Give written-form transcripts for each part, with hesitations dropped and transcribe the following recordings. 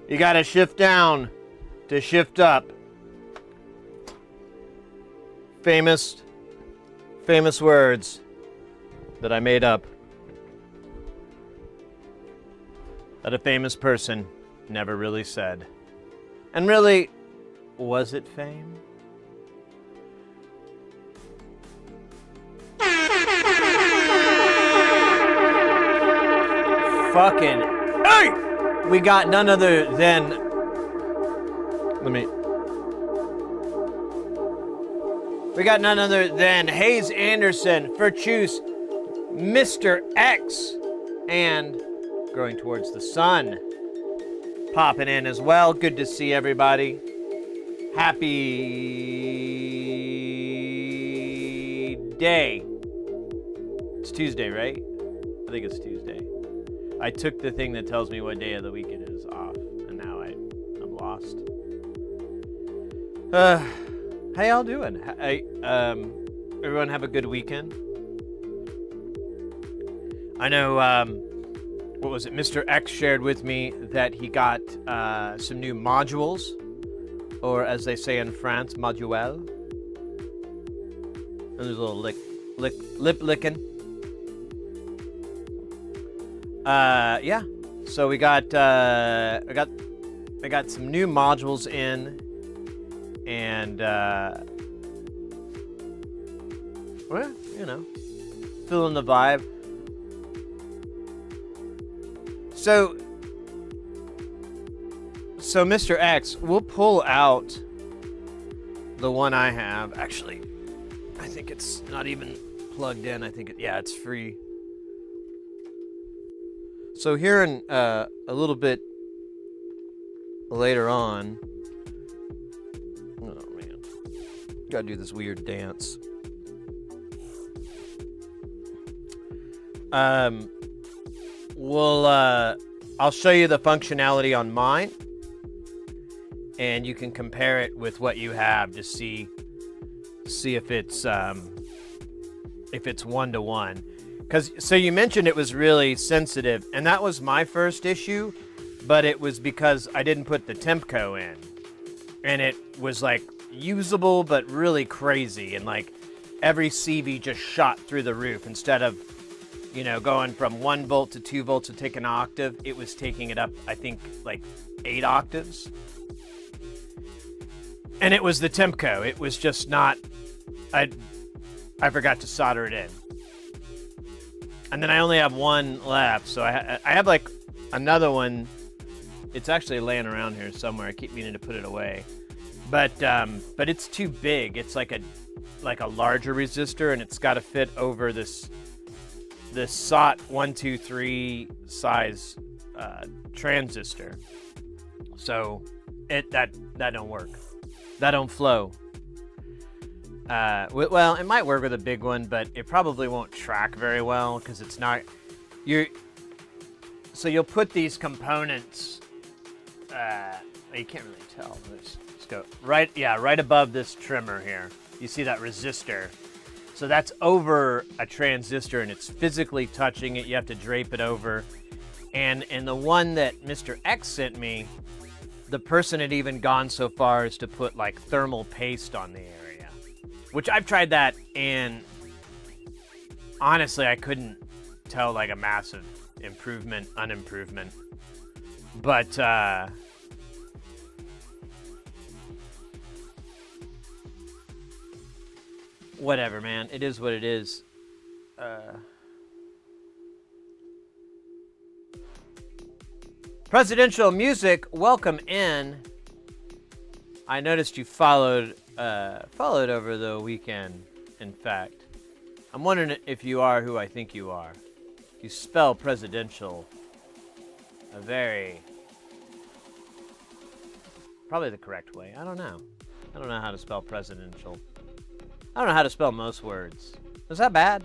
You gotta shift down to shift up. Famous words that I made up. That a famous person never really said. And really, was it fame? Fucking hey! We got none other than We got none other than Hayes Anderson, Verchus, Mr. X, and Growing Towards the Sun popping in as well. Good to see everybody. Happy day. It's Tuesday, right? I think it's Tuesday. I took the thing that tells me what day of the week it is off, and now I'm lost. How y'all doing? Everyone have a good weekend? I know, what was it? Mr. X shared with me that he got some new modules, or as they say in France, moduel. And there's a little lip licking. Yeah. So we got some new modules in, and well, you know, feeling the vibe. So Mr. X, we'll pull out the one I have. Actually, I think it's not even plugged in. I think it's free. So here in a little bit later on, oh man, gotta do this weird dance. I'll show you the functionality on mine, and you can compare it with what you have to see if it's one-to-one. So you mentioned it was really sensitive, and that was my first issue, but it was because I didn't put the Tempco in, and it was like usable but really crazy, and like every CV just shot through the roof. Instead of, you know, going from 1 volt to 2 volts to take an octave, it was taking it up, I think, like 8 octaves. And it was the Tempco. It was just not, I forgot to solder it in. And then I only have one left, so I have like another one. It's actually laying around here somewhere. I keep meaning to put it away, but it's too big. It's like a larger resistor, and it's got to fit over this SOT 123 size transistor. So that don't work. That don't flow. Well, it might work with a big one, but it probably won't track very well because it's not. So you'll put these components. You can't really tell. Let's go right. Yeah, right above this trimmer here. You see that resistor? So that's over a transistor, and it's physically touching it. You have to drape it over. And the one that Mr. X sent me, the person had even gone so far as to put like thermal paste on the area. Which I've tried that, and honestly, I couldn't tell like a massive unimprovement. But whatever, man. It is what it is. Presidential music, welcome in. I noticed you followed over the weekend, in fact. I'm wondering if you are who I think you are. You spell presidential probably the correct way. I don't know. I don't know how to spell presidential. I don't know how to spell most words. Is that bad?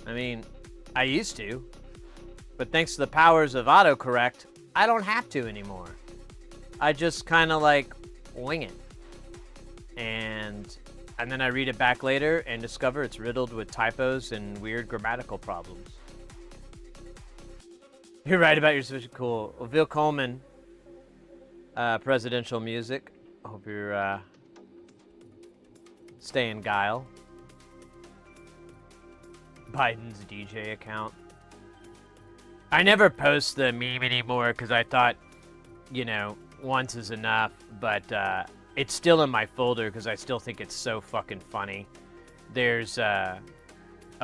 I mean, I used to, but thanks to the powers of autocorrect, I don't have to anymore. I just kind of like wing it. And then I read it back later and discover it's riddled with typos and weird grammatical problems. You're right about your Switch. Cool. Well, Bill Coleman, presidential music. Hope you're staying guile. Biden's DJ account. I never post the meme anymore because I thought, you know, once is enough, but it's still in my folder because I still think it's so fucking funny. There's a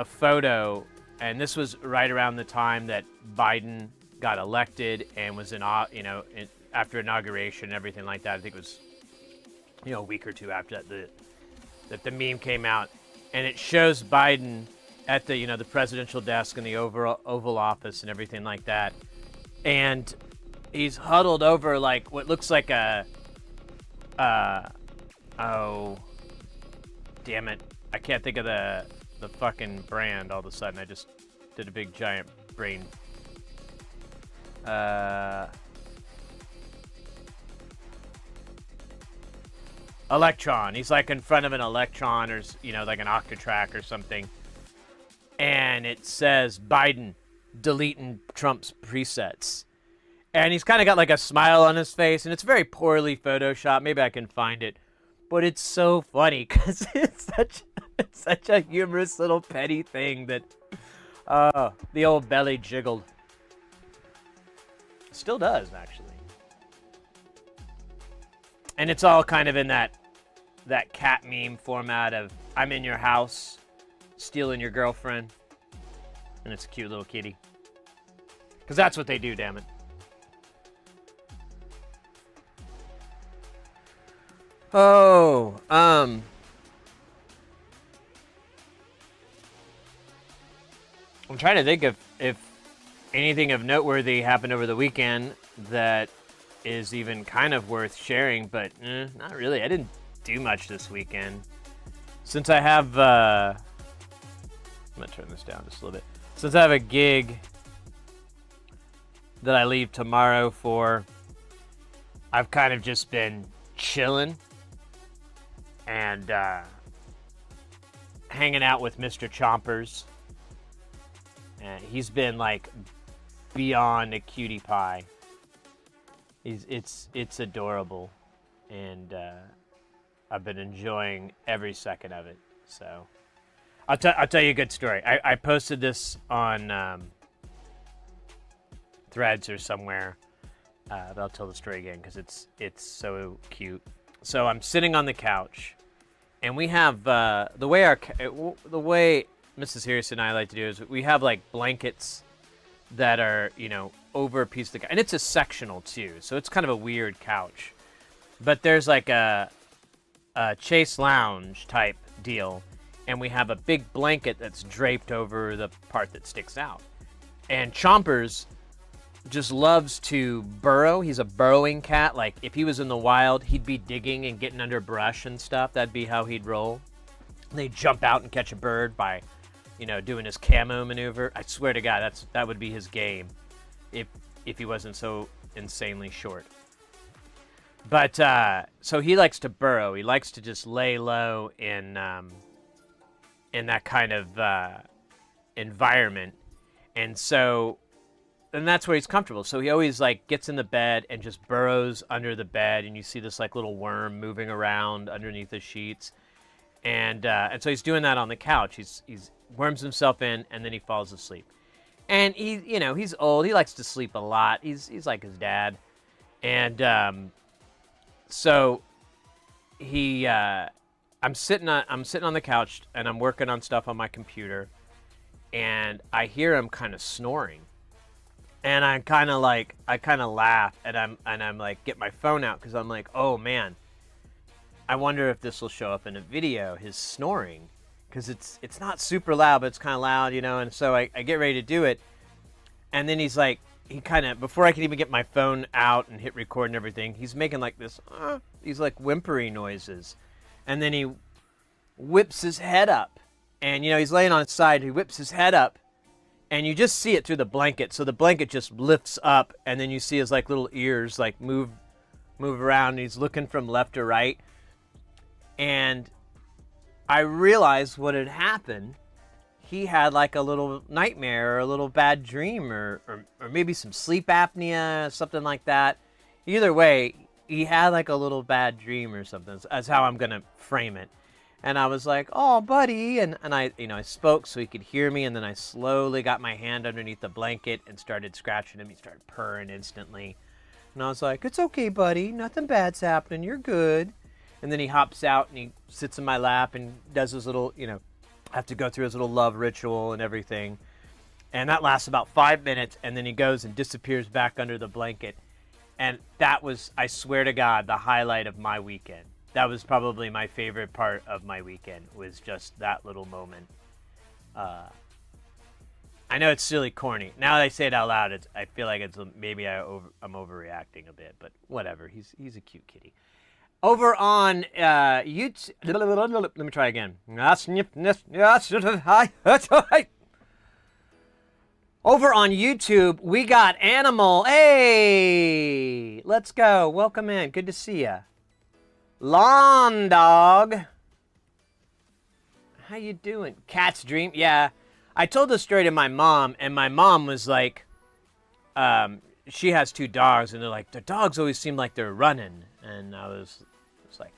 photo, and this was right around the time that Biden got elected and was after inauguration and everything like that. I think it was, a week or two after that the meme came out, and it shows Biden at the the presidential desk in the Oval Office and everything like that, and he's huddled over like what looks like a oh damn it, I can't think of the fucking brand. All of a sudden I just did a big giant brain Electron. He's like in front of an Electron or like an Octatrack or something, and it says Biden deleting Trump's presets. And he's kind of got like a smile on his face, and it's very poorly photoshopped. Maybe I can find it, but it's so funny because it's such a humorous little petty thing that the old belly jiggled. Still does, actually. And it's all kind of in that cat meme format of I'm in your house, stealing your girlfriend, and it's a cute little kitty. Because that's what they do, damn it. Oh, I'm trying to think if anything of noteworthy happened over the weekend that is even kind of worth sharing, but not really. I didn't do much this weekend. Since I have, I'm going to turn this down just a little bit. Since I have a gig that I leave tomorrow for, I've kind of just been chilling and hanging out with Mr. Chompers. And he's been like beyond a cutie pie. It's adorable, and I've been enjoying every second of it. So I'll tell you a good story. I posted this on Threads or somewhere, but I'll tell the story again because it's so cute. So I'm sitting on the couch, and we have the way Mrs. Harris and I like to do is we have like blankets that are over a piece of the couch, and it's a sectional too, so it's kind of a weird couch. But there's like a chase lounge type deal, and we have a big blanket that's draped over the part that sticks out. And Chompers just loves to burrow. He's a burrowing cat. Like if he was in the wild, he'd be digging and getting under brush and stuff. That'd be how he'd roll. They'd jump out and catch a bird by doing his camo maneuver. I swear to God, that would be his game if he wasn't so insanely short. But so he likes to burrow. He likes to just lay low in that kind of environment, and that's where he's comfortable. So he always like gets in the bed and just burrows under the bed, and you see this like little worm moving around underneath the sheets, and so he's doing that on the couch. He's worms himself in, and then he falls asleep. And he's old. He likes to sleep a lot. He's like his dad. And so I'm sitting on the couch, and I'm working on stuff on my computer, and I hear him kind of snoring. And I kind of laugh, and I'm like, get my phone out, because I'm like, oh man, I wonder if this will show up in a video, his snoring. Because it's not super loud, but it's kind of loud, and so I get ready to do it, and then he's like, before I can even get my phone out and hit record and everything, he's making like this, these like whimpering noises, and then he whips his head up, and he's laying on his side, he whips his head up, and you just see it through the blanket, so the blanket just lifts up, and then you see his like little ears like move around, and he's looking from left to right, and I realized what had happened. he had like a little nightmare or a little bad dream or maybe some sleep apnea, something like that. Either way, he had like a little bad dream or something. That's how I'm going to frame it. And I was like, oh, buddy. And I, I spoke so he could hear me. And then I slowly got my hand underneath the blanket and started scratching him. He started purring instantly. And I was like, it's okay, buddy. Nothing bad's happening. You're good. And then he hops out and he sits in my lap and does his little, have to go through his little love ritual and everything. And that lasts about 5 minutes. And then he goes and disappears back under the blanket. And that was, I swear to God, the highlight of my weekend. That was probably my favorite part of my weekend, was just that little moment. I know it's silly corny. Now that I say it out loud, I feel like maybe I'm overreacting a bit, but whatever. He's a cute kitty. Over on YouTube, let me try again. Over on YouTube, we got Animal. Hey, let's go. Welcome in. Good to see ya. Lawn Dog. How you doing? Cat's Dream. Yeah, I told this story to my mom, and my mom was like, she has 2 dogs, and they're like, the dogs always seem like they're running. And I was like,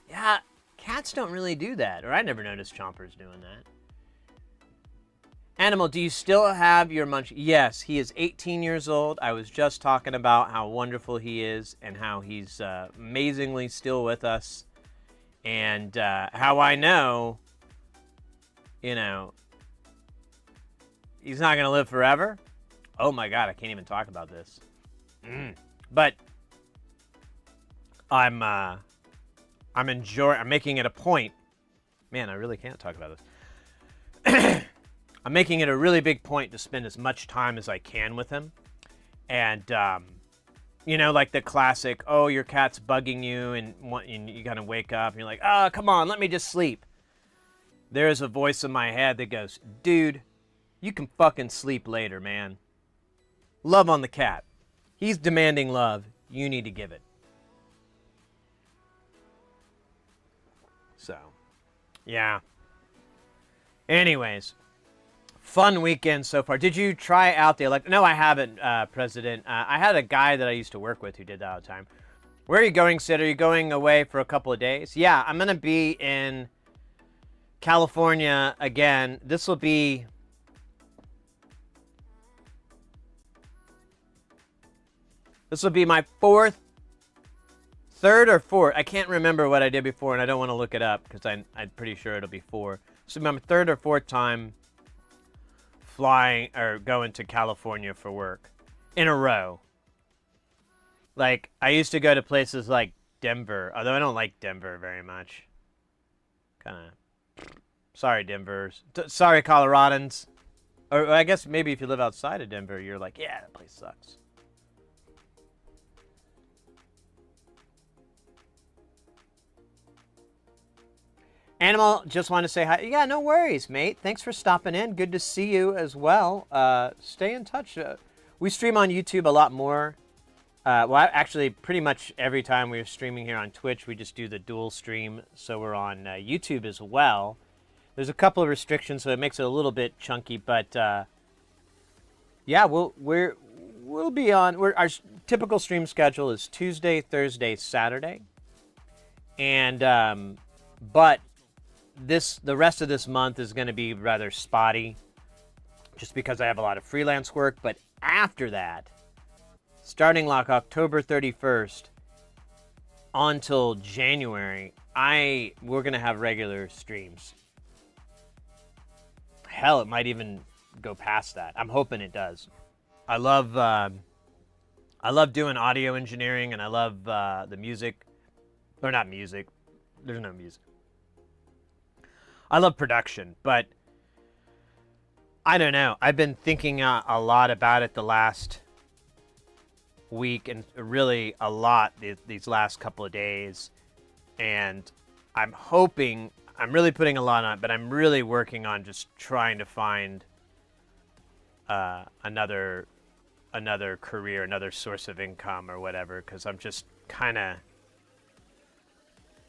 yeah, cats don't really do that. Or I never noticed Chomper's doing that. Animal, do you still have your munch? Yes, he is 18 years old. I was just talking about how wonderful he is and how he's amazingly still with us. And how I know, he's not going to live forever. Oh my God, I can't even talk about this. But I'm making it a point. Man, I really can't talk about this. I'm making it a really big point to spend as much time as I can with him. And, like the classic, oh, your cat's bugging you, and you kind of wake up, and you're like, oh, come on, let me just sleep. There's a voice in my head that goes, dude, you can fucking sleep later, man. Love on the cat. He's demanding love. You need to give it. So, yeah. Anyways. Fun weekend so far. Did you try out the electric? No, I haven't, President. I had a guy that I used to work with who did that all the time. Where are you going, Sid? Are you going away for a couple of days? Yeah, I'm going to be in California again. This will be... my third or fourth. I can't remember what I did before, and I don't want to look it up because I'm pretty sure it'll be 4. So my third or fourth time flying or going to California for work in a row. Like, I used to go to places like Denver, although I don't like Denver very much. Sorry, Denvers. Sorry, Coloradans. Or I guess maybe if you live outside of Denver, you're like, yeah, that place sucks. Animal, just want to say hi. Yeah, no worries, mate. Thanks for stopping in. Good to see you as well. Stay in touch. We stream on YouTube a lot more. Actually, pretty much every time we're streaming here on Twitch, we just do the dual stream. So we're on YouTube as well. There's a couple of restrictions, so it makes it a little bit chunky. But yeah, we'll be on. Our typical stream schedule is Tuesday, Thursday, Saturday, and but the rest of this month is going to be rather spotty just because I have a lot of freelance work. But after that, starting like October 31st until January, we're going to have regular streams. Hell, it might even go past that. I'm hoping it does. I love doing audio engineering, and I love the music. Or not music. There's no music. I love production, but I don't know. I've been thinking a lot about it the last week, and really a lot these last couple of days. And I'm really putting a lot on it, but I'm really working on just trying to find another career, another source of income or whatever, because I'm just kind of...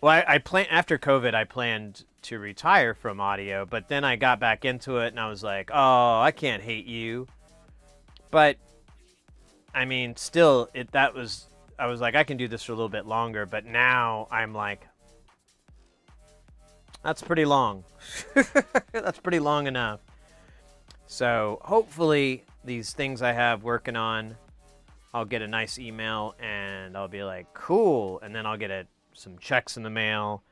Well, I plan after COVID, I planned to retire from audio, but then I got back into it and I was like, oh, I can't hate you. But I mean, still, I was like, I can do this for a little bit longer, but now I'm like, that's pretty long. That's pretty long enough. So hopefully these things I have working on, I'll get a nice email and I'll be like, cool. And then I'll get some checks in the mail.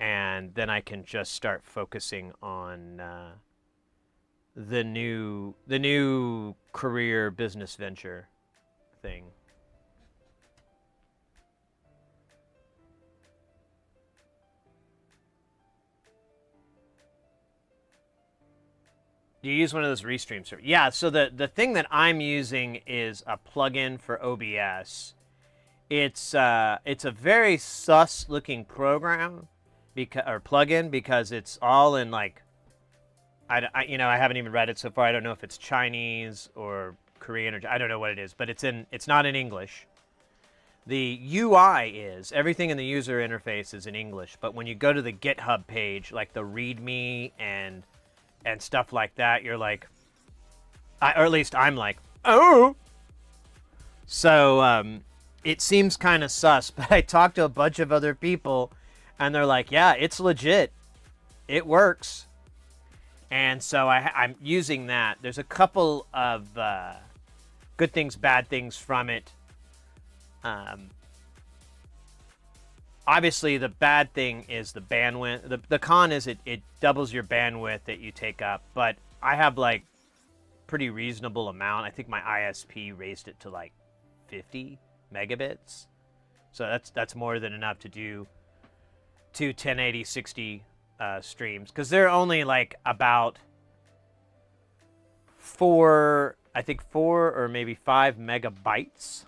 And then I can just start focusing on the new career business venture thing. Do you use one of those Restream servers? Yeah, so the thing that I'm using is a plugin for OBS. It's a very sus looking program or plugin because it's all in like I haven't even read it so far. I don't know if it's Chinese or Korean or I don't know what it is, but it's not in English. The UI is everything in the user interface is in English, but when you go to the GitHub page, like the README and stuff like that, you're like, or at least I'm like, oh. So it seems kind of sus, but I talked to a bunch of other people, and they're like, yeah, it's legit. It works. And so I'm using that. There's a couple of good things, bad things from it. Obviously, the bad thing is the bandwidth. The con is it doubles your bandwidth that you take up. But I have like pretty reasonable amount. I think my ISP raised it to like 50 megabits. So that's more than enough to do two 1080 60 streams. Because they're only like about four or maybe 5 megabytes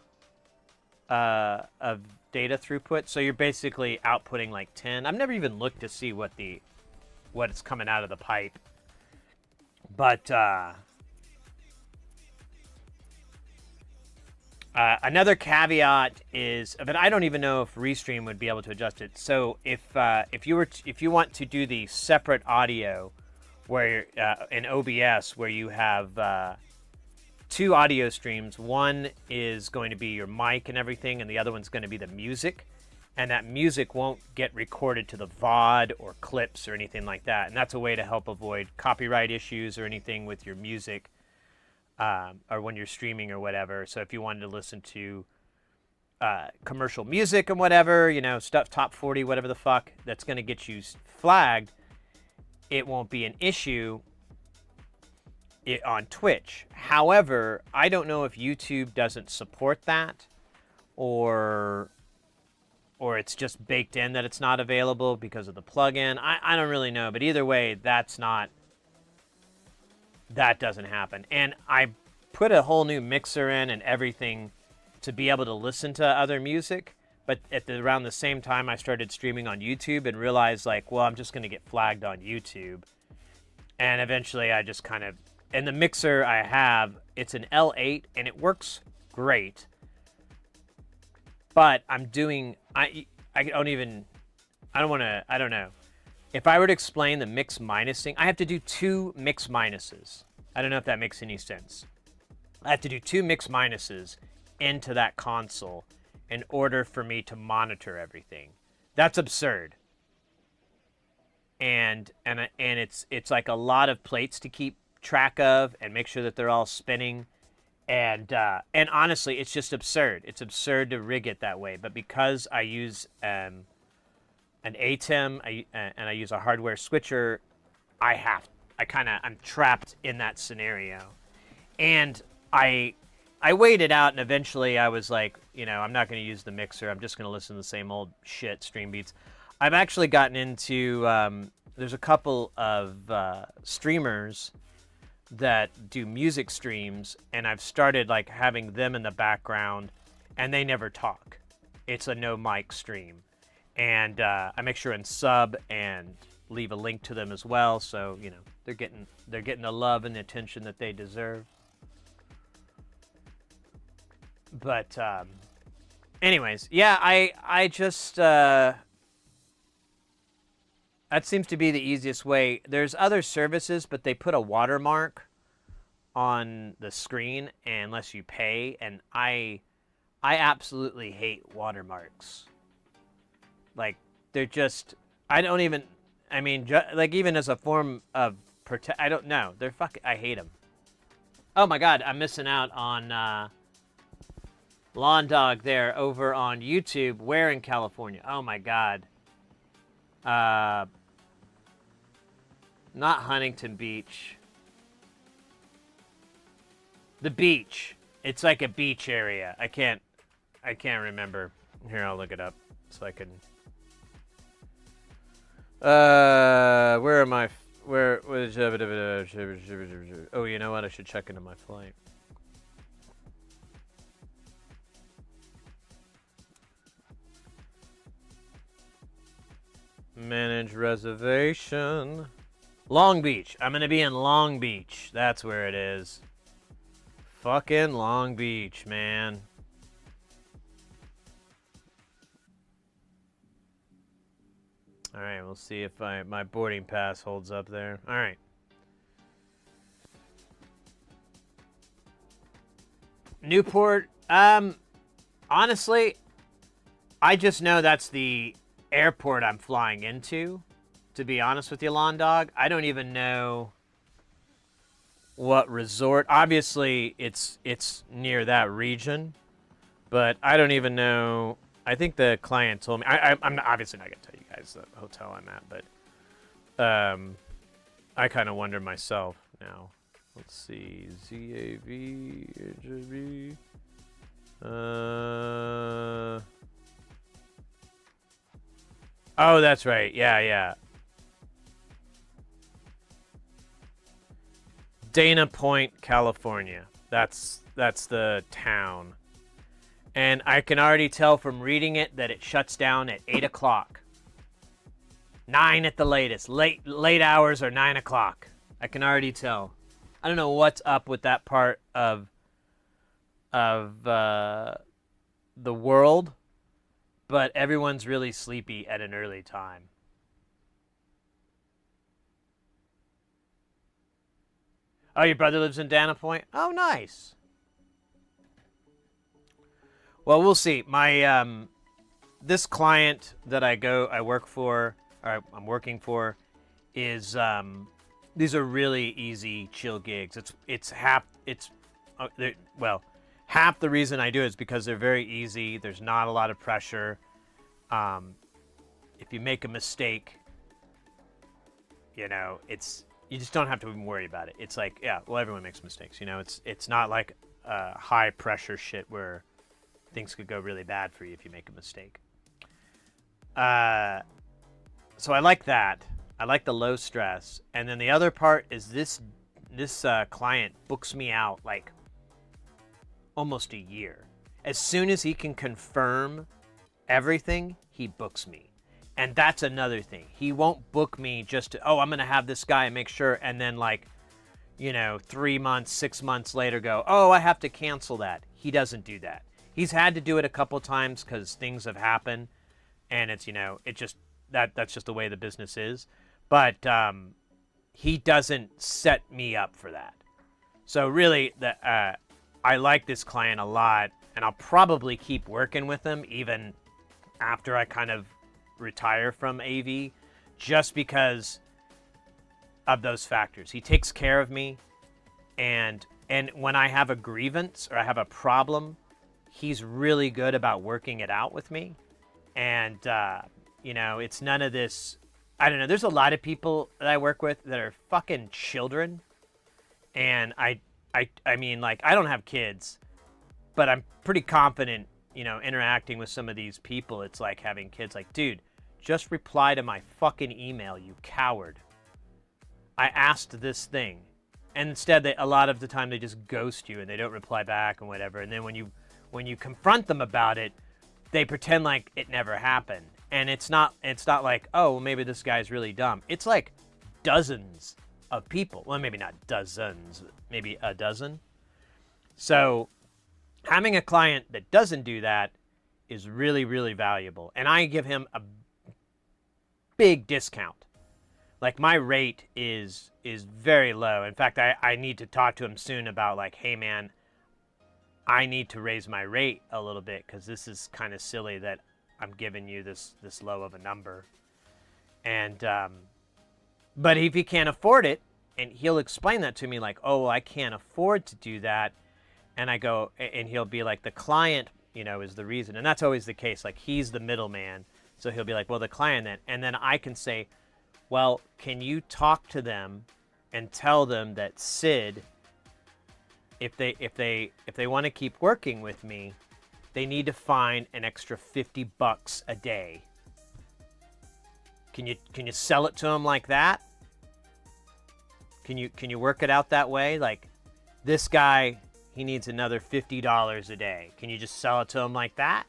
of data throughput, so you're basically outputting like 10. I've never even looked to see what it's coming out of the pipe, but another caveat is, but I don't even know if Restream would be able to adjust it. So if you want to do the separate audio where in OBS where you have two audio streams. One is going to be your mic and everything, and the other one's going to be the music. And that music won't get recorded to the VOD or clips or anything like that. And that's a way to help avoid copyright issues or anything with your music or when you're streaming or whatever. So if you wanted to listen to commercial music and whatever, stuff, top 40, whatever the fuck, that's going to get you flagged, it won't be an issue on Twitch. However, I don't know if YouTube doesn't support that or it's just baked in that it's not available because of the plugin. I don't really know, but either way, that doesn't happen. And I put a whole new mixer in and everything to be able to listen to other music, but around the same time I started streaming on YouTube and realized like, well, I'm just going to get flagged on YouTube. And eventually I just kind of, and the mixer I have, it's an L8 and it works great. But I don't know. If I were to explain the mix minus thing, I have to do 2 mix minuses. I don't know if that makes any sense. I have to do 2 mix minuses into that console in order for me to monitor everything. That's absurd. And it's like a lot of plates to keep track of and make sure that they're all spinning, and honestly, it's just absurd. It's absurd to rig it that way. But because I use an ATEM and I use a hardware switcher, I'm trapped in that scenario, and I weighed it out, and eventually I was like, I'm not going to use the mixer. I'm just going to listen to the same old shit, stream beats. I've actually gotten into there's a couple of streamers that do music streams, and I've started like having them in the background, and they never talk. It's a no mic stream, and I make sure and sub and leave a link to them as well, so they're getting the love and the attention that they deserve. But anyways, yeah, I just That seems to be the easiest way. There's other services, but they put a watermark on the screen unless you pay, and I absolutely hate watermarks. Like, they're just, I don't even, I mean, like, even as a form of I don't know. They're fucking, I hate them. Oh my god, I'm missing out on Lawn Dog there over on YouTube. Where in California? Oh my god. Not Huntington Beach. The beach. It's like a beach area. I can't remember. Here, I'll look it up so I can. Where am I? Where? Oh, you know what? I should check into my flight. Manage reservation. Long Beach. I'm gonna be in Long Beach. That's where it is. Fucking Long Beach, man. All right, we'll see if my boarding pass holds up there. All right. Newport. Honestly, I just know that's the airport I'm flying into. To be honest with you, Lawn Dog, I don't even know what resort. Obviously, it's near that region, but I don't even know. I think the client told me. I'm obviously not gonna tell you guys the hotel I'm at, but I kind of wonder myself now. Let's see, ZAV, HAV. Oh, that's right. Yeah. Dana Point, California. That's the town. And I can already tell from reading it that it shuts down at 8 o'clock. 9 at the latest. Late hours are 9 o'clock. I can already tell. I don't know what's up with that part of the world, but everyone's really sleepy at an early time. Oh, your brother lives in Dana Point? Oh, nice. Well, we'll see. My this client that I'm working for, is these are really easy, chill gigs. Half the reason I do it is because they're very easy. There's not a lot of pressure. If you make a mistake, you just don't have to even worry about it. It's like, yeah, well, everyone makes mistakes. It's not like high pressure shit where things could go really bad for you if you make a mistake. So I like that. I like the low stress. And then the other part is this client books me out like almost a year. As soon as he can confirm everything, he books me. And that's another thing. He won't book me just to, I'm going to have this guy and make sure, and then 3 months, 6 months later go, I have to cancel that. He doesn't do that. He's had to do it a couple times because things have happened, and it's, that's just the way the business is. But he doesn't set me up for that. So really, I like this client a lot, and I'll probably keep working with him even after I kind of retire from AV, just because of those factors. He takes care of me, and when I have a grievance or I have a problem, he's really good about working it out with me. And it's none of this. I don't know. There's a lot of people that I work with that are fucking children, and I mean, like, I don't have kids, but I'm pretty confident, interacting with some of these people. It's like having kids. Like, dude, just reply to my fucking email, you coward. I asked this thing. And instead, a lot of the time, they just ghost you and they don't reply back and whatever. And then when you confront them about it, they pretend like it never happened. And it's not like, well, maybe this guy's really dumb. It's like dozens of people. Well, maybe not dozens, maybe a dozen. So having a client that doesn't do that is really, really valuable. And I give him a big discount Like my rate is very low. In fact, I need to talk to him soon about like, hey man, I need to raise my rate a little bit because this is kind of silly that I'm giving you this low of a number. And but if he can't afford it, and he'll explain that to me like, oh, I can't afford to do that. And I go, and he'll be like, the client, is the reason. And that's always the case. Like he's the middleman. So he'll be like, well, the client then. And then I can say, well, can you talk to them and tell them that Sid, if they want to keep working with me, they need to find an extra $50 a day. Can you sell it to them like that? Can you work it out that way? Like this guy, he needs another $50 a day. Can you just sell it to him like that?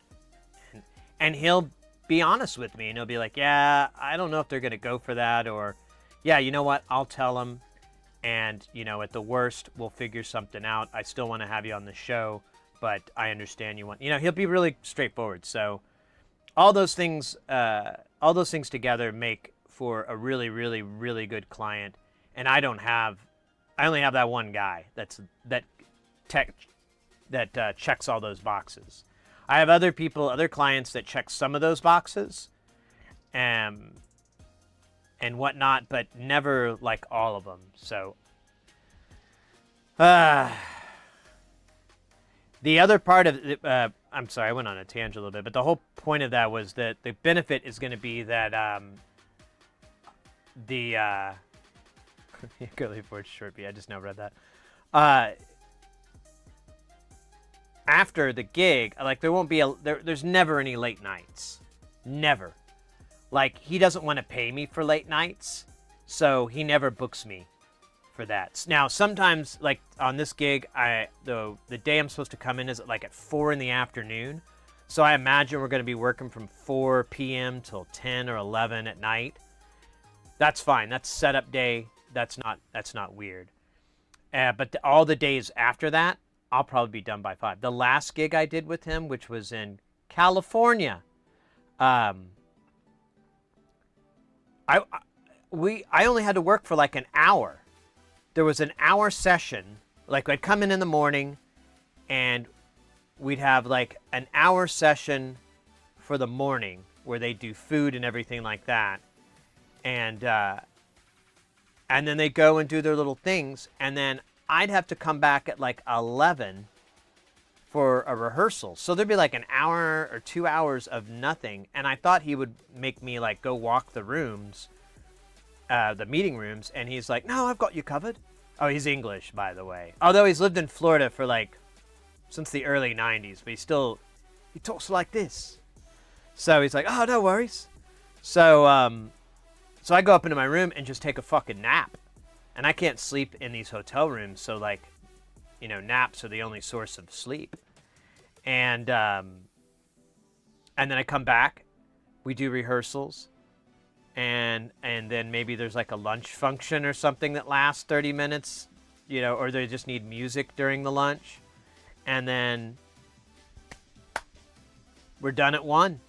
And he'll be honest with me and he'll be like, yeah, I don't know if they're going to go for that, or yeah, you know what? I'll tell them. And, at the worst, we'll figure something out. I still want to have you on the show, but I understand you want, he'll be really straightforward. So all those things together make for a really, really, really good client. And I only have that one guy that checks all those boxes. I have other clients that check some of those boxes, and whatnot, but never like all of them. So, the other part of I'm sorry, I went on a tangent a little bit, but the whole point of that was that the benefit is going to be that Curly Ford Shortby. I just now read that. After the gig, like there won't be there's never any late nights. Never. Like he doesn't want to pay me for late nights, so he never books me for that. Now sometimes, like on this gig, the day I'm supposed to come in is at 4 in the afternoon. So I imagine we're going to be working from 4 p.m. till 10 or 11 at night. That's fine. That's setup day. That's not weird. But all the days after that, I'll probably be done by 5. The last gig I did with him, which was in California, I only had to work for like an hour. There was an hour session. Like I'd come in the morning, and we'd have like an hour session for the morning where they do food and everything like that, and then they go and do their little things, and then I'd have to come back at like 11 for a rehearsal. So there'd be like an hour or 2 hours of nothing. And I thought he would make me like go walk the rooms, the meeting rooms. And he's like, no, I've got you covered. Oh, he's English, by the way. Although he's lived in Florida for like since the early 90s, but he talks like this. So he's like, oh, no worries. So I go up into my room and just take a fucking nap. And I can't sleep in these hotel rooms, so like, naps are the only source of sleep. And then I come back, we do rehearsals, and then maybe there's like a lunch function or something that lasts 30 minutes, or they just need music during the lunch, and then we're done at 1.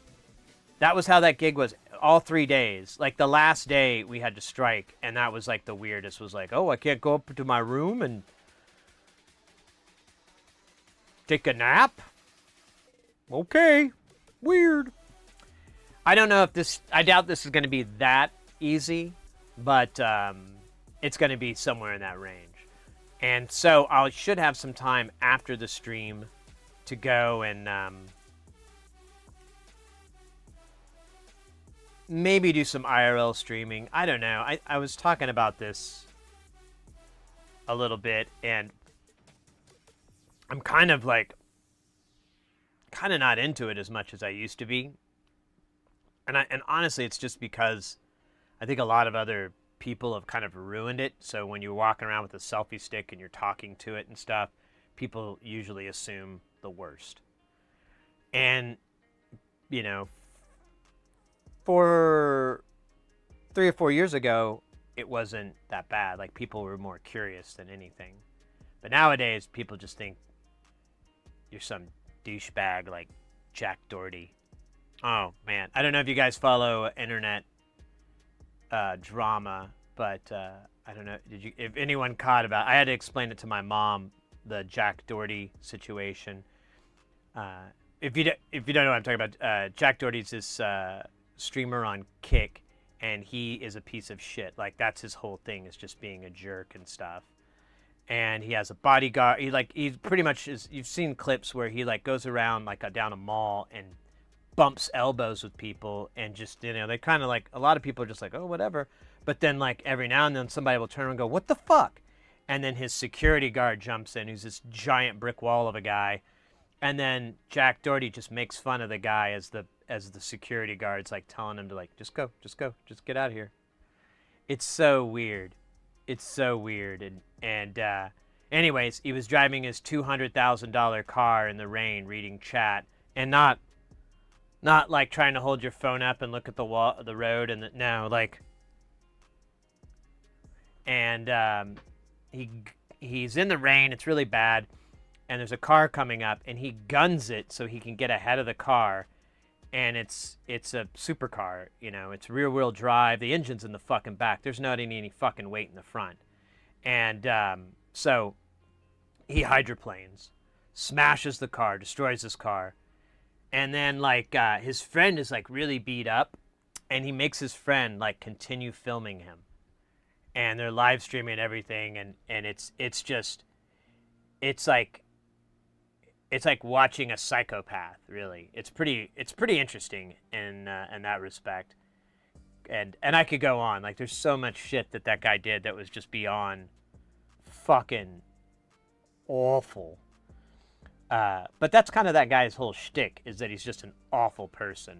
That was how that gig was. All 3 days. Like the last day we had to strike, and that was like the weirdest. Was like, oh, I can't go up to my room and take a nap? Okay. Weird. I don't know if I doubt this is going to be that easy, but it's going to be somewhere in that range. And so I should have some time after the stream to go and maybe do some IRL streaming. I don't know. I was talking about this a little bit, and I'm kind of not into it as much as I used to be. And honestly, it's just because I think a lot of other people have kind of ruined it. So when you're walking around with a selfie stick and you're talking to it and stuff, people usually assume the worst. And, for 3 or 4 years ago, it wasn't that bad. Like, people were more curious than anything. But nowadays, people just think you're some douchebag like Jack Doherty. Oh, man. I don't know if you guys follow internet drama, but I don't know. Did you? If anyone caught about, I had to explain it to my mom. The Jack Doherty situation. If you don't know what I'm talking about, Jack Doherty's this streamer on Kick, and he is a piece of shit. Like that's his whole thing is just being a jerk and stuff. And he has a bodyguard. He pretty much is. You've seen clips where he like goes around like down a mall and bumps elbows with people, and just they kind of like a lot of people are just like, oh, whatever. But then like every now and then somebody will turn around and go, what the fuck? And then his security guard jumps in, who's this giant brick wall of a guy, and then Jack Doherty just makes fun of the guy as the security guard's like telling him to like just go, just get out of here. It's so weird. It's so weird. And anyways, he was driving his $200,000 car in the rain, reading chat, and not like trying to hold your phone up and look at the road, and no, like, and he's in the rain. It's really bad, and there's a car coming up, and he guns it so he can get ahead of the car. And it's a supercar, it's rear-wheel drive. The engine's in the fucking back. There's not any fucking weight in the front. And so he hydroplanes, smashes the car, destroys his car. And then, like, his friend is, like, really beat up, and he makes his friend, like, continue filming him. And they're live streaming everything, and it's like watching a psychopath, really. It's pretty interesting in that respect. And I could go on. Like, there's so much shit that guy did that was just beyond fucking awful. But that's kind of that guy's whole shtick, is that he's just an awful person.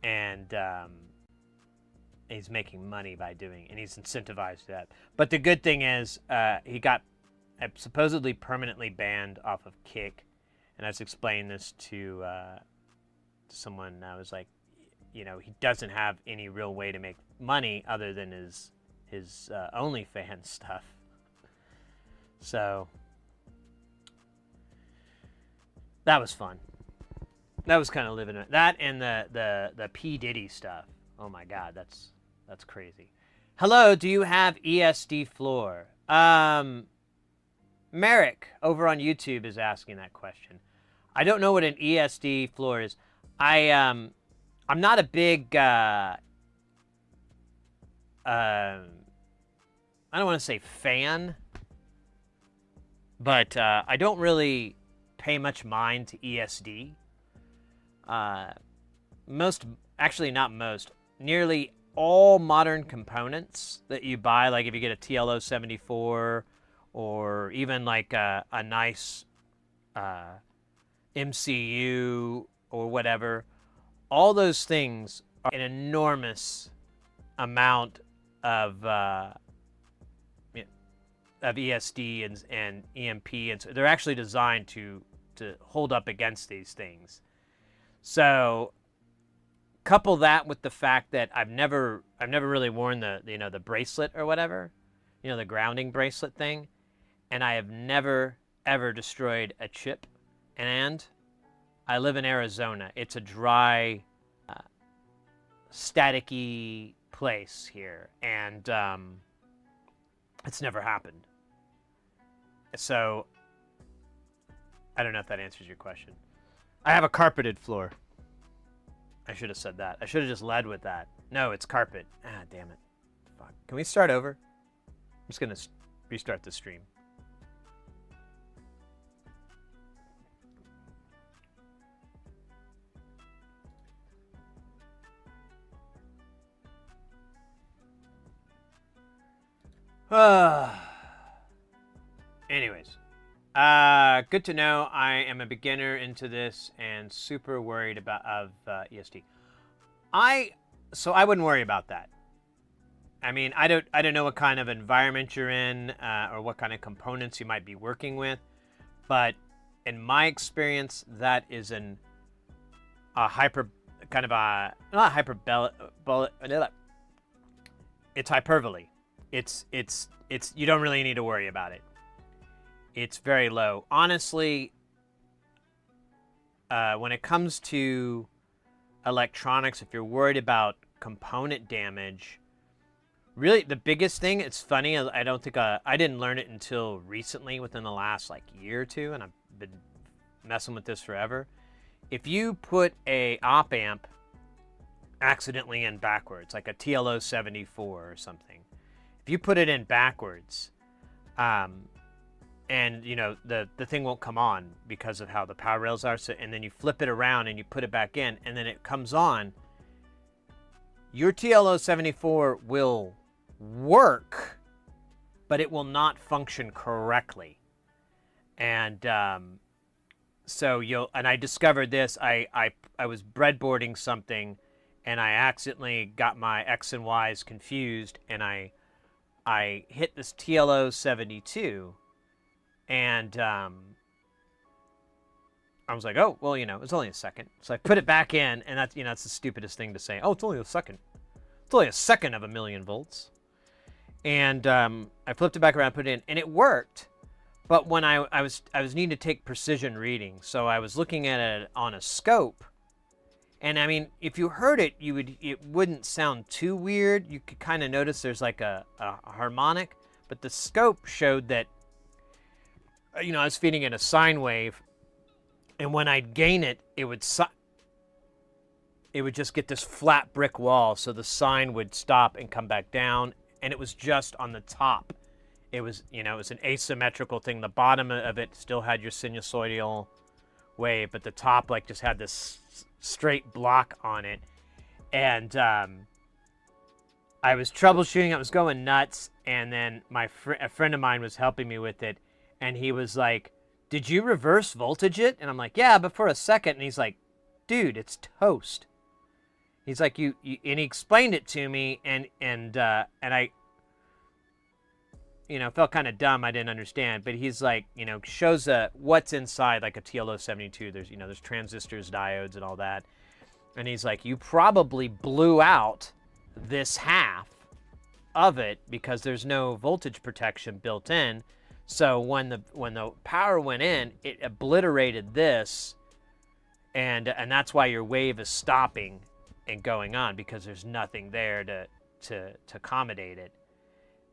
And he's making money by doing it, and he's incentivized to that. But the good thing is he got supposedly permanently banned off of Kick. And I was explaining this to someone. I was like, he doesn't have any real way to make money other than his OnlyFans stuff. So that was fun. That was kind of living it. That and the P Diddy stuff. Oh my God, that's crazy. Hello, do you have ESD floor? Merrick over on YouTube is asking that question. I don't know what an ESD floor is. I'm not a big I don't want to say fan, but I don't really pay much mind to ESD. Nearly all modern components that you buy, like if you get a TLO-74 or even like a nice MCU or whatever, all those things are an enormous amount of ESD and EMP, and so they're actually designed to hold up against these things. So couple that with the fact that I've never really worn the bracelet or whatever, the grounding bracelet thing, and I have never ever destroyed a chip. And I live in Arizona. It's a dry, staticky place here, and it's never happened. So I don't know if that answers your question. I have a carpeted floor. I should have said that. I should have just led with that. No, it's carpet. Ah, damn it. Fuck. Can we start over? I'm just going to restart the stream. Anyways. Good to know. I am a beginner into this and super worried about ESD. So I wouldn't worry about that. I mean, I don't know what kind of environment you're in or what kind of components you might be working with, but in my experience, that is a it's hyperbole. It's you don't really need to worry about it. It's very low. Honestly, when it comes to electronics, if you're worried about component damage, Really, the biggest thing, it's funny, I don't think I didn't learn it until recently, within the last like year or two, and I've been messing with this forever. If you put a op amp accidentally in backwards, like a TLO 74 or something, if you put it in backwards, and you know the thing won't come on because of how the power rails are, so, and then you flip it around and you put it back in, and then it comes on, your TLO 74 will work, but it will not function correctly. And so I discovered this. I was breadboarding something, and I accidentally got my X and Y's confused, and I hit this TLO 72, and I was like, oh, well, you know, it's only a second. So I put it back in, and that's, you know, that's the stupidest thing to say. Oh, it's only a second. It's only a second of a million volts. And I flipped it back around, put it in, and it worked. But when I was needing to take precision readings, so I was looking at it on a scope, and I mean, if you heard it, it wouldn't sound too weird. You could kind of notice there's like a harmonic, but the scope showed that, you know, I was feeding it a sine wave, and when I'd gain it, it would just get this flat brick wall, so the sine would stop and come back down, and it was just on the top. It was, you know, it was an asymmetrical thing. The bottom of it still had your sinusoidal wave, but the top like just had this straight block on it. And I was troubleshooting. I was going nuts, and then a friend of mine was helping me with it, and he was like, "Did you reverse voltage it?" And I'm like, "Yeah, but for a second." And he's like, "Dude, it's toast." He's like, and he explained it to me, and I, you know, felt kind of dumb. I didn't understand, but he's like, you know, shows what's inside like a TLO 72. There's, you know, there's transistors, diodes, and all that. And he's like, you probably blew out this half of it because there's no voltage protection built in. So when the power went in, it obliterated this, and that's why your wave is stopping and going on, because there's nothing there to accommodate it.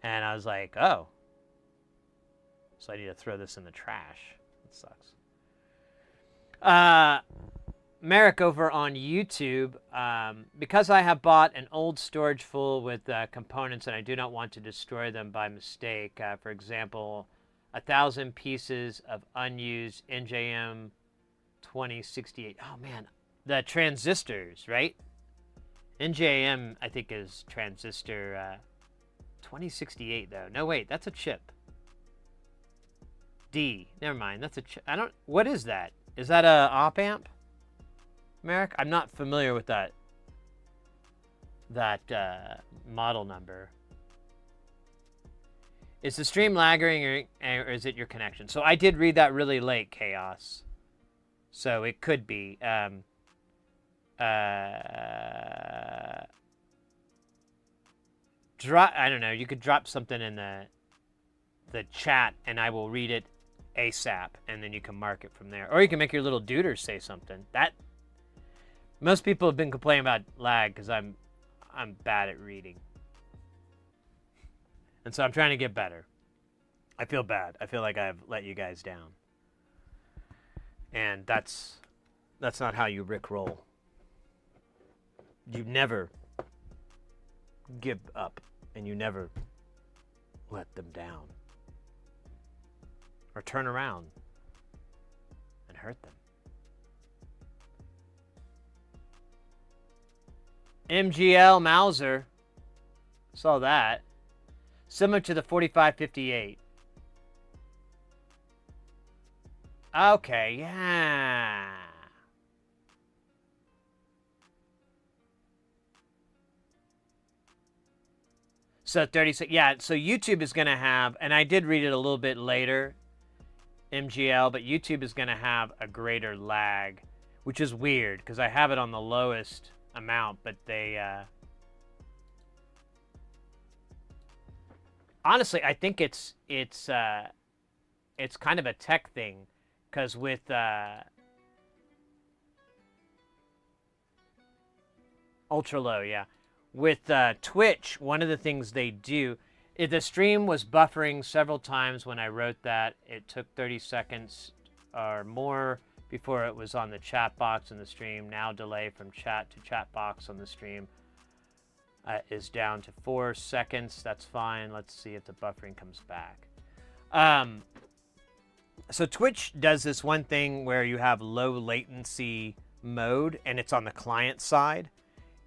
And I was like, oh, so I need to throw this in the trash. That sucks. Merrick over on YouTube, because I have bought an old storage full with components and I do not want to destroy them by mistake. For example, 1,000 pieces of unused NJM 2068. Oh man, the transistors, right? NJM, I think, is transistor 2068 though. No, wait, that's a chip. D. Never mind. That's a chip. What is that? Is that a op amp? Merrick? I'm not familiar with that model number. Is the stream lagging or is it your connection? So I did read that really late, Chaos. So it could be. I don't know. You could drop something in the chat, and I will read it ASAP, and then you can mark it from there. Or you can make your little duder say something. Most people have been complaining about lag because I'm bad at reading, and so I'm trying to get better. I feel bad. I feel like I've let you guys down, and that's not how you rickroll. You never give up, and you never let them down or turn around and hurt them. MGL Mauser, saw that. Similar to the 4558. Okay, yeah. So 36, yeah, so YouTube is going to have, and I did read it a little bit later, MGL, but YouTube is going to have a greater lag, which is weird because I have it on the lowest amount, but they, honestly, I think it's kind of a tech thing, because with, ultra low, yeah. with Twitch, one of the things they do, the stream was buffering several times when I wrote that. It took 30 seconds or more before it was on the chat box in the stream. Now delay from chat to chat box on the stream is down to 4 seconds. That's fine. Let's see if the buffering comes back. So Twitch does this one thing where you have low latency mode, and it's on the client side.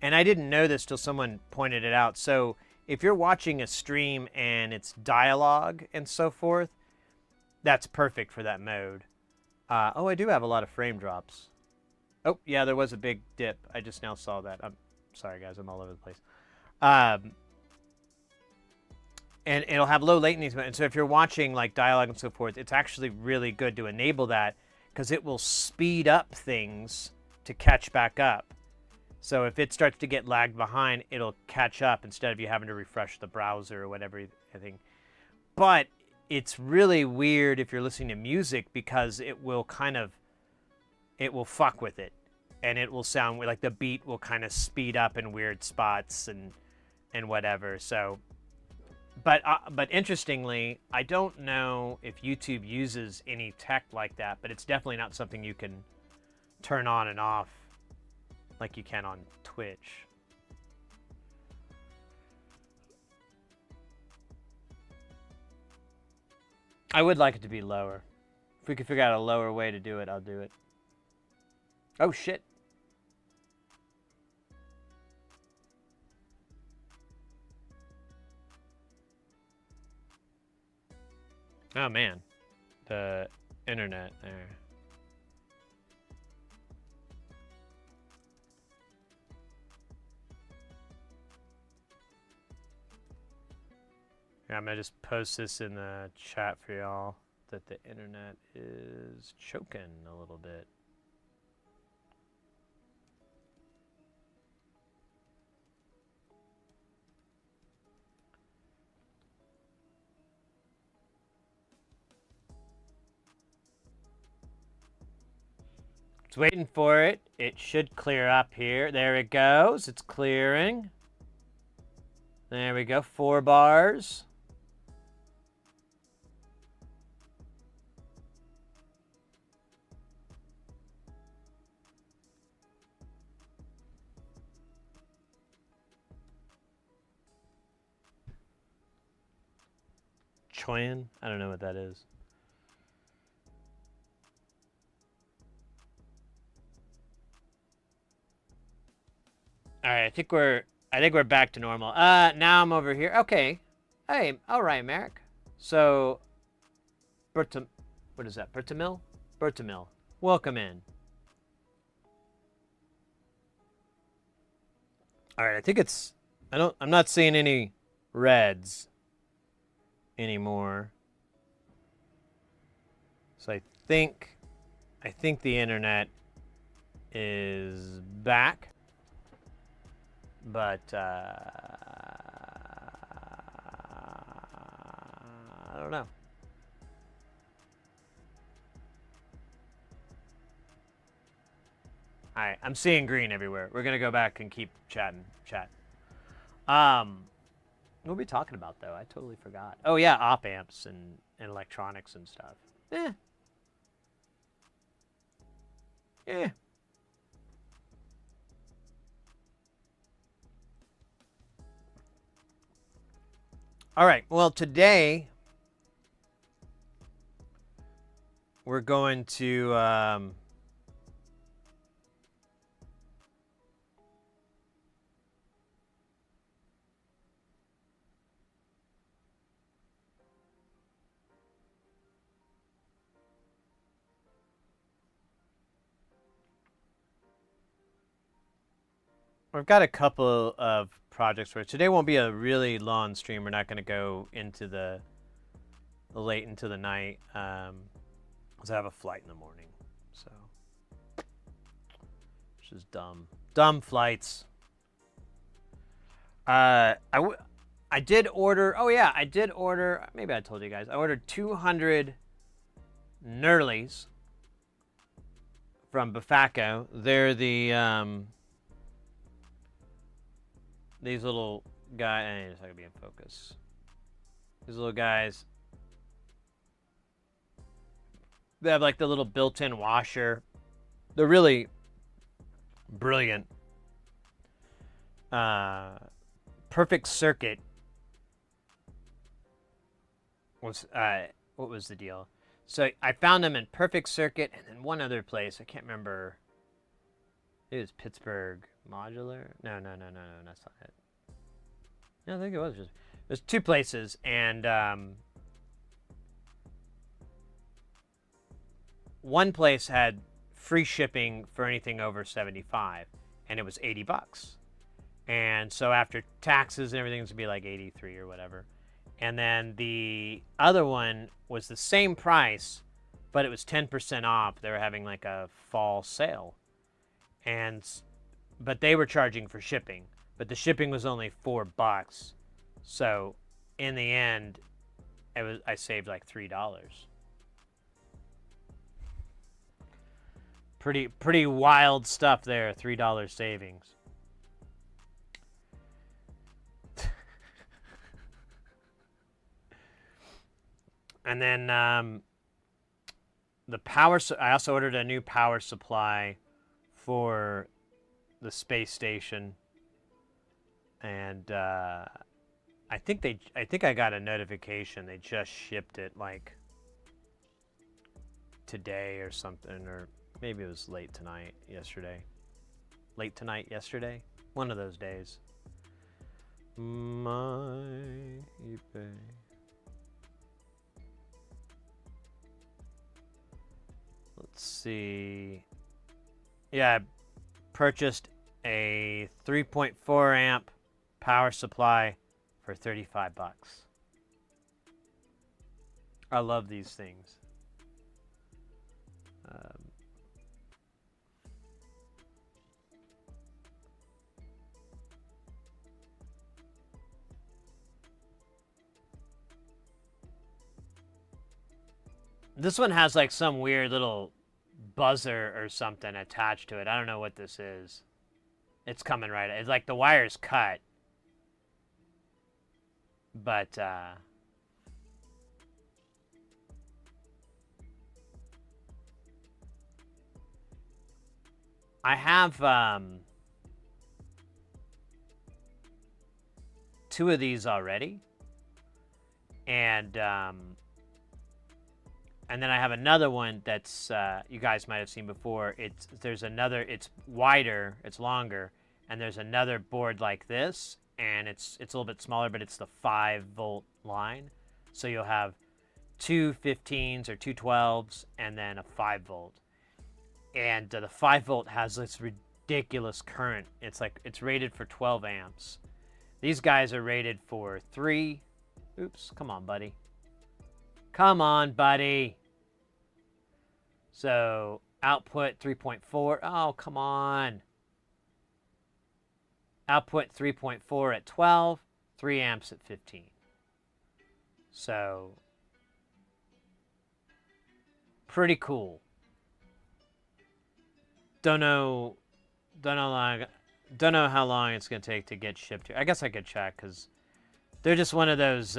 And I didn't know this till someone pointed it out. So if you're watching a stream and it's dialogue and so forth, that's perfect for that mode. Oh, I do have a lot of frame drops. Oh, yeah, there was a big dip. I just now saw that. I'm sorry, guys. I'm all over the place. And it'll have low latency. And so if you're watching like dialogue and so forth, it's actually really good to enable that because it will speed up things to catch back up. So if it starts to get lagged behind, it'll catch up instead of you having to refresh the browser or whatever, I think. But it's really weird if you're listening to music because it will fuck with it. And it will sound like the beat will kind of speed up in weird spots and whatever. So, but interestingly, I don't know if YouTube uses any tech like that, but it's definitely not something you can turn on and off like you can on Twitch. I would like it to be lower. If we could figure out a lower way to do it, I'll do it. Oh, shit. Oh, man. The internet there. Yeah, I'm going to just post this in the chat for y'all that the internet is choking a little bit. It's waiting for it. It should clear up here. There it goes. It's clearing. There we go. 4 bars. Choyan? I don't know what that is. All right, I think we're back to normal. Now I'm over here. Okay. Hey, all right, Merrick. So, what is that? Bertamil? Bertamil. Welcome in. All right, I think it's I'm not seeing any reds anymore. So I think the internet is back. But I don't know. All right, I'm seeing green everywhere. We're gonna go back and keep chatting. What are we talking about though? I totally forgot. Oh yeah, op amps and electronics and stuff. Yeah. All right, well, today we're going to we've got a couple of projects where today won't be a really long stream. We're not going to go into the late into the night because I have a flight in the morning. So, which is dumb flights. I did order. Oh yeah, I did order. Maybe I told you guys. I ordered 200 Nurleys from Bafako. They're the these little guys. It's not gonna be in focus. These little guys. They have like the little built-in washer. They're really brilliant. Perfect Circuit was what was the deal? So I found them in Perfect Circuit and then one other place. I can't remember. It was Pittsburgh Modular. No, that's not it. No, I think it was just. There's two places, and one place had free shipping for anything over 75, and it was $80. And so after taxes and everything, it's gonna be like 83 or whatever. And then the other one was the same price, but it was 10% off. They were having like a fall sale, but they were charging for shipping. But the shipping was only $4. So in the end, I saved like $3. Pretty wild stuff there. $3 savings. And then the power. I also ordered a new power supply for the space station, and I think I got a notification they just shipped it like today or something, or maybe it was late tonight yesterday. One of those days. My eBay. Let's see. Yeah, I purchased a 3.4 amp power supply for $35. I love these things. This one has like some weird little buzzer or something attached to it. I don't know what this is. It's coming right. It's like the wire's cut. But I have two of these already. And then I have another one that's you guys might have seen before. It's wider, it's longer, and there's another board like this, and it's a little bit smaller, but it's the 5-volt line. So you'll have two 15s or two 12s, and then a 5-volt. And the 5-volt has this ridiculous current. It's rated for 12 amps. These guys are rated for 3. Oops, come on, buddy. Come on, buddy. So output 3.4. Oh, come on. Output 3.4 at 12, 3 amps at 15. So pretty cool. Don't know how long it's gonna take to get shipped here. I guess I could check because they're just one of those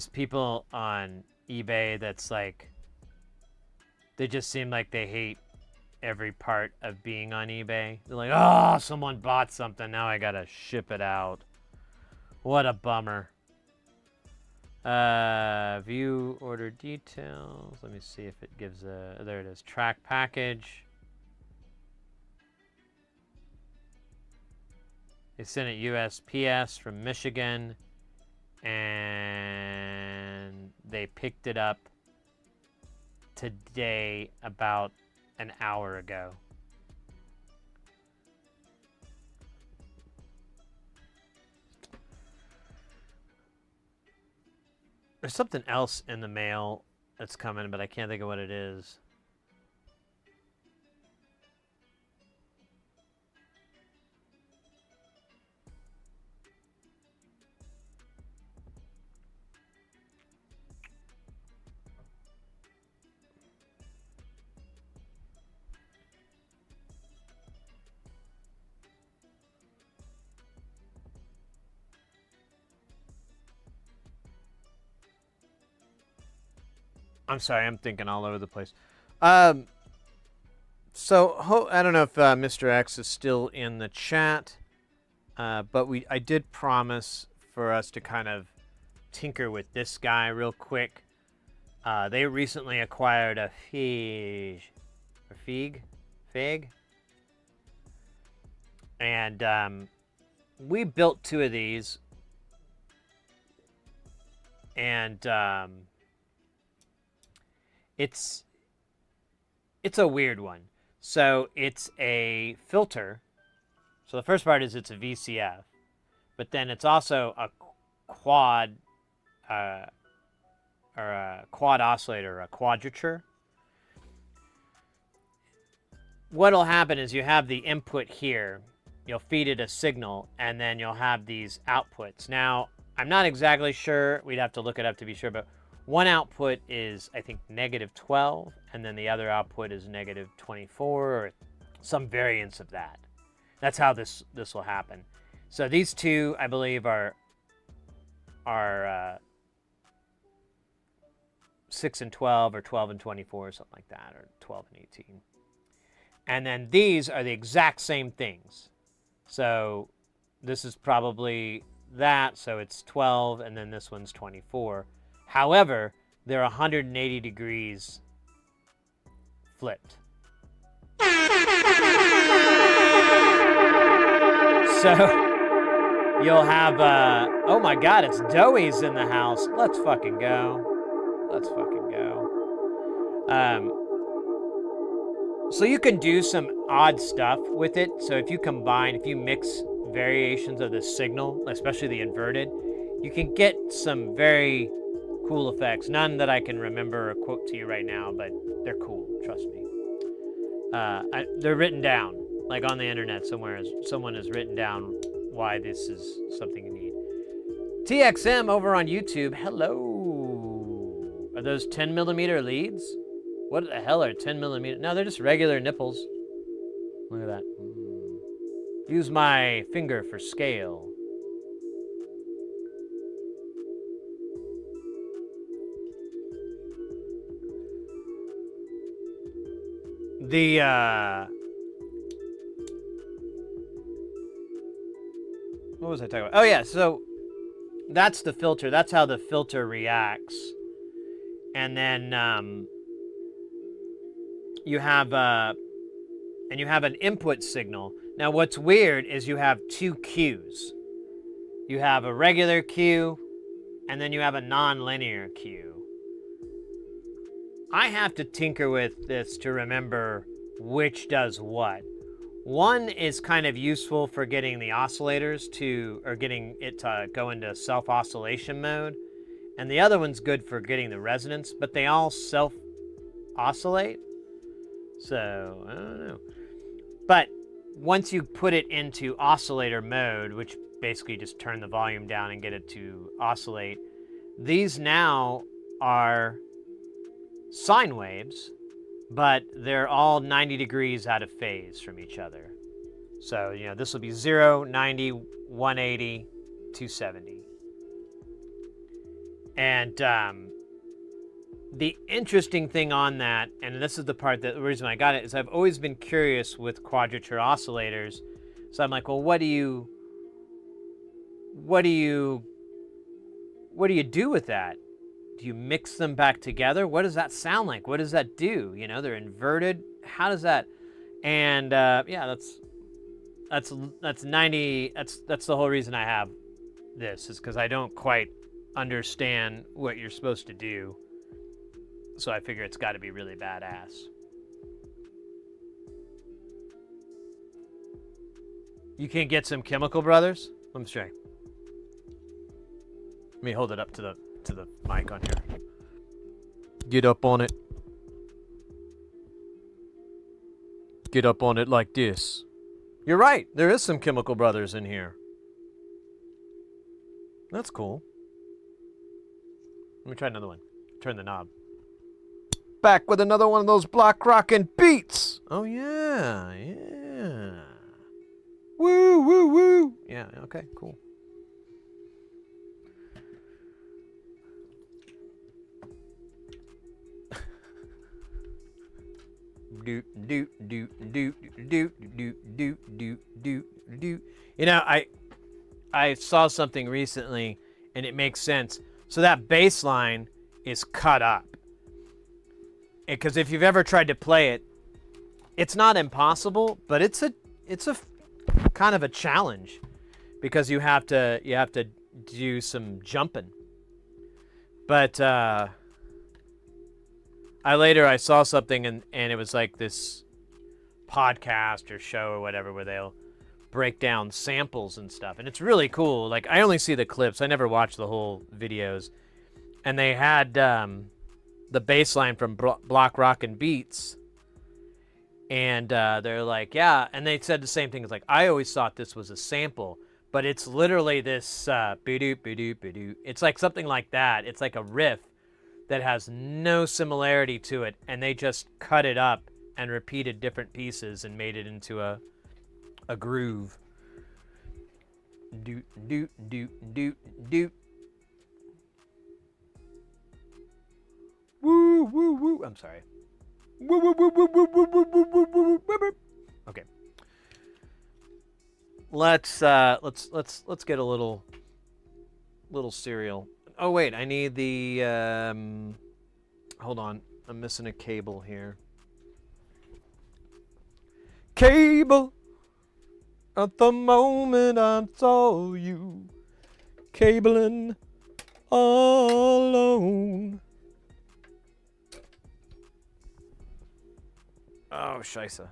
people on eBay that's like, they just seem like they hate every part of being on eBay. They're like, oh, someone bought something, now I gotta ship it out. What a bummer. View order details. Let me see if it gives there it is. Track package. They sent it USPS from Michigan, and they picked it up today about an hour ago. There's something else in the mail that's coming, but I can't think of what it is. I'm sorry, I'm thinking all over the place. So I don't know if Mr. X is still in the chat, but I did promise for us to kind of tinker with this guy real quick. They recently acquired a fig, and we built 2 of these, and it's a weird one. So it's a filter. So the first part is it's a VCF, but then it's also a quad or a quad oscillator, a quadrature. What'll happen is you have the input here, you'll feed it a signal, and then you'll have these outputs. Now, I'm not exactly sure, we'd have to look it up to be sure, but one output is, I think, -12, and then the other output is -24, or some variance of that. That's how this will happen. So these 2, I believe, are 6 and 12, or 12 and 24, or something like that, or 12 and 18. And then these are the exact same things. So this is probably that, so it's 12, and then this one's 24. However, they're 180 degrees flipped. So you'll have, oh my God, it's Doey's in the house. Let's fucking go. Let's fucking go. So you can do some odd stuff with it. So if you mix variations of the signal, especially the inverted, you can get some very cool effects. None that I can remember or quote to you right now, but they're cool, trust me. They're written down, like on the internet somewhere. Someone has written down why this is something you need. TXM over on YouTube, hello. Are those 10mm leads? What the hell are 10mm? No, they're just regular nipples. Look at that. Use my finger for scale. What was I talking about? Oh yeah, so that's the filter. That's how the filter reacts. And then you have an input signal. Now what's weird is you have 2 cues. You have a regular cue, and then you have a non-linear cue. I have to tinker with this to remember which does what. One is kind of useful for getting the oscillators or getting it to go into self-oscillation mode. And the other one's good for getting the resonance, but they all self-oscillate. So, I don't know. But once you put it into oscillator mode, which basically just turn the volume down and get it to oscillate, these now are sine waves, but they're all 90 degrees out of phase from each other. So, you know, this will be 0, 90, 180, 270. And the interesting thing on that, and this is the reason I got it, is I've always been curious with quadrature oscillators. So I'm like, well, what do you do with that? Do you mix them back together? What does that sound like? What does that do? You know, they're inverted. How does that? And yeah, that's the whole reason I have this, is because I don't quite understand what you're supposed to do. So I figure it's got to be really badass. You can't get some Chemical Brothers? Let me show you. Let me hold it up to the mic on here. Get up on it. Get up on it like this. You're right. There is some Chemical Brothers in here. That's cool. Let me try another one. Turn the knob. Back with another one of those block rockin' beats. Oh yeah, yeah. Woo, woo, woo. Yeah, okay, cool. do do do do do do do do do do. You know, I saw something recently, and it makes sense. So that bass line is cut up, because if you've ever tried to play it, it's not impossible, but it's a kind of a challenge, because you have to do some jumping. But I saw something, and it was like this podcast or show or whatever where they'll break down samples and stuff, and it's really cool. Like, I only see the clips, I never watch the whole videos. And they had the bass line from Block Rockin' Beats, and they're like, yeah, and they said the same thing. It's like, I always thought this was a sample, but it's literally this be-doop, be-doop, be-doop. It's like something like that. It's like a riff that has no similarity to it, and they just cut it up and repeated different pieces and made it into a groove. Doot, doot, doot, doot, doot. Woo, woo, woo. I'm sorry. Woo, woo, woo, woo, woo, woo, woo, woo, woo, woo, woo. Okay. Let's get a little cereal. Oh wait, I need the hold on. I'm missing a cable here. Cable. At the moment I saw you cabling alone. Oh, scheisse.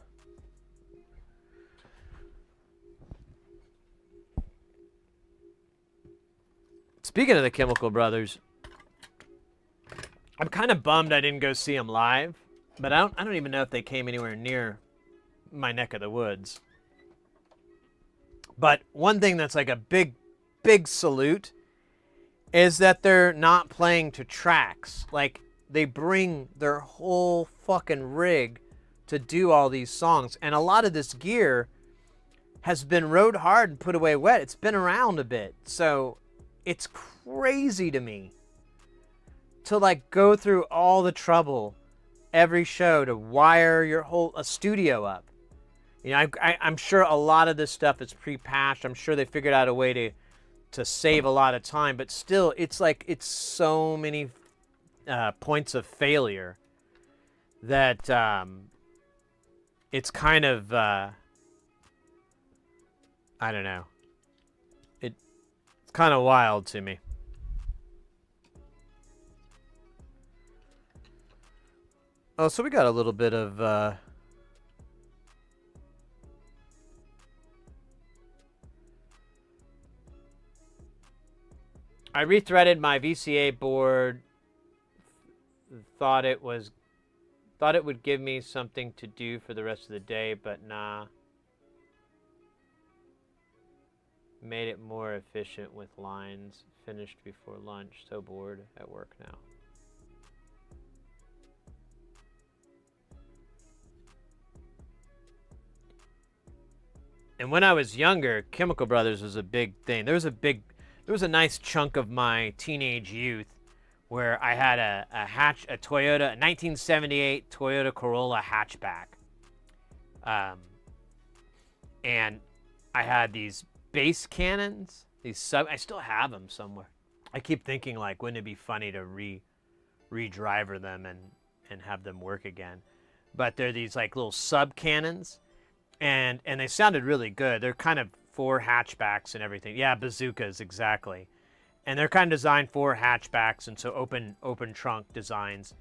Speaking of the Chemical Brothers, I'm kind of bummed I didn't go see them live, but I don't even know if they came anywhere near my neck of the woods. But one thing that's like a big salute is that they're not playing to tracks. Like, they bring their whole fucking rig to do all these songs. And a lot of this gear has been rode hard and put away wet. It's been around a bit. So it's crazy to me to like go through all the trouble every show to wire a studio up. You know, I'm sure a lot of this stuff is pre-patched. I'm sure they figured out a way to save a lot of time, but still, it's like, it's so many points of failure that it's kind of, I don't know. It's kind of wild to me. Oh, so we got a little bit of I rethreaded my VCA board. Thought it would give me something to do for the rest of the day, but nah. Made it more efficient with lines. Finished before lunch. So bored at work now. And when I was younger, Chemical Brothers was a big thing. There was a nice chunk of my teenage youth where I had a Toyota, a 1978 Toyota Corolla hatchback. And I had these bass cannons, I still have them somewhere. I keep thinking, like, wouldn't it be funny to re-driver them and have them work again? But they're these like little sub cannons, and they sounded really good. They're kind of for hatchbacks and everything. Yeah, bazookas, exactly. And they're kind of designed for hatchbacks, and so open trunk designs.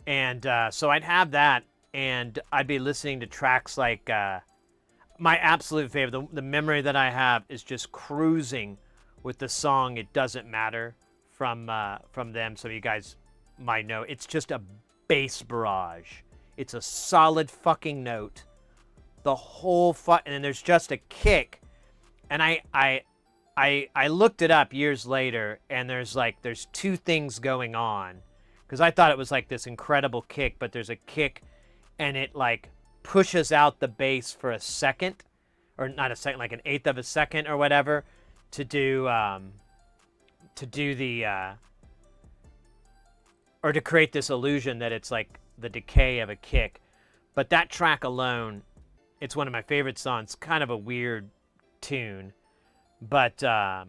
And so I'd have that, and I'd be listening to tracks like my absolute favorite. The memory that I have is just cruising with the song "It Doesn't Matter" from them. So you guys might know, it's just a bass barrage. It's a solid fucking note. The whole and then there's just a kick. And I looked it up years later, and there's two things going on, because I thought it was like this incredible kick, but there's a kick, and it like pushes out the bass for a second, or not a second, like an eighth of a second or whatever, to do the or to create this illusion that it's like the decay of a kick. But that track alone, it's one of my favorite songs. Kind of a weird tune. But, yeah,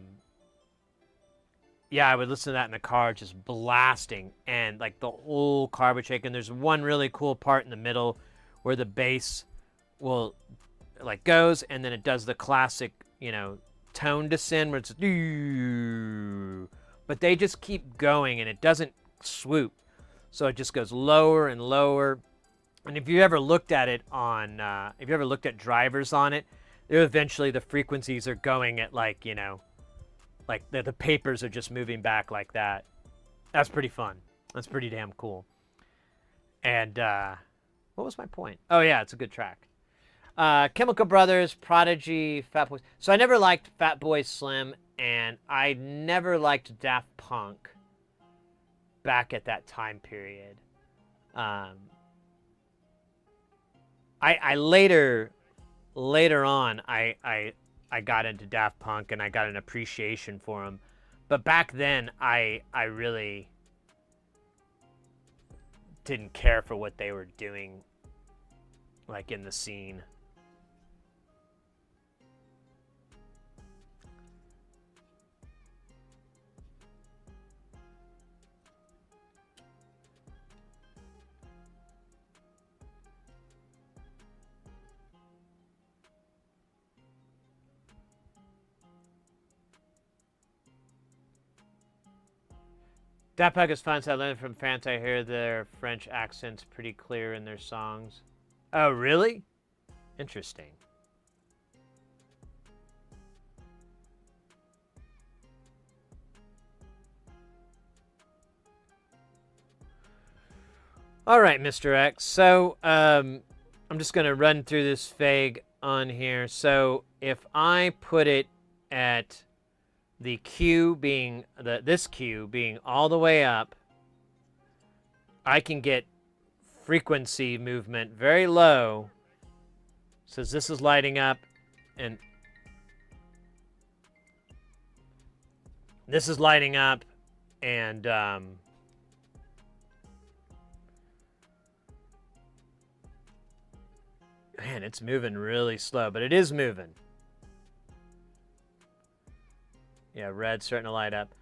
I would listen to that in the car just blasting. And, like, the whole car would shake. And there's one really cool part in the middle where the bass will, like, goes. And then it does the classic, you know, tone descend where it's... But they just keep going, and it doesn't swoop. So it just goes lower and lower. And if you ever looked at it on, if you ever looked at drivers on it, eventually the frequencies are going at, like, you know, like the papers are just moving back like that. That's pretty fun. That's pretty damn cool. And what was my point? Oh, yeah, it's a good track. Chemical Brothers, Prodigy, Fat Boys. So I never liked Fatboy Slim, and I never liked Daft Punk back at that time period. I later on, I got into Daft Punk, and I got an appreciation for them. But back then, I really didn't care for what they were doing, like, in the scene. Daft Punk is fun, so I learned from fans. I hear their French accents pretty clear in their songs. Oh, really? Interesting. All right, Mr. X. So, I'm just going to run through this fag on here. So, if I put it at the Q being, this Q being all the way up, I can get frequency movement very low. Says this is lighting up, and this is lighting up, and man, it's moving really slow, but it is moving. Yeah, red's starting to light up.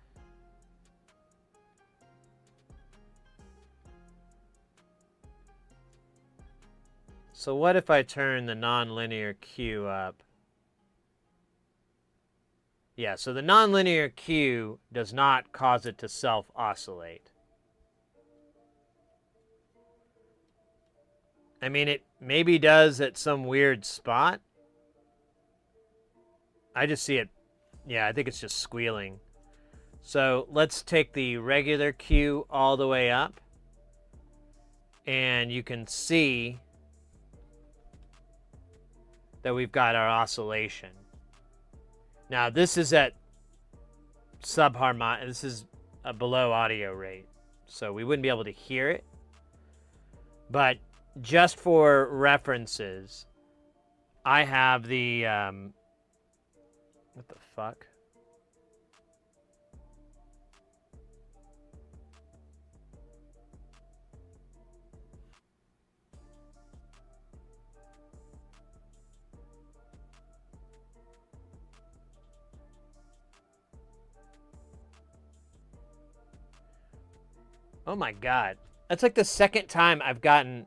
So what if I turn the nonlinear Q up? Yeah, so the nonlinear Q does not cause it to self-oscillate. I mean, it maybe does at some weird spot. I just see it. Yeah, I think it's just squealing. So let's take the regular Q all the way up. And you can see that we've got our oscillation. Now this is at subharmonic. This is a below audio rate. So we wouldn't be able to hear it. But just for references, I have the... what the fuck? Oh my god. That's like the second time I've gotten...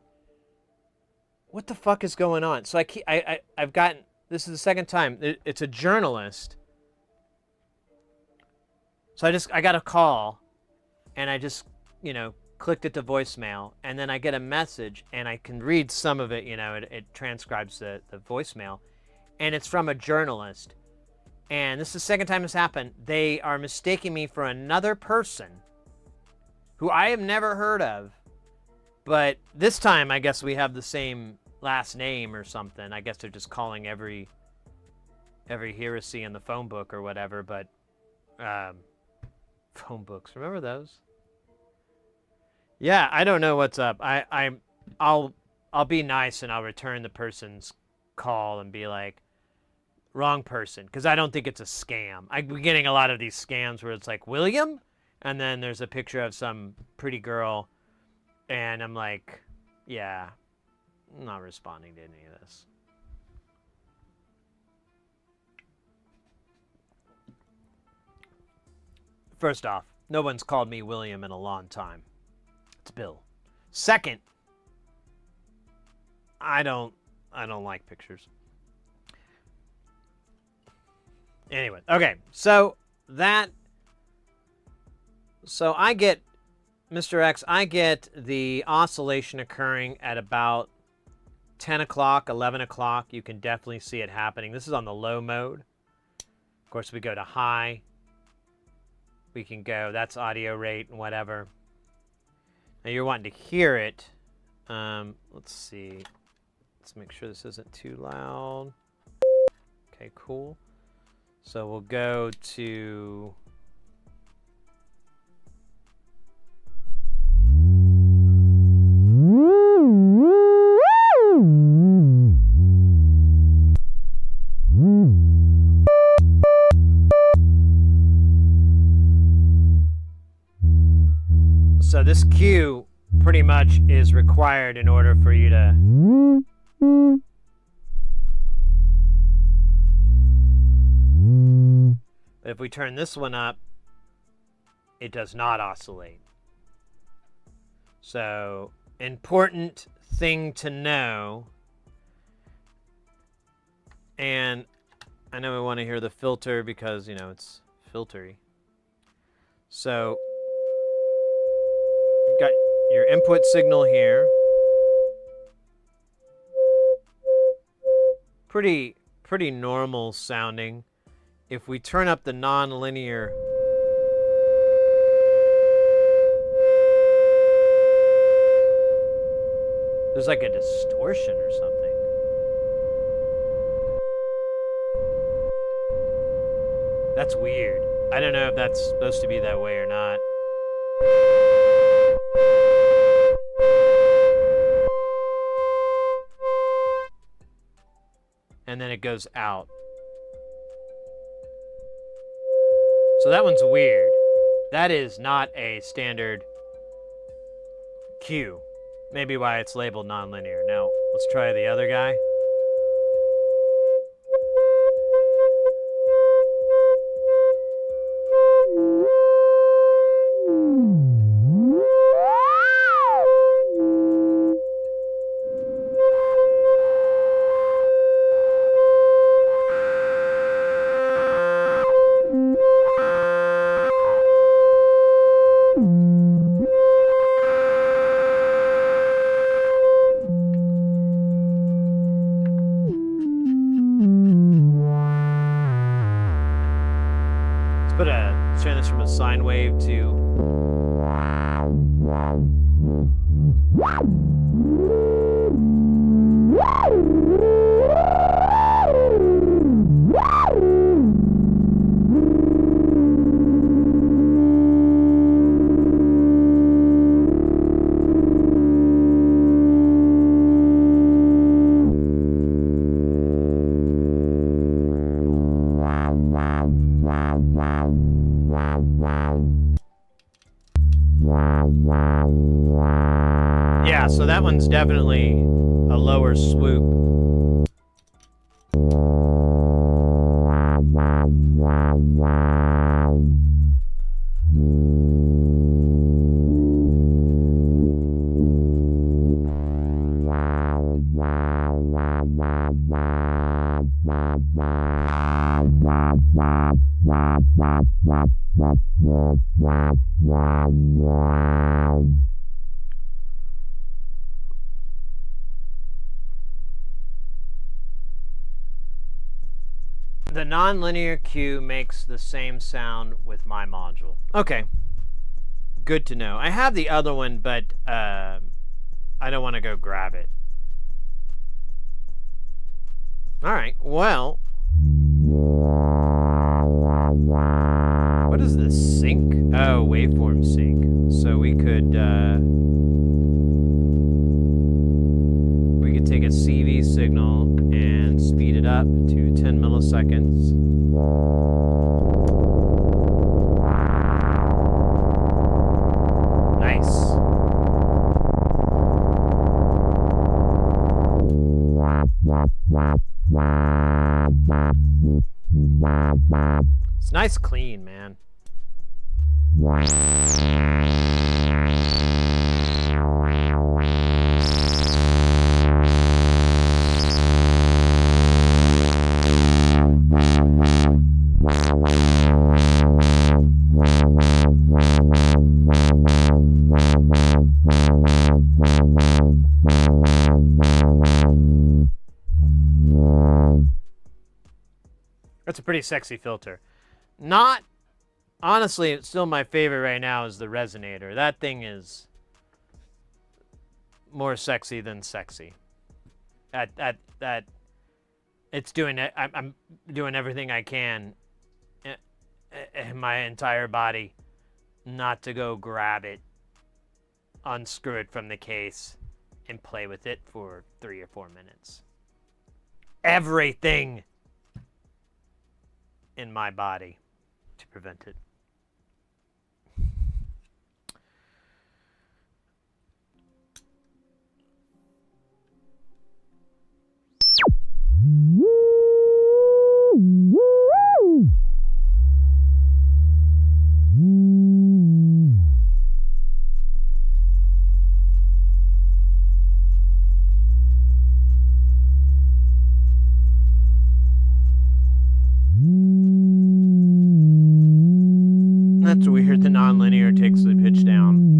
What the fuck is going on? So I've gotten... This is the second time. It's a journalist. So I got a call, and I just, you know, clicked it to voicemail, and then I get a message, and I can read some of it, you know, it transcribes the voicemail, and it's from a journalist. And this is the second time this happened. They are mistaking me for another person who I have never heard of, but this time I guess we have the same last name or something. I guess they're just calling every heresy in the phone book or whatever, but phone books, remember those? Yeah, I don't know what's up. I'll be nice, and I'll return the person's call and be like, wrong person, because I don't think it's a scam. I'm getting a lot of these scams where it's like, William? And then there's a picture of some pretty girl, and I'm like, yeah, not responding to any of this. First off, no one's called me William in a long time. It's Bill. Second, I don't like pictures. Anyway, okay, so I get, Mr. X, I get the oscillation occurring at about 10 o'clock, 11 o'clock. You can definitely see it happening. This is on the low mode. Of course, we go to high. We can go, that's audio rate and whatever. Now you're wanting to hear it. Let's see. Let's make sure this isn't too loud. Okay, cool. So we'll go to... So this cue pretty much is required in order for you to... But if we turn this one up, it does not oscillate. So, important thing to know. And I know we want to hear the filter because, you know, it's filtery. So, you've got your input signal here. Pretty normal sounding. If we turn up the non-linear, there's like a distortion or something. That's weird. I don't know if that's supposed to be that way or not. And then it goes out. So that one's weird. That is not a standard cue. Maybe why it's labeled nonlinear. Now, let's try the other guy. Turn this from a sine wave to... Yeah, so that one's definitely a lower swoop. The nonlinear cue makes the same sound with my module. Okay. Good to know. I have the other one, but I don't want to go grab it. Alright, well. What is the sync? Oh, waveform sync. So we could take a CV signal and speed it up to 10 milliseconds. Nice. It's nice clean, man. That's a pretty sexy filter. Not, honestly, it's still my favorite right now is the resonator. That thing is more sexy than sexy. That it's doing it. I'm doing everything I can in my entire body not to go grab it, unscrew it from the case, and play with it for 3 or 4 minutes. Everything in my body to prevent it. That's weird. The nonlinear takes the pitch down.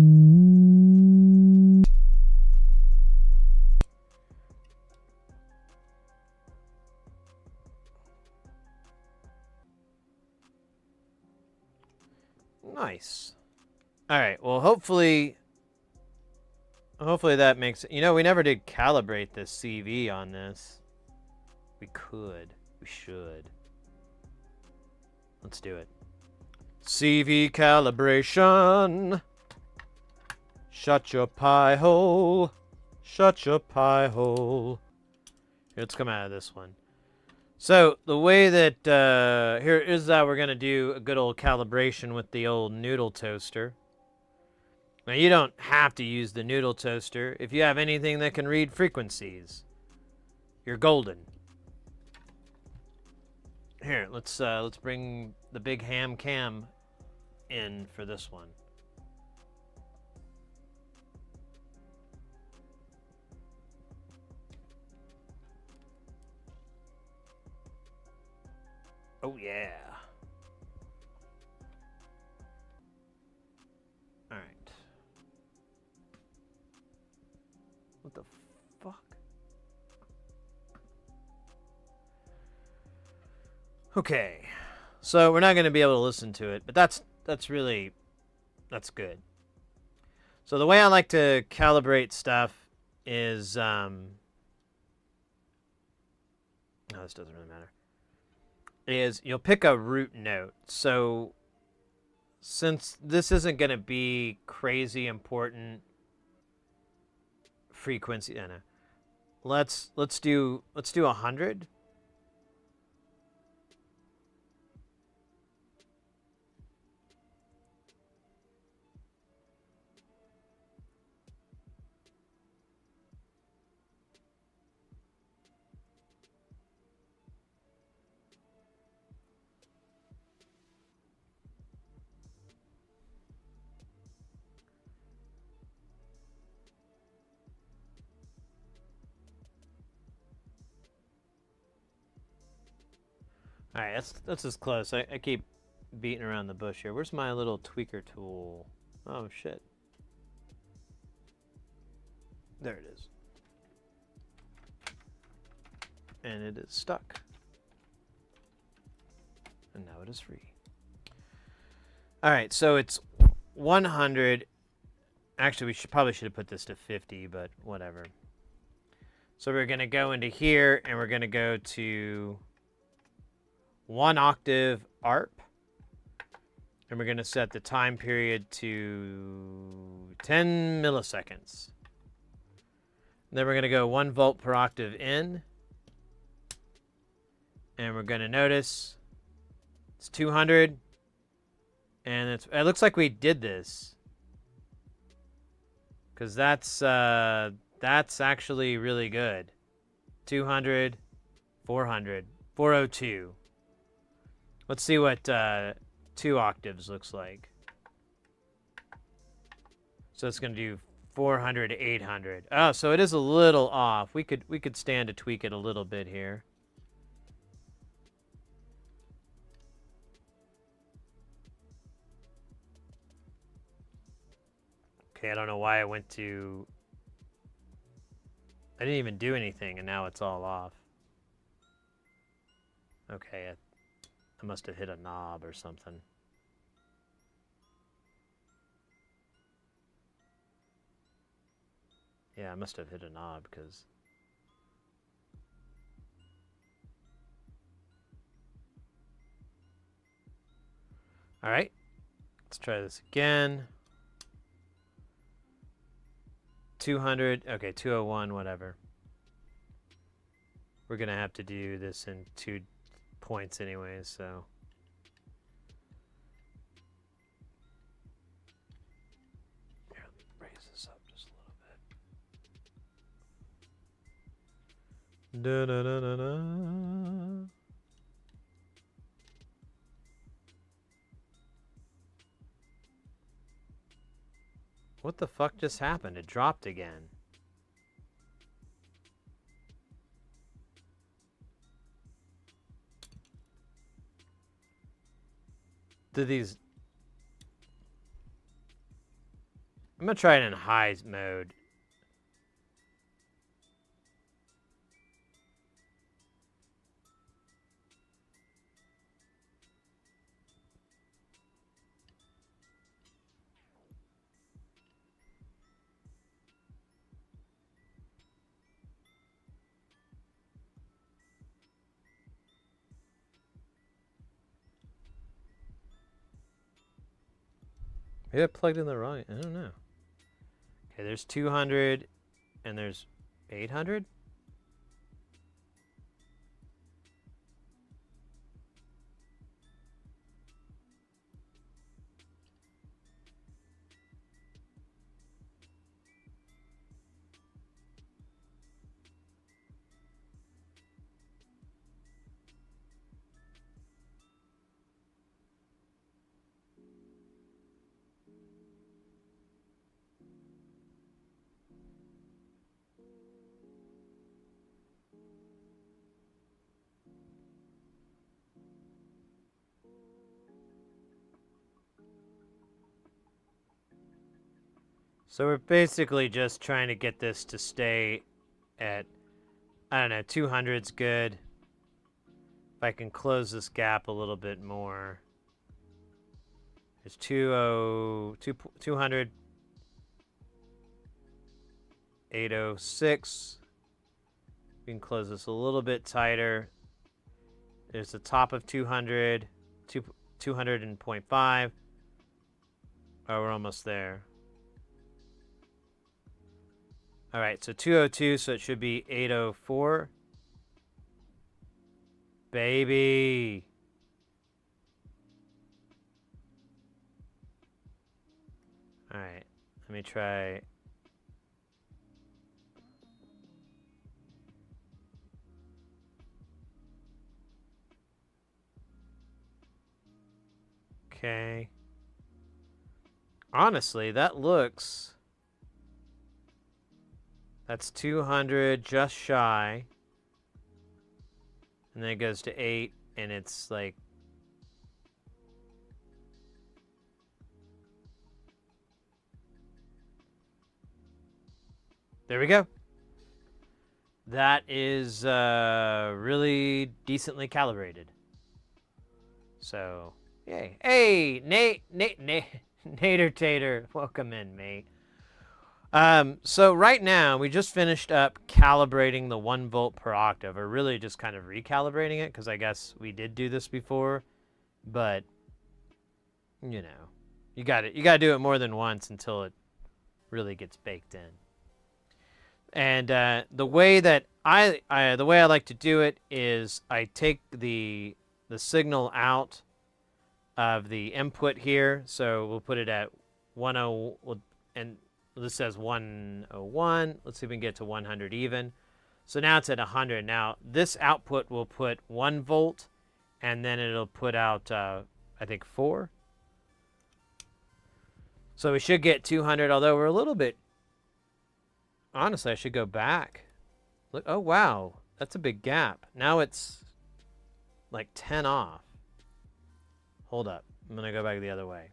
Nice. All right. Well, hopefully that makes it. You know, we never did calibrate the CV on this. We could. We should. Let's do it. CV calibration. Shut your pie hole. Shut your pie hole. Here, let's come out of this one. So, the way that, here is how we're going to do a good old calibration with the old noodle toaster. Now, you don't have to use the noodle toaster. If you have anything that can read frequencies, you're golden. Here, let's bring the big ham cam in for this one. Oh yeah. All right. What the fuck? Okay. So we're not going to be able to listen to it, but that's good. So the way I like to calibrate stuff is no, this doesn't really matter. Is you'll pick a root note. So since this isn't going to be crazy important frequency, I know. Let's do 100. All right, that's as close. I keep beating around the bush here. Where's my little tweaker tool? Oh, shit. There it is. And it is stuck. And now it is free. All right, so it's 100. Actually, probably should have put this to 50, but whatever. So we're going to go into here, and we're going to go to 1 octave ARP. And we're going to set the time period to 10 milliseconds. And then we're going to go 1 volt per octave in. And we're going to notice it's 200. And it looks like we did this. Because that's actually really good. 200, 400. 402. Let's see what 2 octaves looks like. So it's going to do 400 to 800. Oh, so it is a little off. We could stand to tweak it a little bit here. Okay, I don't know why I went to... I didn't even do anything, and now it's all off. Okay, I must have hit a knob or something. Yeah, I must have hit a knob, because... Alright, let's try this again. 200, okay, 201, whatever. We're going to have to do this in 2 points anyways, so... Here, let me raise this up just a little bit. Da-da-da-da-da. What the fuck just happened? It dropped again. Do these... I'm gonna try it in high mode. Maybe I plugged in the wrong... I don't know. Okay, there's 200, and there's 800? So we're basically just trying to get this to stay at, I don't know, 200's good. If I can close this gap a little bit more. There's 200, 806. We can close this a little bit tighter. There's the top of 200, 200.5. Oh, we're almost there. All right, so 202, so it should be 804. Baby. All right, let me try. Okay. Honestly, that looks... That's 200, just shy. And then it goes to 8, and it's like... There we go. That is really decently calibrated. So, yay. Hey, Nader Tater, welcome in, mate. So right now, we just finished up calibrating the 1 volt per octave, or really just kind of recalibrating it, because I guess we did do this before, but, you know, you gotta do it more than once until it really gets baked in. And the way that I like to do it is I take the signal out of the input here, so we'll put it at 10, and this says 101. Let's see if we can get to 100 even. So now it's at 100. Now this output will put 1 volt, and then it'll put out, I think 4. So we should get 200, although we're a little bit... Honestly, I should go back. Look, oh wow, that's a big gap. Now it's like 10 off. Hold up, I'm gonna go back the other way.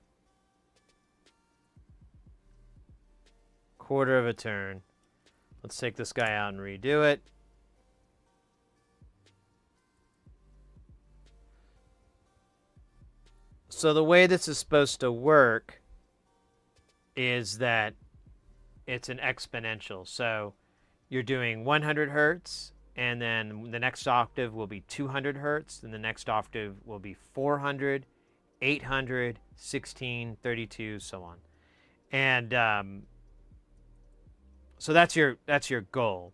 Quarter of a turn. Let's take this guy out and redo it. So the way this is supposed to work is that it's an exponential. So you're doing 100 hertz, and then the next octave will be 200 hertz, and the next octave will be 400, 800, 16, 32, so on. And so that's your goal.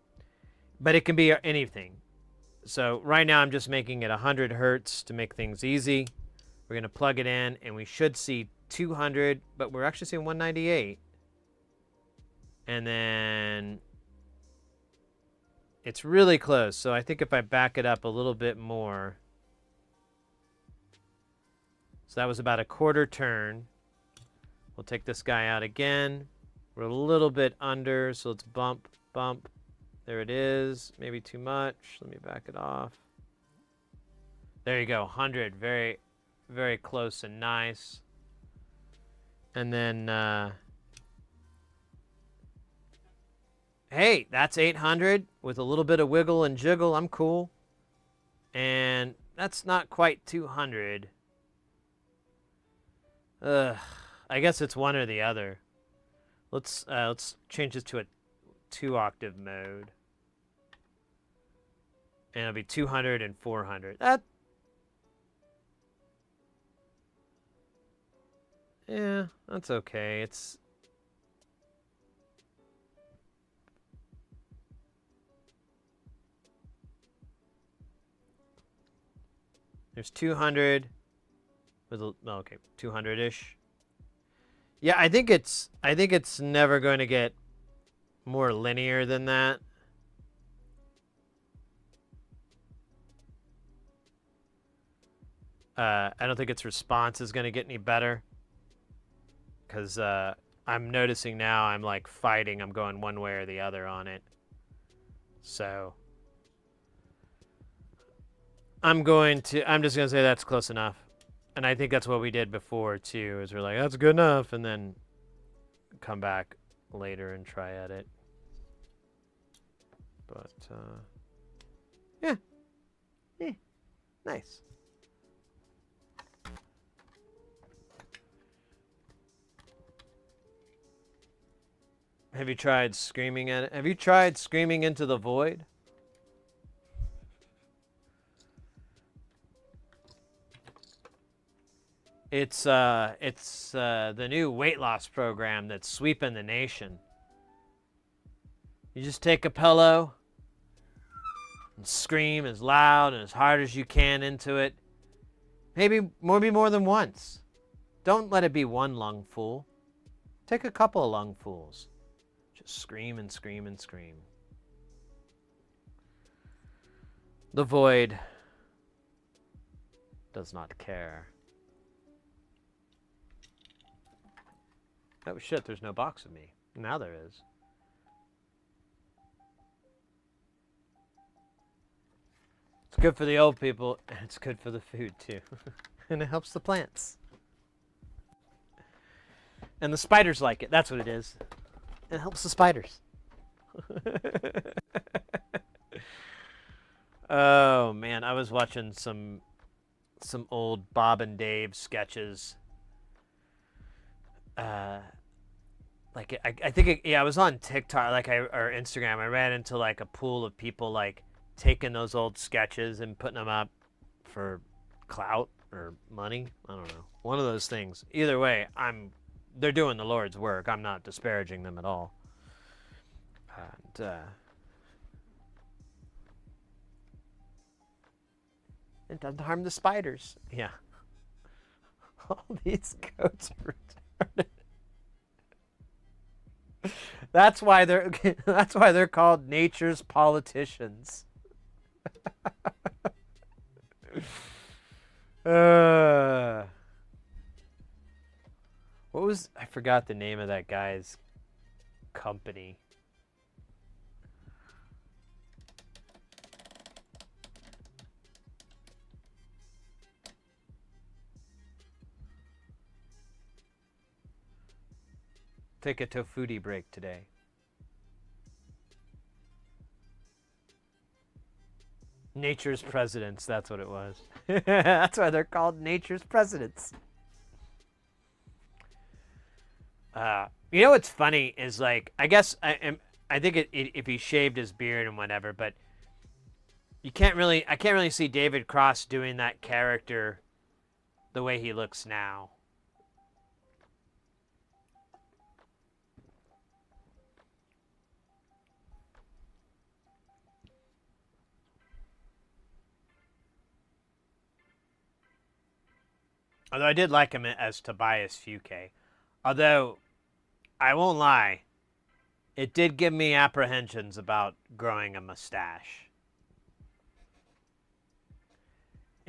But it can be anything. So right now I'm just making it 100 hertz to make things easy. We're going to plug it in, and we should see 200, but we're actually seeing 198. And then it's really close. So I think if I back it up a little bit more. So that was about a quarter turn. We'll take this guy out again. We're a little bit under, so let's bump, bump. There it is. Maybe too much. Let me back it off. There you go. 100. Very, very close and nice. And then, hey, that's 800 with a little bit of wiggle and jiggle. I'm cool. And that's not quite 200. I guess it's one or the other. Let's change this to a 2-octave mode. And it'll be 200 and 400. Yeah, that's okay. There's 200 with okay, 200-ish. Yeah, I think it's never going to get more linear than that. I don't think its response is going to get any better, because I'm noticing now I'm like fighting. I'm going one way or the other on it. So I'm just going to say that's close enough. And I think that's what we did before too, is we're like, that's good enough, and then come back later and try at it. But yeah. Nice. Have you tried screaming at it? Have you tried screaming into the void? It's the new weight loss program that's sweeping the nation. You just take a pillow and scream as loud and as hard as you can into it. Maybe more than once. Don't let it be one lungful. Take a couple of lungfuls. Just scream and scream and scream. The void does not care. Oh shit, there's no box of me. Now there is. It's good for the old people, and it's good for the food too. And it helps the plants. And the spiders like it. That's what it is. It helps the spiders. Oh man, I was watching some old Bob and Dave sketches. I think I was on TikTok, or Instagram. I ran into like a pool of people like taking those old sketches and putting them up for clout or money. I don't know. One of those things. Either way, they're doing the Lord's work. I'm not disparaging them at all. And it doesn't harm the spiders. Yeah. All these goats are retarded. That's why they're that's why they're called nature's politicians. uh, what was I forgot the name of that guy's company. Take a tofuti break today. Nature's presidents, that's what it was. That's why they're called nature's presidents. You know what's funny is like I guess I think if he shaved his beard and whatever, but I can't really see David Cross doing that character the way he looks now. Although I did like him as Tobias Fuke. Although, I won't lie, it did give me apprehensions about growing a mustache.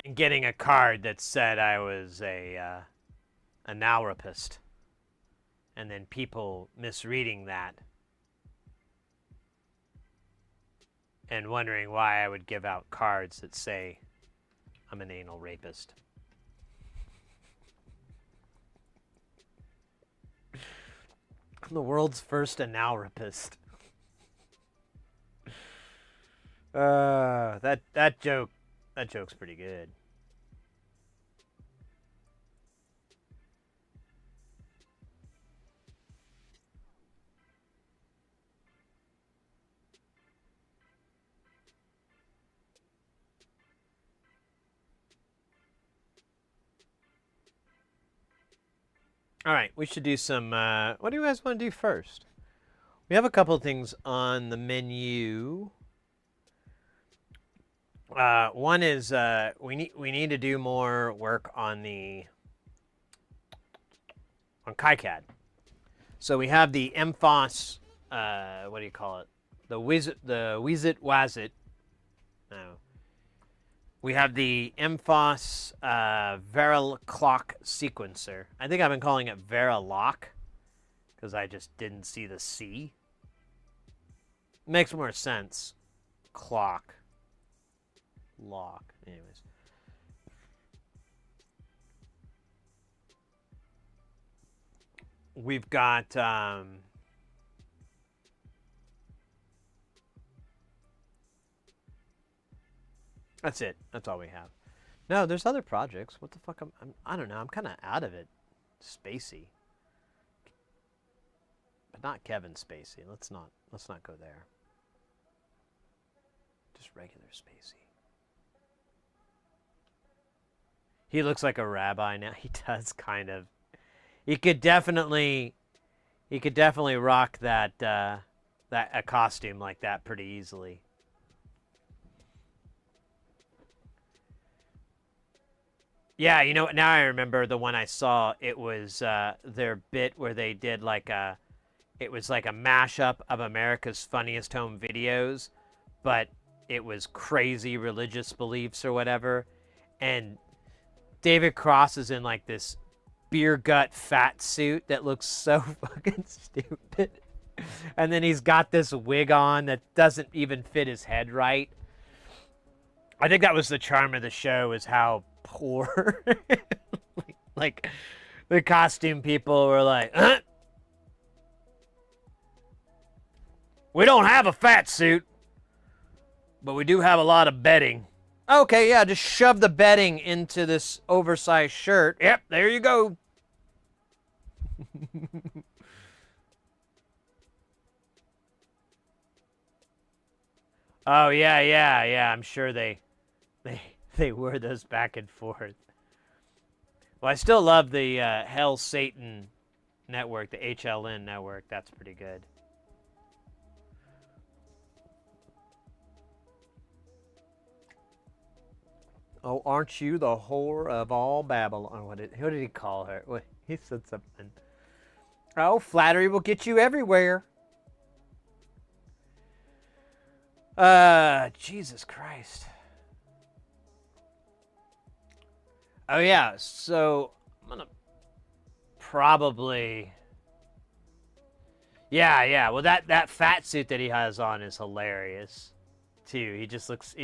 And getting a card that said I was a analropist. And then people misreading that. And wondering why I would give out cards that say I'm an anal rapist. I'm the world's first analropist. That joke's pretty good. All right, we should do some. What do you guys want to do first? We have a couple of things on the menu. One is we need to do more work on KiCAD. So we have the MFOS. What do you call it? The Wizit Wazit. No. We have the MFOS Verilclock sequencer. I think I've been calling it Verilock because I just didn't see the C. Makes more sense. Clock. Lock. Anyways. We've got... That's it. That's all we have. No, there's other projects. What the fuck? I don't know. I'm kind of out of it. Spacey. But not Kevin Spacey. Let's not go there. Just regular Spacey. He looks like a rabbi now. He does kind of. He could definitely rock that a costume like that pretty easily. Yeah, you know what? Now I remember the one I saw. It was their bit where they did it was like a mashup of America's Funniest Home Videos, but it was crazy religious beliefs or whatever. And David Cross is in like this beer gut fat suit that looks so fucking stupid. And then he's got this wig on that doesn't even fit his head right. I think that was the charm of the show, is how poor like the costume people were like, huh? We don't have a fat suit, but we do have a lot of bedding. Okay, yeah, just shove the bedding into this oversized shirt. Yep, there you go. Oh yeah. I'm sure they wear those back and forth. Well, I still love the Hell Satan network, the HLN network. That's pretty good. Oh, aren't you the whore of all Babylon? What did he call her? He said something. Oh, flattery will get you everywhere. Jesus Christ. Oh yeah, so I'm gonna probably. Yeah. Well, that fat suit that he has on is hilarious, too. He's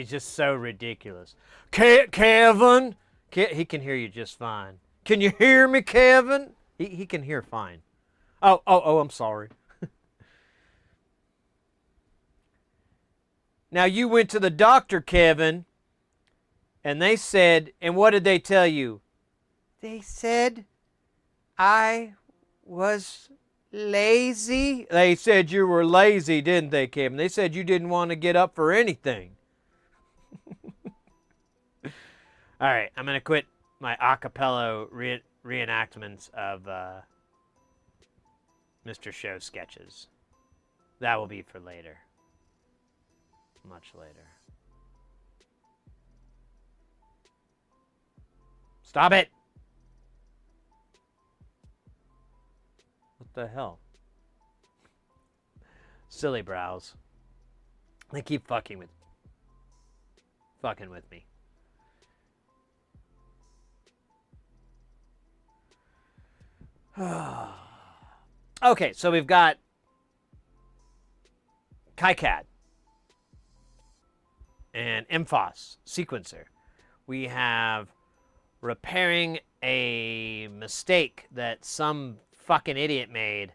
just so ridiculous. Kevin, he can hear you just fine. Can you hear me, Kevin? He can hear fine. Oh, I'm sorry. Now you went to the doctor, Kevin, and they said, and what did they tell you? They said I was lazy. They said you were lazy, didn't they, Kevin? They said you didn't want to get up for anything. All right, I'm going to quit my a cappella reenactments of Mr. Show sketches. That will be for later. Much later. Stop it! What the hell? Silly brows. They keep fucking with me. Okay, so we've got KiCAD and MFOS sequencer. We have repairing a mistake that some fucking idiot made.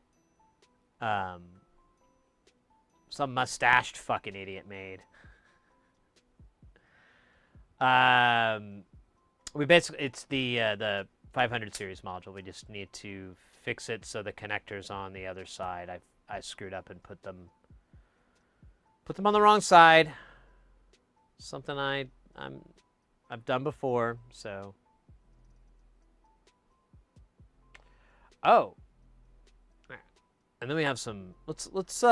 Some mustached fucking idiot made. We basically, it's the 500 series module. We just need to fix it so the connector's on the other side. I screwed up and put them on the wrong side. Something I've done before, so. Oh. And then we have some, let's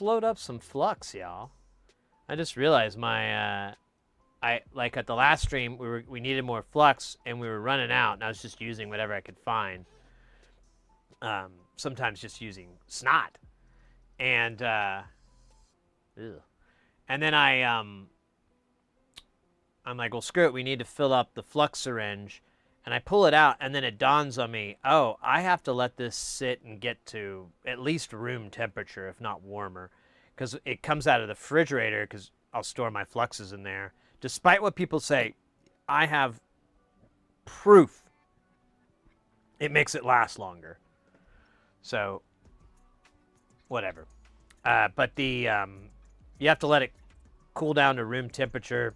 load up some flux, y'all. I just realized my like at the last stream we needed more flux and we were running out, and I was just using whatever I could find. Sometimes just using snot. And and then I'm like, well, screw it, we need to fill up the flux syringe. And I pull it out, and then it dawns on me, oh, I have to let this sit and get to at least room temperature, if not warmer. Because it comes out of the refrigerator, because I'll store my fluxes in there. Despite what people say, I have proof it makes it last longer. So, whatever. But you have to let it cool down to room temperature,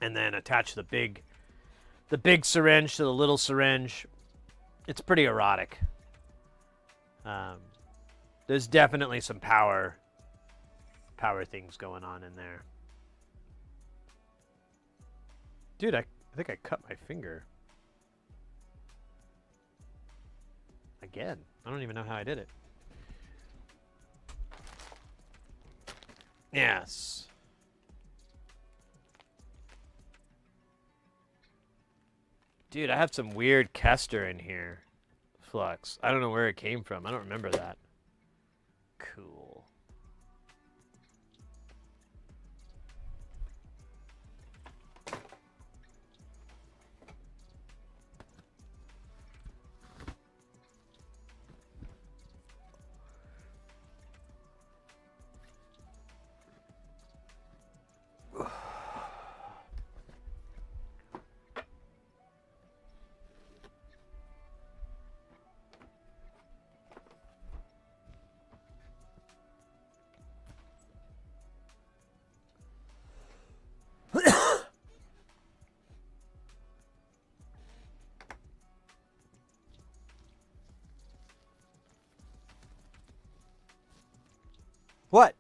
and then attach the big syringe to the little syringe. It's pretty erotic. There's definitely some power things going on in there. Dude, I think I cut my finger. Again. I don't even know how I did it. Yes. Dude, I have some weird Kester in here. Flux. I don't know where it came from. I don't remember that. Cool. What?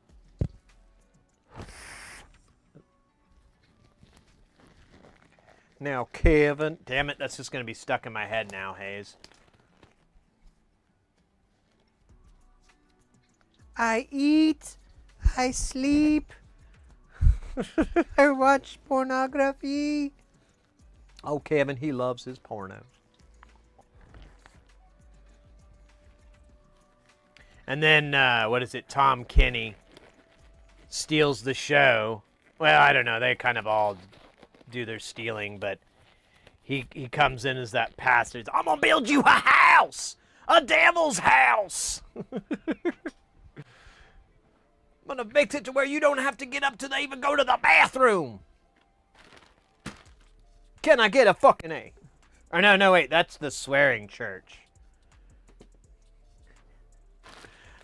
Now, Kevin. Damn it, that's just going to be stuck in my head now, Hayes. I eat. I sleep. I watch pornography. Oh, Kevin, he loves his porno. And then, what is it? Tom Kenny steals the show. Well, I don't know. They kind of all do their stealing, but he comes in as that pastor. I'm gonna build you a house, a devil's house. I'm gonna fix it to where you don't have to get up to even go to the bathroom. Can I get a fucking A? Or no, wait, that's the swearing church.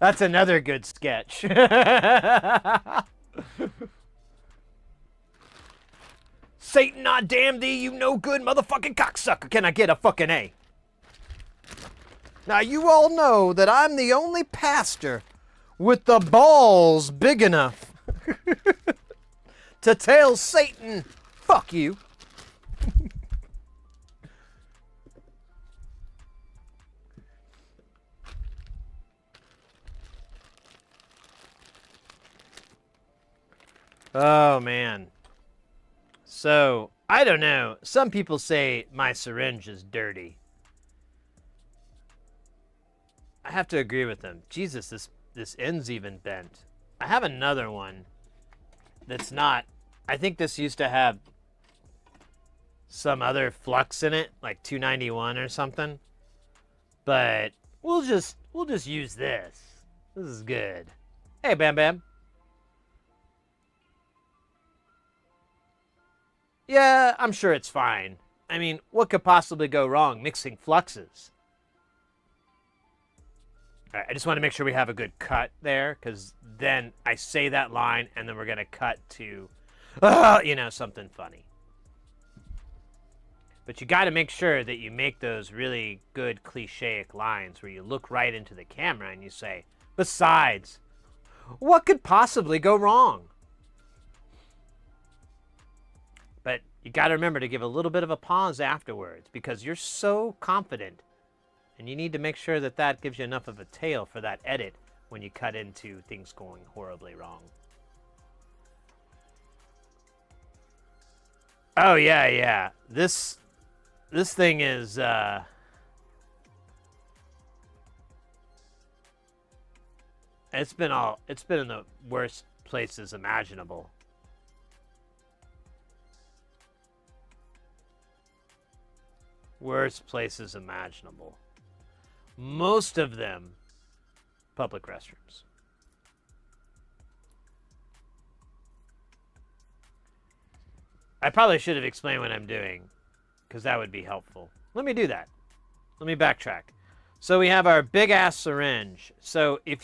That's another good sketch. Satan, I damn thee, you no good motherfucking cocksucker. Can I get a fucking A? Now, you all know that I'm the only pastor with the balls big enough to tell Satan, fuck you. Oh, man. So, I don't know. Some people say my syringe is dirty. I have to agree with them. Jesus, this end's even bent. I have another one that's not. I think this used to have some other flux in it, like 291 or something. But we'll just use this. This is good. Hey, Bam Bam. Yeah, I'm sure it's fine. I mean, what could possibly go wrong mixing fluxes? All right, I just want to make sure we have a good cut there, because then I say that line, and then we're going to cut to, something funny. But you got to make sure that you make those really good clichéic lines where you look right into the camera and you say, besides, what could possibly go wrong? But you got to remember to give a little bit of a pause afterwards, because you're so confident, and you need to make sure that that gives you enough of a tail for that edit when you cut into things going horribly wrong. Oh yeah. This thing is it's been in the worst places imaginable. Worst places imaginable. Most of them public restrooms. I probably should have explained what I'm doing, because that would be helpful. Let me do that. Let me backtrack. So we have our big ass syringe. So if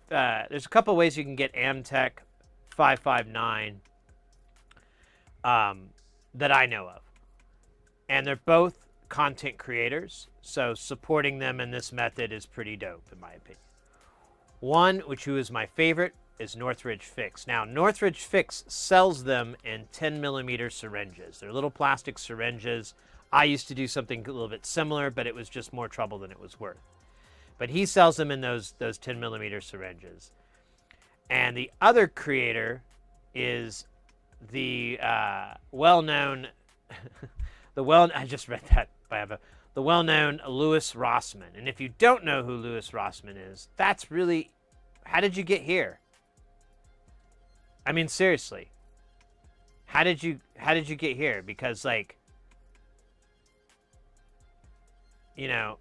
there's a couple ways you can get Amtech 559 that I know of, and they're both content creators, so supporting them in this method is pretty dope in my opinion. One, which is my favorite, is Northridge Fix. Now, Northridge Fix sells them in 10mm syringes. They're little plastic syringes. I used to do something a little bit similar, but it was just more trouble than it was worth. But he sells them in those 10mm syringes. And the other creator is the well-known, I just read that by the well-known Louis Rossmann. And if you don't know who Louis Rossmann is, that's really, how did you get here? I mean, seriously, how did you get here? Because, like, I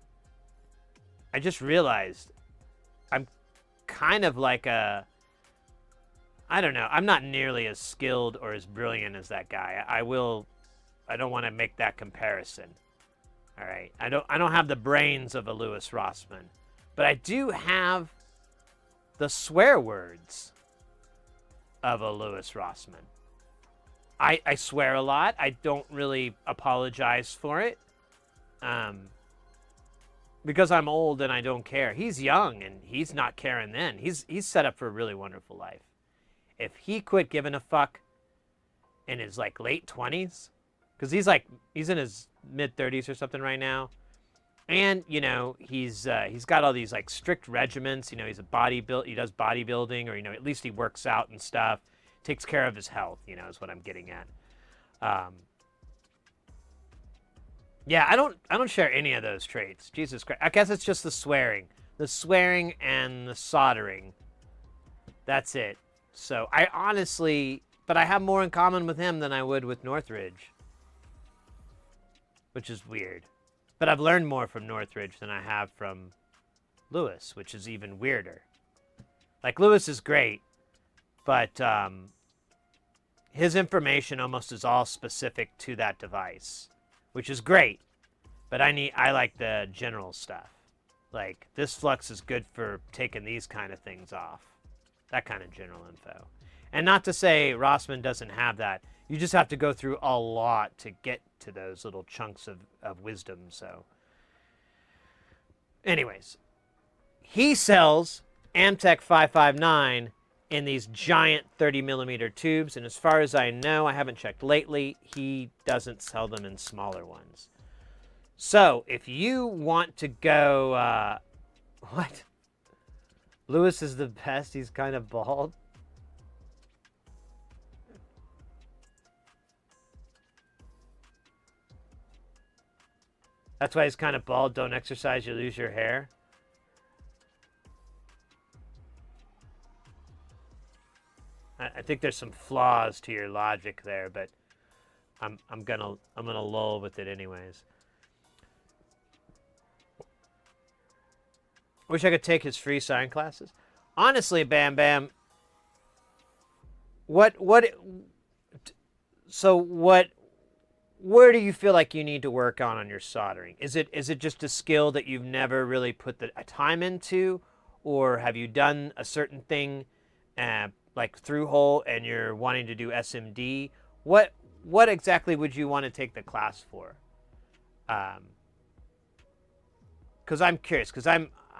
just realized I'm kind of like I don't know, I'm not nearly as skilled or as brilliant as that guy. I don't want to make that comparison. All right, I don't have the brains of a Louis Rossmann, but I do have the swear words of a Louis Rossmann. I swear a lot. I don't really apologize for it, because I'm old and I don't care. He's young and he's not caring then. He's set up for a really wonderful life. If he quit giving a fuck in his like late 20s, because he's in his mid 30s or something right now, and he's got all these like strict regimens. He's he does bodybuilding, or at least he works out and stuff, takes care of his health, is what I'm getting at. Yeah, I don't share any of those traits. Jesus Christ. I guess it's just the swearing and the soldering. That's it. So I honestly, but I have more in common with him than I would with Northridge, which is weird. But I've learned more from Northridge than I have from Lewis, which is even weirder. Like, Lewis is great, but his information almost is all specific to that device, which is great. But I like the general stuff. Like, this flux is good for taking these kind of things off. That kind of general info. And not to say Rossmann doesn't have that. You just have to go through a lot to get to those little chunks of wisdom. So, anyways, he sells Amtech 559 in these giant 30 millimeter tubes. And as far as I know, I haven't checked lately, he doesn't sell them in smaller ones. So, if you want to go, what? Lewis is the best. He's kind of bald. That's why he's kind of bald. Don't exercise, you lose your hair. I think there's some flaws to your logic there, but I'm gonna lull with it anyways. Wish I could take his free sign classes. Honestly, Bam Bam, where do you feel like you need to work on your soldering? Is it just a skill that you've never really put the time into, or have you done a certain thing, like through hole, and you're wanting to do SMD? What exactly would you want to take the class for? Because I'm curious, because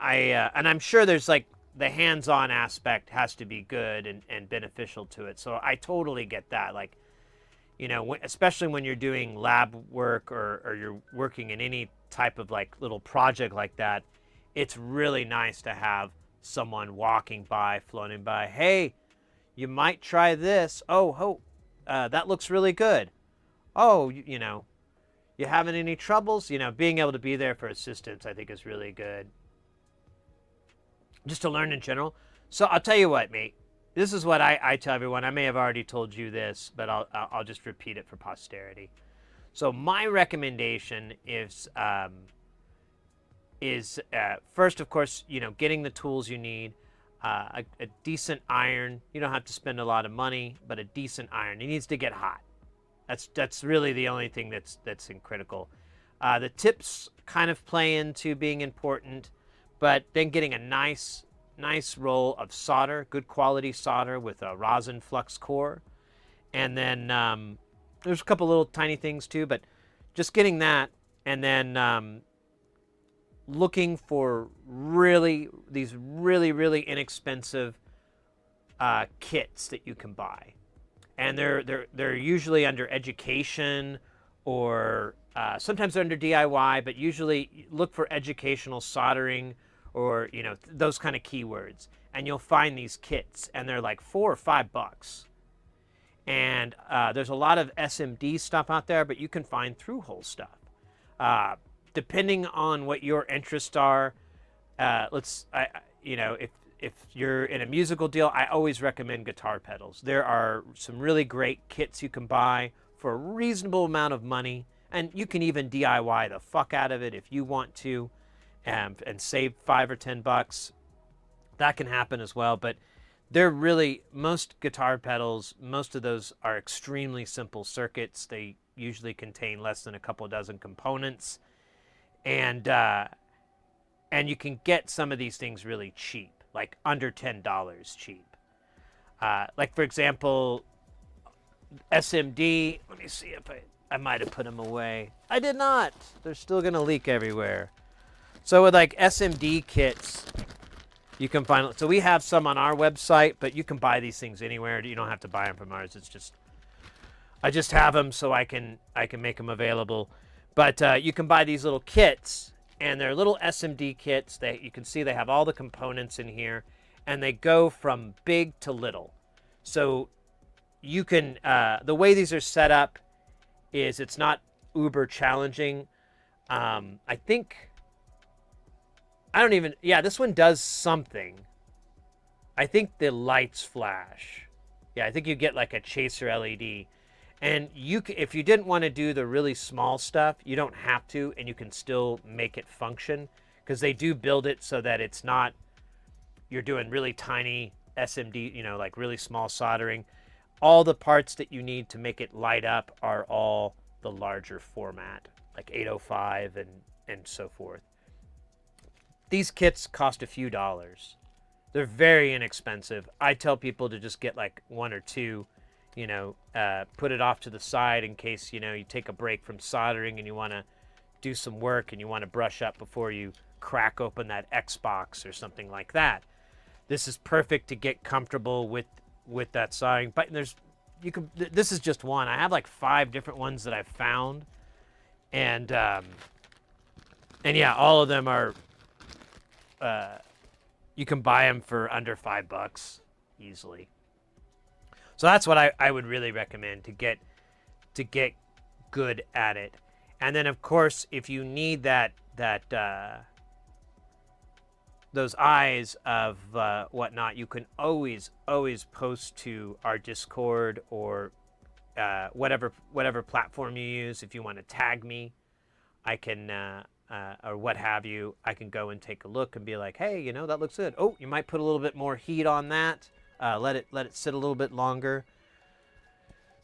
and I'm sure there's like the hands-on aspect has to be good and beneficial to it. So I totally get that. Like, you know, especially when you're doing lab work or you're working in any type of like little project like that, it's really nice to have someone walking by, floating by. Hey, you might try this. Oh, that looks really good. Oh, you know, you having any troubles? You know, being able to be there for assistance, I think, is really good. Just to learn in general. So I'll tell you what, mate. This is what I tell everyone. I may have already told you this, but I'll just repeat it for posterity. So my recommendation is first, of course, you know, getting the tools you need, a decent iron. You don't have to spend a lot of money, but a decent iron. It needs to get hot. That's really the only thing that's critical. The tips kind of play into being important, but then getting a nice roll of solder, good quality solder with a rosin flux core. And then there's a couple little tiny things too, but just getting that, and then looking for these really inexpensive kits that you can buy. And they're usually under education, or sometimes they're under DIY, but usually look for educational soldering, or, you know, those kind of keywords, and you'll find these kits, and they're like $4 or $5. And there's a lot of SMD stuff out there, but you can find through-hole stuff. Depending on what your interests are, you know, if you're in a musical deal, I always recommend guitar pedals. There are some really great kits you can buy for a reasonable amount of money, and you can even DIY the fuck out of it if you want to. And save $5 or $10. That can happen as well, but they're really, most guitar pedals, most of those are extremely simple circuits. They usually contain less than a couple dozen components, and you can get some of these things really cheap, like under $10 cheap. Like, for example, SMD. Let me see if I might have put them away. I did not. They're still gonna leak everywhere. So with like SMD kits, you can find, so we have some on our website, but you can buy these things anywhere. You don't have to buy them from ours. It's just, I just have them so I can make them available. But you can buy these little kits, and they're little SMD kits. You can see they have all the components in here, and they go from big to little. So you can, the way these are set up is it's not uber challenging. I think, I don't even, yeah, this one does something. I think the lights flash. Yeah, I think you get like a chaser LED. And if you didn't want to do the really small stuff, you don't have to, and you can still make it function, because they do build it so that it's not, you're doing really tiny SMD, you know, like really small soldering. All the parts that you need to make it light up are all the larger format, like 805 and so forth. These kits cost a few dollars. They're very inexpensive. I tell people to just get like one or two, you know, put it off to the side in case, you know, you take a break from soldering and you want to do some work and you want to brush up before you crack open that Xbox or something like that. This is perfect to get comfortable with that soldering. But this is just one. I have like 5 different ones that I've found, and yeah, all of them are. You can buy them for under $5 easily. So that's what I would really recommend to get good at it. And then of course, if you need those eyes of whatnot, you can always post to our Discord or whatever platform you use. If you want to tag me, I can or what have you, I can go and take a look and be like, hey, you know, that looks good. Oh, you might put a little bit more heat on that. Let it sit a little bit longer.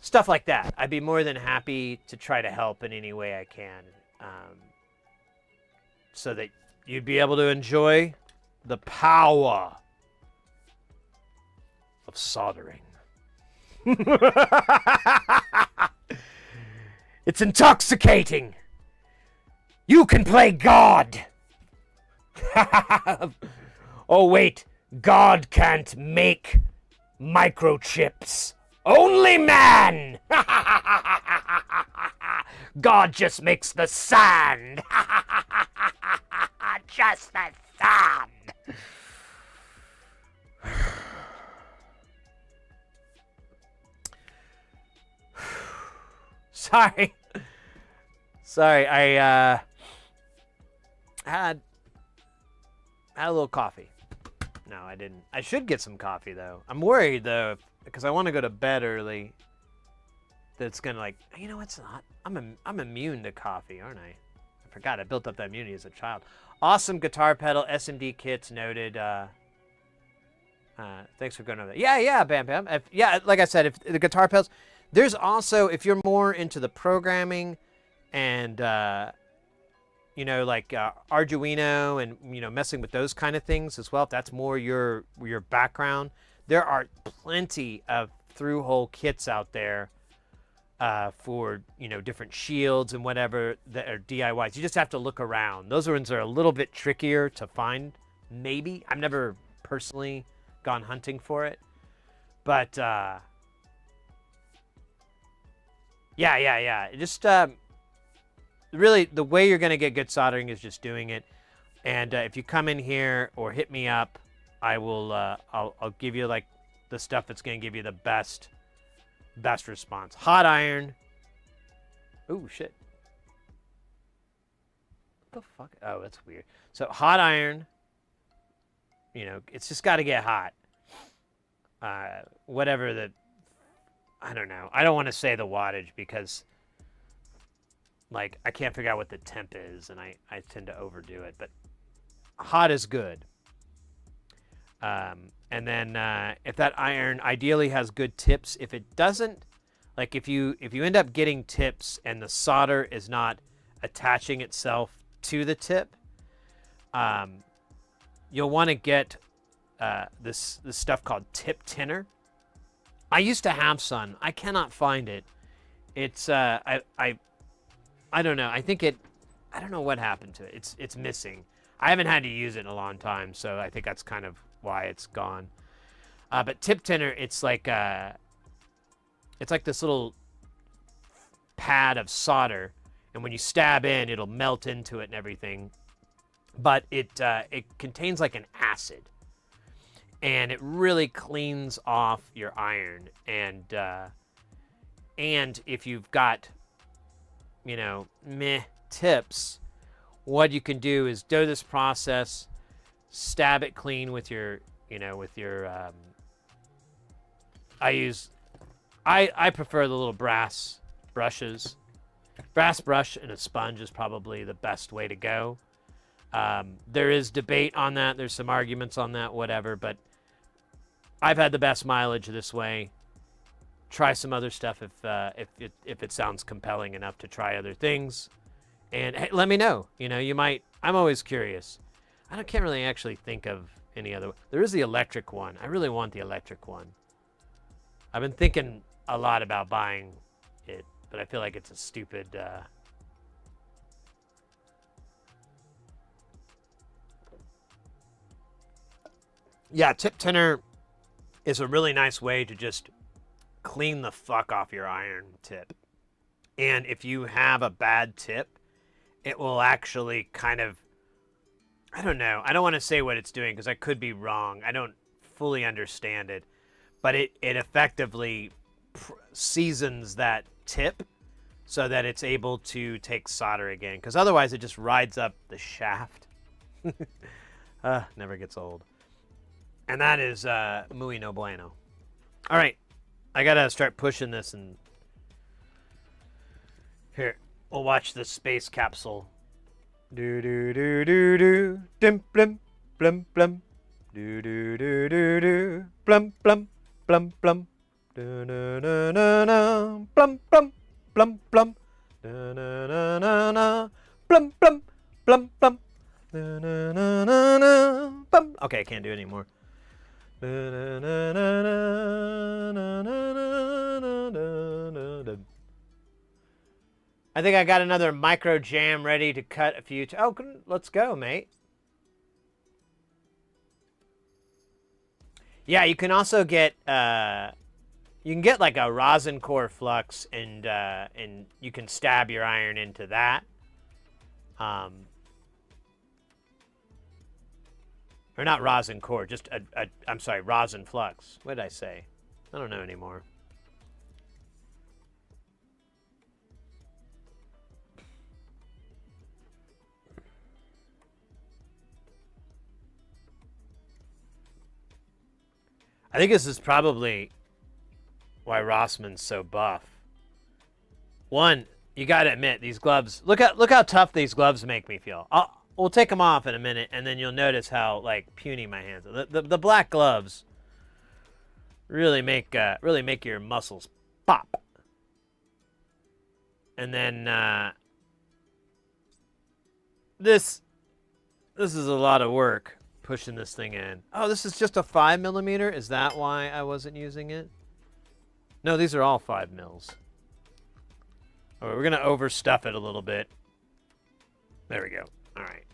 Stuff like that. I'd be more than happy to try to help in any way I can, so that you'd be able to enjoy the power of soldering. It's intoxicating. You can play God. Oh, wait. God can't make microchips. Only man. God just makes the sand. Just the sand. Sorry, I had a little coffee. No, I didn't. I should get some coffee though. I'm worried though, because I want to go to bed early. That's gonna, like, you know, it's not. I'm immune to coffee, aren't I? I forgot I built up that immunity as a child. Awesome guitar pedal, SMD kits noted. Thanks for going over that. Yeah, Bam Bam. Yeah, like I said, if the guitar pedals, there's also, if you're more into the programming and you know, like Arduino and, you know, messing with those kind of things as well, if that's more your background, there are plenty of through-hole kits out there for, you know, different shields and whatever that are DIYs. You just have to look around. Those ones are a little bit trickier to find, maybe. I've never personally gone hunting for it, but yeah. Just really, the way you're going to get good soldering is just doing it. And if you come in here or hit me up, I will. I'll give you like the stuff that's going to give you the best response. Hot iron. Oh shit. What the fuck? Oh, that's weird. So hot iron. You know, it's just got to get hot. Whatever the. I don't know. I don't want to say the wattage because, like, I can't figure out what the temp is, and I tend to overdo it. But hot is good. And then if that iron ideally has good tips, if it doesn't, like if you end up getting tips and the solder is not attaching itself to the tip, you'll want to get this stuff called tip tinner. I used to have some. I cannot find it. It's I don't know. I don't know what happened to it. It's missing. I haven't had to use it in a long time, so I think that's kind of why it's gone. But tip tinner, it's like this little pad of solder, and when you stab in, it'll melt into it and everything. But it contains like an acid, and it really cleans off your iron. And if you've got, you know, meh tips, what you can do is do this process, stab it clean with your you know, with your, I prefer the little brass brushes. Brass brush and a sponge is probably the best way to go. There is debate on that. There's some arguments on that, whatever, but I've had the best mileage this way. Try some other stuff if it sounds compelling enough to try other things. And hey, let me know. You know, you might. I'm always curious. Can't really actually think of any other. There is the electric one. I really want the electric one. I've been thinking a lot about buying it, but I feel like it's a stupid. Yeah, tip tinner is a really nice way to just clean the fuck off your iron tip. And if you have a bad tip, it will actually kind of, I don't know. I don't want to say what it's doing because I could be wrong. I don't fully understand it. But it effectively seasons that tip so that it's able to take solder again. Because otherwise it just rides up the shaft. Never gets old. And that is muy no bueno. All right. I got to start pushing this. And here, we'll watch the space capsule. Do do do do do dim blum blum blum do do do do do blum blum blum blum do na na na na blum blum blum blum do na na na na blum blum blum blum do na na na na blum. Okay, I can't do it anymore. I think I got another micro jam ready to cut a few. Oh, let's go, mate. Yeah, you can also get you can get like a rosin core flux, and you can stab your iron into that. Or not rosin core, just I'm sorry, rosin flux. What did I say? I don't know anymore. I think this is probably why Rossman's so buff. One, you gotta admit, these gloves, look how tough these gloves make me feel. We'll take them off in a minute, and then you'll notice how like puny my hands are. The black gloves really make your muscles pop. And then this is a lot of work pushing this thing in. Oh, this is just a 5mm. Is that why I wasn't using it? No, these are all 5 mils. All right, we're gonna overstuff it a little bit. There we go. All right.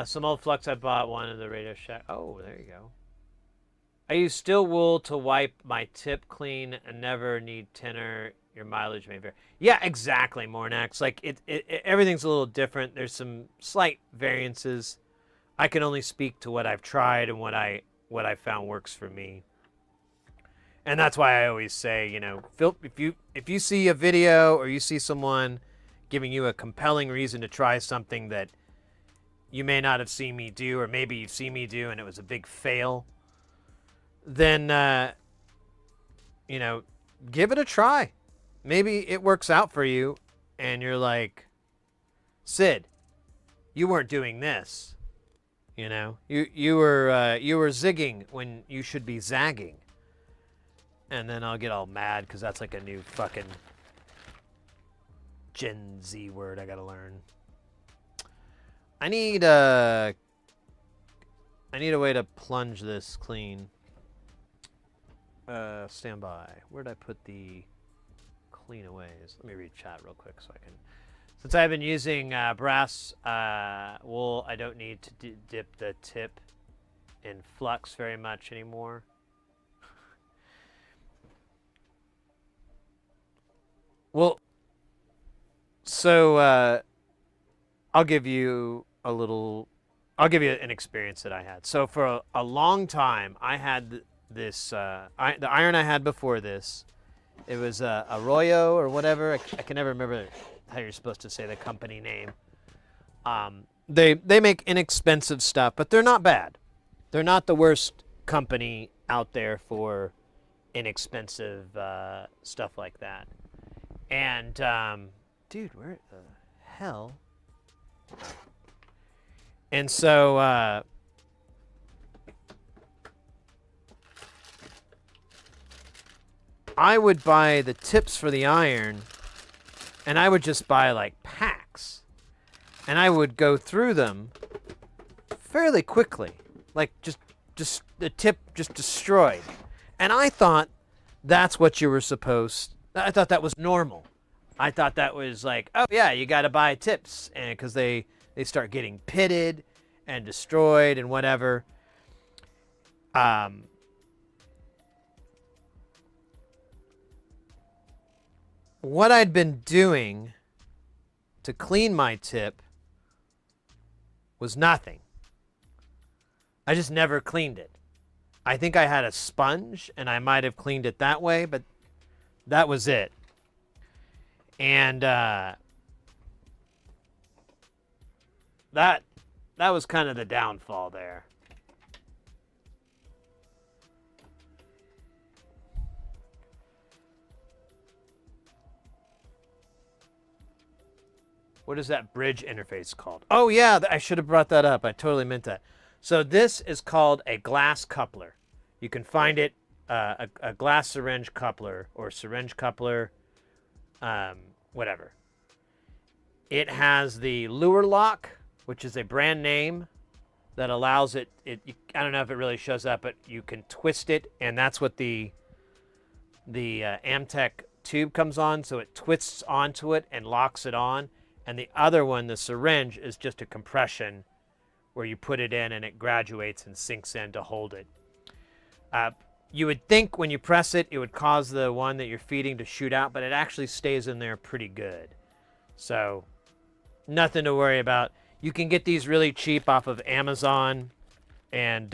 Some old flux I bought, one in the Radio Shack. Oh, there you go. I use steel wool to wipe my tip clean and never need tinner. Your mileage may vary. Yeah, exactly, Mornax. Like everything's a little different. There's some slight variances. I can only speak to what I've tried and what I found works for me. And that's why I always say, you know, if you see a video or you see someone giving you a compelling reason to try something that you may not have seen me do, or maybe you've seen me do and it was a big fail, then, you know, give it a try. Maybe it works out for you and you're like, Sid, you weren't doing this. You know, you were zigging when you should be zagging. And then I'll get all mad because that's like a new fucking Gen Z word I gotta learn. I need a way to plunge this clean. Stand by. Where'd I put the clean aways? Let me read chat real quick so I can. Since I've been using brass wool, I don't need to dip the tip in flux very much anymore. Well, so I'll give you an experience that I had. So for a long time, I had this, the iron I had before this, it was Arroyo or whatever. I can never remember how you're supposed to say the company name. They make inexpensive stuff, but they're not bad. They're not the worst company out there for inexpensive stuff like that. And dude, where the hell? And so I would buy the tips for the iron, and I would just buy like packs, and I would go through them fairly quickly, like just the tip just destroyed. And I thought that's what you were supposed. I thought that was normal. I thought that was like, oh yeah, you got to buy tips, and because they start getting pitted and destroyed and whatever. What I'd been doing to clean my tip was nothing. I just never cleaned it. I think I had a sponge, and I might have cleaned it that way, but that was it. And that was kind of the downfall there. What is that bridge interface called? Oh yeah, I should have brought that up. I totally meant that. So this is called a glass coupler. You can find it, a glass syringe coupler or syringe coupler, whatever. It has the lure lock, which is a brand name that allows it. I don't know if it really shows up, but you can twist it, and that's what the Amtech tube comes on. So it twists onto it and locks it on. And the other one, the syringe, is just a compression where you put it in and it graduates and sinks in to hold it. You would think when you press it, it would cause the one that you're feeding to shoot out, but it actually stays in there pretty good. So nothing to worry about. You can get these really cheap off of Amazon and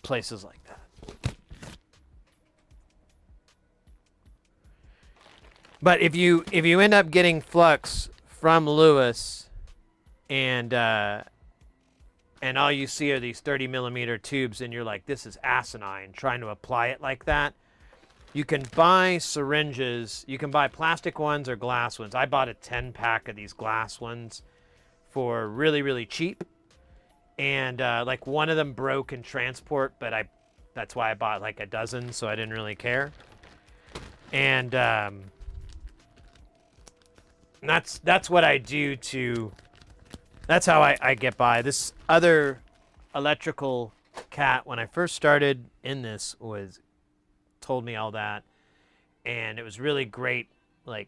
places like that. But if you end up getting flux from Lewis, and all you see are these 30 millimeter tubes, and you're like, this is asinine, trying to apply it like that, you can buy syringes. You can buy plastic ones or glass ones. I bought a 10-pack of these glass ones for really, really cheap. And like one of them broke in transport, but that's why I bought like a dozen, so I didn't really care. And that's what I do to. That's how I get by. This other electrical cat, when I first started in this, told me all that, and it was really great, like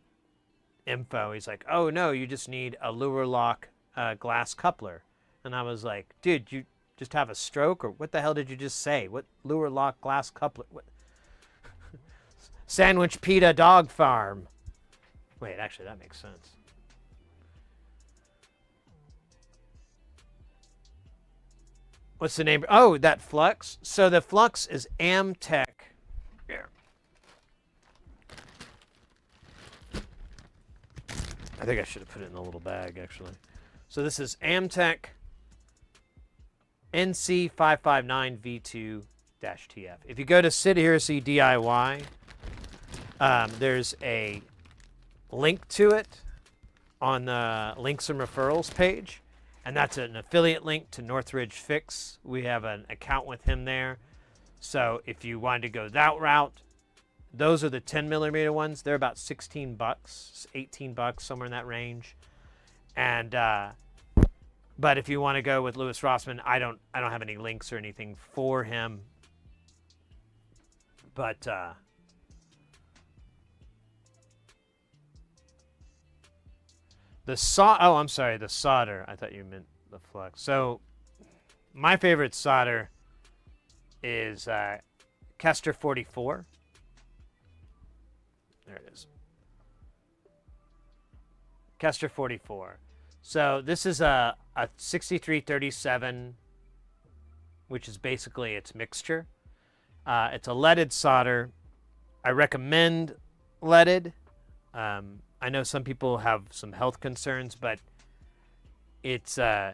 info. He's like, "Oh no, you just need a lure lock glass coupler," and I was like, "Dude, you just have a stroke, or what the hell did you just say? What lure lock glass coupler? What? Sandwich Pita Dog Farm." Wait, actually, that makes sense. What's the name? Oh, that flux. So the flux is Amtech. Here. I think I should have put it in a little bag, actually. So this is Amtech NC559V2-TF. If you go to Sid Heresy DIY, there's a link to it on the links and referrals page, and that's an affiliate link to Northridge Fix. We have an account with him there, so if you wanted to go that route, those are the 10 millimeter ones. They're about $16, $18, somewhere in that range. And but if you want to go with Louis Rossmann, I don't have any links or anything for him, but the solder. I thought you meant the flux. So my favorite solder is Kester 44. There it is. Kester 44. So this is a 6337, which is basically its mixture. It's a leaded solder. I recommend leaded. I know some people have some health concerns, but it's you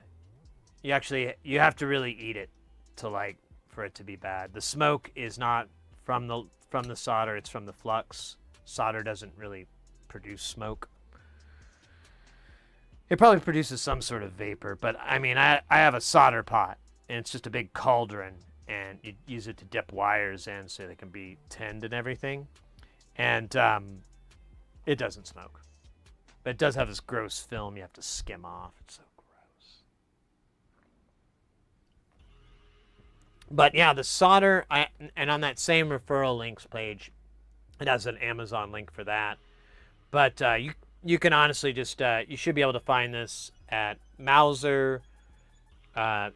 have to really eat it to like for it to be bad. The smoke is not from the solder, it's from the flux. Solder doesn't really produce smoke. It probably produces some sort of vapor, but I mean, I have a solder pot, and it's just a big cauldron, and you use it to dip wires in so they can be tinned and everything. And it doesn't smoke. But it does have this gross film you have to skim off. It's so gross. But yeah, the solder, and on that same referral links page, it has an Amazon link for that. But you can honestly just, you should be able to find this at Mauser,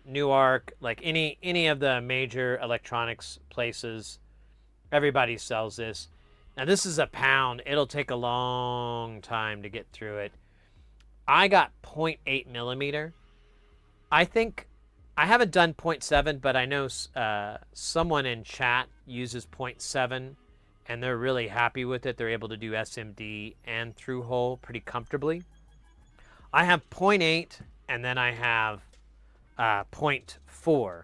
Newark, like any of the major electronics places. Everybody sells this. Now this is a pound. It'll take a long time to get through it. I got 0.8 millimeter. I think I haven't done 0.7, but I know someone in chat uses 0.7. And they're really happy with it. They're able to do SMD and through hole pretty comfortably. I have 0.8, and then I have 0.4,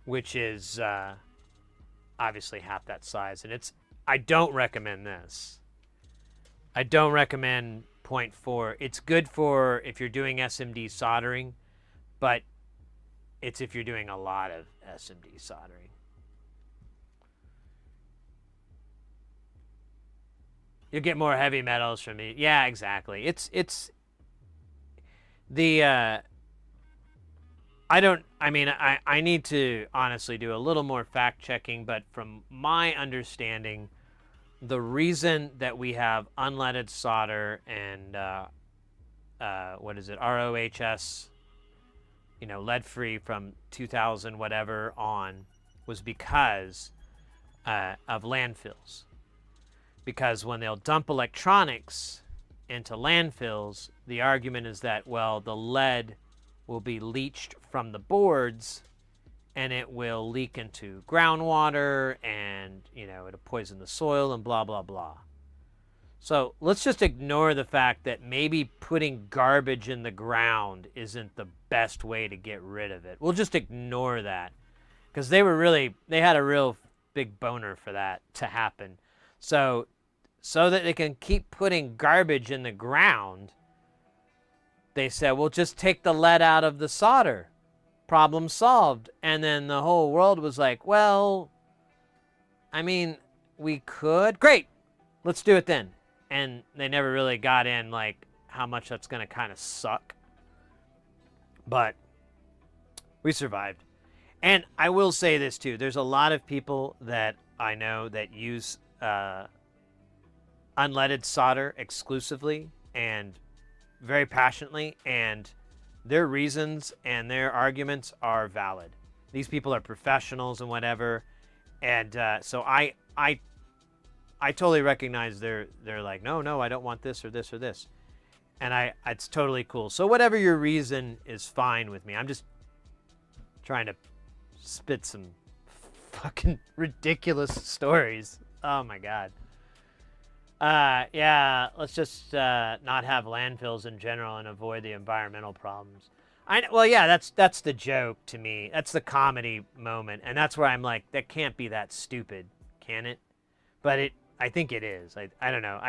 which is obviously half that size. And I don't recommend this. I don't recommend 0.4. It's good for if you're doing SMD soldering, but it's if you're doing a lot of SMD soldering. You'll get more heavy metals from it. Yeah, exactly. It's the I need to honestly do a little more fact checking, but from my understanding, the reason that we have unleaded solder and ROHS, lead free from 2000 whatever on, was because of landfills. Because when they'll dump electronics into landfills, the argument is that, well, the lead will be leached from the boards and it will leak into groundwater and, it'll poison the soil and blah, blah, blah. So let's just ignore the fact that maybe putting garbage in the ground isn't the best way to get rid of it. We'll just ignore that because they had a real big boner for that to happen. So that they can keep putting garbage in the ground, they said, well, just take the lead out of the solder. Problem solved. And then the whole world was like, well, I mean, we could. Great. Let's do it then. And they never really got in, like, how much that's going to kind of suck. But we survived. And I will say this, too. There's a lot of people that I know that use unleaded solder exclusively and very passionately, and their reasons and their arguments are valid. These people are professionals and whatever, and so I totally recognize they're like, no, I don't want this or this or this, and it's totally cool. So whatever your reason is fine with me. I'm just trying to spit some fucking ridiculous stories. Oh my god. Yeah, let's just not have landfills in general and avoid the environmental problems. Well, yeah, that's the joke to me. That's the comedy moment, and that's where I'm like, that can't be that stupid, can it? But I think it is. I don't know.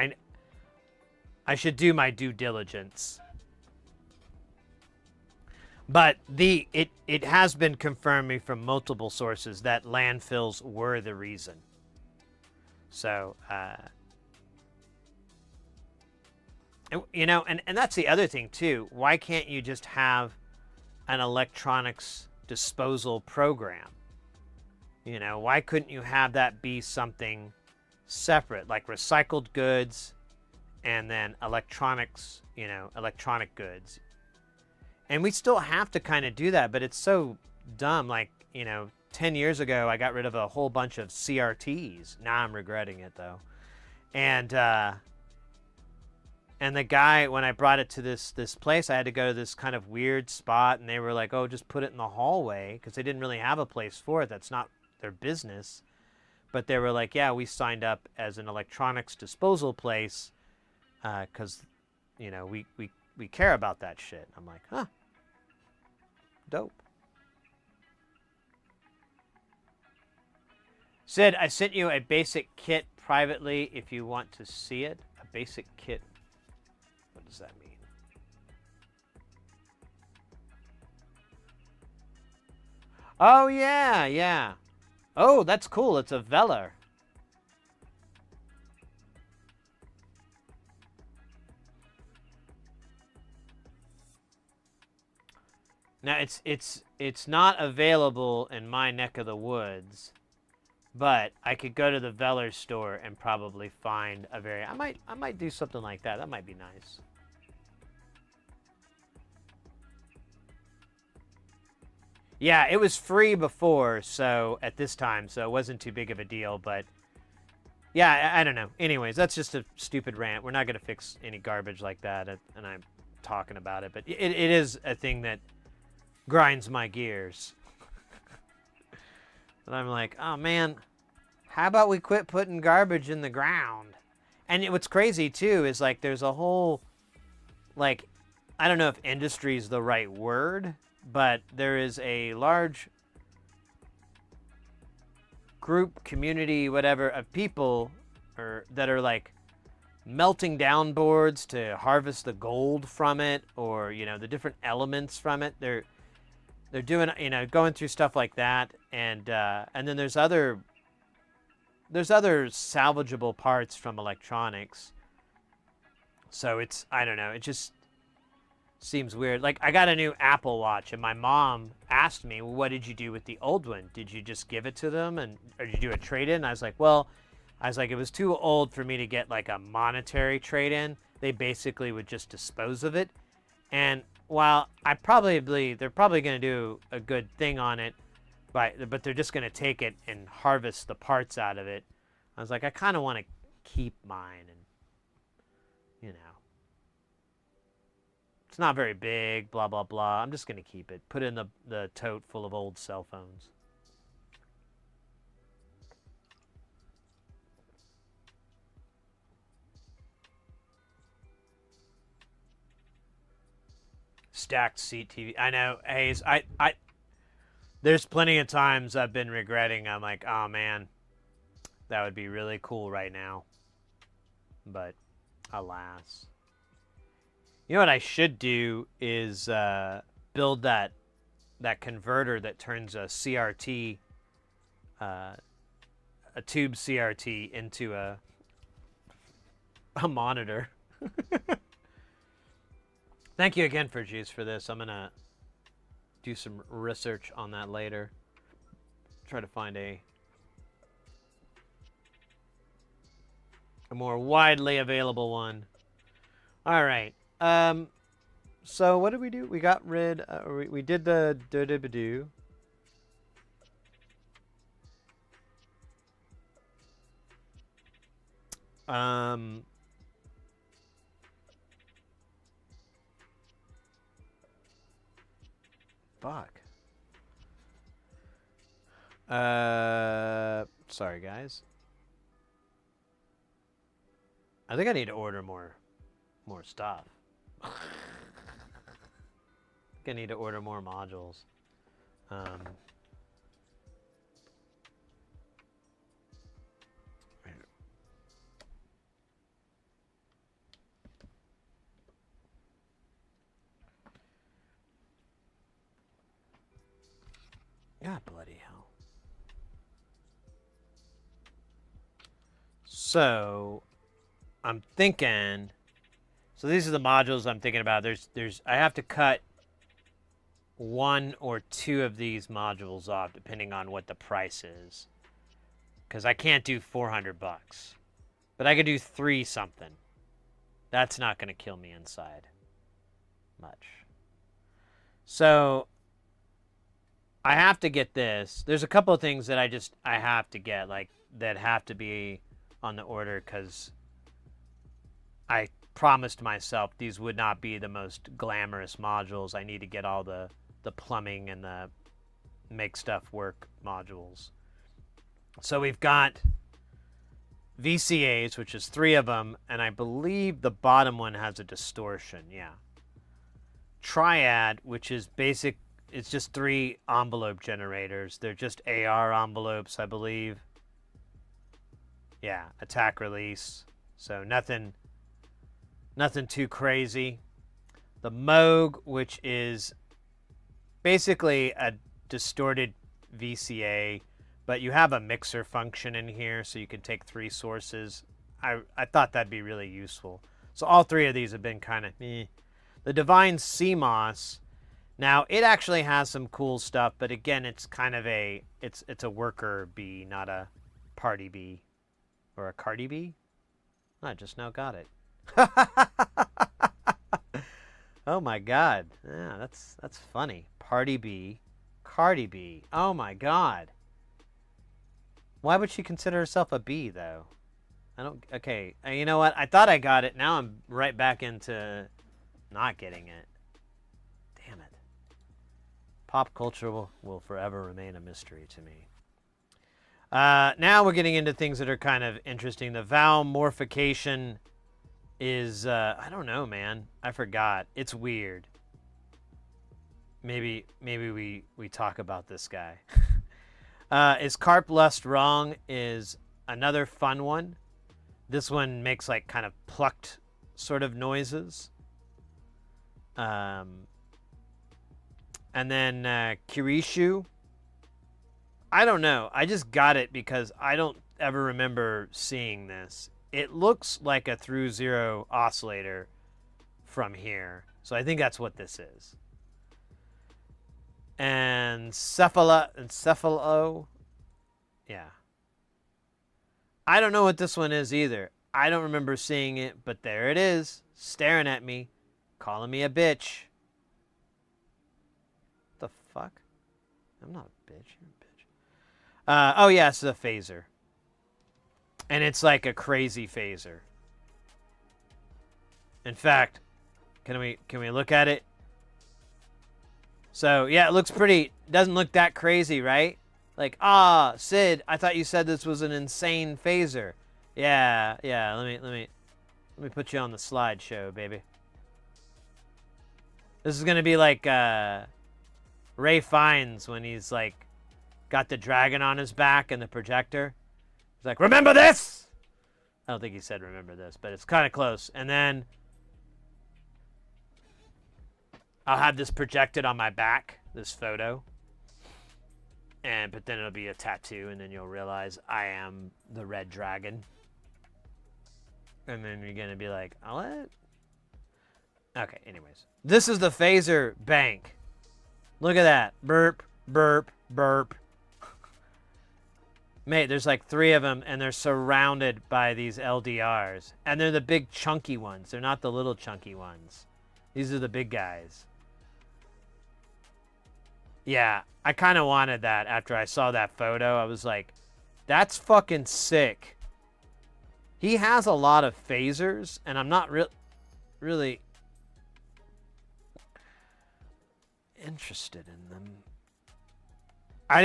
I should do my due diligence. But it has been confirmed from multiple sources that landfills were the reason. So, and that's the other thing too. Why can't you just have an electronics disposal program? Why couldn't you have that be something separate, like recycled goods and then electronics, electronic goods? And we still have to kind of do that, but it's so dumb. Like, 10 years ago, I got rid of a whole bunch of CRTs. Now I'm regretting it though. And the guy, when I brought it to this place, I had to go to this kind of weird spot, and they were like, oh, just put it in the hallway, because they didn't really have a place for it. That's not their business. But they were like, yeah, we signed up as an electronics disposal place, because, you know, we care about that shit. I'm like, huh, dope. Sid, I sent you a basic kit privately if you want to see it. A basic kit. What does that mean? Oh, yeah, yeah. Oh, that's cool. It's a Velar. Now, it's not available in my neck of the woods. But I could go to the Velar store and probably find a very... I might do something like that. That might be nice. Yeah, it was free before, so at this time, so it wasn't too big of a deal, but yeah, I don't know. Anyways, that's just a stupid rant. We're not going to fix any garbage like that, and I'm talking about it, but it is a thing that grinds my gears. And I'm like, oh man, how about we quit putting garbage in the ground? And what's crazy too is like there's a whole, like, I don't know if industry is the right word, but there is a large group, community, whatever, of people that are like melting down boards to harvest the gold from it, or, you know, the different elements from it. They're doing, you know, going through stuff like that, and then there's other salvageable parts from electronics. So it's, I don't know, it just seems weird. Like, I got a new Apple Watch, and my mom asked me, well, what did you do with the old one? Did you just give it to them, or did you do a trade-in? And I was like, well, it was too old for me to get like a monetary trade-in. They basically would just dispose of it. And while they're probably going to do a good thing on it, but they're just going to take it and harvest the parts out of it. I was like, I kind of want to keep mine, and, you know, it's not very big, blah, blah, blah. I'm just going to keep it. Put it in the tote full of old cell phones. Stacked seat TV. I know, Hayes. There's plenty of times I've been regretting. I'm like, oh man, that would be really cool right now. But alas. You know what I should do is build that converter that turns a CRT, a tube CRT into a monitor. Thank you again for Juice for this. I'm gonna do some research on that later. Try to find a more widely available one. All right. So what did we do? We got rid. We did the do-do-ba-do. Fuck. Sorry guys. I think I need to order more stuff. I think I need to order more modules. God bloody hell. So, I'm thinking... So these are the modules I'm thinking about. I have to cut 1 or 2 of these modules off, depending on what the price is. Because I can't do $400. But I could do 3 something. That's not going to kill me inside much. So... I have to get this. There's a couple of things that I have to get, like, that have to be on the order, because I promised myself these would not be the most glamorous modules. I need to get all the plumbing and the make stuff work modules. So we've got VCAs, which is 3 of them, and I believe the bottom one has a distortion, yeah. Triad, which is basic, it's just 3 envelope generators. They're just AR envelopes, I believe. Yeah, attack release. So nothing too crazy. The Moog, which is basically a distorted VCA, but you have a mixer function in here, so you can take 3 sources. I thought that'd be really useful. So all 3 of these have been kind of meh. The Divine CMOS, now it actually has some cool stuff, but again, it's kind of it's a worker bee, not a party bee. Or a Cardi B? I just now got it. Oh my god. Yeah, that's funny. Party B. Cardi B. Oh my god. Why would she consider herself a bee, though? I don't... Okay, you know what? I thought I got it. Now I'm right back into not getting it. Damn it. Pop culture will forever remain a mystery to me. Now we're getting into things that are kind of interesting. The vowel morphication is, I don't know, man. I forgot. It's weird. Maybe we talk about this guy. Is Carp Lust Wrong is another fun one. This one makes like kind of plucked sort of noises. And then Kirishu. I don't know. I just got it because I don't ever remember seeing this. It looks like a through zero oscillator from here. So I think that's what this is. And Cephalo. Yeah. I don't know what this one is either. I don't remember seeing it, but there it is. Staring at me. Calling me a bitch. What the fuck? I'm not a bitch. You're a bitch. Oh yeah, it's a phaser. And it's like a crazy phaser. In fact, can we look at it? So yeah, it looks pretty, doesn't look that crazy, right? Like, Sid, I thought you said this was an insane phaser. Yeah, let me put you on the slideshow, baby. This is gonna be like Ray Fiennes when he's like got the dragon on his back and the projector. He's like, remember this? I don't think he said remember this, but it's kind of close. And then I'll have this projected on my back, this photo. But then it'll be a tattoo, and then you'll realize I am the red dragon. And then you're going to be like, oh, what? Okay, anyways. This is the phaser bank. Look at that. Burp, burp, burp. Mate, there's like 3 of them, and they're surrounded by these LDRs. And they're the big chunky ones. They're not the little chunky ones. These are the big guys. Yeah, I kind of wanted that after I saw that photo. I was like, that's fucking sick. He has a lot of phasers, and I'm not really interested in them. I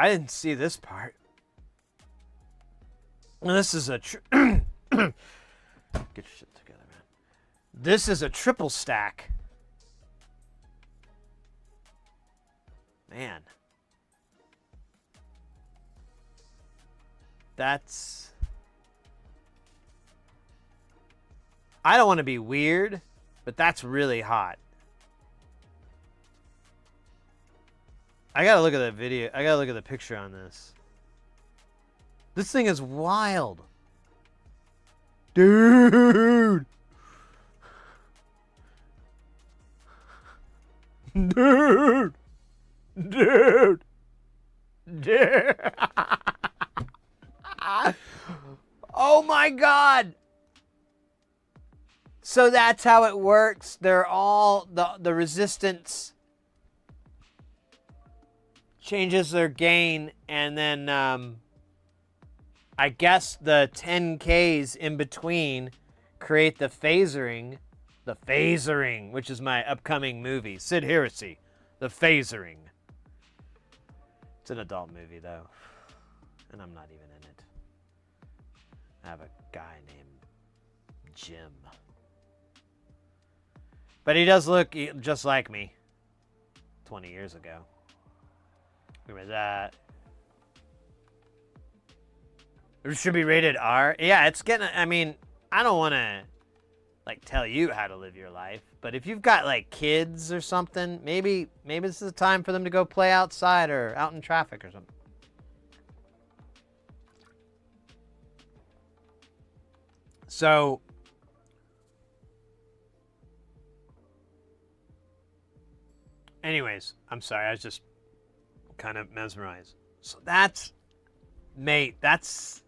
didn't see this part. This is a get your shit together, man. This is a triple stack. Man. That's... I don't want to be weird, but that's really hot. I gotta look at that video. I gotta look at the picture on this. This thing is wild. Dude. Dude. Dude. Dude. Oh my God. So that's how it works. They're all, the resistance changes their gain, and then I guess the 10Ks in between create the phasering. The phasering, which is my upcoming movie. Sid Heresy. The phasering. It's an adult movie, though. and I'm not even in it. I have a guy named Jim. But he does look just like me 20 years ago. Remember that? It should be rated R. Yeah, it's getting, I mean, I don't want to, like, tell you how to live your life. But if you've got, like, kids or something, maybe this is a time for them to go play outside or out in traffic or something. So, anyways, I'm sorry. I was just kind of mesmerized. So that's, mate, that's...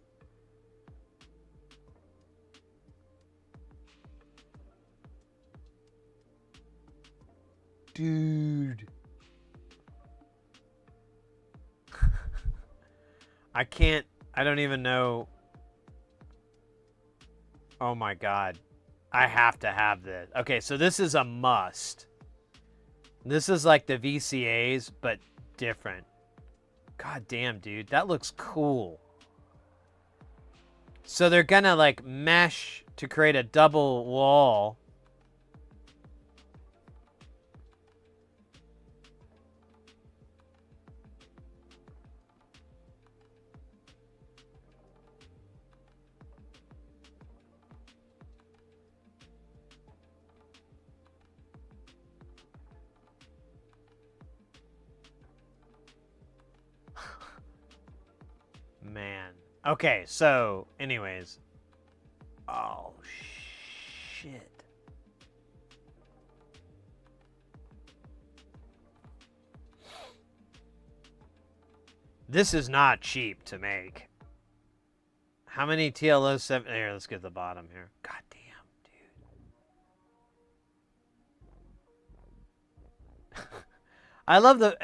Dude. I don't even know. Oh my God. I have to have this. Okay, so this is a must. This is like the VCAs, but different. God damn, dude. That looks cool. So they're gonna like mesh to create a double wall. Man. Okay, so, anyways. Oh, shit. This is not cheap to make. How many TLO 7? Here, let's get the bottom here. God damn, dude. I love the...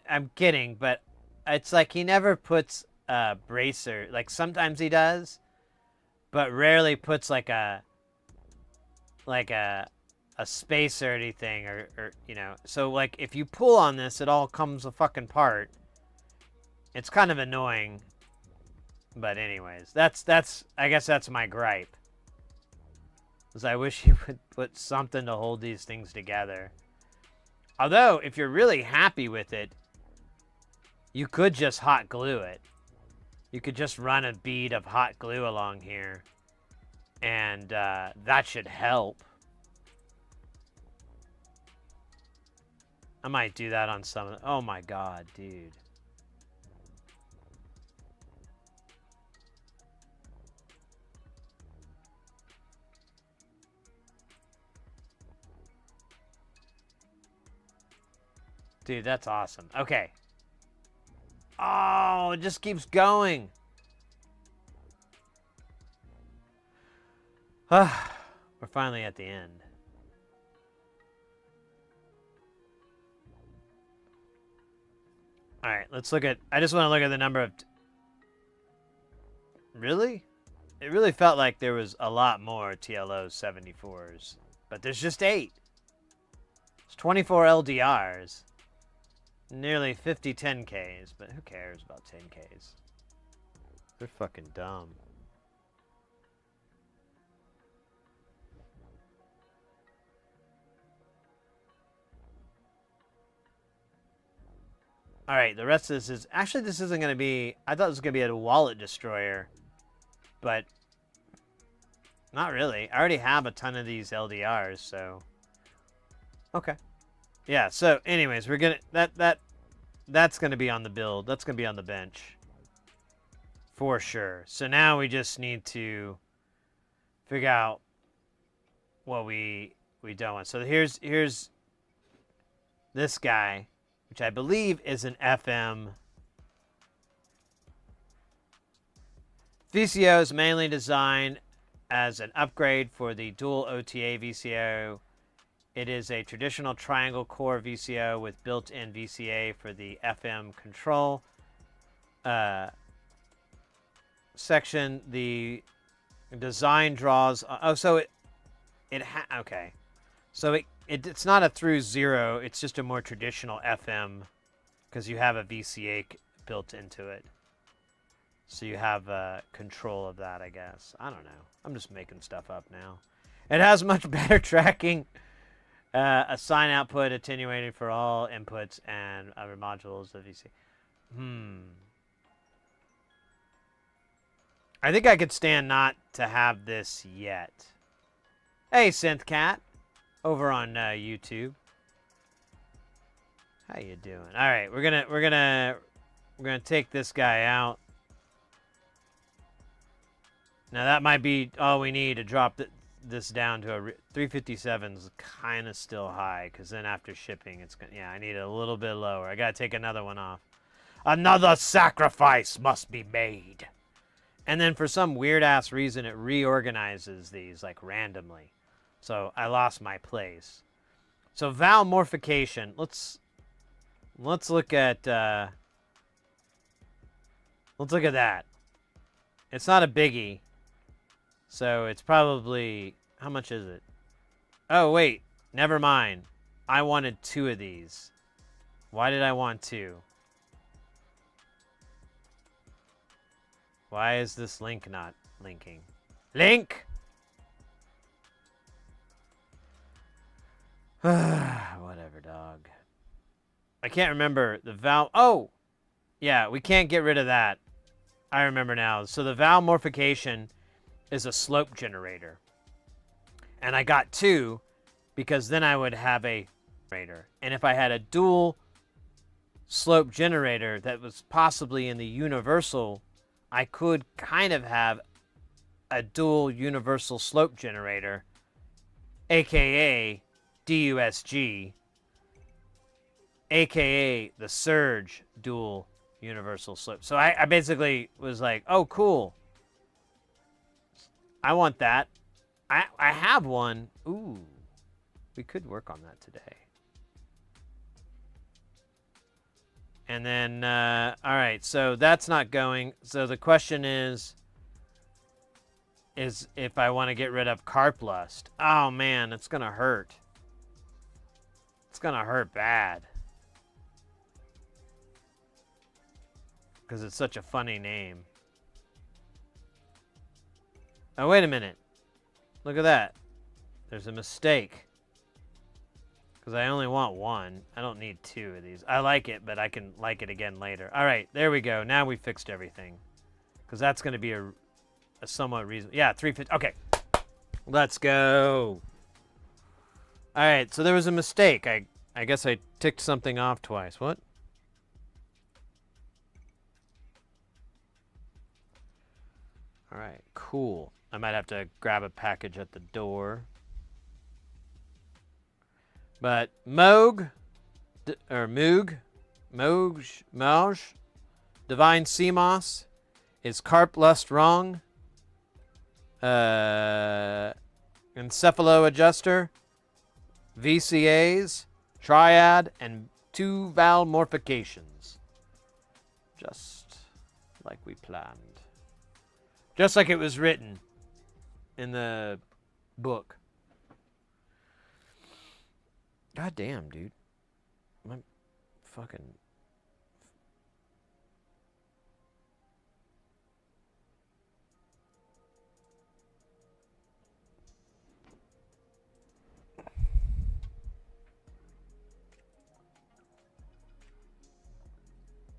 I'm kidding, but it's like he never puts... bracer, like sometimes he does, but rarely puts like a spacer or anything, or you know. So like if you pull on this, it all comes a fucking part. It's kind of annoying, but anyways, that's I guess that's my gripe. Is I wish he would put something to hold these things together. Although if you're really happy with it, you could just hot glue it. You could just run a bead of hot glue along here, and that should help. I might do that on some of the... Oh my God, dude. Dude, that's awesome. Okay. Oh, it just keeps going. We're finally at the end. All right, let's look at... I just want to look at the number of... Really? It really felt like there was a lot more TLO 74s. But there's just 8. It's 24 LDRs. Nearly 50 10Ks, but who cares about 10Ks? They're fucking dumb. Alright, the rest of this is... Actually, this isn't going to be... I thought this was going to be a wallet destroyer. But... Not really. I already have a ton of these LDRs, so... Okay. Yeah, so anyways, we're gonna that's gonna be on the build. That's gonna be on the bench. For sure. So now we just need to figure out what we don't want. So here's this guy, which I believe is an FM. VCO is mainly designed as an upgrade for the dual OTA VCO. It is a traditional triangle core VCO with built-in VCA for the FM control section. The design draws... Oh, so okay. So it's not a through zero. It's just a more traditional FM because you have a VCA built into it. So you have control of that, I guess. I don't know. I'm just making stuff up now. It has much better tracking. Assign output attenuated for all inputs and other modules of VC. I think I could stand not to have this yet. Hey, SynthCat, over on YouTube. How you doing? All right, we're gonna take this guy out. Now that might be all we need to drop this down to a 357 is kind of still high, because then after shipping, it's gonna, yeah, I need it a little bit lower. I gotta take another one off. Another sacrifice must be made. And then for some weird ass reason, it reorganizes these like randomly. So I lost my place. So valve morphication. Let's look at that. It's not a biggie. So it's probably, how much is it? Oh wait, never mind. I wanted 2 of these. Why did I want 2? Why is this link not linking? Link! Whatever, dog. I can't remember the valve. Oh! Yeah, we can't get rid of that. I remember now. So the valve morphication is a slope generator. And I got 2 because then I would have a generator. And if I had a dual slope generator that was possibly in the universal, I could kind of have a dual universal slope generator, aka DUSG, aka the surge dual universal slope. So I basically was like, oh cool, I want that. I have one. Ooh, we could work on that today. And then, all right, so that's not going. So the question is if I want to get rid of carp lust. Oh, man, it's going to hurt. It's going to hurt bad. Because it's such a funny name. Oh, wait a minute. Look at that. There's a mistake. Because I only want 1. I don't need 2 of these. I like it, but I can like it again later. All right, there we go. Now we fixed everything. Because that's going to be a somewhat reasonable. Yeah, 350. Okay. Let's go. All right, so there was a mistake. I guess I ticked something off twice. What? All right, cool. I might have to grab a package at the door. But Moog, Divine CMOS, is carp lust wrong? Encephalo adjuster, VCAs, triad, and 2 valve morphications. Just like we planned. Just like it was written in the book. God damn, dude. My fucking...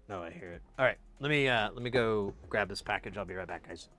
No, I hear it. All right, let me go grab this package. I'll be right back, guys.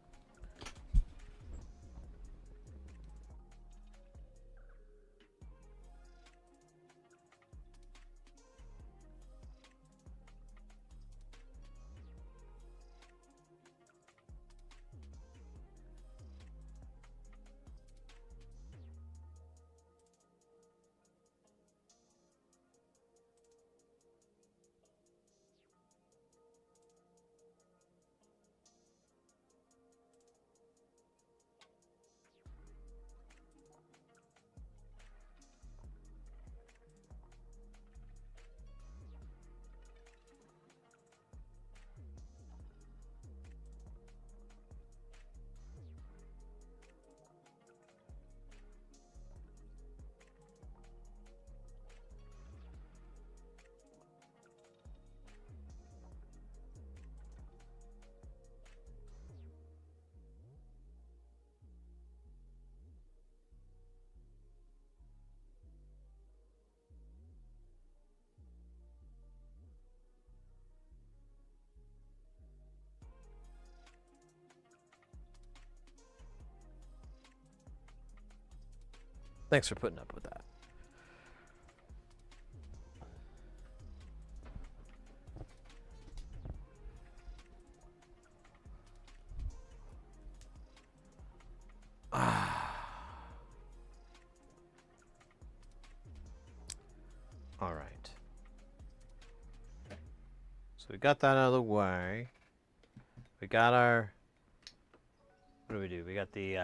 Thanks for putting up with that. All right. So we got that out of the way. We got our... What do we do? We got the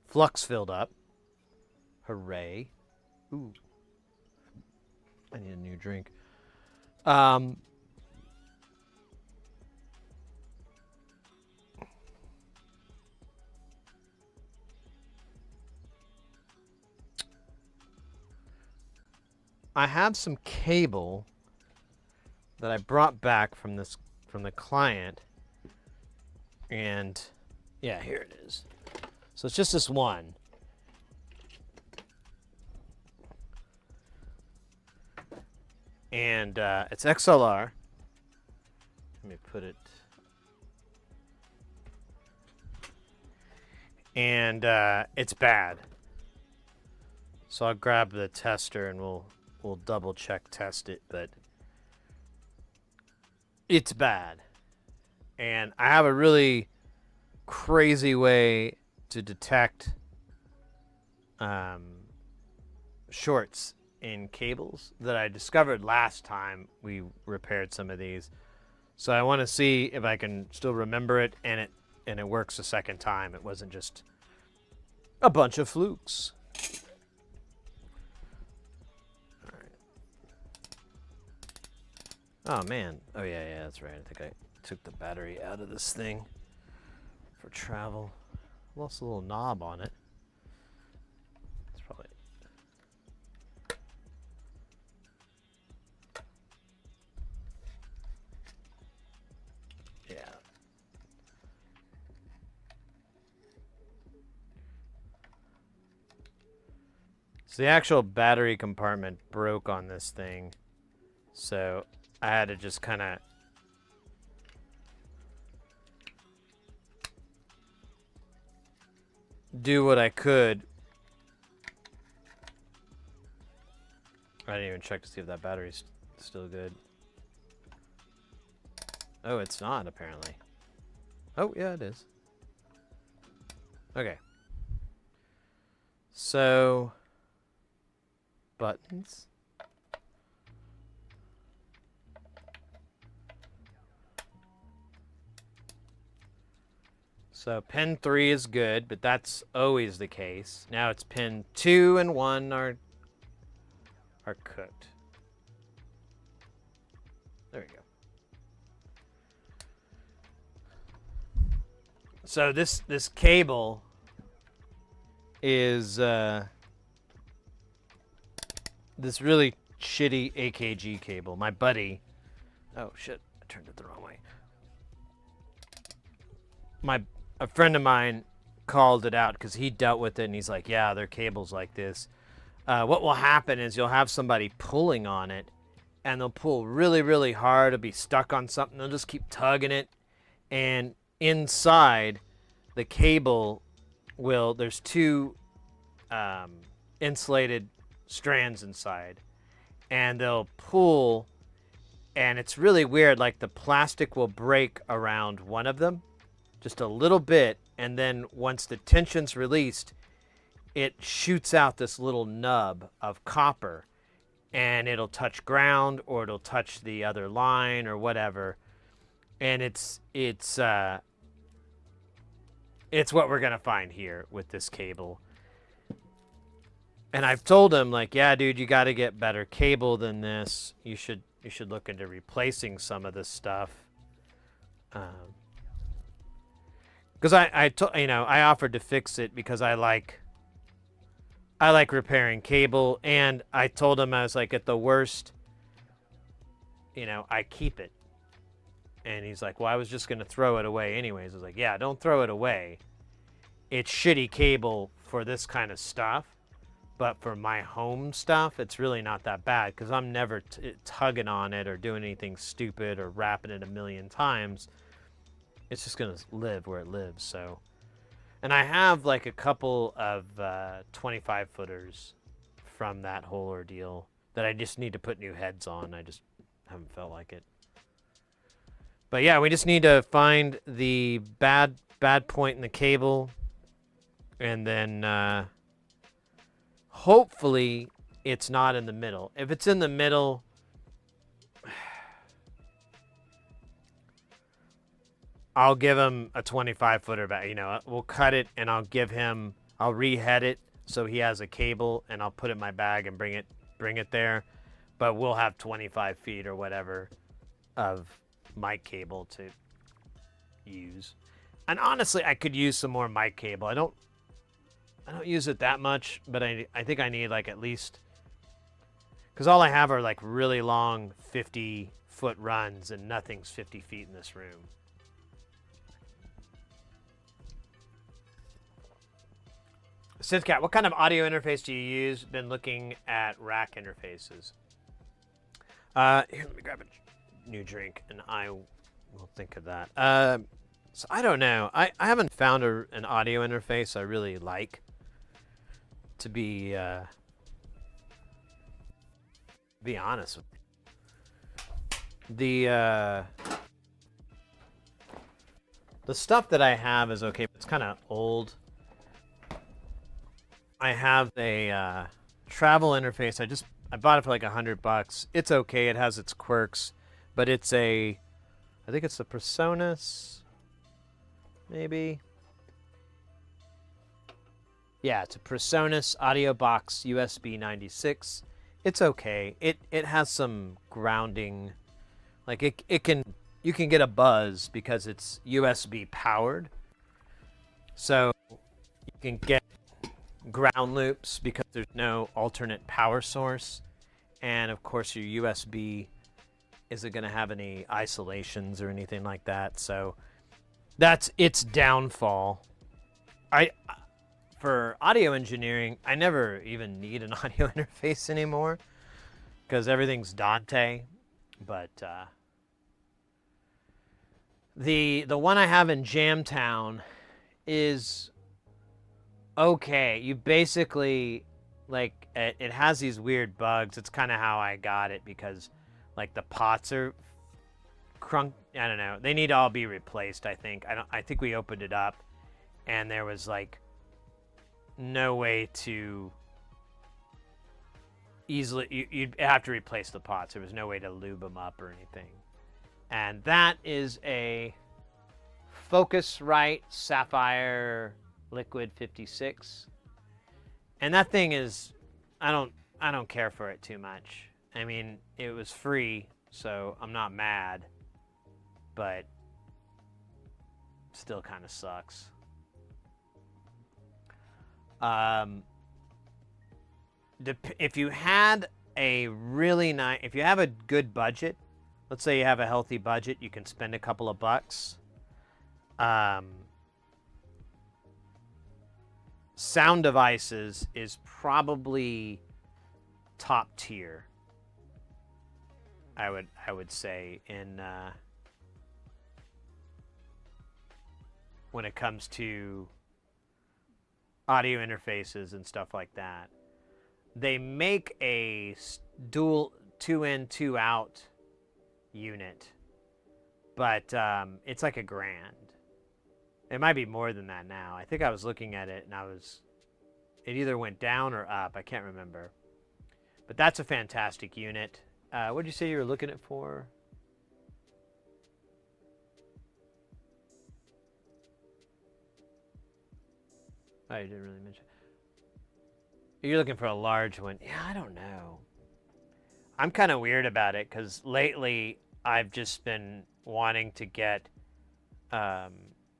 flux filled up. Hooray. Ooh. I need a new drink. I have some cable that I brought back from the client, and yeah, here it is. So it's just this one. And it's XLR. Let me put it. And it's bad. So I'll grab the tester and we'll double check test it, but it's bad. And I have a really crazy way to detect shorts in cables that I discovered last time we repaired some of these. So I want to see if I can still remember it, and it works the second time. It wasn't just a bunch of flukes. All right. Oh man. Oh yeah, that's right. I think I took the battery out of this thing for travel. Lost a little knob on it. It's probably... Yeah. So the actual battery compartment broke on this thing, so I had to just kind of do what I could. I didn't even check to see if that battery's still good. Oh, it's not, apparently. Oh, yeah, it is. Okay. So, buttons. So pin 3 is good, but that's always the case. Now it's pin 2 and 1 are cooked. There we go. So this cable is this really shitty AKG cable. My buddy, oh shit, I turned it the wrong way. A friend of mine called it out because he dealt with it, and he's like, yeah, their cable's like this. What will happen is you'll have somebody pulling on it, and they'll pull really, really hard. It'll be stuck on something. They'll just keep tugging it, and inside the cable there's two insulated strands inside, and they'll pull, and it's really weird. Like the plastic will break around one of them just a little bit, and then once the tension's released, it shoots out this little nub of copper, and it'll touch ground or it'll touch the other line or whatever. And it's what we're gonna find here with this cable. And I've told him, like, yeah, dude, you got to get better cable than this. You should look into replacing some of this stuff. Because I offered to fix it because I like repairing cable, and I told him, I was like, at the worst, I keep it. And he's like, well, I was just gonna throw it away anyways. I was like, yeah, don't throw it away. It's shitty cable for this kind of stuff, but for my home stuff, it's really not that bad because I'm never tugging on it or doing anything stupid or wrapping it a million times. It's just gonna live where it lives. So, And I have like a couple of 25 footers from that whole ordeal that I just need to put new heads on. I just haven't felt like it. But yeah, we just need to find the bad point in the cable, and then hopefully it's not in the middle. If it's in the middle, I'll give him a 25 footer back. You know, we'll cut it and I'll rehead it so he has a cable, and I'll put it in my bag and bring it there. But we'll have 25 feet or whatever of mic cable to use. And honestly, I could use some more mic cable. I don't use it that much, but I think I need like at least, because all I have are like really long 50-foot runs, and nothing's 50 feet in this room. SynthCAD, what kind of audio interface do you use? Been looking at rack interfaces. Here, let me grab a new drink, and I will think of that. So I don't know. I haven't found an audio interface I really like. To be honest with you. The stuff that I have is okay, but it's kind of old. I have a travel interface. I bought it for like $100. It's okay. It has its quirks, but I think it's the Presonus, maybe. Yeah, it's a Presonus Audio Box USB 96. It's okay. It has some grounding, like you can get a buzz because it's USB powered. So you can get ground loops because there's no alternate power source, and of course your USB isn't going to have any isolations or anything like that. So that's its downfall. For audio engineering, I never even need an audio interface anymore because everything's Dante. But the one I have in Jamtown is okay. You basically, like, it has these weird bugs. It's kind of how I got it, because like the pots are crunk. I don't know. They need to all be replaced, I think. I think we opened it up and there was like no way to easily, you'd have to replace the pots. There was no way to lube them up or anything. And that is a Focusrite Sapphire Liquid 56, and that thing is, I don't care for it too much. I mean, it was free, so I'm not mad, but still kind of sucks. If you had a really nice, if you have a good budget, let's say you have a healthy budget, you can spend a couple of bucks. Sound Devices is probably top tier, I would say, in when it comes to audio interfaces and stuff like that. They make a dual 2-in 2-out unit, but it's like $1,000. It might be more than that now. I think I was looking at it and it either went down or up. I can't remember. But that's a fantastic unit. What did you say you were looking at for? Oh, you didn't really mention. You're looking for a large one. Yeah, I don't know. I'm kind of weird about it because lately I've just been wanting to get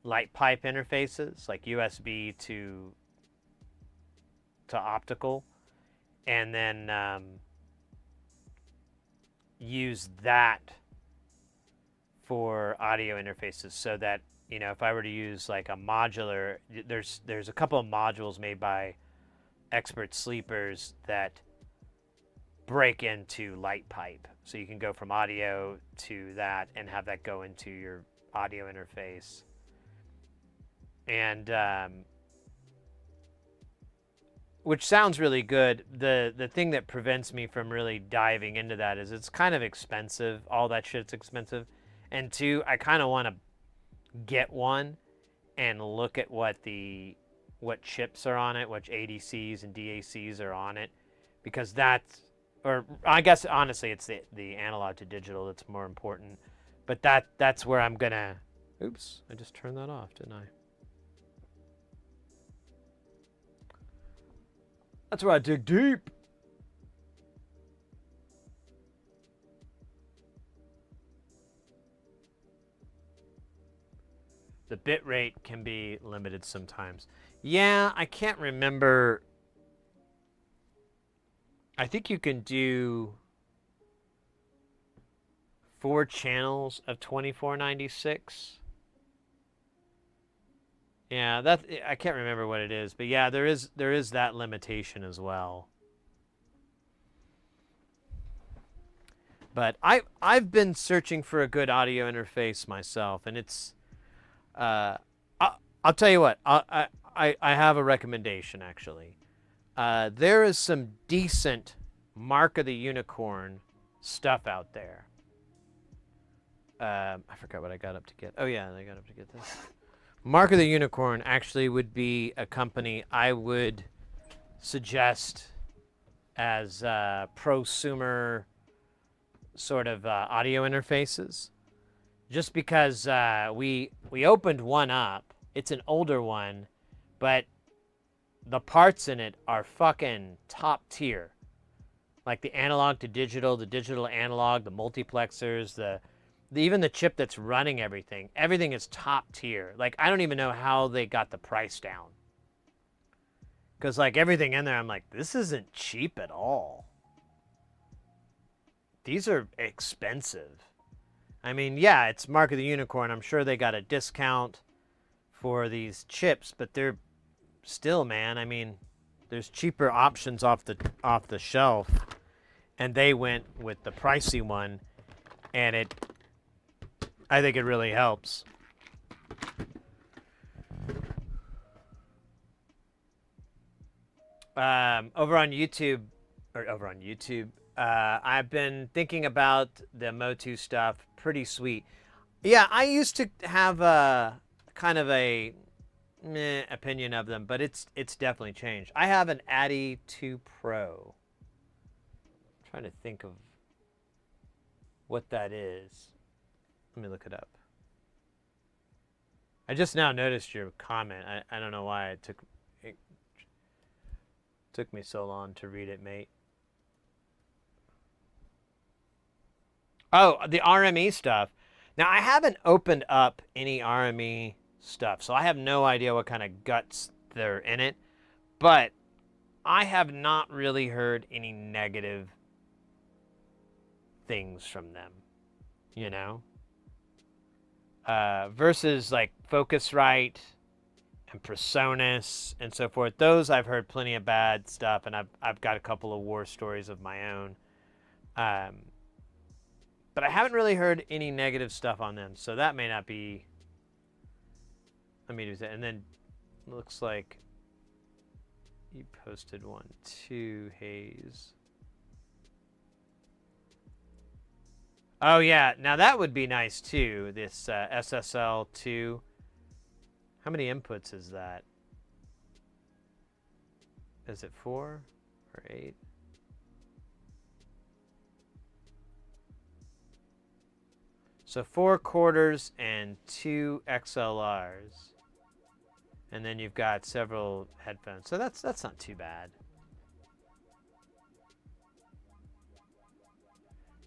light pipe interfaces, like USB to optical, and then use that for audio interfaces, so that, you know, if I were to use like a modular, there's a couple of modules made by Expert Sleepers that break into light pipe, so you can go from audio to that and have that go into your audio interface. And which sounds really good. The thing that prevents me from really diving into that is it's kind of expensive. All that shit's expensive. And two, I kind of want to get one and look at what chips are on it, what ADCs and DACs are on it, because that's, or I guess honestly it's the analog to digital that's more important. But that's where I'm gonna. Oops, I just turned that off, didn't I? That's where I dig deep. The bit rate can be limited sometimes. Yeah, I can't remember. I think you can do 4 channels of 2496. Yeah, that I can't remember what it is, but yeah, there is that limitation as well. But I've been searching for a good audio interface myself, and it's I'll tell you what, I have a recommendation actually. There is some decent Mark of the Unicorn stuff out there. I forgot what I got up to get. Oh yeah, I got up to get this. Mark of the Unicorn actually would be a company I would suggest as prosumer sort of audio interfaces. Just because we opened one up. It's an older one, but the parts in it are fucking top tier. Like the analog to digital, the digital to analog, the multiplexers, even the chip that's running everything. Everything is top tier. Like, I don't even know how they got the price down. Because, like, everything in there, I'm like, this isn't cheap at all. These are expensive. I mean, yeah, it's Mark of the Unicorn. I'm sure they got a discount for these chips, but they're still, man, I mean, there's cheaper options off the shelf. And they went with the pricey one, and I think it really helps. Over on YouTube, I've been thinking about the Motu stuff. Pretty sweet. Yeah, I used to have a kind of a meh opinion of them, but it's definitely changed. I have an Addy 2 Pro. I'm trying to think of what that is. Let me look it up. I just now noticed your comment. I don't know why it took me so long to read it, mate. Oh, the RME stuff. Now, I haven't opened up any RME stuff, so I have no idea what kind of guts they're in it. But I have not really heard any negative things from them, you know? Versus like Focusrite and Presonus and so forth. Those I've heard plenty of bad stuff, and I've got a couple of war stories of my own. But I haven't really heard any negative stuff on them, so that may not be. Let me do that. And then looks like you posted one too, Hayes. Oh yeah, now that would be nice too. This SSL2. How many inputs is that? Is it 4 or 8? So 4 quarters and 2 XLRs. And then you've got several headphones. So that's not too bad.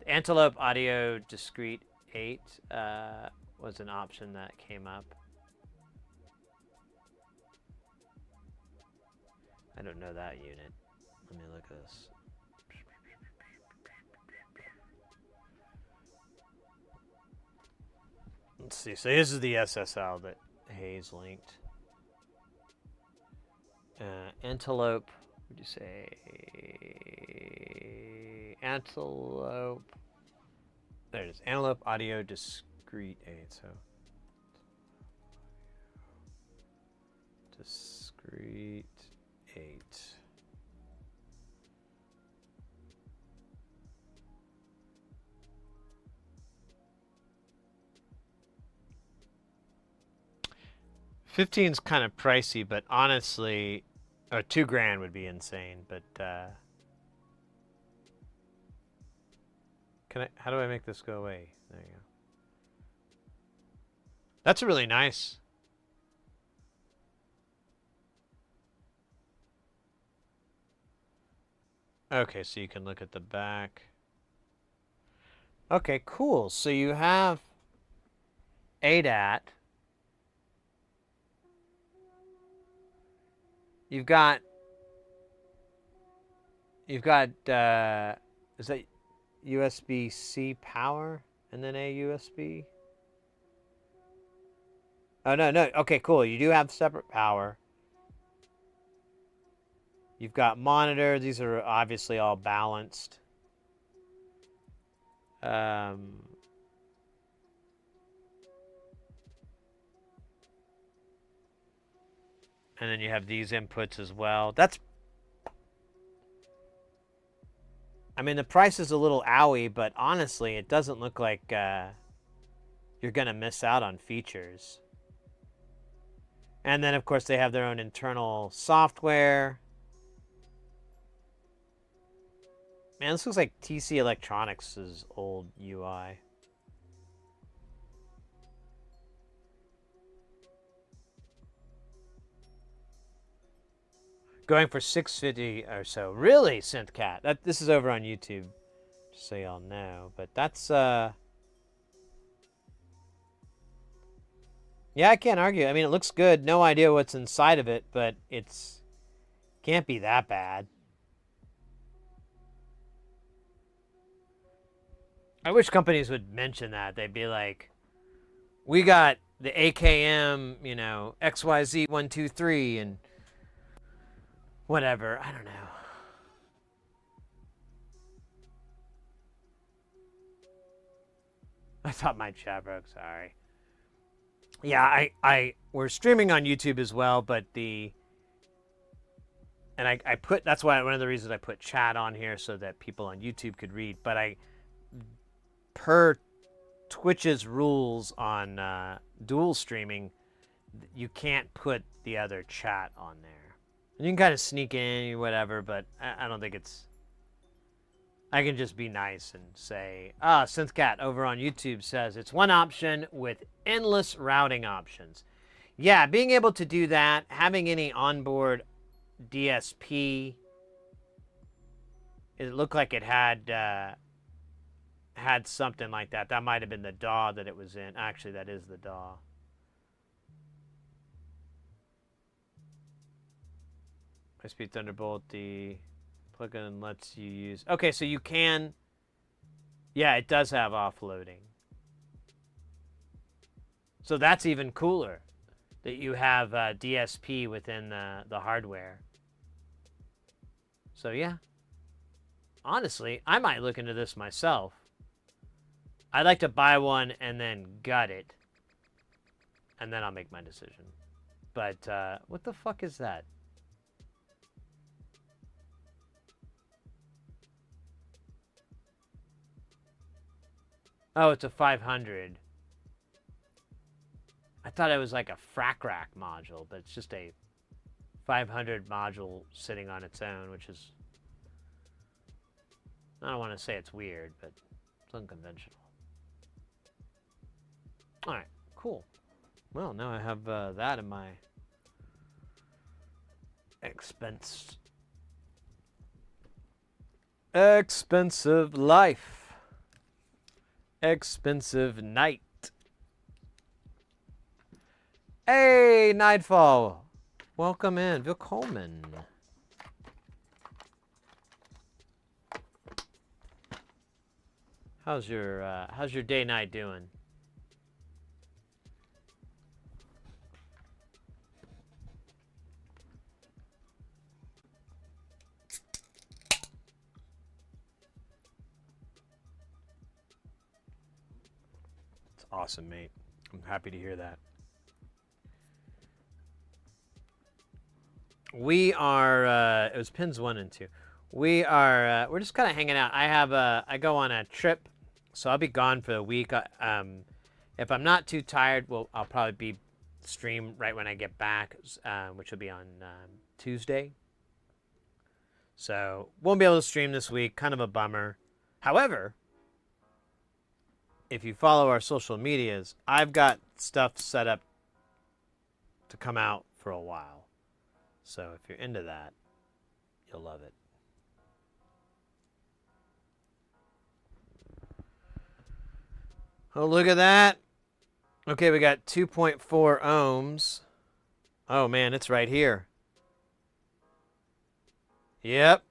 The Antelope Audio Discrete 8 was an option that came up. I don't know that unit. Let me look at this. Let's see. So this is the SSL that Hayes linked. Antelope. What would you say? Antelope. There it is. Antelope Audio Discrete 8. So Discrete 8. 15's kind of pricey, but honestly, or $2,000 would be insane. But how do I make this go away? There you go. That's really nice. Okay, so you can look at the back. Okay, cool. So you have ADAT. You've got is that USB-C power and then a USB? Oh, no. Okay, cool. You do have separate power. You've got monitor. These are obviously all balanced. And then you have these inputs as well. I mean, the price is a little owie, but honestly, it doesn't look like you're going to miss out on features. And then, of course, they have their own internal software. Man, this looks like TC Electronics' old UI. Going for $650 or so. Really, SynthCAD? This is over on YouTube, just so y'all know. But that's yeah, I can't argue. I mean, it looks good. No idea what's inside of it, but it's can't be that bad. I wish companies would mention that. They'd be like, we got the AKM, you know, XYZ123 and whatever. I don't know. I thought my chat broke. Sorry. Yeah, we're streaming on YouTube as well, but I put, that's why one of the reasons I put chat on here so that people on YouTube could read. But per Twitch's rules on dual streaming, you can't put the other chat on there. You can kind of sneak in, whatever, but I don't think it's... I can just be nice and say, SynthCAD over on YouTube says it's one option with endless routing options. Yeah, being able to do that, having any onboard DSP, it looked like it had something like that. That might have been the DAW that it was in. Actually, that is the DAW. High-speed Thunderbolt, the plugin lets you use... Okay, so you can... Yeah, it does have offloading. So that's even cooler, that you have DSP within the hardware. So yeah. Honestly, I might look into this myself. I'd like to buy one and then gut it. And then I'll make my decision. But what the fuck is that? Oh, it's a 500. I thought it was like a frac rack module, but it's just a 500 module sitting on its own, which is... I don't want to say it's weird, but it's unconventional. All right, cool. Well, now I have that in my expensive life. Expensive night. Hey, Nightfall. Welcome in. Willkommen. How's your day night doing? It's awesome, mate. I'm happy to hear that. We are it was pins 1 and 2. We're just kind of hanging out. I go on a trip, so I'll be gone for a week. If I'm not too tired, well, I'll probably be stream right when I get back, which will be on Tuesday. So won't be able to stream this week. Kind of a bummer. However, if you follow our social medias, I've got stuff set up to come out for a while. So if you're into that, you'll love it. Oh, look at that. Okay, we got 2.4 ohms. Oh, man, it's right here. Yep,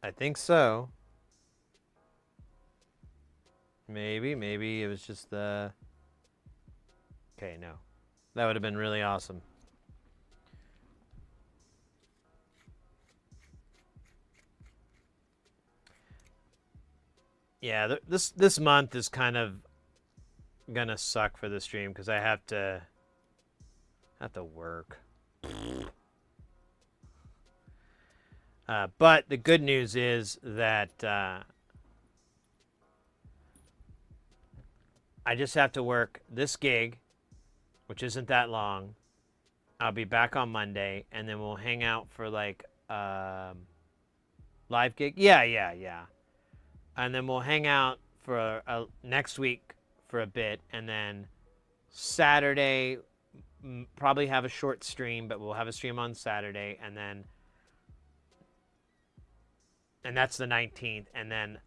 I think so. Maybe it was just the... Okay, no. That would have been really awesome. Yeah, this month is kind of gonna suck for the stream because I have to work. But the good news is that I just have to work this gig, which isn't that long. I'll be back on Monday, and then we'll hang out for like live gig. Yeah. And then we'll hang out for next week for a bit, and then Saturday probably have a short stream, but we'll have a stream on Saturday, and that's the 19th, and then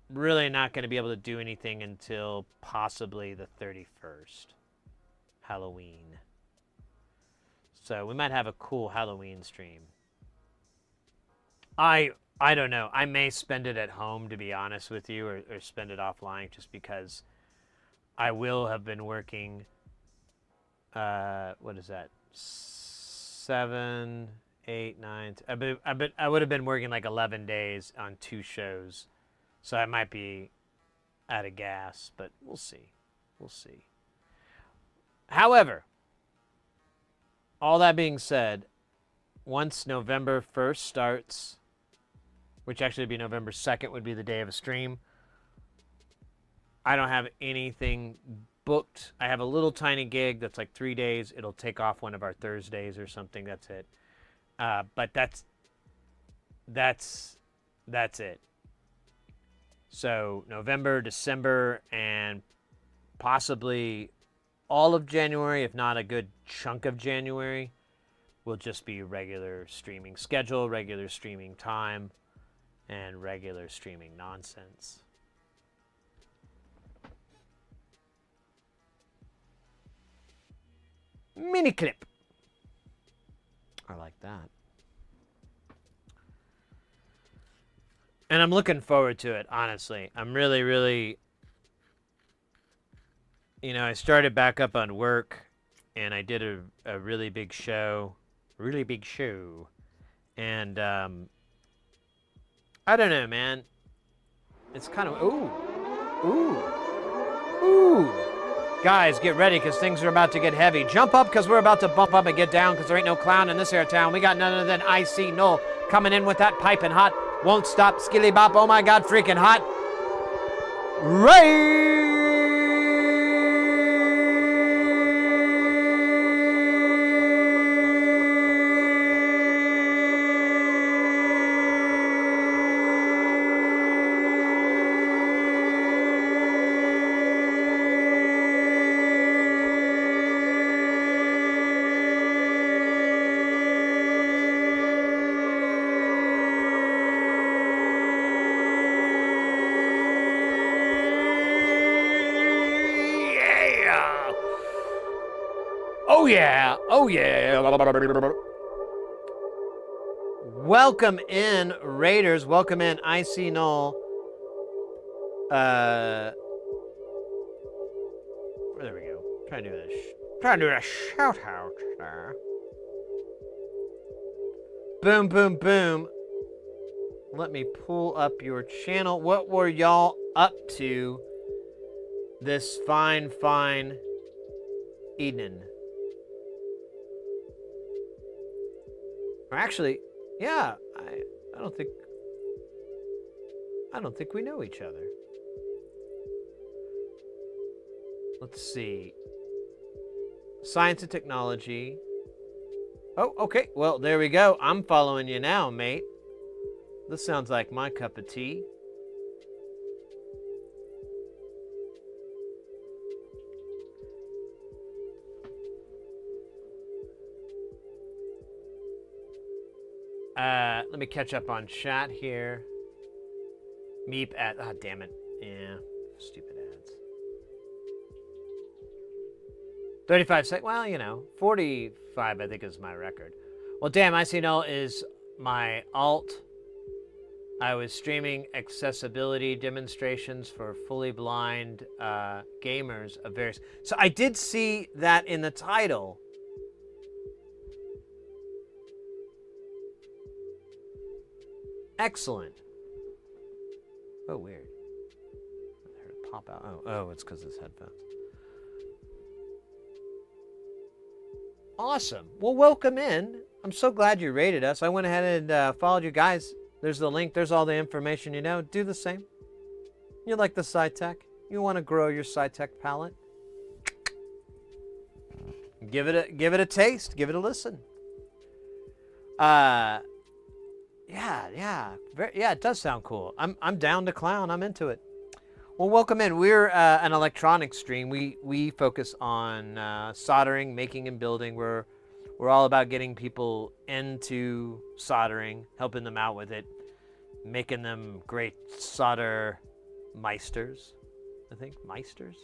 really not going to be able to do anything until possibly the 31st, Halloween. So we might have a cool Halloween stream. I don't know. I may spend it at home, to be honest with you, or spend it offline, just because I will have been working, what is that, 7, 8, 9, I would have been working like 11 days on 2 shows, so I might be out of gas, but we'll see. However, all that being said, once November 1st starts, which actually would be November 2nd would be the day of a stream, I don't have anything booked. I have a little tiny gig that's like 3 days. It'll take off one of our Thursdays or something. That's it. But that's it. So November, December, and possibly all of January, if not a good chunk of January, will just be regular streaming schedule, regular streaming time, and regular streaming nonsense. Mini clip. I like that. And I'm looking forward to it, honestly. I'm really, I started back up on work, and I did a really big show. And, I don't know, man. It's kind of, ooh. Guys, get ready, because things are about to get heavy. Jump up, because we're about to bump up and get down, because there ain't no clown in this here town. We got none other than IC Null coming in with that piping hot. Won't stop, skilly bop, oh my God, freaking hot. Ray! Oh yeah. Welcome in, Raiders. Welcome in, IC Null. There we go. Trying to do a shout out there. Boom, boom, boom. Let me pull up your channel. What were y'all up to this fine evening? Or actually, yeah, I don't think we know each other. Let's see. Science and technology. Oh, okay. Well, there we go. I'm following you now, mate. This sounds like my cup of tea. Let me catch up on chat here. Meep at... Ah, damn it. Yeah. Stupid ads. 35 seconds. Well, you know, 45 I think is my record. Well, damn, ICNL is my alt. I was streaming accessibility demonstrations for fully blind gamers of various... So I did see that in the title. Excellent. Oh, weird. I heard it pop out. Oh, it's because of this headphones. Awesome. Well, welcome in. I'm so glad you rated us. I went ahead and followed you guys. There's the link. There's all the information you know. Do the same. You like the SciTech? You want to grow your SciTech palette? Give it a taste. Give it a listen. Yeah. It does sound cool. I'm down to clown. I'm into it. Well, welcome in. We're an electronics stream. We focus on soldering, making, and building. We're all about getting people into soldering, helping them out with it, making them great solder meisters. I think meisters.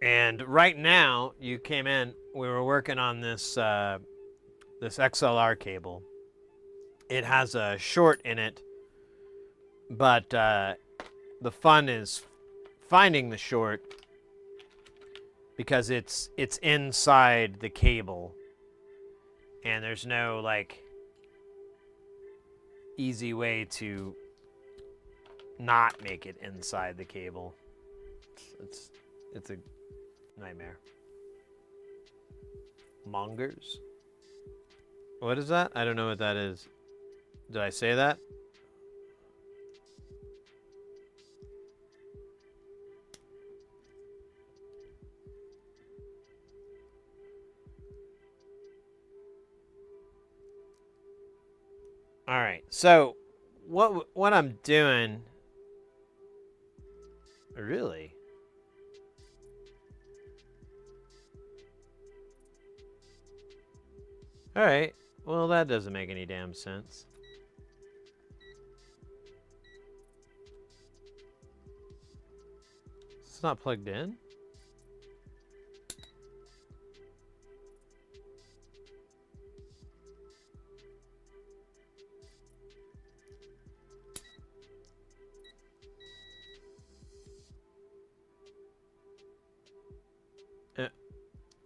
And right now, you came in. We were working on this this XLR cable. It has a short in it, but the fun is finding the short because it's inside the cable, and there's no like easy way to not make it inside the cable. It's a nightmare. Mongers? What is that? I don't know what that is. Did I say that? All right. So, what I'm doing? Really? All right. Well, that doesn't make any damn sense. It's not plugged in.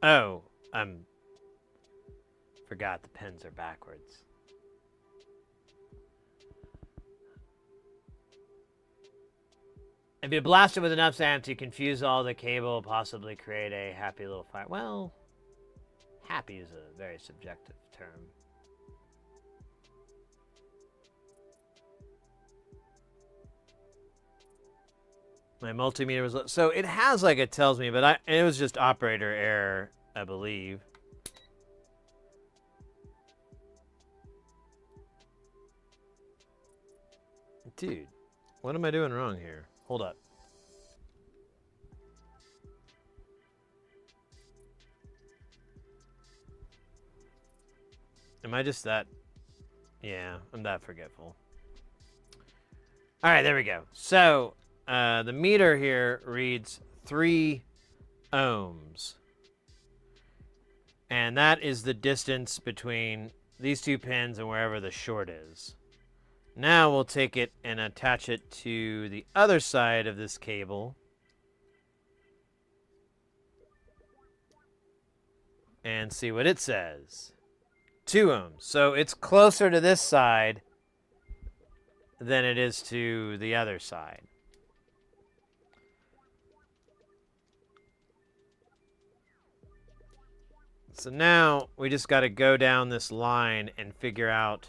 Oh, forgot the pins are backwards. If you blast it with enough sand to confuse all the cable, possibly create a happy little fire. Well, happy is a very subjective term. My multimeter was... So it has like it tells me, but it was just operator error, I believe. Dude, what am I doing wrong here? Hold up. Am I just that... Yeah, I'm that forgetful. All right, there we go. So, the meter here reads 3 ohms. And that is the distance between these two pins and wherever the short is. Now we'll take it and attach it to the other side of this cable. And see what it says. 2 ohms. So it's closer to this side than it is to the other side. So now we just got to go down this line and figure out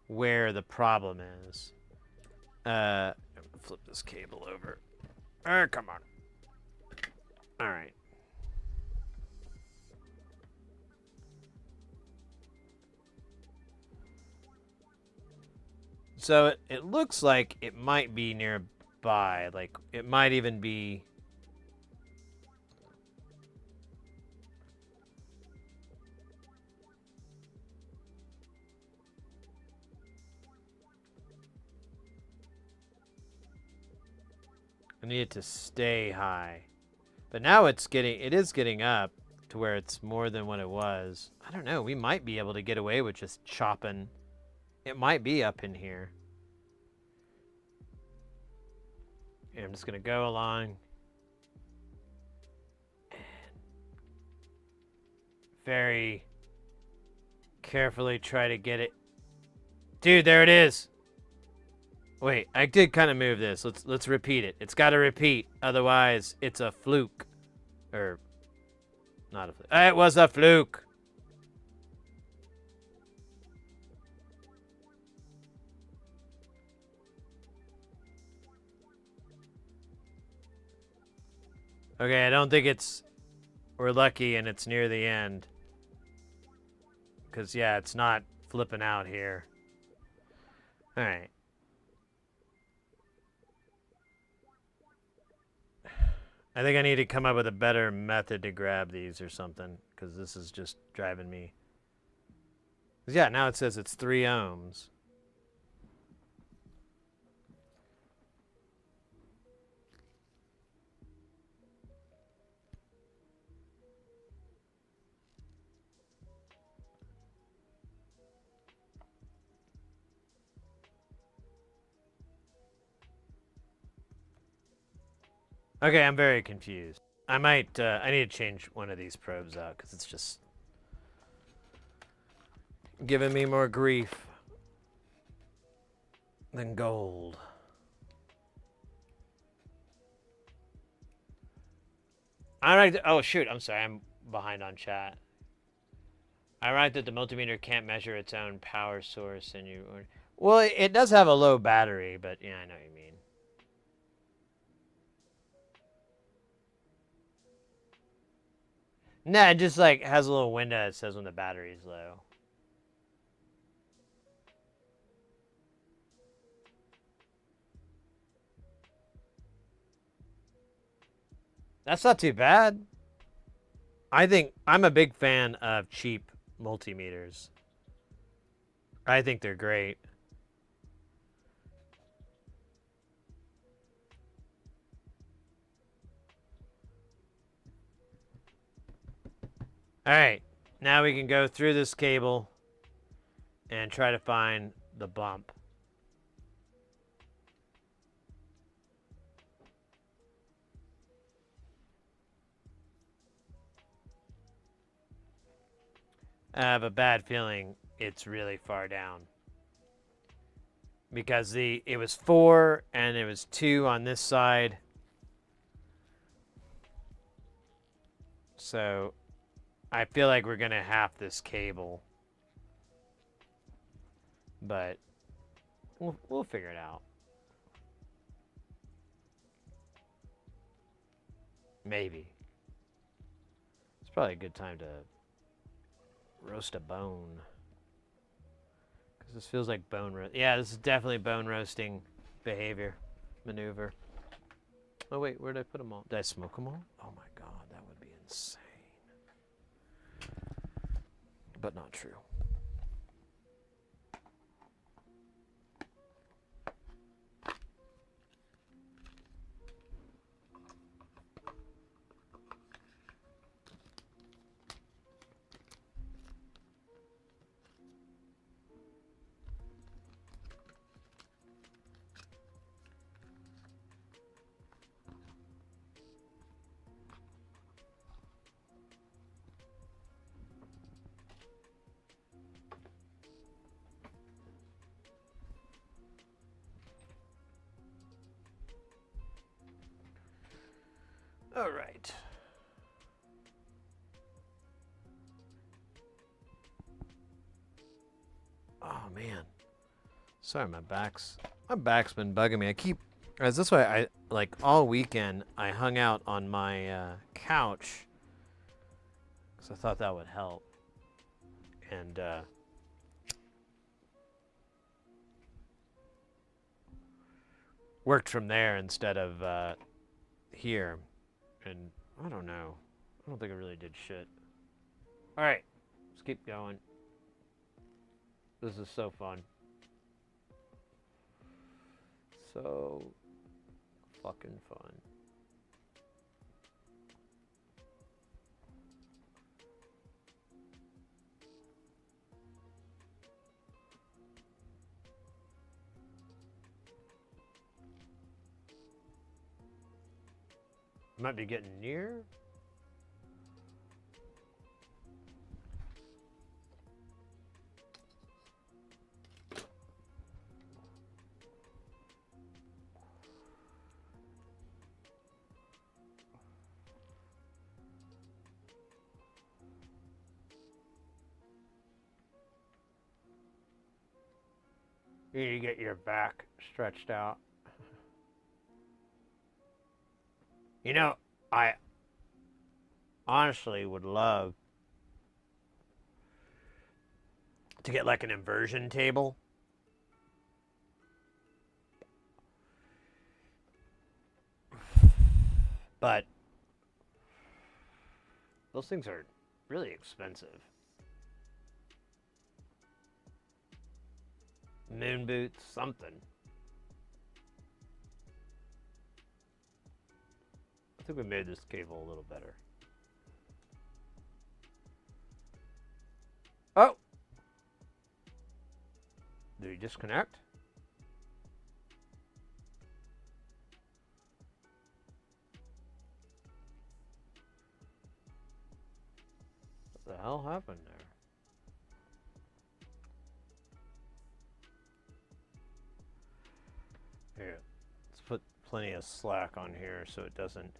where the problem is. Flip this cable over. Come on. All right. So it looks like it might be nearby. Like, it might even be... I need it to stay high. But now it is getting up to where it's more than what it was. I don't know. We might be able to get away with just chopping. It might be up in here. And I'm just going to go along. And very carefully try to get it. Dude, there it is. Wait, I did kind of move this. Let's repeat it. It's got to repeat. Otherwise, it's a fluke. Or, not a fluke. It was a fluke. Okay, I don't think it's... We're lucky and it's near the end. Because, yeah, it's not flipping out here. Alright. I think I need to come up with a better method to grab these or something. Because this is just driving me... Yeah, now it says it's 3 ohms. Okay, I'm very confused. I need to change one of these probes out because it's just giving me more grief than gold. Oh shoot, I'm sorry, I'm behind on chat. I write that the multimeter can't measure its own power source and you... Well, it does have a low battery, but yeah, I know what you mean. Nah, it just like has a little window that says when the battery's low. That's not too bad. I think I'm a big fan of cheap multimeters. I think they're great. All right, now we can go through this cable and try to find the bump. I have a bad feeling it's really far down. Because it was 4 and it was 2 on this side. So I feel like we're going to half this cable. But we'll figure it out. Maybe. It's probably a good time to roast a bone. Because this feels like bone roast. Yeah, this is definitely bone roasting behavior. Maneuver. Oh wait, where did I put them all? Did I smoke them all? Oh my god, that would be insane. But not true. All right. Oh man. Sorry, my back's been bugging me. I keep As this way, I like all weekend I hung out on my couch because I thought that would help, and worked from there instead of here. And I don't know. I don't think I really did shit. All right, let's keep going. This is so fun. So fucking fun. Might be getting near. You need to get your back stretched out. You know, I honestly would love to get like an inversion table. But those things are really expensive. Moon boots, something. I think we made this cable a little better. Oh! Did we disconnect? What the hell happened there? Here, let's put plenty of slack on here so it doesn't.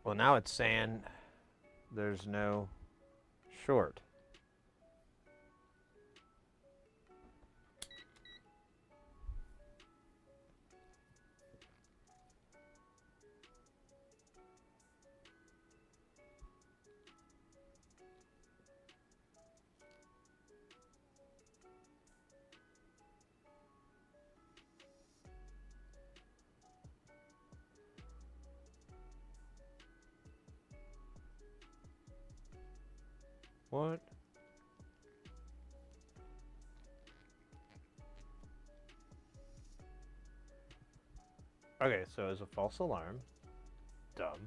Well, now it's saying there's no short. What? Okay, so it's a false alarm. Dumb.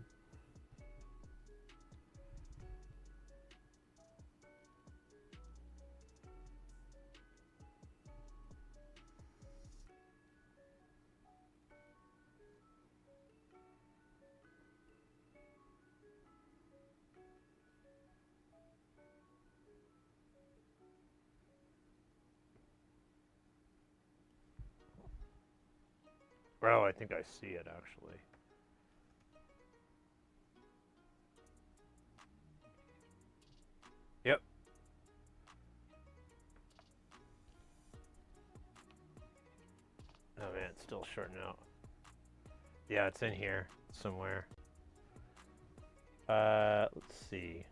Oh, I think I see it actually. Yep. Oh man, it's still shorting out. Yeah, it's in here somewhere. Let's see.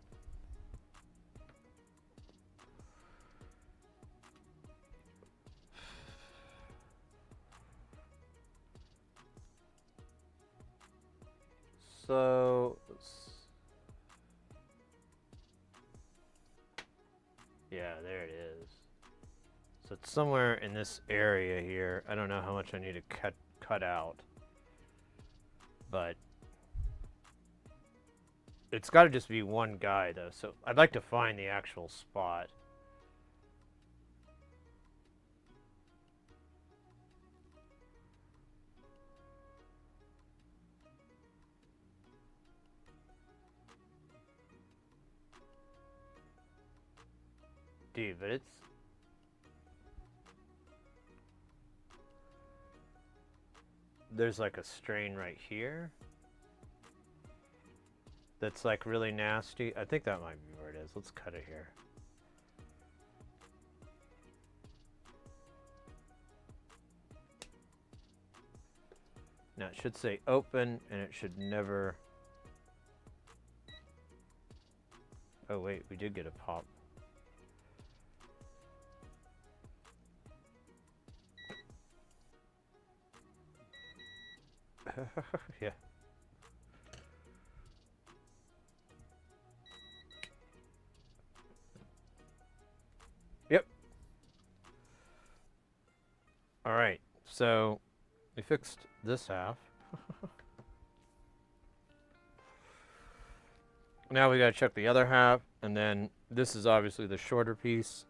So, yeah, there it is. So it's somewhere in this area here. I don't know how much I need to cut out, but it's got to just be one guy though. So I'd like to find the actual spot. Dude, but it's... There's like a strain right here. That's like really nasty. I think that might be where it is. Let's cut it here. Now it should say open, and it should never... Oh wait, we did get a pop. Yeah. Yep. All right, so we fixed this half. Now we gotta check the other half, and then this is obviously the shorter piece.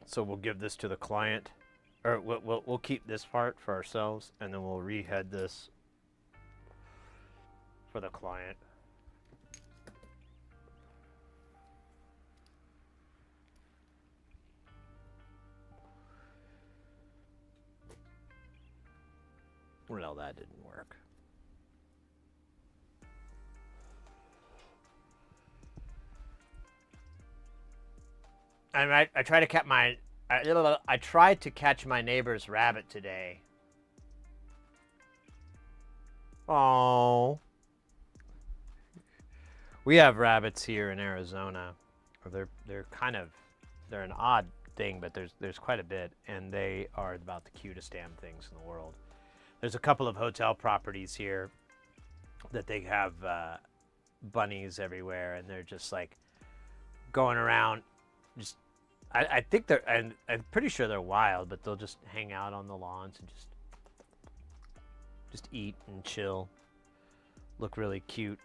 So we'll give this to the client, or we'll keep this part for ourselves, and then we'll rehead this for the client. Well, that didn't work. I tried to catch my I tried to catch my neighbor's rabbit today. Oh. We have rabbits here in Arizona. They're an odd thing, but there's quite a bit, and they are about the cutest damn things in the world. There's a couple of hotel properties here that they have bunnies everywhere, and they're just like going around. Just, I think I'm pretty sure they're wild, but they'll just hang out on the lawns and just eat and chill. Look really cute,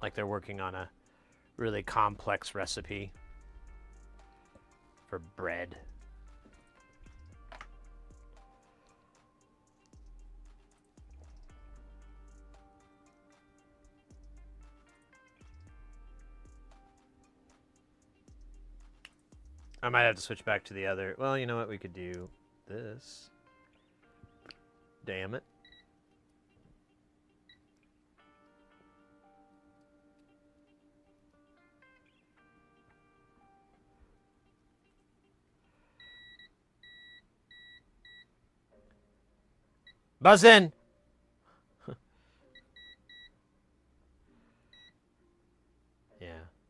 like they're working on a really complex recipe for bread. I might have to switch back to the other. Well, you know what? We could do this. Damn it. Buzz in! Yeah,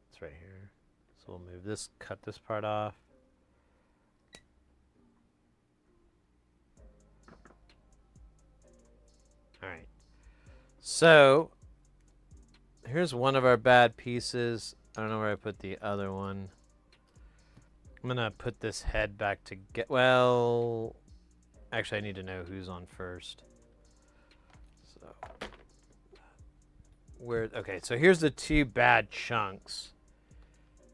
it's right here. So we'll move this, cut this part off. Alright. So, here's one of our bad pieces. I don't know where I put the other one. I'm gonna put this head back to get... Well... Actually, I need to know who's on first. So... Okay, so here's the two bad chunks.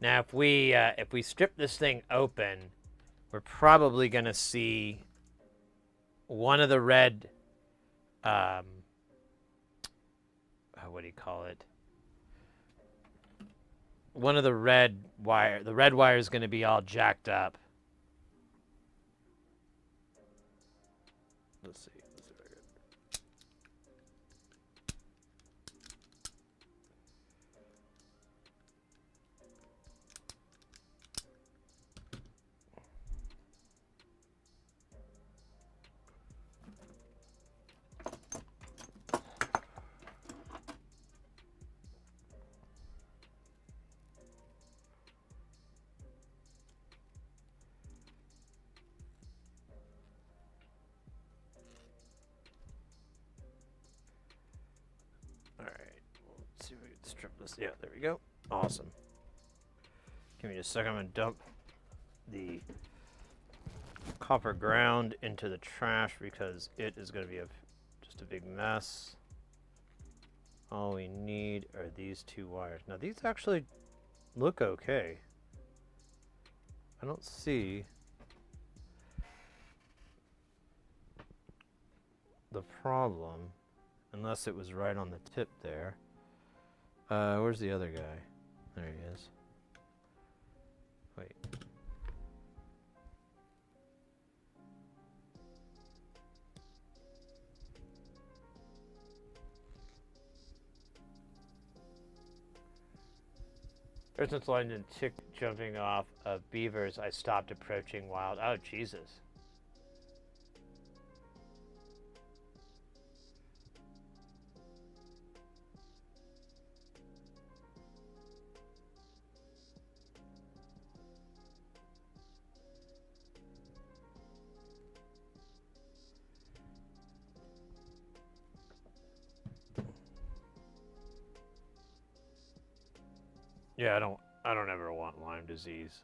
Now, if we strip this thing open, we're probably gonna see one of the red, what do you call it? One of the red wire. The red wire is gonna be all jacked up. Let's see. See if we can strip this. Yeah, there we go. Awesome. Give me just a second. I'm going to dump the copper ground into the trash because it is going to be just a big mess. All we need are these two wires. Now, these actually look okay. I don't see the problem unless it was right on the tip there. Where's the other guy? There he is. Wait. Ever since London took jumping off of beavers, I stopped approaching wild. Oh, Jesus. Yeah, I don't ever want Lyme disease.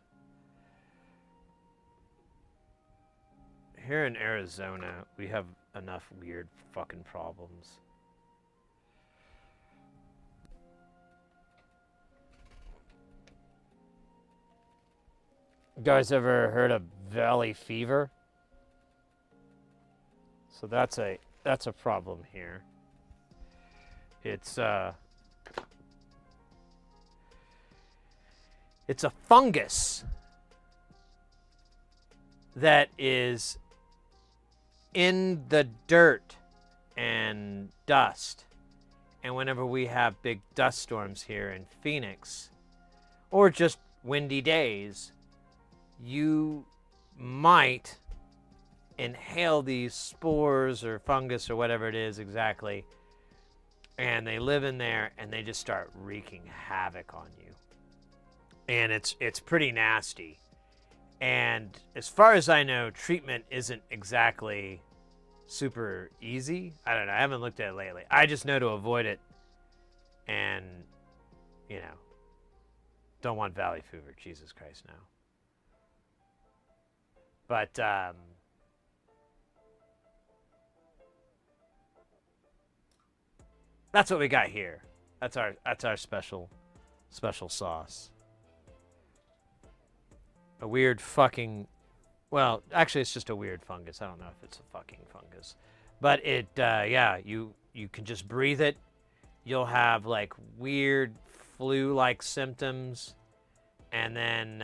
Here in Arizona, we have enough weird fucking problems. You guys ever heard of valley fever? So that's a problem here. It's a fungus that is in the dirt and dust. And whenever we have big dust storms here in Phoenix, or just windy days, you might inhale these spores or fungus or whatever it is exactly, and they live in there and they just start wreaking havoc on you. And it's pretty nasty. And as far as I know, treatment isn't exactly super easy. I don't know. I haven't looked at it lately. I just know to avoid it. And, you know, don't want valley fever. Jesus Christ, no. But, that's what we got here. That's our special sauce. A weird fucking, well, actually it's just a weird fungus. I don't know if it's a fucking fungus, but it, yeah, you can just breathe it. You'll have like weird flu-like symptoms, and then,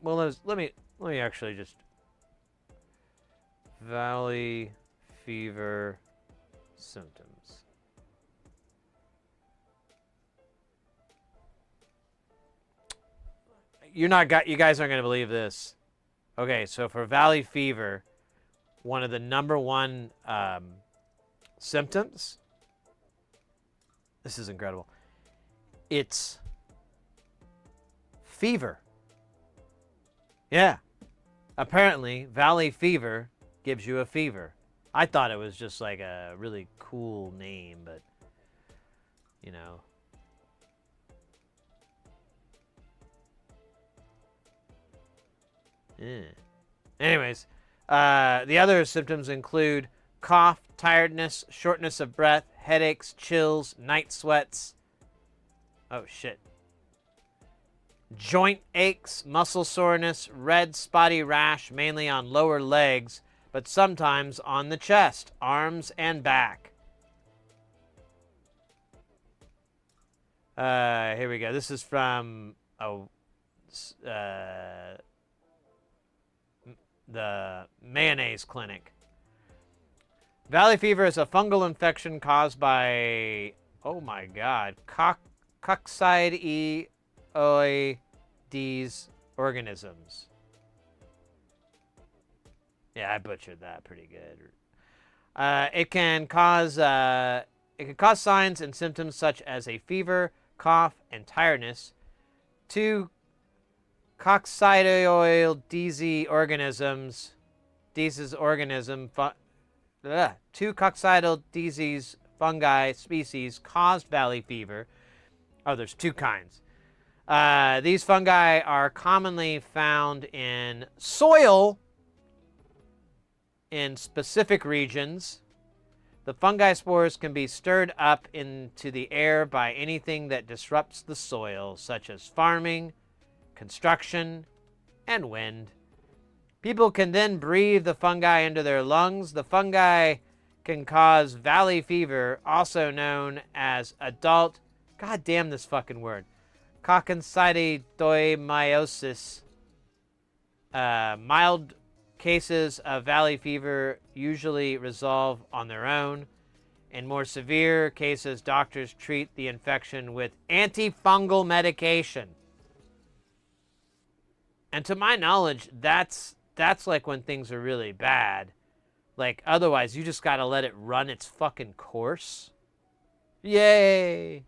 well, let me actually just valley fever symptoms. You guys aren't going to believe this. Okay, so for valley fever, one of the number one symptoms, this is incredible, it's fever. Yeah. Apparently, valley fever gives you a fever. I thought it was just like a really cool name, but, you know. Yeah. Anyways, the other symptoms include cough, tiredness, shortness of breath, headaches, chills, night sweats. Oh, shit. Joint aches, muscle soreness, red spotty rash, mainly on lower legs, but sometimes on the chest, arms, and back. Here we go. This is from the mayonnaise clinic. Valley fever is a fungal infection caused by, oh my god, coccidioides organisms. Yeah, I butchered that pretty good. It can cause signs and symptoms such as a fever, cough, and tiredness. Two coccidioides organisms, two coccidioides fungi species caused valley fever. Oh, there's two kinds. These fungi are commonly found in soil in specific regions. The fungi spores can be stirred up into the air by anything that disrupts the soil, such as farming, construction, and wind. People can then breathe the fungi into their lungs. The fungi can cause valley fever, also known as adult, god damn this fucking word, coccidioidomyosis. Mild cases of valley fever usually resolve on their own. In more severe cases, doctors treat the infection with antifungal medication. And to my knowledge, that's like when things are really bad. Like, otherwise, you just gotta let it run its fucking course. Yay!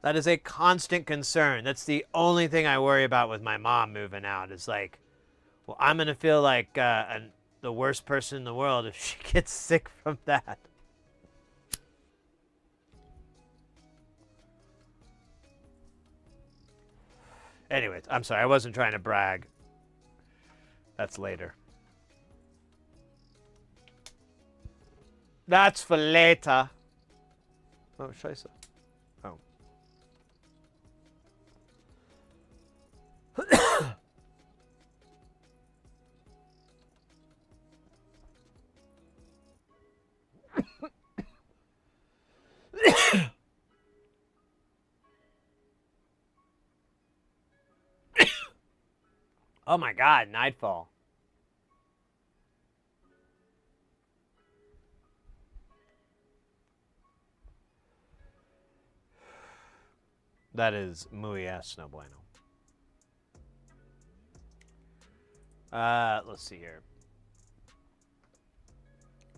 That is a constant concern. That's the only thing I worry about with my mom moving out. Is like, well, I'm gonna feel like the worst person in the world if she gets sick from that. Anyways, I'm sorry. I wasn't trying to brag. That's later. That's for later. Oh, scheiße. Oh. Oh my God, nightfall. That is muy ass no bueno. Let's see here.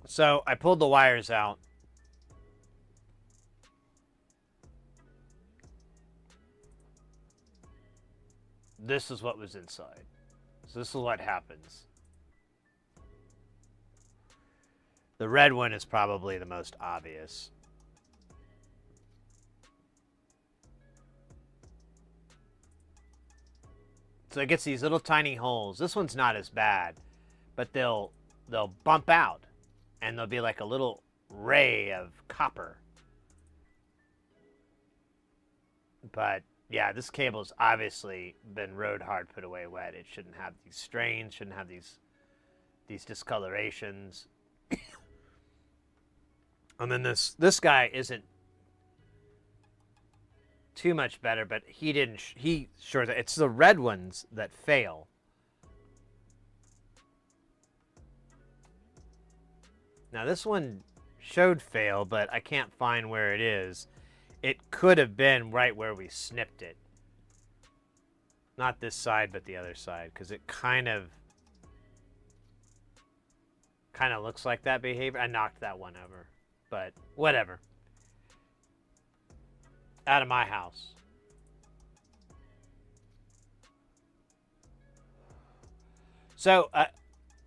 So I pulled the wires out. This is what was inside. So this is what happens. The red one is probably the most obvious. So it gets these little tiny holes. This one's not as bad, but they'll bump out, and there'll be like a little ray of copper. But yeah, this cable's obviously been rode hard, put away wet. It shouldn't have these strains, shouldn't have these discolorations. And then this guy isn't too much better, but it's the red ones that fail. Now this one showed fail, but I can't find where it is. It could have been right where we snipped it. Not this side, but the other side, because it kind of looks like that behavior. I knocked that one over, but whatever. Out of my house. So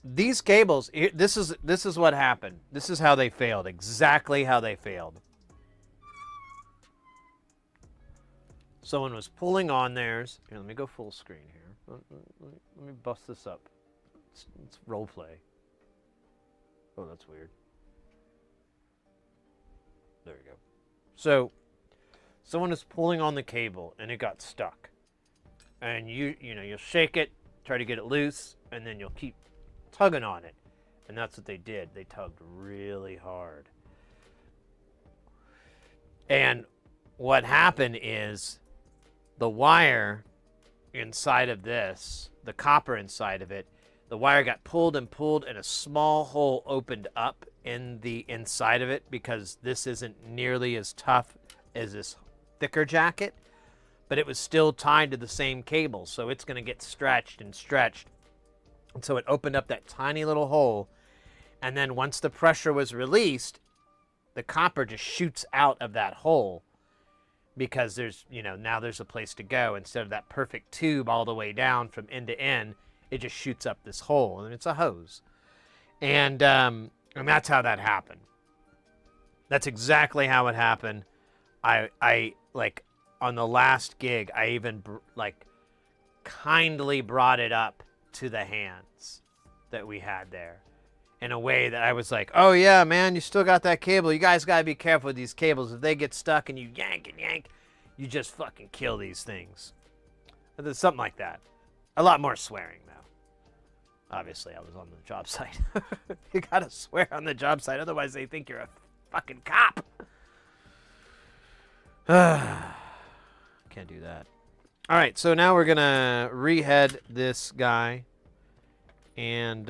these cables, this is what happened. This is how they failed. Exactly how they failed. Someone was pulling on theirs. Here, let me go full screen here. Let me bust this up. It's role play. Oh, that's weird. There we go. So someone is pulling on the cable and it got stuck. And you'll shake it, try to get it loose, and then you'll keep tugging on it. And that's what they did. They tugged really hard. And what happened is the wire inside of this, the copper inside of it, the wire got pulled and pulled, and a small hole opened up in the inside of it, because this isn't nearly as tough as this thicker jacket, but it was still tied to the same cable, so it's going to get stretched and stretched. And so it opened up that tiny little hole, and then once the pressure was released, the copper just shoots out of that hole, because there's, now there's a place to go. Instead of that perfect tube all the way down from end to end, it just shoots up this hole, and it's a hose. And that's how that happened. That's exactly how it happened. I like, on the last gig, I even kindly brought it up to the hands that we had there, in a way that I was like, oh yeah, man, you still got that cable. You guys got to be careful with these cables. If they get stuck and you yank and yank, you just fucking kill these things. There's something like that. A lot more swearing, though. Obviously, I was on the job site. You got to swear on the job site, otherwise they think you're a fucking cop. Can't do that. All right, so now we're going to rehead this guy, and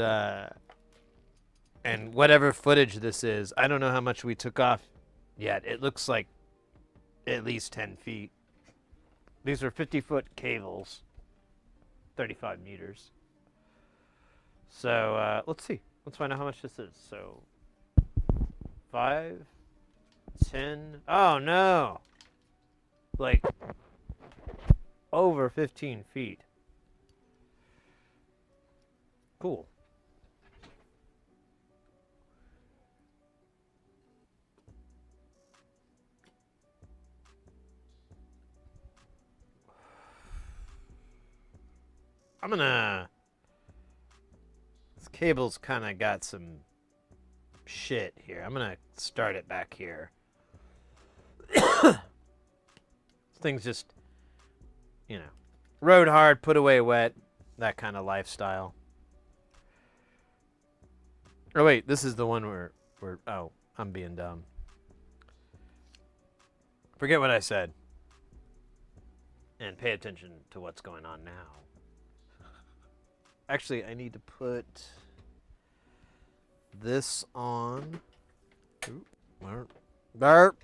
whatever footage this is, I don't know how much we took off yet. It looks like at least 10 feet. These are 50-foot cables, 35 meters. So let's see. Let's find out how much this is. So 5, 10. Oh, no. Like over 15 feet. Cool. I'm gonna... This cable's kind of got some shit here. I'm gonna start it back here. This thing's just, you know, rode hard, put away wet, that kind of lifestyle. Oh wait, this is the one where oh, I'm being dumb. Forget what I said. And pay attention to what's going on now. Actually, I need to put this on. Ooh, darp. Darp.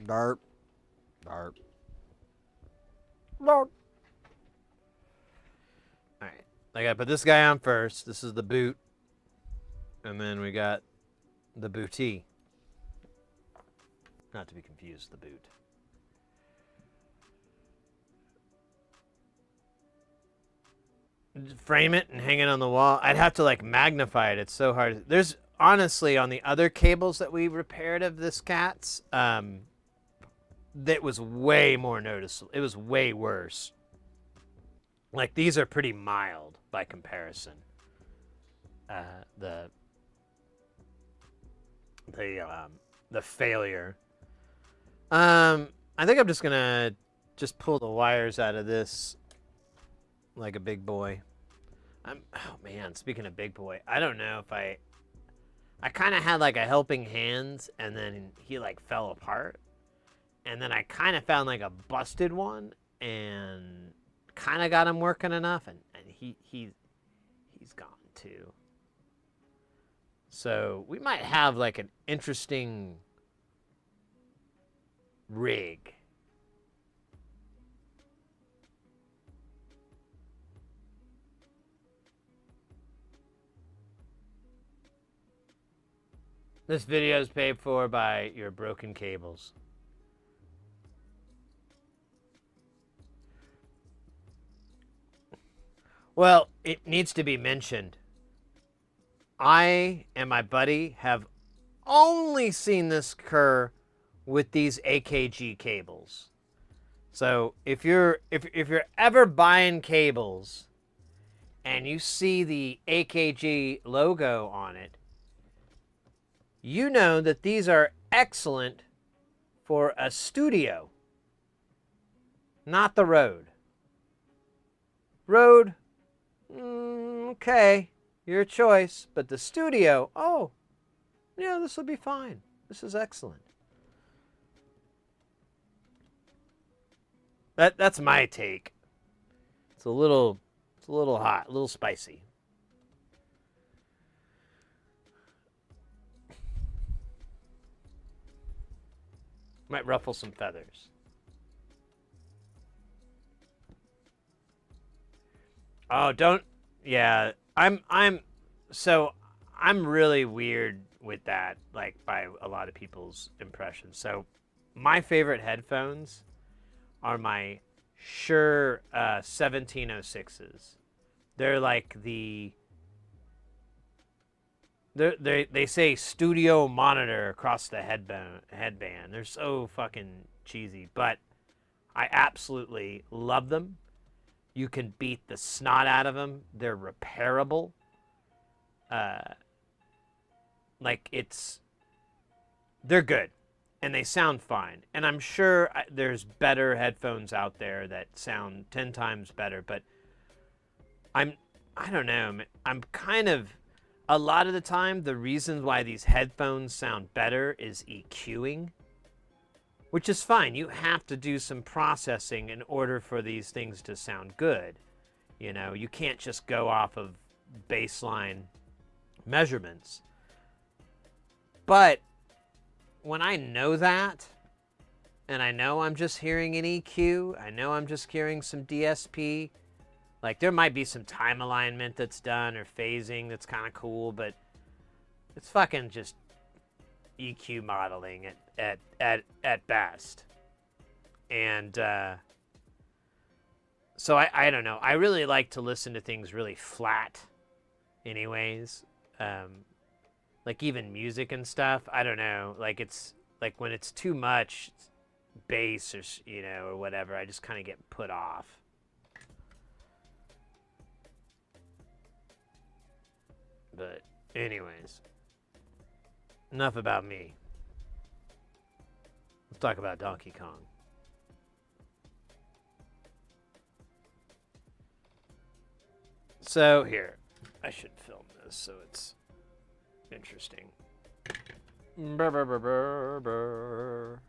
Darp. Darp. Alright. I gotta put this guy on first. This is the boot. And then we got the booty. Not to be confused, the boot. Frame it and hang it on the wall. I'd have to like magnify it. It's so hard. There's honestly on the other cables that we repaired of this cat's, that was way more noticeable. It was way worse. Like these are pretty mild by comparison. The failure. I think I'm just gonna pull the wires out of this like a big boy. Oh man, speaking of big boy, I don't know if I kind of had like a helping hand and then he like fell apart. And then I kind of found like a busted one and kind of got him working enough and he's gone too. So we might have like an interesting rig. This video is paid for by your broken cables. Well, it needs to be mentioned. I and my buddy have only seen this occur with these AKG cables. So if you're ever buying cables and you see the AKG logo on it, you know that these are excellent for a studio, not the Rode. Rode, okay, your choice, but the studio, oh, yeah, this will be fine. This is excellent. That's my take. It's a little hot, a little spicy. Might ruffle some feathers. Oh, don't. Yeah, I'm really weird with that, like by a lot of people's impressions. So my favorite headphones are my Shure 1706s. They're like they say studio monitor across the headband. They're so fucking cheesy, but I absolutely love them. You can beat the snot out of them. They're repairable. They're good, and they sound fine. And I'm sure there's better headphones out there that sound 10 times better, but I don't know. I'm kind of, a lot of the time, the reason why these headphones sound better is EQing, which is fine. You have to do some processing in order for these things to sound good. You know, you can't just go off of baseline measurements. But when I know that, and I know I'm just hearing an EQ, I know I'm just hearing some DSP, like there might be some time alignment that's done or phasing that's kind of cool, but it's fucking just EQ modeling at best. And so I don't know. I really like to listen to things really flat anyways. Like even music and stuff, I don't know. Like it's like when it's too much bass or, you know, or whatever, I just kind of get put off. But anyways, enough about me. Let's talk about Donkey Kong. So here, I should film this so it's interesting. Brr, brr, brr, brr, brr.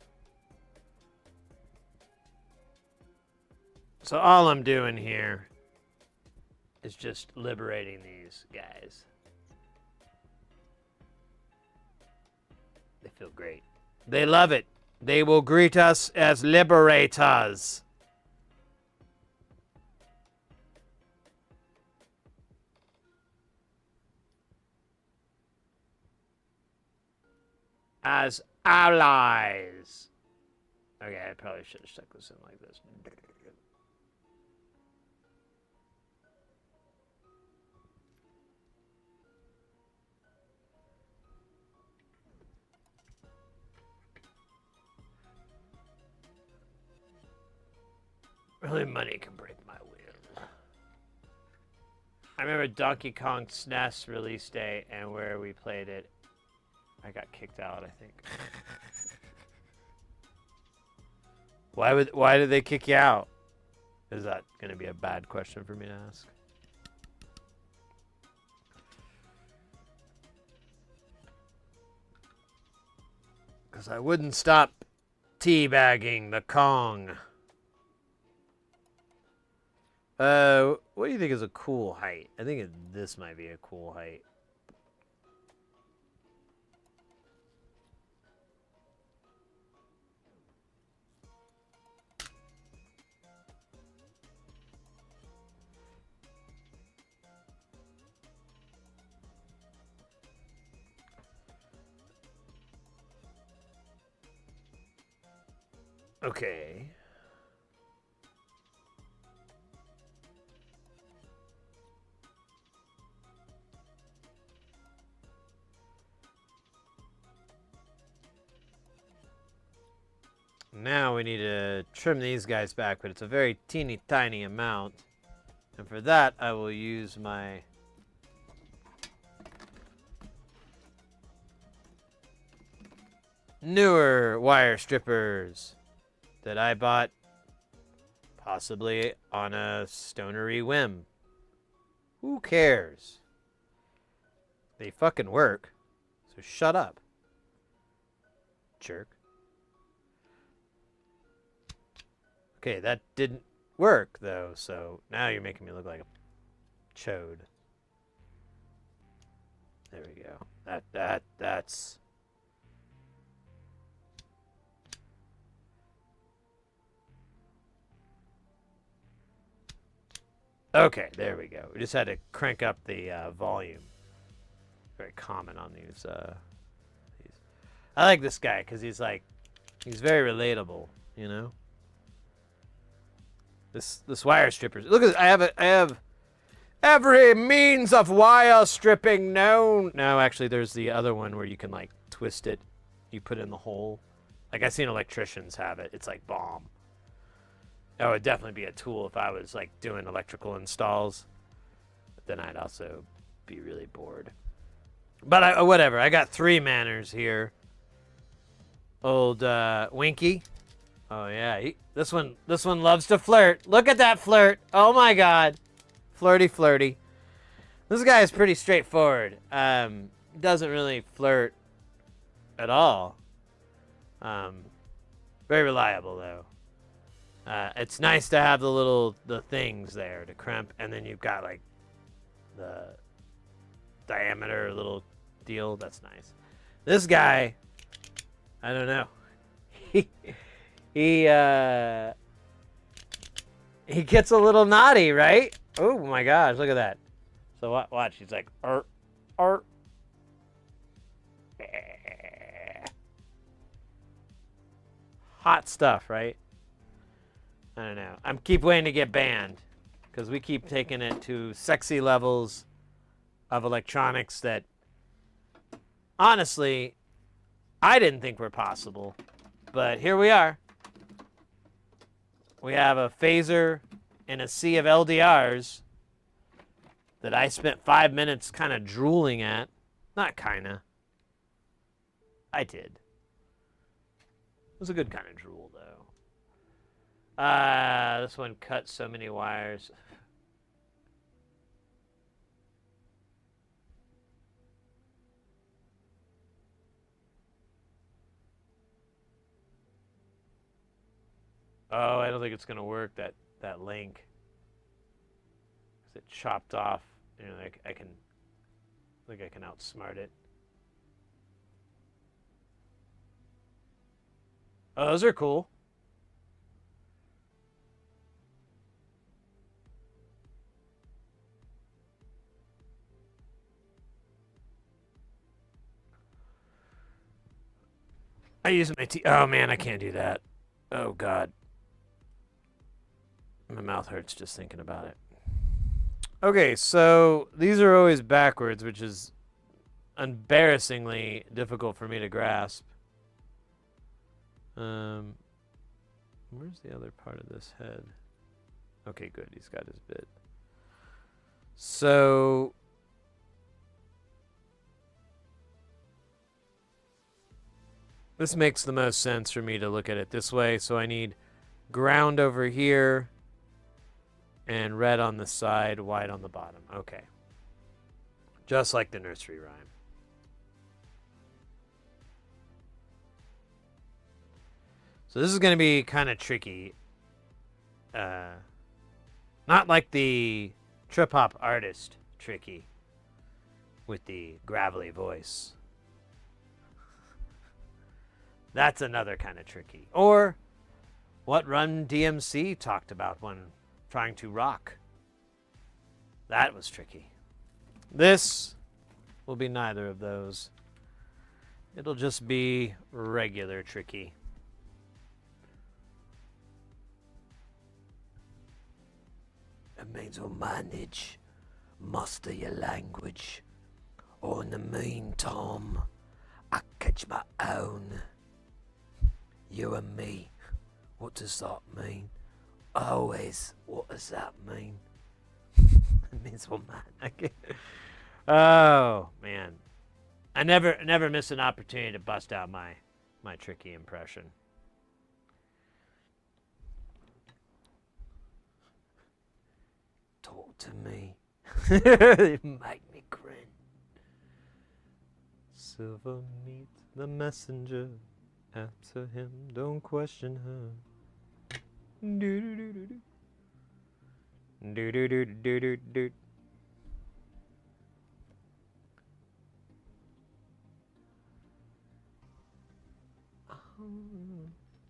So all I'm doing here is just liberating these guys. They feel great. They love it. They will greet us as liberators. As allies. Okay, I probably should have stuck this in like this. Really, money can break my will. I remember Donkey Kong SNES release day and where we played it. I got kicked out, I think. Why did they kick you out? Is that going to be a bad question for me to ask? Because I wouldn't stop teabagging the Kong. What do you think is a cool height? I think this might be a cool height. Okay. Now we need to trim these guys back, but it's a very teeny tiny amount. And for that, I will use my newer wire strippers that I bought possibly on a stonery whim. Who cares? They fucking work. So shut up. Jerk. Okay, that didn't work though, so now you're making me look like a chode. There we go. That's okay, there we go. We just had to crank up the volume. Very common on these. I like this guy because he's very relatable, you know. This wire strippers. Look at this. I have every means of wire stripping known. No, actually, there's the other one where you can like twist it. You put it in the hole. Like I've seen electricians have it. It's like bomb. That would definitely be a tool if I was like doing electrical installs. But then I'd also be really bored. But whatever. I got 3 manners here. Old Winky. Oh yeah, this one loves to flirt. Look at that flirt. Oh my God, flirty. This guy is pretty straightforward. Doesn't really flirt at all. Very reliable though. It's nice to have the things there to crimp, and then you've got like the diameter little deal. That's nice. This guy, I don't know. He gets a little naughty, right? Oh my gosh, look at that. So watch, he's like, art. Hot stuff, right? I don't know. I'm keep waiting to get banned because we keep taking it to sexy levels of electronics that honestly I didn't think were possible, but here we are. We have a phaser and a sea of LDRs that I spent 5 minutes kind of drooling at. Not kinda. I did. It was a good kind of drool, though. This one cut so many wires. Oh, I don't think it's gonna work, that link. 'Cause it chopped off. You know, I think I can outsmart it. Oh, those are cool. I use my teeth. Oh man, I can't do that. Oh god. My mouth hurts just thinking about it. Okay, so these are always backwards, which is embarrassingly difficult for me to grasp. Where's the other part of this head? Okay, good. He's got his bit. So this makes the most sense for me to look at it this way. So I need ground over here and red on the side, white on the bottom. Okay. Just like the nursery rhyme. So this is going to be kind of tricky. Not like the trip hop artist tricky with the gravelly voice. That's another kind of tricky. Or what Run DMC talked about when trying to rock. That was tricky. This will be neither of those. It'll just be regular tricky. It means we'll manage, master your language. Or in the meantime, I catch my own. You and me. What does that mean? Always. What does that mean? It means we'll manage. Oh man, I never miss an opportunity to bust out my tricky impression. Talk to me. It make me grin. Silver meet the messenger. Answer him, don't question her. Do do do do do. Do do do do do do.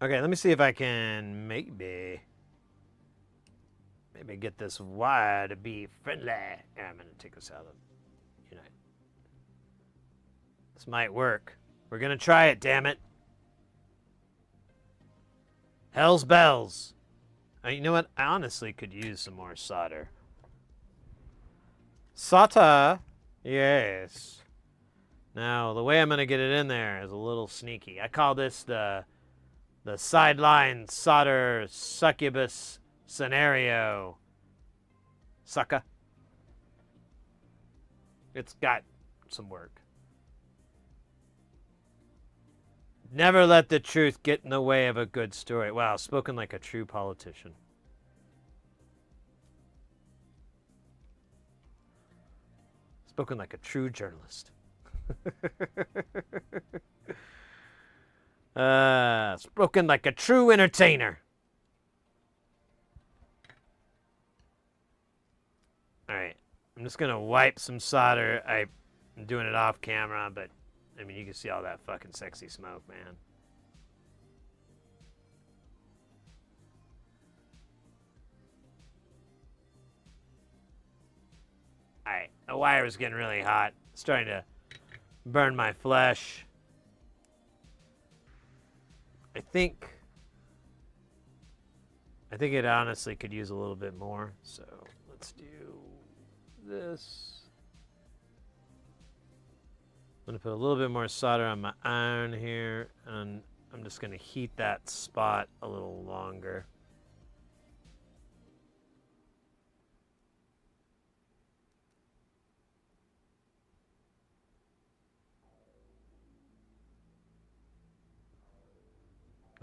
Okay, let me see if I can maybe get this wire to be friendly. I'm gonna take this out of Unite. This might work. We're gonna try it, damn it. Hell's bells. You know what? I honestly could use some more solder. SATA. Yes. Now, the way I'm going to get it in there is a little sneaky. I call this the sideline solder succubus scenario. Sucker. It's got some work. Never let the truth get in the way of a good story. Wow, spoken like a true politician. Spoken like a true journalist. Spoken like a true entertainer. Alright, I'm just gonna wipe some solder. I'm doing it off camera, but I mean, you can see all that fucking sexy smoke, man. Alright, the wire was getting really hot. It's starting to burn my flesh. I think it honestly could use a little bit more. So let's do this. I'm going to put a little bit more solder on my iron here, and I'm just going to heat that spot a little longer.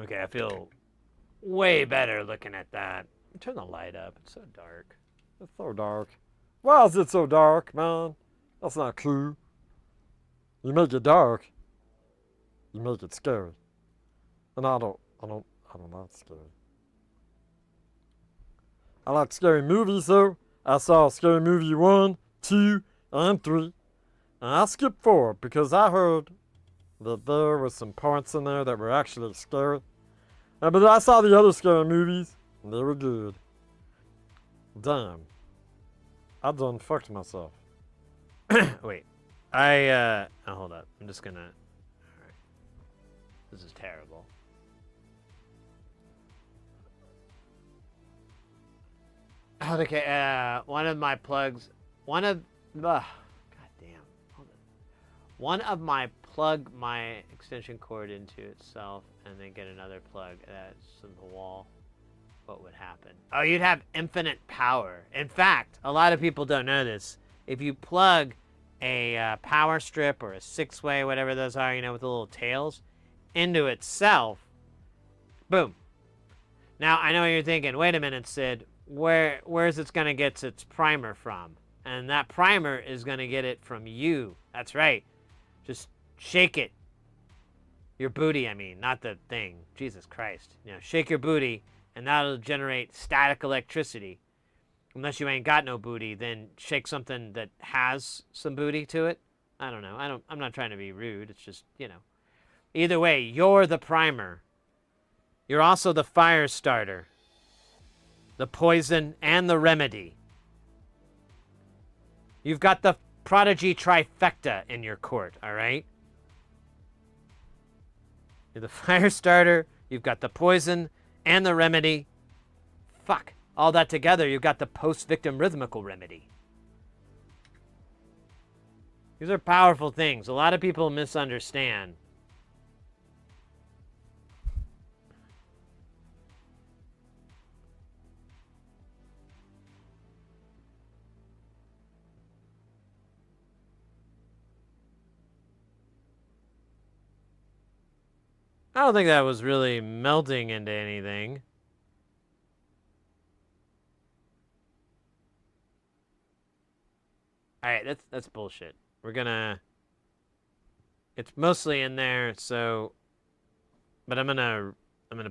Okay, I feel way better looking at that. Turn the light up. It's so dark. It's so dark. Why is it so dark, man? That's not cool. You make it dark. You make it scary. And I don't like scary. I like scary movies though. I saw Scary Movie 1, 2, and 3. And I skipped 4 because I heard that there was some parts in there that were actually scary. But I saw the other scary movies, and they were good. Damn. I done fucked myself. Wait. Oh, hold up. I'm just gonna... Alright. This is terrible. Okay, one of my plugs... God damn. Hold on. One of my plug my extension cord into itself and then get another plug that's in the wall. What would happen? Oh, you'd have infinite power. In fact, a lot of people don't know this. If you plug a power strip or a 6-way, whatever those are, you know, with the little tails, into itself, boom. Now, I know what you're thinking. Wait a minute, Sid. Where's it going to get its primer from? And that primer is going to get it from you. That's right. Just shake it. Your booty, I mean, not the thing. Jesus Christ. You know, shake your booty, and that'll generate static electricity. Unless you ain't got no booty, then shake something that has some booty to it. I don't know. I'm not trying to be rude. It's just, you know. Either way, you're the primer. You're also the fire starter, the poison, and the remedy. You've got the prodigy trifecta in your court, all right? You're the fire starter, you've got the poison, and the remedy. Fuck. All that together, you've got the post-victim rhythmical remedy. These are powerful things. A lot of people misunderstand. I don't think that was really melting into anything. Alright, that's bullshit. We're gonna... It's mostly in there, so... But I'm gonna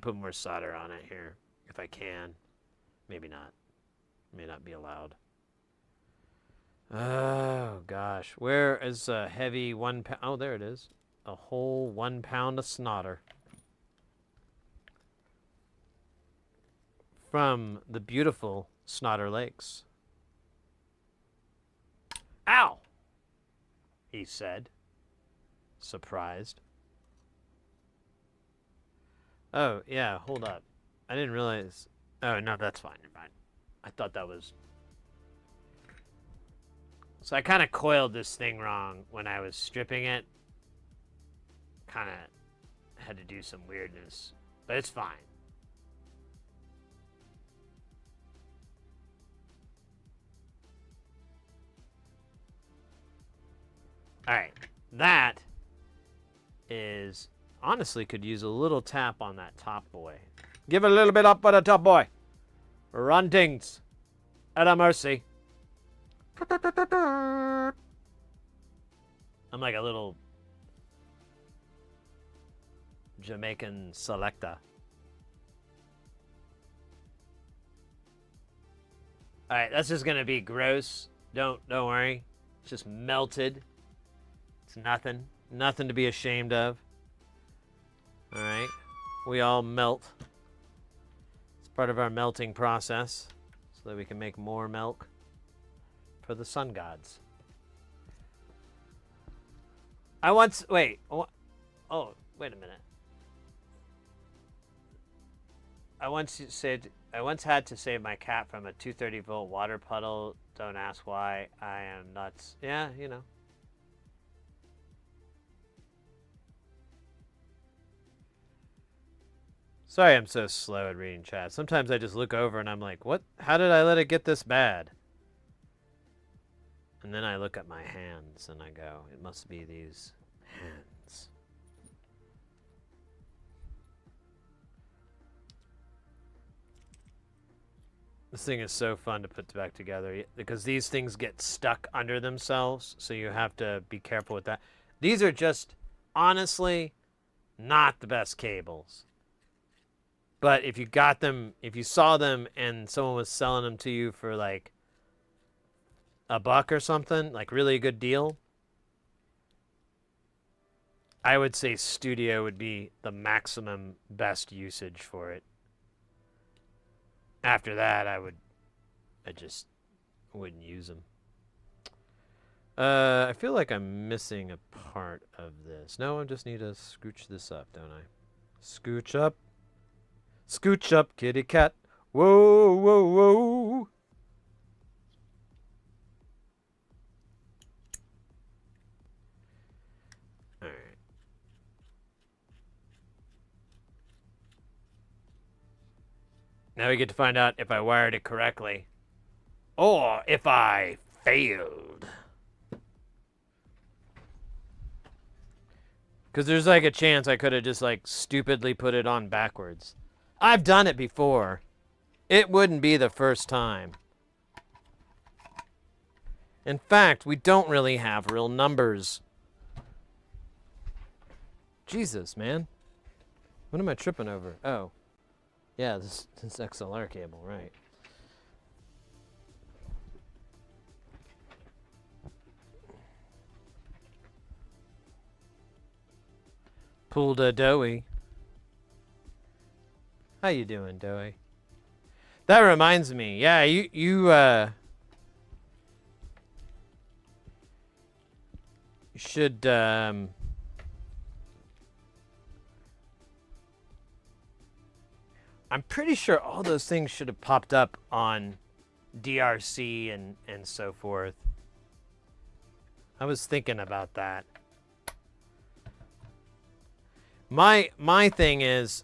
put more solder on it here, if I can. Maybe not. May not be allowed. Oh, gosh. Where is a heavy 1 pound... Oh, there it is. A whole 1 pound of snodder. From the beautiful Snodder Lakes. Ow! He said, surprised. Oh, yeah, hold up. I didn't realize... Oh, no, that's fine, you're fine. I thought that was... So I kind of coiled this thing wrong when I was stripping it. Kind of had to do some weirdness, but it's fine. Alright, that is, honestly could use a little tap on that top boy. Give it a little bit up on the top boy. Runtings. At a mercy. I'm like a little Jamaican selector. Alright, that's just gonna be gross. Don't worry. It's just melted. It's nothing. Nothing to be ashamed of. Alright. We all melt. It's part of our melting process. So that we can make more milk for the sun gods. Wait. Oh, wait a minute. I once had to save my cat from a 230-volt water puddle. Don't ask why. I am nuts. Yeah, you know. Sorry I'm so slow at reading chat. Sometimes I just look over and I'm like, what? How did I let it get this bad? And then I look at my hands and I go, it must be these hands. This thing is so fun to put back together because these things get stuck under themselves, so you have to be careful with that. These are just, honestly, not the best cables. But if you got them, if you saw them and someone was selling them to you for like $1 or something, like really a good deal, I would say Studio would be the maximum best usage for it. After that, I just wouldn't use them. I feel like I'm missing a part of this. No, I just need to scooch this up, don't I? Scooch up. Scooch up, kitty cat. Whoa, whoa, whoa. All right. Now we get to find out if I wired it correctly. Or if I failed. Because there's like a chance I could have just like stupidly put it on backwards. I've done it before. It wouldn't be the first time. In fact, we don't really have real numbers. Jesus, man. What am I tripping over? Oh. Yeah, this XLR cable, right. Pulled a Doey. How you doing, Doey? That reminds me. Yeah, you should I'm pretty sure all those things should have popped up on DRC and so forth. I was thinking about that. My thing is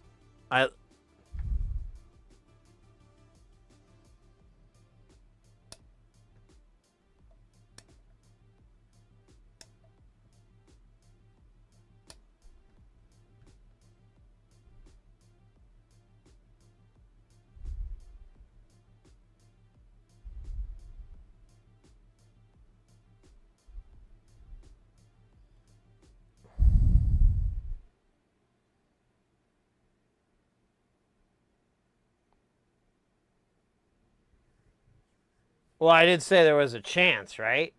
well, I did say there was a chance, right?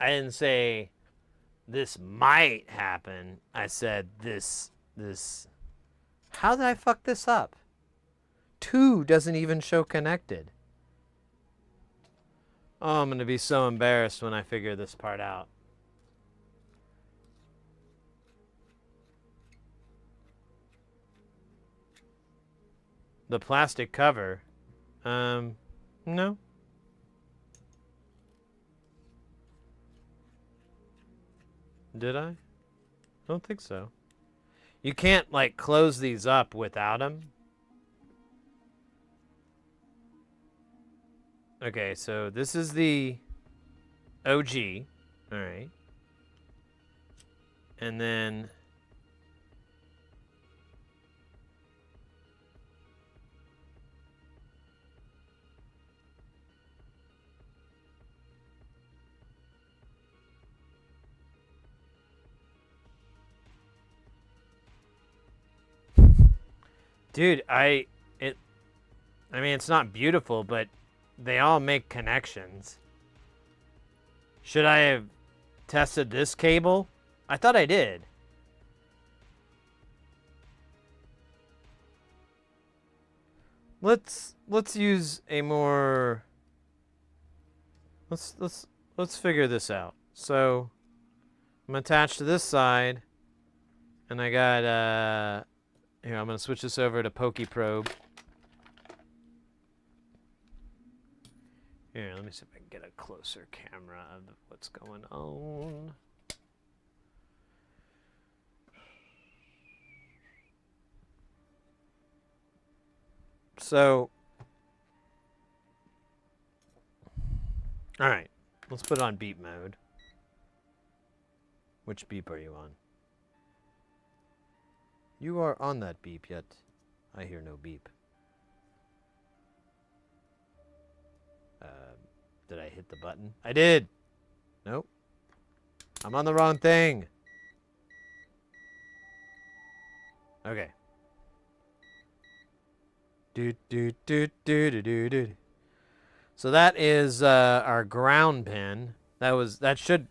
I didn't say this might happen. I said this. How did I fuck this up? 2 doesn't even show connected. Oh, I'm going to be so embarrassed when I figure this part out. The plastic cover. No. Did I? I don't think so. You can't, like, close these up without them. Okay, so this is the OG. All right. And then... Dude, I mean, it's not beautiful, but they all make connections. Should I have tested this cable? I thought I did. Let's use a more let's figure this out. So I'm attached to this side, and I got here, I'm gonna switch this over to Pokey Probe. Here, let me see if I can get a closer camera of what's going on. So, all right, let's put it on beep mode. Which beep are you on? You are on that beep, yet I hear no beep. Did I hit the button? I did. Nope. I'm on the wrong thing. Okay. So that is our ground pin. That should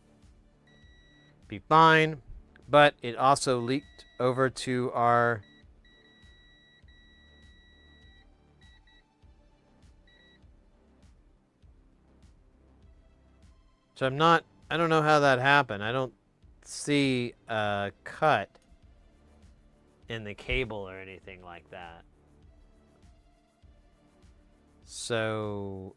be fine, but it also leaked over to our So I don't know how that happened. I don't see a cut in the cable or anything like that. So,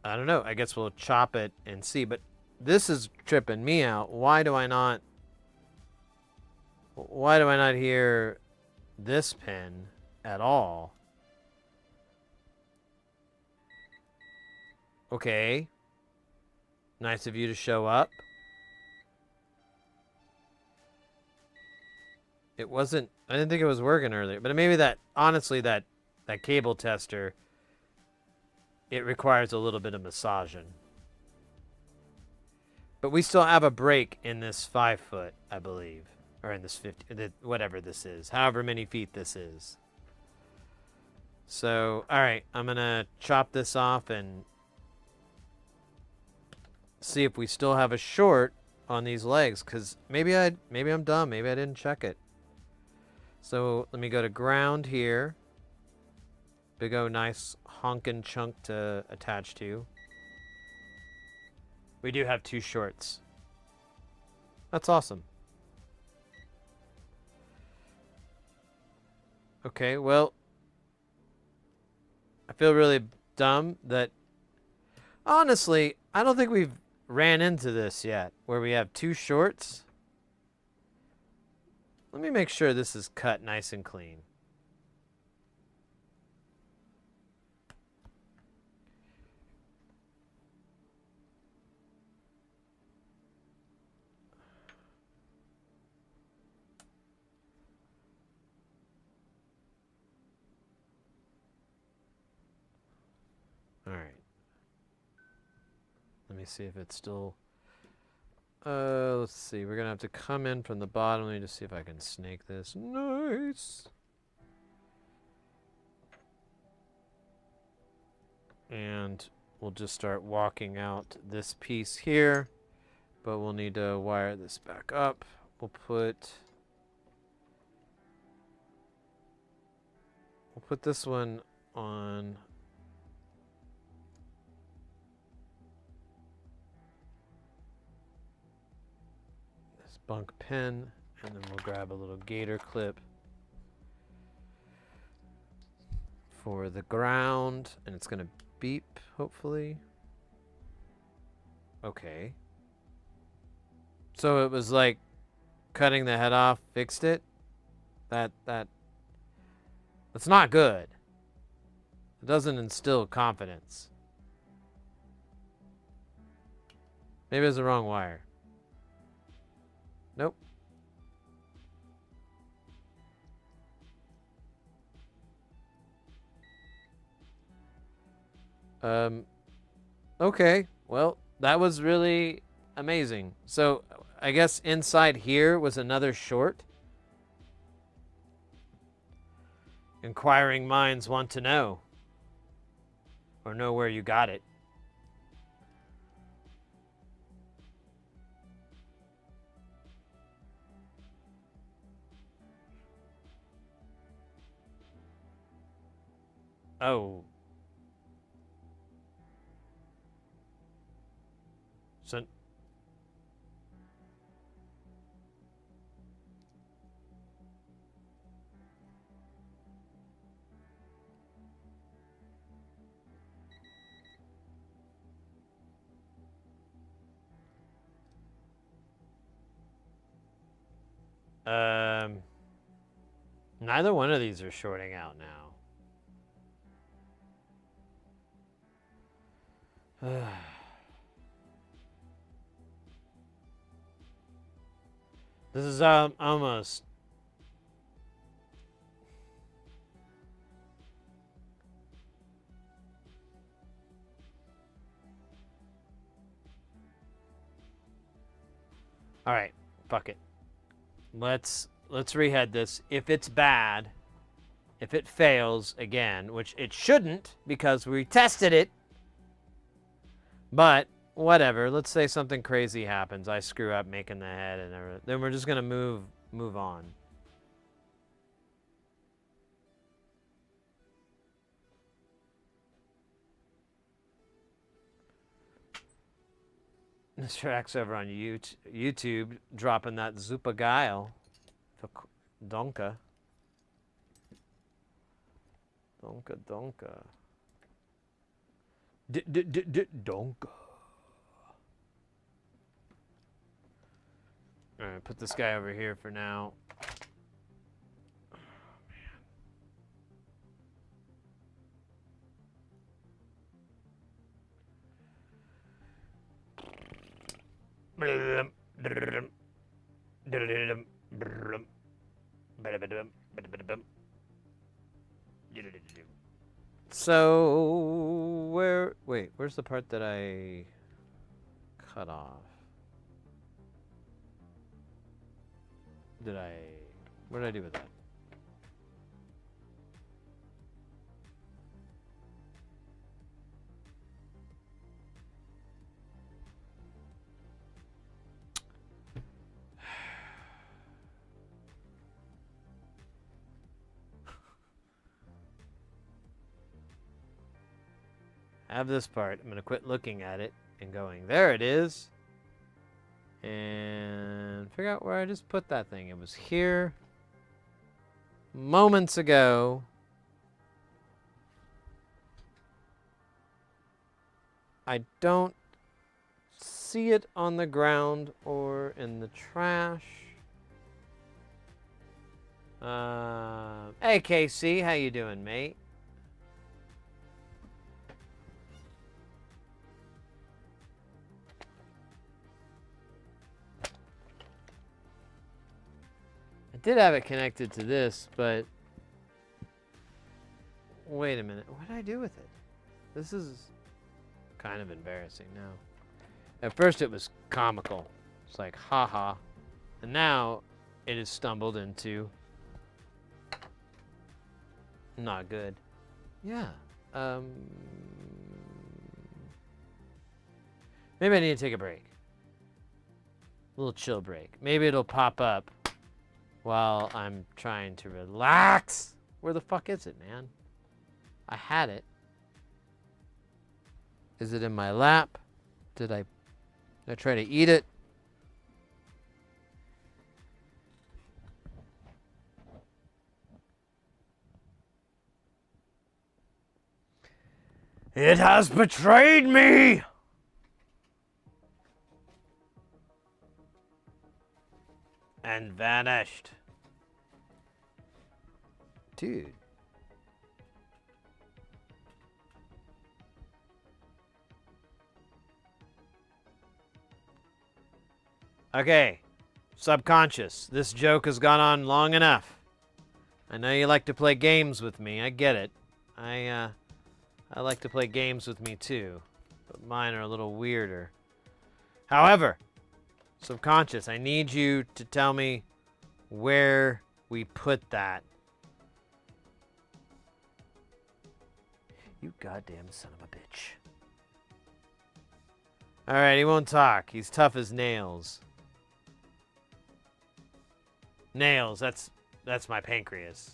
I don't know. I guess we'll chop it and see. But this is tripping me out. Why do I not hear this pin at all? Okay. Nice of you to show up. I didn't think it was working earlier. But maybe honestly, that cable tester, it requires a little bit of massaging. But we still have a break in this 5 foot, I believe. Or in this 50, whatever this is. However many feet this is. So, alright. I'm going to chop this off and see if we still have a short on these legs. Because maybe I'm dumb. Maybe I didn't check it. So, let me go to ground here. Big O nice honkin' chunk to attach to. We do have 2 shorts. That's awesome. Okay, well, I feel really dumb that... Honestly, I don't think we've ran into this yet, where we have 2 shorts. Let me make sure this is cut nice and clean. All right. Let me see if it's still... let's see. We're going to have to come in from the bottom. Let me just see if I can snake this. Nice. And we'll just start walking out this piece here. But we'll need to wire this back up. We'll put this one on... bunk pin, and then we'll grab a little gator clip for the ground, and it's gonna beep, hopefully. Okay. So it was like cutting the head off fixed it? That's not good. It doesn't instill confidence. Maybe it's the wrong wire. Nope. Okay. Well, that was really amazing. So, I guess inside here was another short. Inquiring minds want to know. Or know where you got it. Oh. So... Neither one of these are shorting out now. This is almost... All right, fuck it. Let's rehead this. If it's bad, if it fails again, which it shouldn't because we tested it, but whatever. Let's say something crazy happens. I screw up making the head and everything. Then we're just gonna move on. Mr. X over on YouTube dropping that Zupa Guile. Donka. Donka. Donka. Alright, put this guy over here for now. So where's the part that I cut off? What did I do with that? I have this part. I'm going to quit looking at it and going, there it is. And figure out where I just put that thing. It was here moments ago. I don't see it on the ground or in the trash. Hey, KC, how you doing, mate? I did have it connected to this, but wait a minute. What did I do with it? This is kind of embarrassing now. At first it was comical. It's like, haha. And now it has stumbled into not good. Yeah. Maybe I need to take a break. A little chill break. Maybe it'll pop up while I'm trying to relax. Where the fuck is it, man? I had it. Is it in my lap? Did I try to eat it? It has betrayed me! And vanished. Dude. Okay. Subconscious. This joke has gone on long enough. I know you like to play games with me. I get it. I like to play games with me too. But mine are a little weirder. However, subconscious, I need you to tell me where we put that. You goddamn son of a bitch. Alright, he won't talk. He's tough as nails. Nails, that's my pancreas.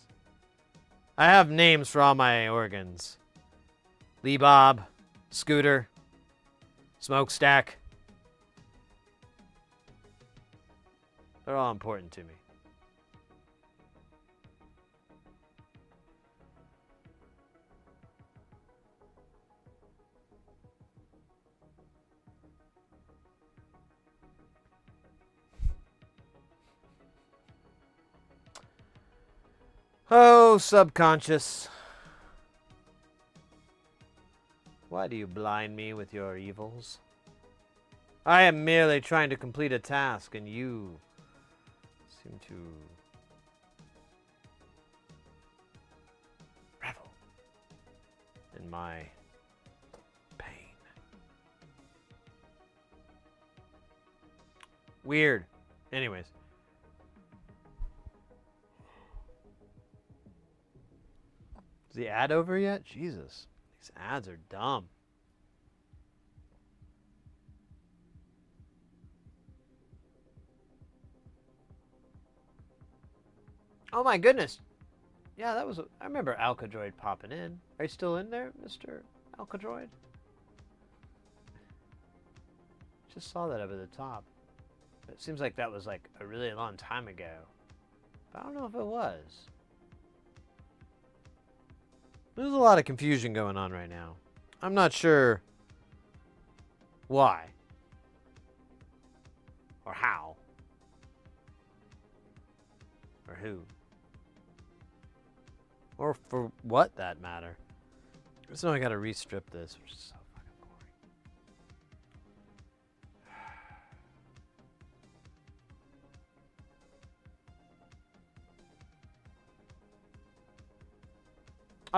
I have names for all my organs. Lee Bob, Scooter, Smokestack. They're all important to me. Oh, subconscious. Why do you blind me with your evils? I am merely trying to complete a task, and you seem to revel in my pain. Weird. Anyways. Is the ad over yet? Jesus. These ads are dumb. Oh my goodness. Yeah, that was... I remember Alcadroid popping in. Are you still in there, Mr. Alcadroid? Just saw that up at the top. It seems like that was like a really long time ago. But I don't know if it was. There's a lot of confusion going on right now. I'm not sure why. Or how. Or who. Or for what that matter. So I gotta restrip this, which is so fucking boring.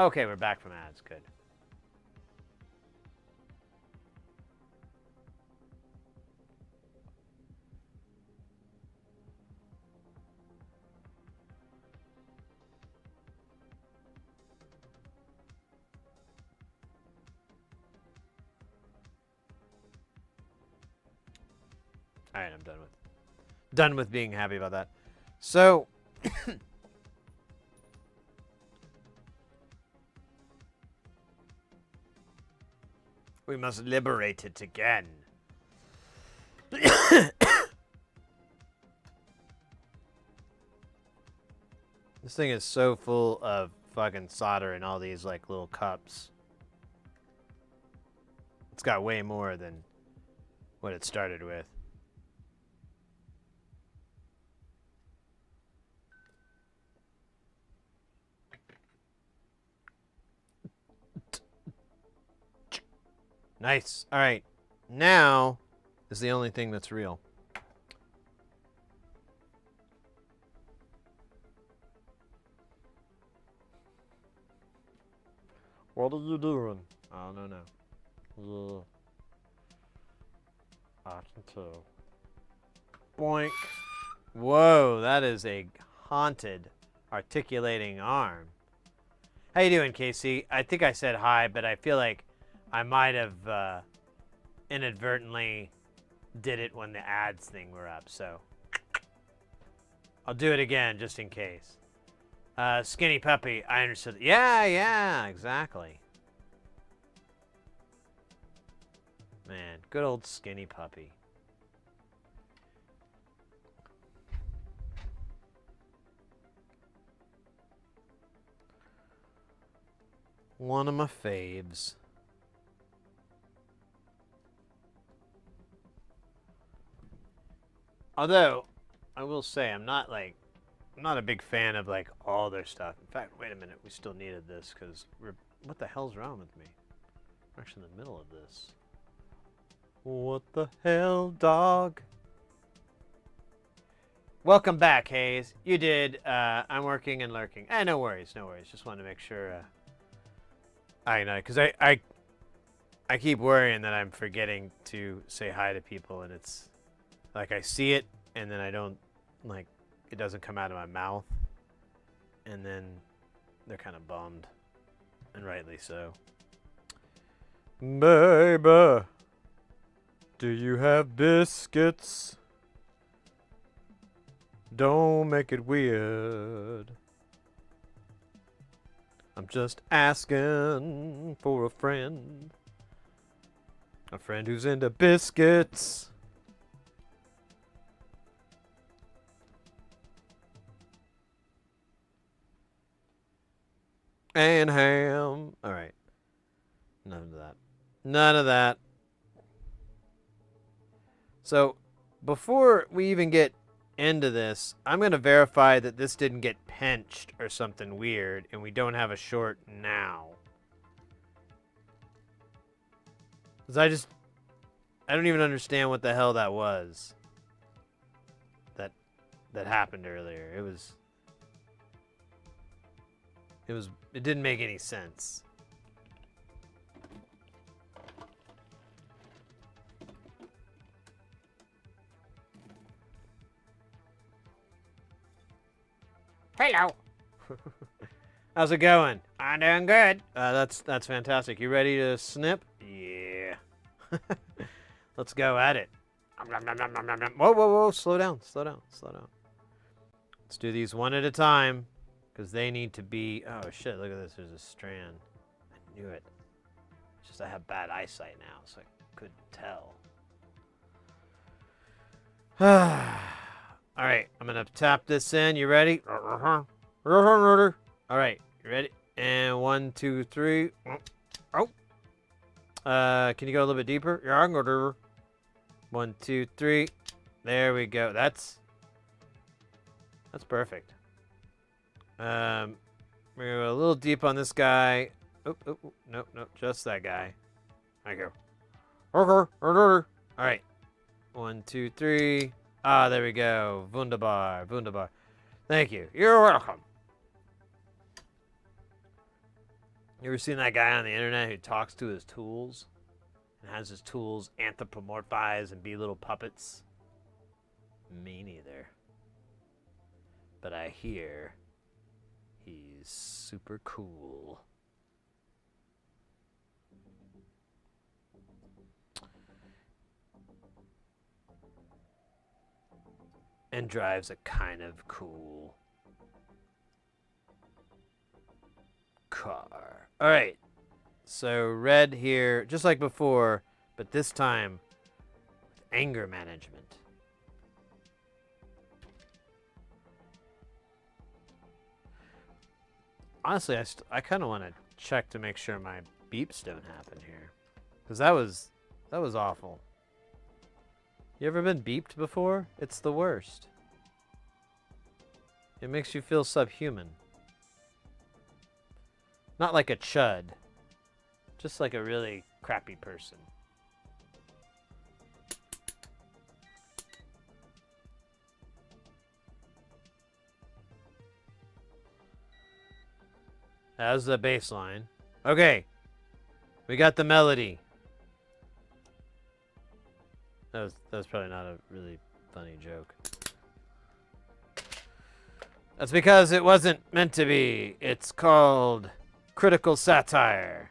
Okay, we're back from ads. Good. All right, I'm done with being happy about that. So we must liberate it again. This thing is so full of fucking solder in all these like little cups. It's got way more than what it started with. Nice. All right. Now is the only thing that's real. What are you doing? I don't know. Yeah. I can tell. Boink. Whoa, that is a haunted articulating arm. How you doing, Casey? I think I said hi, but I feel like I might have inadvertently did it when the ads thing were up, so I'll do it again just in case. Skinny puppy, I understood. Yeah, exactly. Man, good old skinny puppy. One of my faves. Although, I will say, I'm not a big fan of like all their stuff. In fact, wait a minute, we still needed this because what the hell's wrong with me? We're actually in the middle of this. What the hell, dog? Welcome back, Hayes. You did. I'm working and lurking. No worries, no worries. Just wanted to make sure. I know, because I keep worrying that I'm forgetting to say hi to people, and it's like I see it, and then I don't, like, it doesn't come out of my mouth, and then they're kind of bummed, and rightly so. Baby, do you have biscuits? Don't make it weird. I'm just asking for a friend who's into biscuits. And ham. All right. None of that. None of that. So, before we even get into this, I'm going to verify that this didn't get pinched or something weird, and we don't have a short now. Because I don't even understand what the hell that was. That happened earlier. It didn't make any sense. Hello. How's it going? I'm doing good. That's fantastic. You ready to snip? Yeah. Let's go at it. Whoa, whoa, whoa. Slow down. Slow down. Slow down. Let's do these one at a time because they need to be... Oh, shit. Look at this. There's a strand. I knew it. It's just I have bad eyesight now, so I couldn't tell. All right. I'm going to tap this in. You ready? All right. You ready? And 1, 2, 3. Oh. Can you go a little bit deeper? Yeah, I can go deeper. 1, 2, 3. There we go. That's perfect. We're gonna go a little deep on this guy. Oh, no, just that guy. There you go. All right. 1, 2, 3. Ah, there we go. Wunderbar, wunderbar. Thank you. You're welcome. You ever seen that guy on the internet who talks to his tools and has his tools anthropomorphize and be little puppets? Me neither. But I hear he's super cool. And drives a kind of cool car. All right. So red here, just like before, but this time with anger management. Honestly, I kind of want to check to make sure my beeps don't happen here, because that was awful. You ever been beeped before? It's the worst. It makes you feel subhuman. Not like a chud, just like a really crappy person. How's the bass line? Okay. We got the melody. That was probably not a really funny joke. That's because it wasn't meant to be. It's called Critical Satire.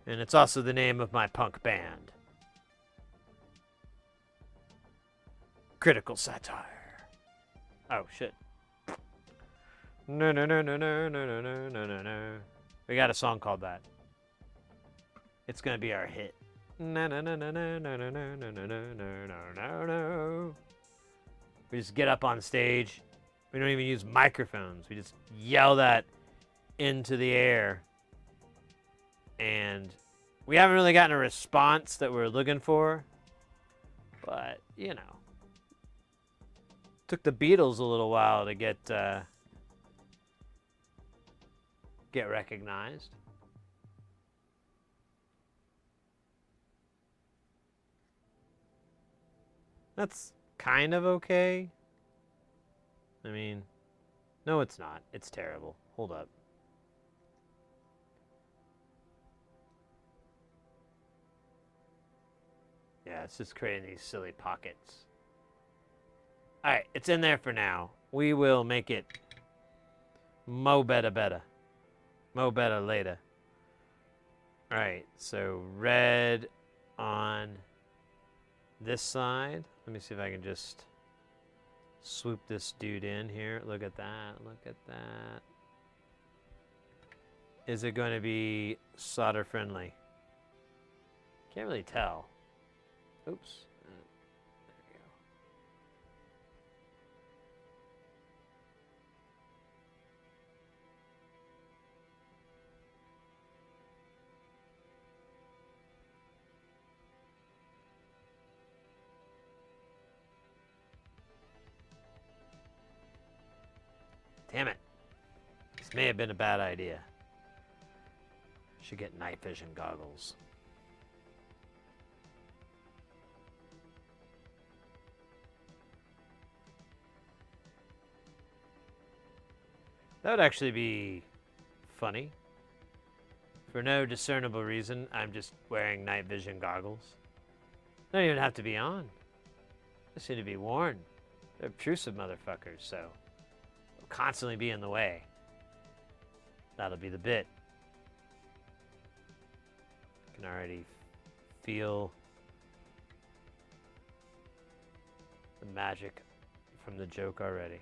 And it's also the name of my punk band. Critical Satire. Oh, shit. No. We got a song called that. It's gonna be our hit. No. We just get up on stage. We don't even use microphones. We just yell that into the air. And we haven't really gotten a response that we're looking for. But, you know. Took the Beatles a little while to get recognized. That's kind of okay. I mean, no, it's not. It's terrible. Hold up. Yeah, it's just creating these silly pockets. Alright, it's in there for now. We will make it mo better. Mo better later. Alright, so red on this side. Let me see if I can just swoop this dude in here. Look at that. Look at that. Is it going to be solder friendly? Can't really tell. Oops. There we go. Damn it. This may have been a bad idea. Should get night vision goggles. That would actually be funny. For no discernible reason, I'm just wearing night vision goggles. They don't even have to be on. They seem to be worn. They're obtrusive motherfuckers, so they'll constantly be in the way. That'll be the bit. I can already feel the magic from the joke already.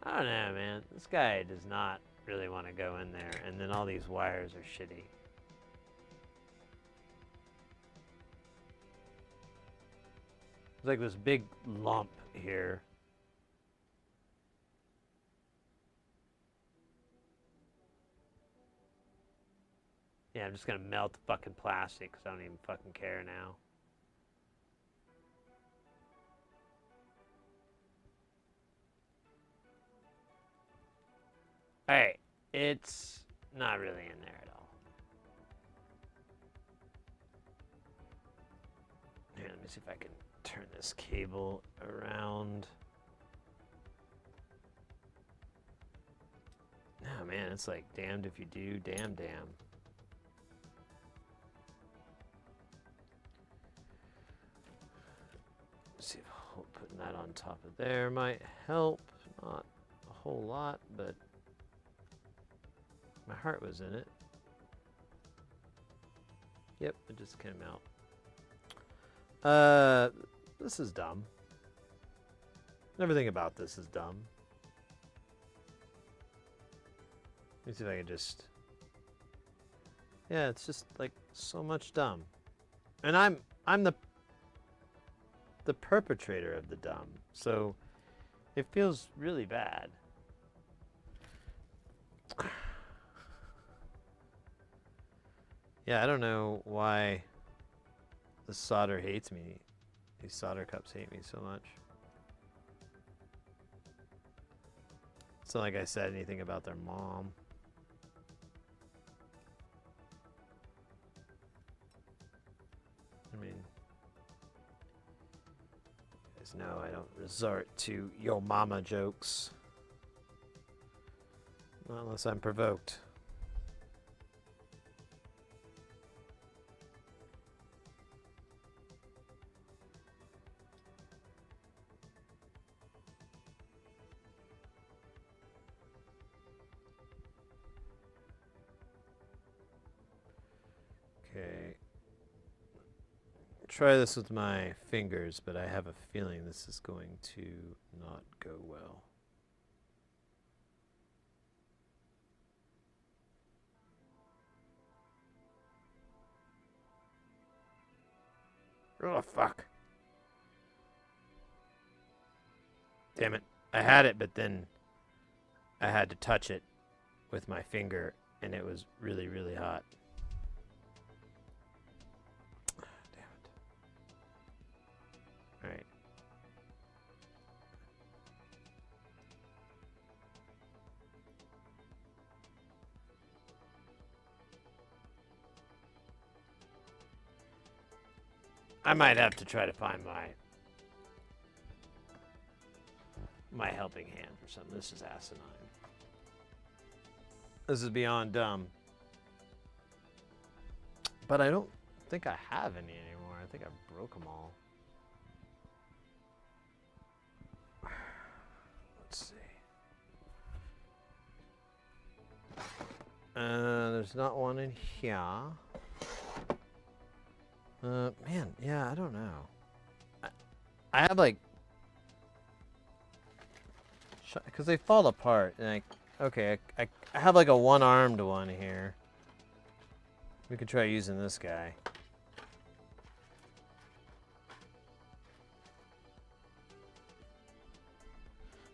I don't know, man. This guy does not really want to go in there, and then all these wires are shitty. There's like this big lump here. Yeah, I'm just gonna melt the fucking plastic because I don't even fucking care now. Alright, it's not really in there at all. Here, let me see if I can turn this cable around. Oh man, it's like damned if you do, damn. See if putting that on top of there might help. Not a whole lot, but my heart was in it. Yep, it just came out. This is dumb. Everything about this is dumb. Let me see if I can just... Yeah, it's just like so much dumb. And I'm the perpetrator of the dumb. So it feels really bad. Yeah, I don't know why the solder hates me. These solder cups hate me so much. It's not like I said anything about their mom. I mean, you guys know I don't resort to yo mama jokes. Not unless I'm provoked. Okay. Try this with my fingers, but I have a feeling this is going to not go well. Oh, fuck. Damn it. I had it, but then I had to touch it with my finger, and it was really, really hot. Damn it. All right. I might have to try to find my helping hand or something. This is asinine. This is beyond dumb. But I don't think I have any anymore. I think I broke them all. Let's see. There's not one in here. Man, yeah, I don't know. I have like, because they fall apart, and okay, I have like a one-armed one here. We could try using this guy.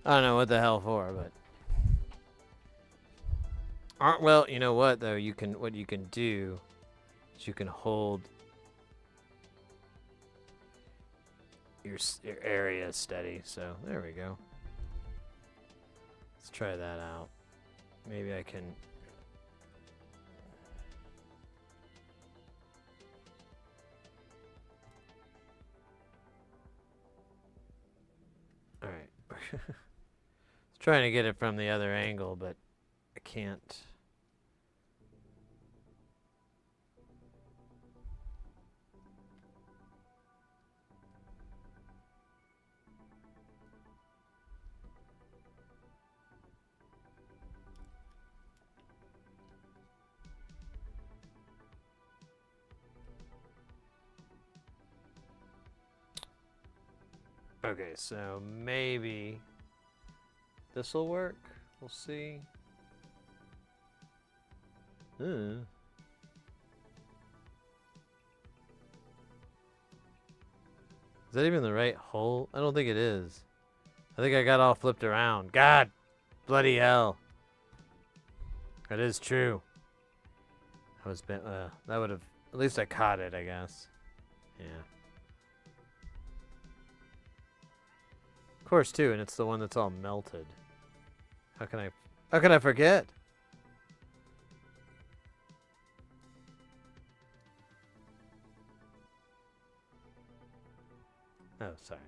I don't know what the hell for, but well, you know what though? What you can do is you can hold your area steady. So there we go. Let's try that out. Maybe I can. All right. Trying to get it from the other angle, but I can't. Okay, so maybe this will work. We'll see. Is that even the right hole? I don't think it is. I think I got all flipped around. God, bloody hell. That is true. I was that would have, at least I caught it, I guess. Yeah. Of course, too, and it's the one that's all melted. How can I forget? Oh, sorry.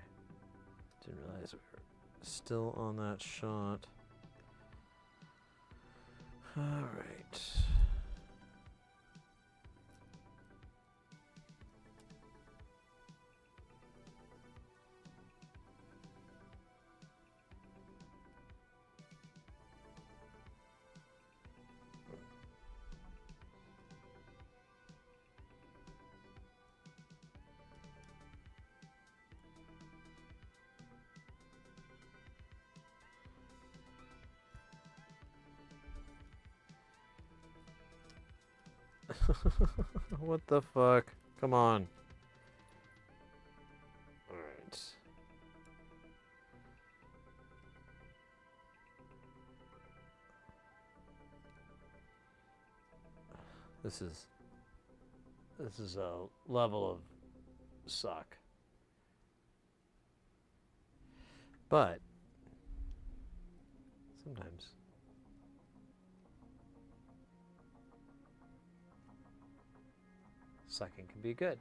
Didn't realize we were still on that shot. All right. What the fuck? Come on. Alright. This is a level of suck. But sometimes sucking can be good.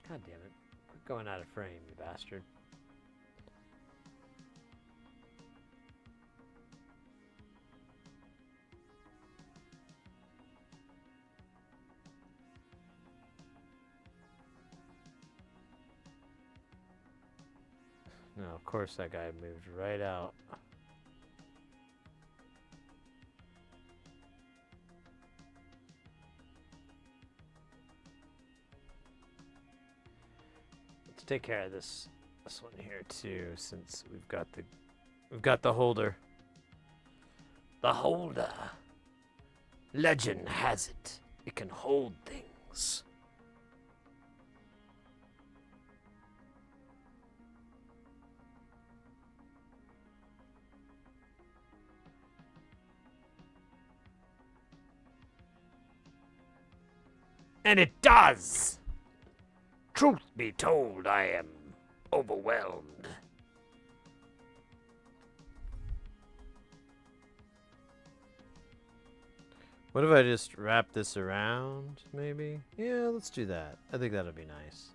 God damn it. Quit going out of frame, you bastard. No, of course that guy moved right out. Let's take care of this one here too, since we've got the holder. The holder. Legend has it, it can hold things. And it does! Truth be told, I am overwhelmed. What if I just wrap this around, maybe? Yeah, let's do that. I think that'll be nice.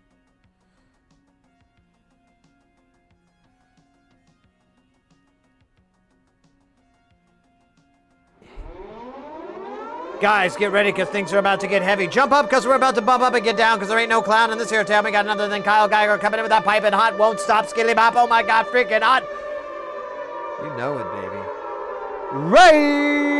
Guys, get ready because things are about to get heavy. Jump up because we're about to bump up and get down because there ain't no clown in this here town. We got another than Kyle Geiger coming in with that pipe and hot. Won't stop, skilly bop. Oh my god, freaking hot. You know it, baby. Ray!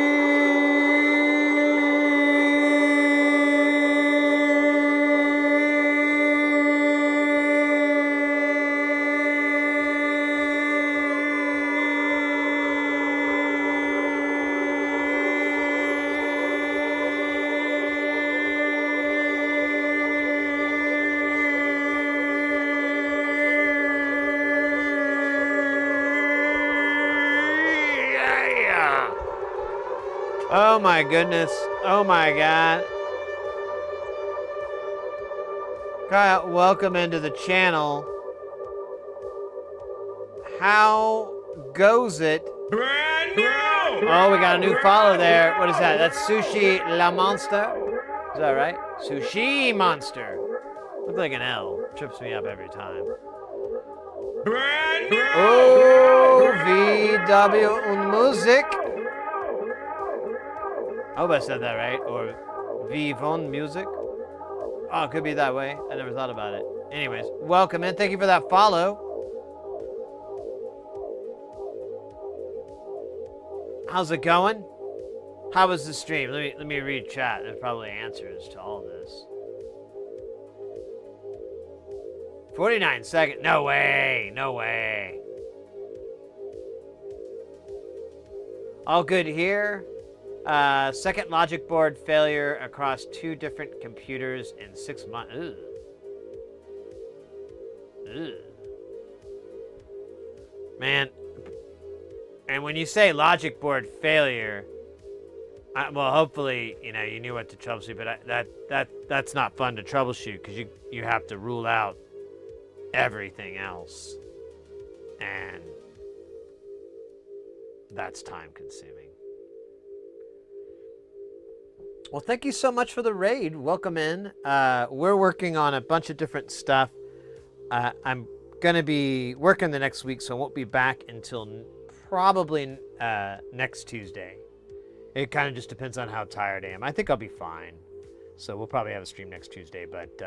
Oh my goodness. Oh my god. Kyle, welcome into the channel. How goes it? Brand new! Oh, we got a new follow there. What is that? That's Sushi La Monster? Is that right? Sushi Monster. Looks like an L. Trips me up every time. Brand new! Oh, VW und Musik. I hope I said that right. Or Vivon Music. Oh, it could be that way. I never thought about it. Anyways, welcome in. Thank you for that follow. how's it going? How was the stream? Let me read chat. There's probably answers to all this. 49 seconds. No way. No way. All good here. Second logic board failure across 2 different computers in 6 months. Ugh. Ugh. Man. And when you say logic board failure, well, hopefully, you know, you knew what to troubleshoot, but that's not fun to troubleshoot because you have to rule out everything else, and that's time consuming. Well, thank you so much for the raid. Welcome in. We're working on a bunch of different stuff. I'm gonna be working the next week, so I won't be back until probably next Tuesday. It kind of just depends on how tired I am. I think I'll be fine, so we'll probably have a stream next Tuesday. But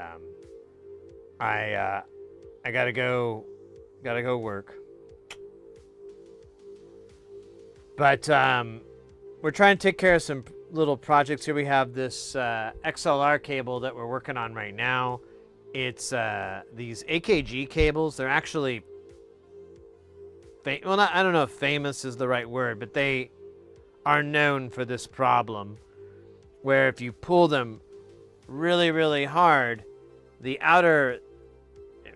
I gotta go work. But we're trying to take care of some little projects here. We have this XLR cable that we're working on right now. It's these AKG cables. They're actually, well, I don't know if famous is the right word, but they are known for this problem where if you pull them really, really hard, the outer,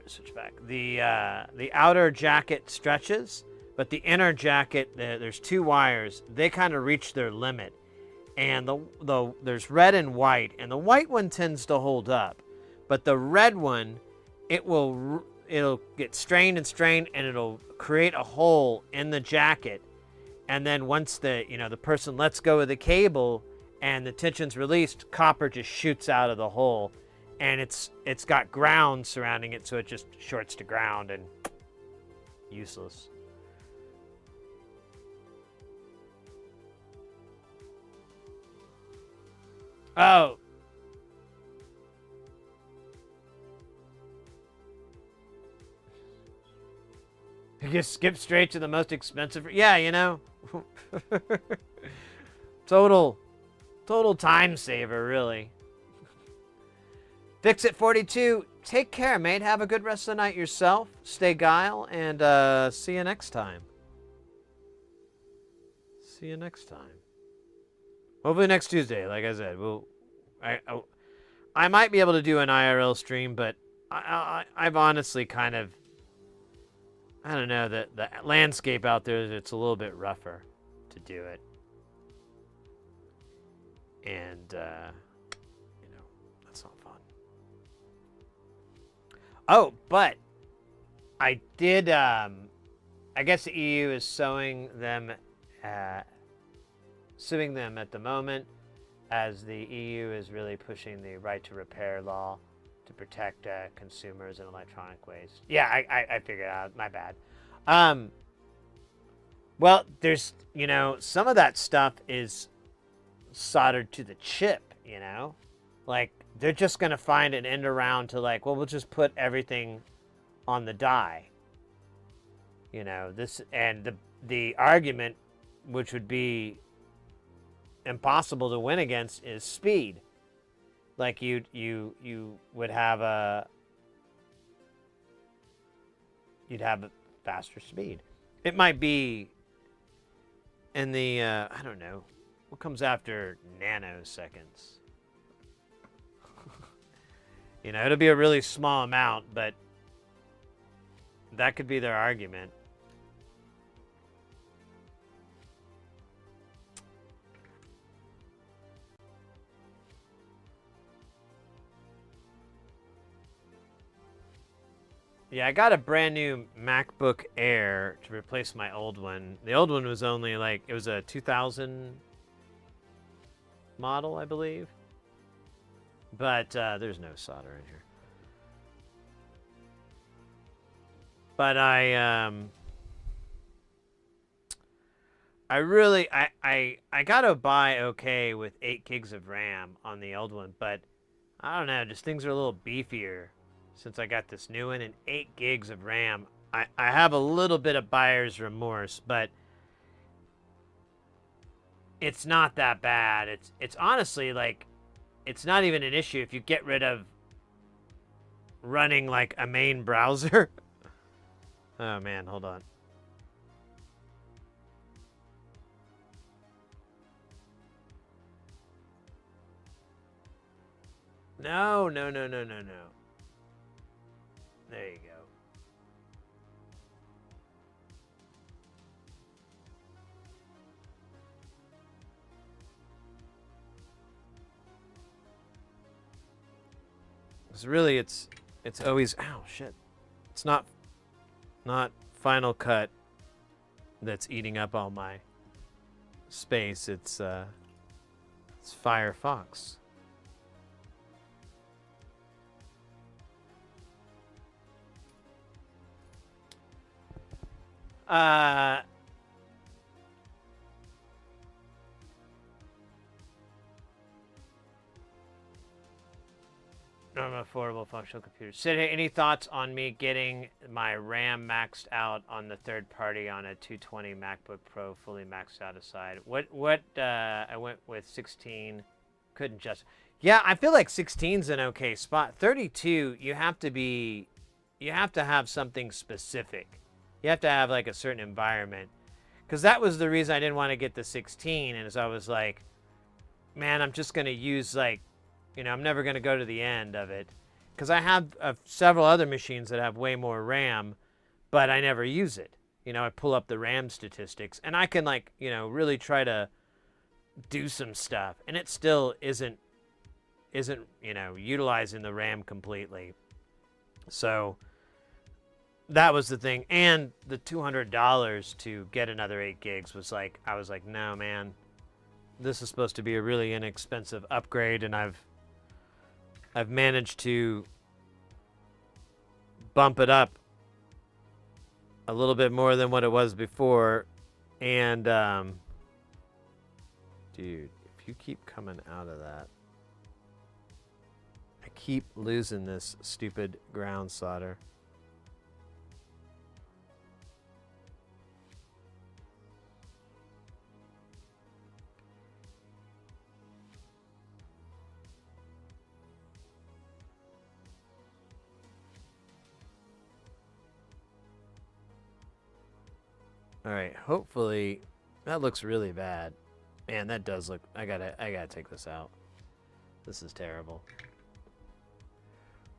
switch back, the outer jacket stretches, but the inner jacket, there's 2 wires, they kind of reach their limit. And there's red and white, and the white one tends to hold up, but the red one, it'll get strained and strained, and it'll create a hole in the jacket. And then once the person lets go of the cable and the tension's released, copper just shoots out of the hole, and it's got ground surrounding it, so it just shorts to ground and useless. Oh. You just skip straight to the most expensive. Yeah, you know. total time saver, really. Fix It 42. Take care, mate. Have a good rest of the night yourself. Stay guile, and see you next time. See you next time. Hopefully next Tuesday, like I said. I might be able to do an IRL stream, but I've honestly kind of, I don't know, the landscape out there, it's a little bit rougher to do it. And, that's not fun. Oh, but I did, I guess the EU is suing them at the moment, as the EU is really pushing the right to repair law to protect consumers in electronic waste. Yeah, I figured out. My bad. Well, there's, some of that stuff is soldered to the chip, Like, they're just going to find an end around to, like, well, we'll just put everything on the die. This, and the argument, which would be impossible to win against, is speed. Like you would have you'd have a faster speed. It might be in the I don't know, what comes after nanoseconds. It'll be a really small amount, but that could be their argument. Yeah, I got a brand new MacBook Air to replace my old one. The old one was only it was a 2000 model, I believe. But there's no solder in here. But I got to buy okay with 8 gigs of RAM on the old one, but I don't know, just things are a little beefier since I got this new one, and 8 gigs of RAM. I have a little bit of buyer's remorse, but it's not that bad. It's honestly like, it's not even an issue if you get rid of running like a main browser. Oh man, hold on. No, no, no, no, no, no. There you go. Because really, it's always, ow, shit. It's not Final Cut that's eating up all my space. It's Firefox. Uh, non-affordable functional computer. Sid, any thoughts on me getting my RAM maxed out on the third party on a 220 MacBook Pro, fully maxed out aside? I went with 16. Couldn't just. Yeah, I feel like 16's an okay spot. 32, you have to have something specific. You have to have like a certain environment. Because that was the reason I didn't want to get the 16, and as I was like, man, I'm just going to use like, I'm never going to go to the end of it. Because I have several other machines that have way more RAM, but I never use it. I pull up the RAM statistics, and I can like, really try to do some stuff, and it still isn't, utilizing the RAM completely. So that was the thing. And the $200 to get another 8 gigs was like, I was like, no, man, this is supposed to be a really inexpensive upgrade, and I've managed to bump it up a little bit more than what it was before. And dude, if you keep coming out of that, I keep losing this stupid ground solder. All right, hopefully that looks really bad. Man, that does look, I gotta take this out. This is terrible.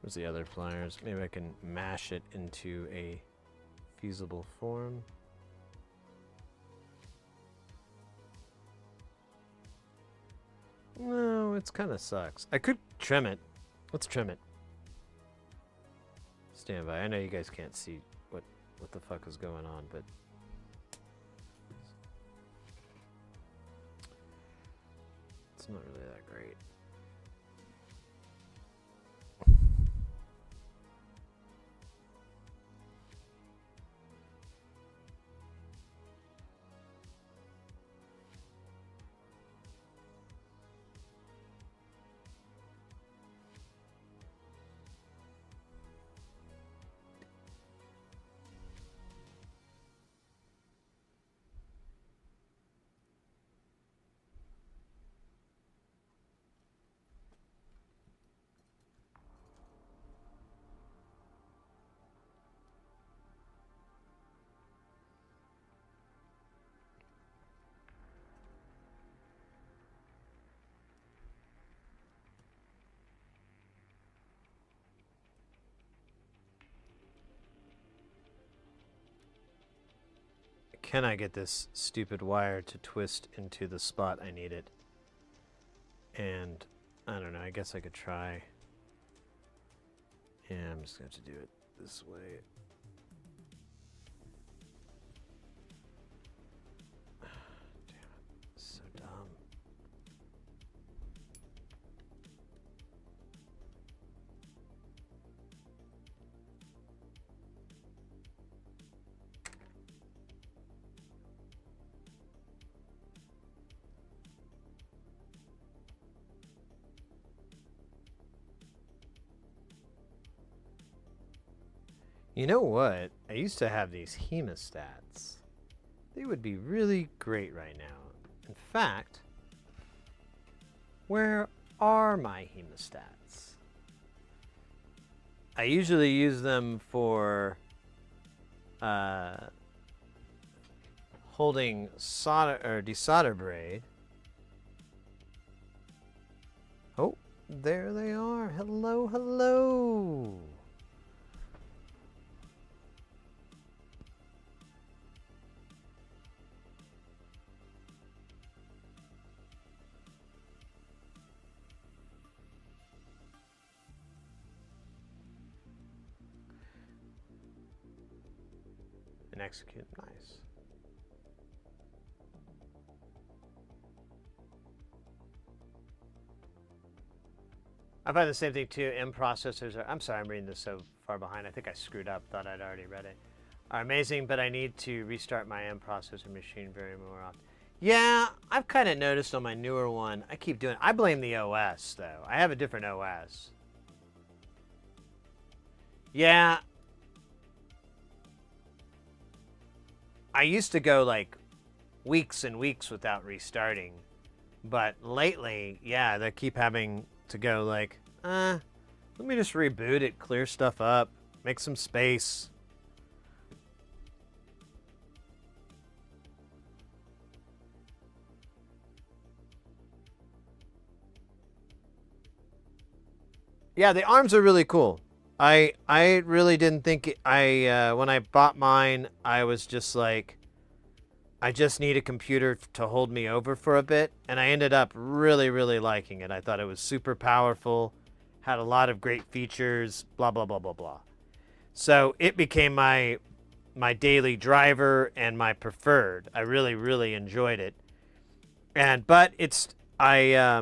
Where's the other pliers? Maybe I can mash it into a feasible form. No, it's kind of sucks. I could trim it. Let's trim it. Stand by. I know you guys can't see what the fuck is going on, but it's not really that great. Can I get this stupid wire to twist into the spot I need it? And I don't know, I guess I could try. Yeah, I'm just going to have to do it this way. Damn it, so dumb. You know what? I used to have these hemostats. They would be really great right now. In fact, where are my hemostats? I usually use them for holding solder or desolder braid. Oh, there they are. Hello, hello. And execute. Nice. I find the same thing too. M processors are, I'm sorry, I'm reading this so far behind. I think I screwed up, thought I'd already read it. Are amazing, but I need to restart my M processor machine very more often. Yeah, I've kind of noticed on my newer one, I keep doing, I blame the OS though. I have a different OS. Yeah. I used to go like weeks and weeks without restarting, but lately, yeah, they keep having to go like, let me just reboot it, clear stuff up, make some space. Yeah, the arms are really cool. I really didn't think when I bought mine, I was just like, I just need a computer to hold me over for a bit, and I ended up really, really liking it. I thought it was super powerful, had a lot of great features, blah, blah, blah, blah, blah. So it became my daily driver and my preferred. I really, really enjoyed it. But it's, I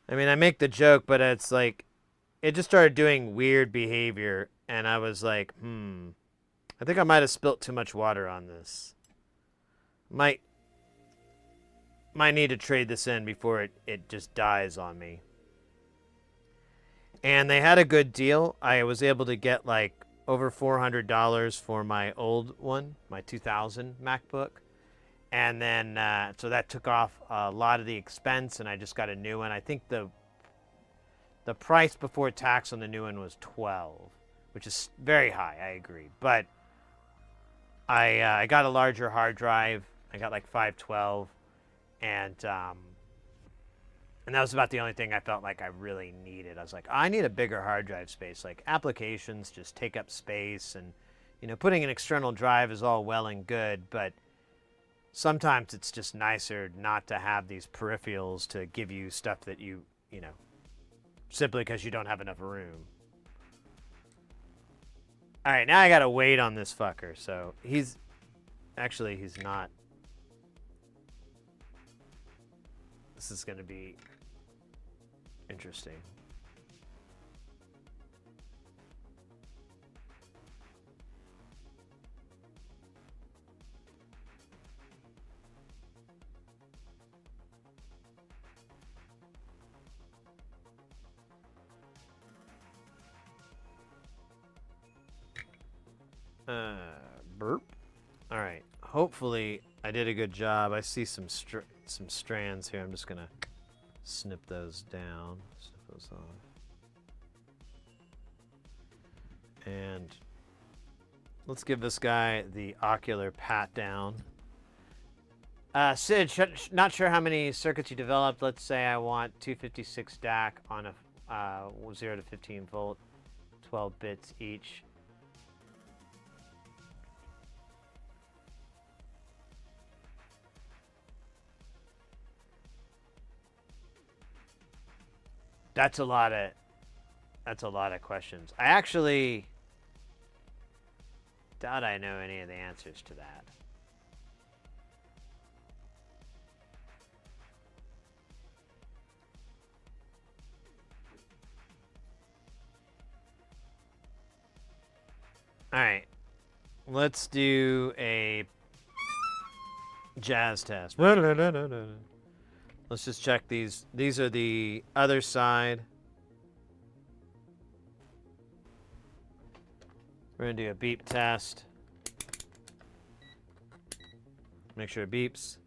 mean, I make the joke, but it's like, it just started doing weird behavior, and I was like, I think I might have spilt too much water on this. Might need to trade this in before it just dies on me. And they had a good deal. I was able to get like over $400 for my old one, my 2000 MacBook. And then, so that took off a lot of the expense, and I just got a new one. I think the price before tax on the new one was $12, which is very high, I agree. But I got a larger hard drive. I got like 512, and that was about the only thing I felt like I really needed. I was like, I need a bigger hard drive space. Like applications just take up space, and putting an external drive is all well and good, but sometimes it's just nicer not to have these peripherals to give you stuff that you simply because you don't have enough room. All right, now I gotta wait on this fucker. So he's not. This is gonna be interesting. Burp. All right. Hopefully, I did a good job. I see some strands here. I'm just gonna snip those down. Snip those off. And let's give this guy the ocular pat down. Sid, not sure how many circuits you developed. Let's say I want 256 DAC on a 0 to 15 volt, 12 bits each. That's a lot of questions. I actually doubt I know any of the answers to that. All right. Let's do a jazz test. Let's just check these. These are the other side. We're going to do a beep test. Make sure it beeps.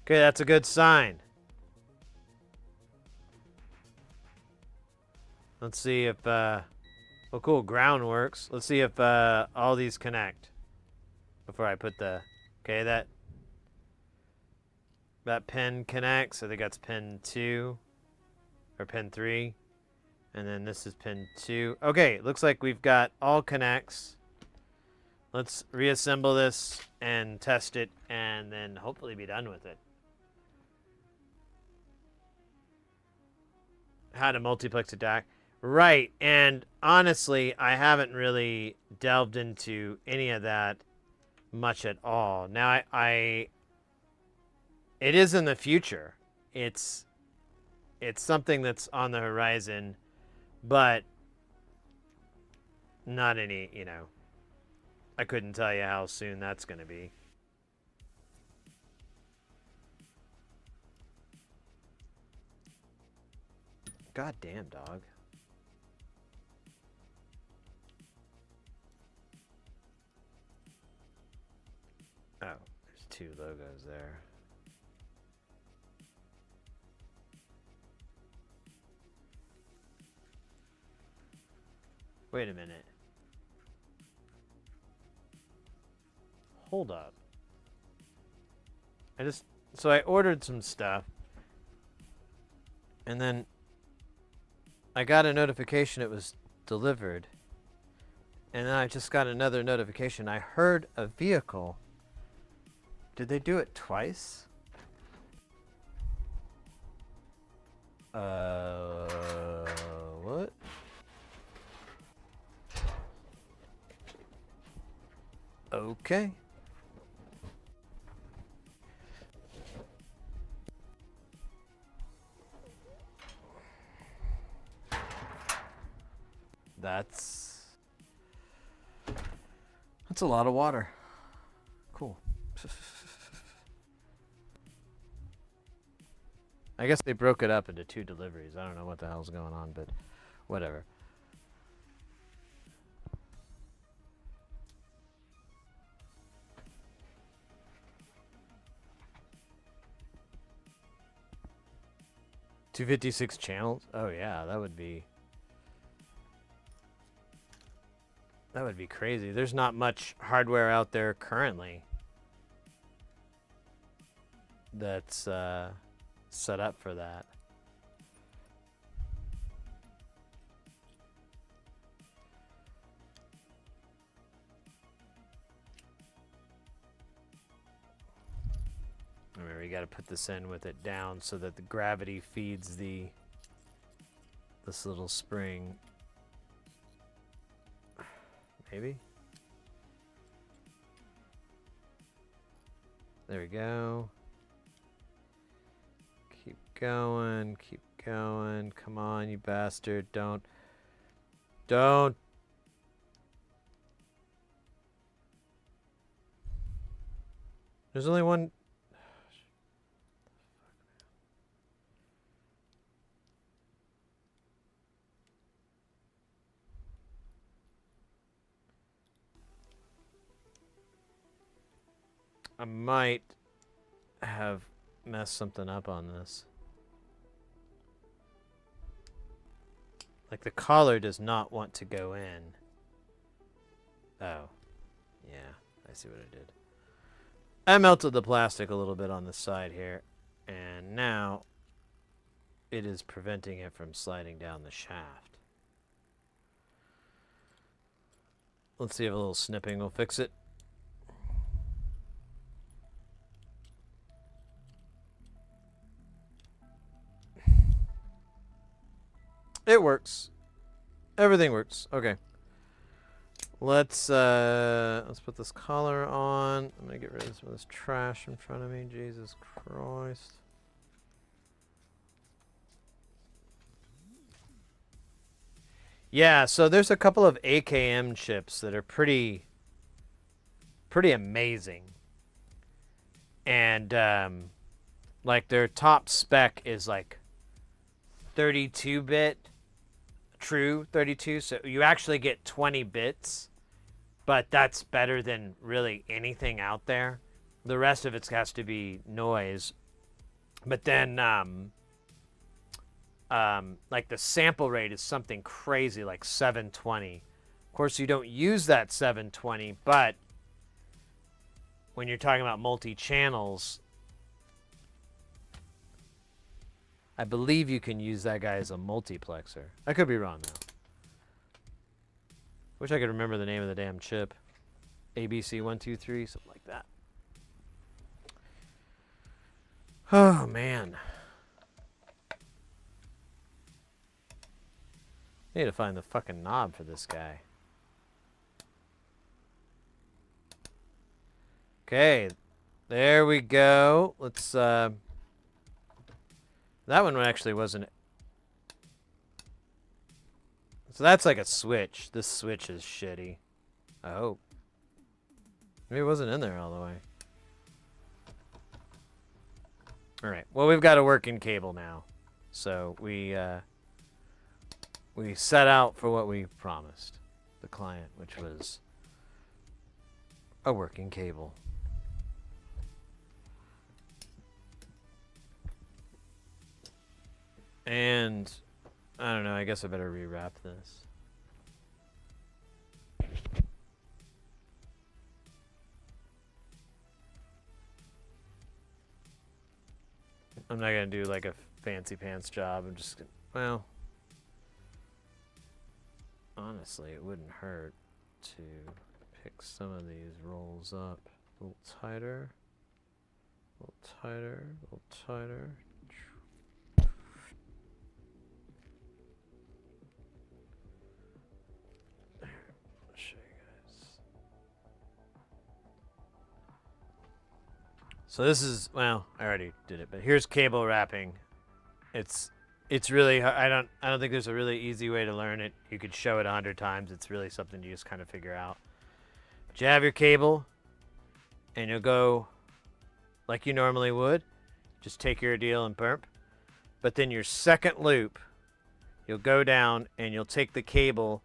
Okay, that's a good sign. Let's see if, well, cool, ground works. Let's see if all these connect before I put the, okay, that pin connects. I think that's pin 2 or pin 3. And then this is pin 2. Okay, looks like we've got all connects. Let's reassemble this and test it and then hopefully be done with it. How to multiplex a DAC. Right, and honestly, I haven't really delved into any of that much at all. Now, it is in the future. It's something that's on the horizon, but not any, you know, I couldn't tell you how soon that's going to be. God damn, dog. Oh, there's 2 logos there. Wait a minute. Hold up. So I ordered some stuff, and then I got a notification it was delivered, and then I just got another notification. I heard a vehicle. Did they do it twice? What? Okay. That's a lot of water. Cool. I guess they broke it up into 2 deliveries. I don't know what the hell's going on, but whatever. $256 channels? Oh yeah, that would be crazy. There's not much hardware out there currently that's set up for that. Remember, you got to put this in with it down so that the gravity feeds this little spring. Maybe. There we go. Keep going, keep going. Come on, you bastard. Don't. There's only one. I might have messed something up on this. Like the collar does not want to go in. Oh. Yeah, I see what I did. I melted the plastic a little bit on the side here, and now it is preventing it from sliding down the shaft. Let's see if a little snipping will fix it. It works. Everything works. Okay. Let's put this collar on. I'm gonna get rid of some of this trash in front of me. Jesus Christ. Yeah, so there's a couple of AKM chips that are pretty amazing. And like their top spec is like 32-bit, true 32, so you actually get 20 bits but that's better than really anything out there. The rest of it has to be noise. But then, like the sample rate is something crazy, like 720. Of course, you don't use that 720, but when you're talking about multi-channels, I believe you can use that guy as a multiplexer. I could be wrong, though. Wish I could remember the name of the damn chip. ABC123, something like that. Oh, man. I need to find the fucking knob for this guy. Okay. There we go. Let's, that one actually wasn't... So that's like a switch. This switch is shitty. I hope. Maybe it wasn't in there all the way. Alright. Well, we've got a working cable now. So we set out for what we promised the client, which was a working cable. And I don't know, I guess I better rewrap this. I'm not gonna do like a fancy pants job. I'm just gonna, well, honestly, it wouldn't hurt to pick some of these rolls up a little tighter, a little tighter, a little tighter. I'll show you guys. So this is, well, I already did it, but here's cable wrapping. It's really, I don't think there's a really easy way to learn it. You could show it 100 times. It's really something you just kind of figure out. But you have your cable, and you'll go like you normally would. Just take your deal and burp. But then your second loop, you'll go down and you'll take the cable,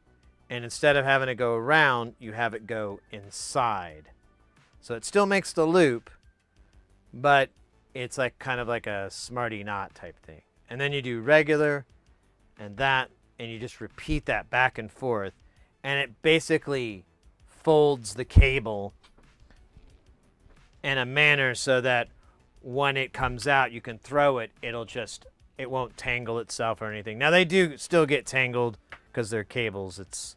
and instead of having it go around, you have it go inside. So it still makes the loop, but it's like kind of like a smarty knot type thing. And then you do regular and that, and you just repeat that back and forth. And it basically folds the cable in a manner so that when it comes out, you can throw it. It won't tangle itself or anything. Now, they do still get tangled because they're cables.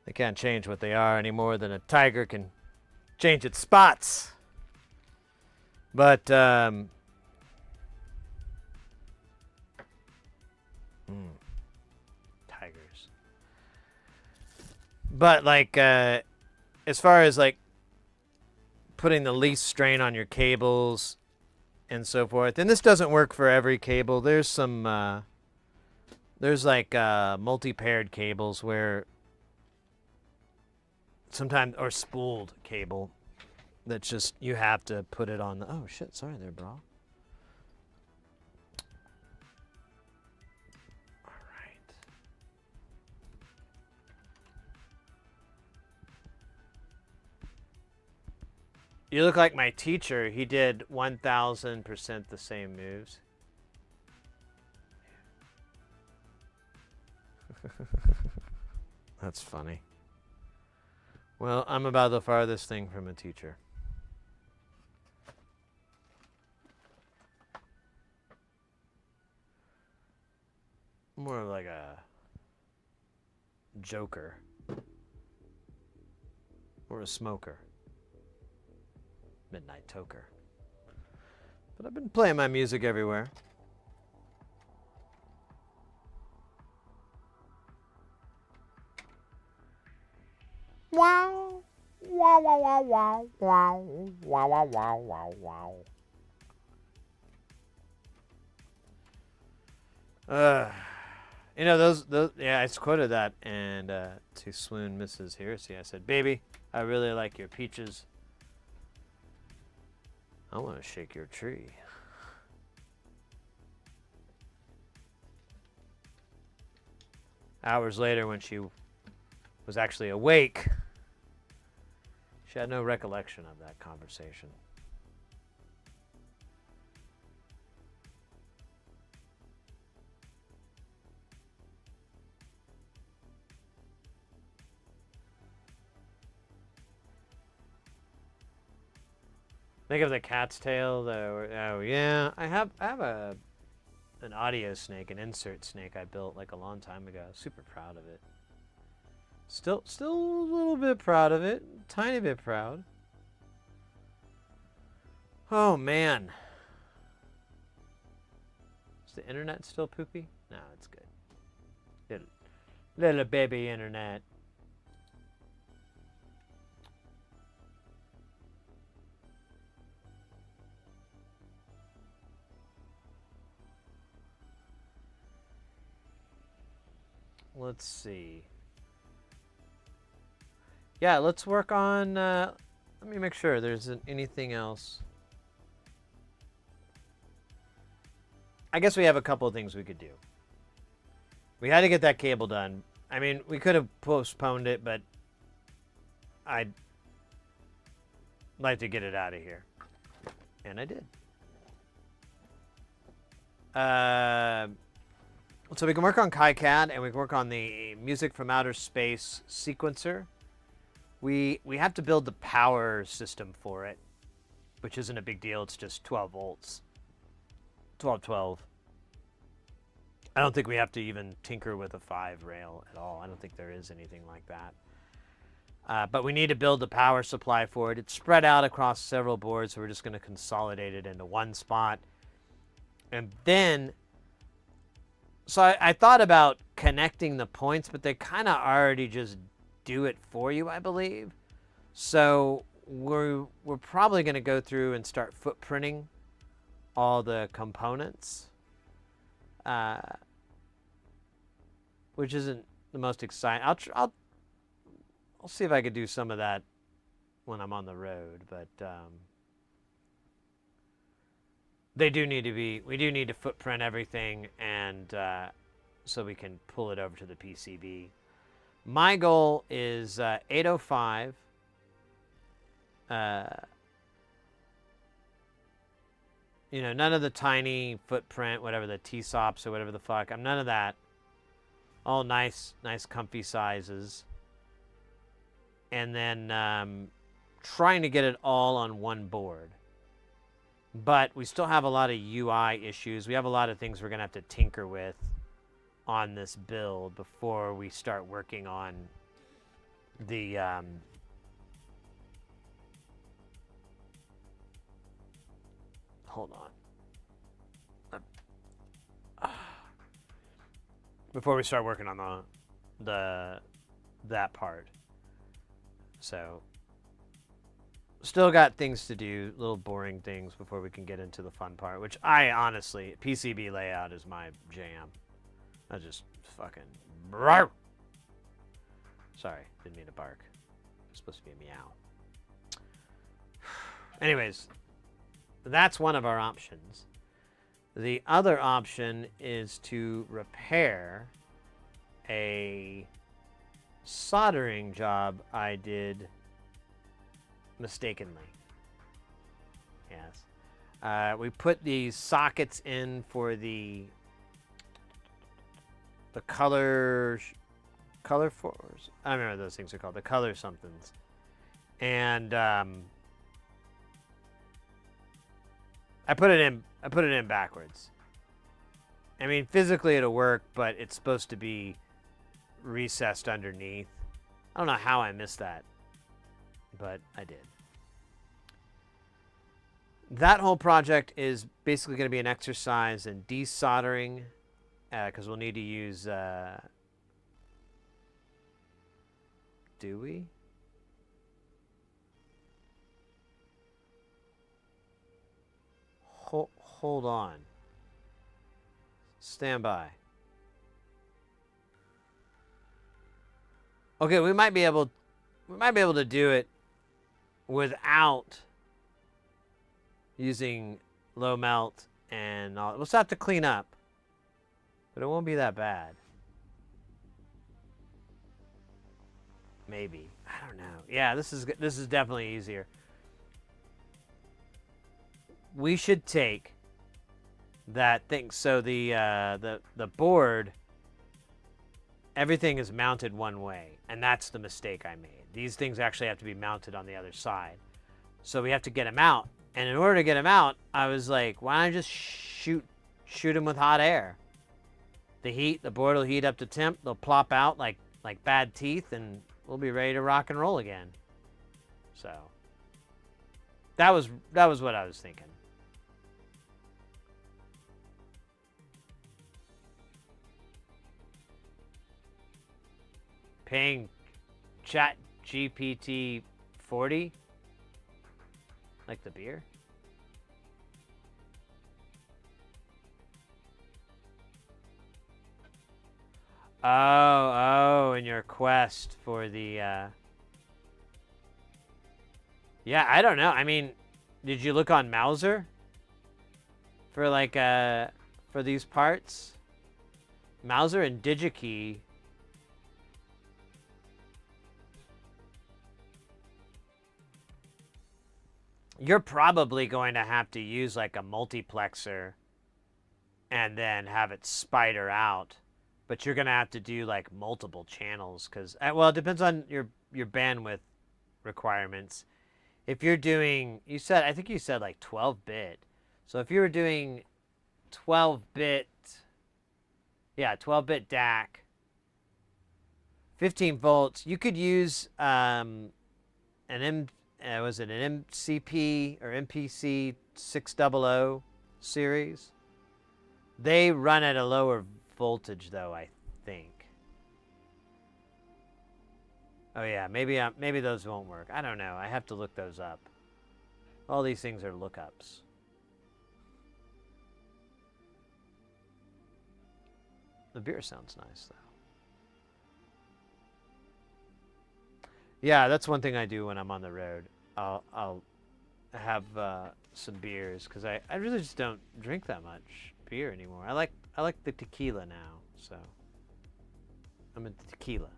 They can't change what they are any more than a tiger can change its spots. But, tigers. But like, as far as like putting the least strain on your cables and so forth, and this doesn't work for every cable. There's some, there's like multi-paired cables where sometimes, or spooled cable that's just, you have to put it on the, oh shit, sorry there, bro. You look like my teacher. He did 1000% the same moves. That's funny. Well, I'm about the farthest thing from a teacher. More of like a joker. Or a smoker. Midnight toker. But I've been playing my music everywhere. Wow. Wow, wow, wow, wow, wow, wow, wow, wow, wow, wow. You know, those, yeah, I quoted that, and to swoon Mrs. Heresy, I said, baby, I really like your peaches. I want to shake your tree. Hours later, when she was actually awake, She had no recollection of that conversation. Think of the cat's tail, though. Oh yeah, I have an audio snake, an insert snake I built like a long time ago. Super proud of it. Still a little bit proud of it. Tiny bit proud. Oh man. Is the internet still poopy? No, it's good. Little baby internet. Let's see. Yeah, let's work on, let me make sure there isn't anything else. I guess we have a couple of things we could do. We had to get that cable done. I mean, we could have postponed it, but I'd like to get it out of here. And I did. So we can work on KiCAD, and we can work on the Music from Outer Space sequencer. We have to build the power system for it, which isn't a big deal. It's just 12 volts. 12. I don't think we have to even tinker with a 5 rail at all. I don't think there is anything like that. But we need to build the power supply for it. It's spread out across several boards, so we're just going to consolidate it into one spot. And then, so I thought about connecting the points, but they kind of already just do it for you, I believe. So we're probably going to go through and start footprinting all the components, which isn't the most exciting. I'll see if I could do some of that when I'm on the road, but we do need to footprint everything, and so we can pull it over to the PCB. My goal is 805. You know, none of the tiny footprint, whatever the T-SOPs or whatever the fuck. I'm none of that. All nice comfy sizes. And then trying to get it all on one board. But we still have a lot of UI issues. We have a lot of things we're going to have to tinker with on this build before we start working on the hold on. Before we start working on that part. So still got things to do, little boring things before we can get into the fun part, which I honestly, PCB layout is my jam. I just fucking bark. Sorry, didn't mean to bark. It's supposed to be a meow. Anyways, that's one of our options. The other option is to repair a soldering job I did mistakenly. Yes. We put these sockets in for the color force. I don't remember what those things are called. The color somethings. And I put it in backwards. I mean, physically it'll work, but it's supposed to be recessed underneath. I don't know how I missed that, but I did. That whole project is basically going to be an exercise in desoldering, because we'll need to use, do we? Hold on. Stand by. Okay, we might be able to do it without using low melt and all. We'll still have to clean up, but it won't be that bad. Maybe. I don't know. Yeah, this is definitely easier. We should take that thing. So the board, everything is mounted one way, and that's the mistake I made. These things actually have to be mounted on the other side. So we have to get them out. And in order to get them out, I was like, why don't I just shoot them with hot air? The board will heat up to temp. They'll plop out like bad teeth, and we'll be ready to rock and roll again. So that was what I was thinking. Paying Chat GPT 40? Like the beer? Oh, in your quest for the, Yeah, I don't know. I mean, did you look on Mauser? For like, for these parts? Mauser and DigiKey. You're probably going to have to use like a multiplexer and then have it spider out. But you're going to have to do like multiple channels because, well, it depends on your bandwidth requirements. If you're doing, I think you said like 12-bit. So if you were doing 12-bit, yeah, 12-bit DAC, 15 volts, you could use was it an MCP or MPC 600 series? They run at a lower voltage, though, I think. Oh yeah, maybe those won't work. I don't know. I have to look those up. All these things are lookups. The beer sounds nice, though. Yeah, that's one thing I do when I'm on the road. I'll have some beers because I really just don't drink that much beer anymore. I like the tequila now, so I'm into tequila.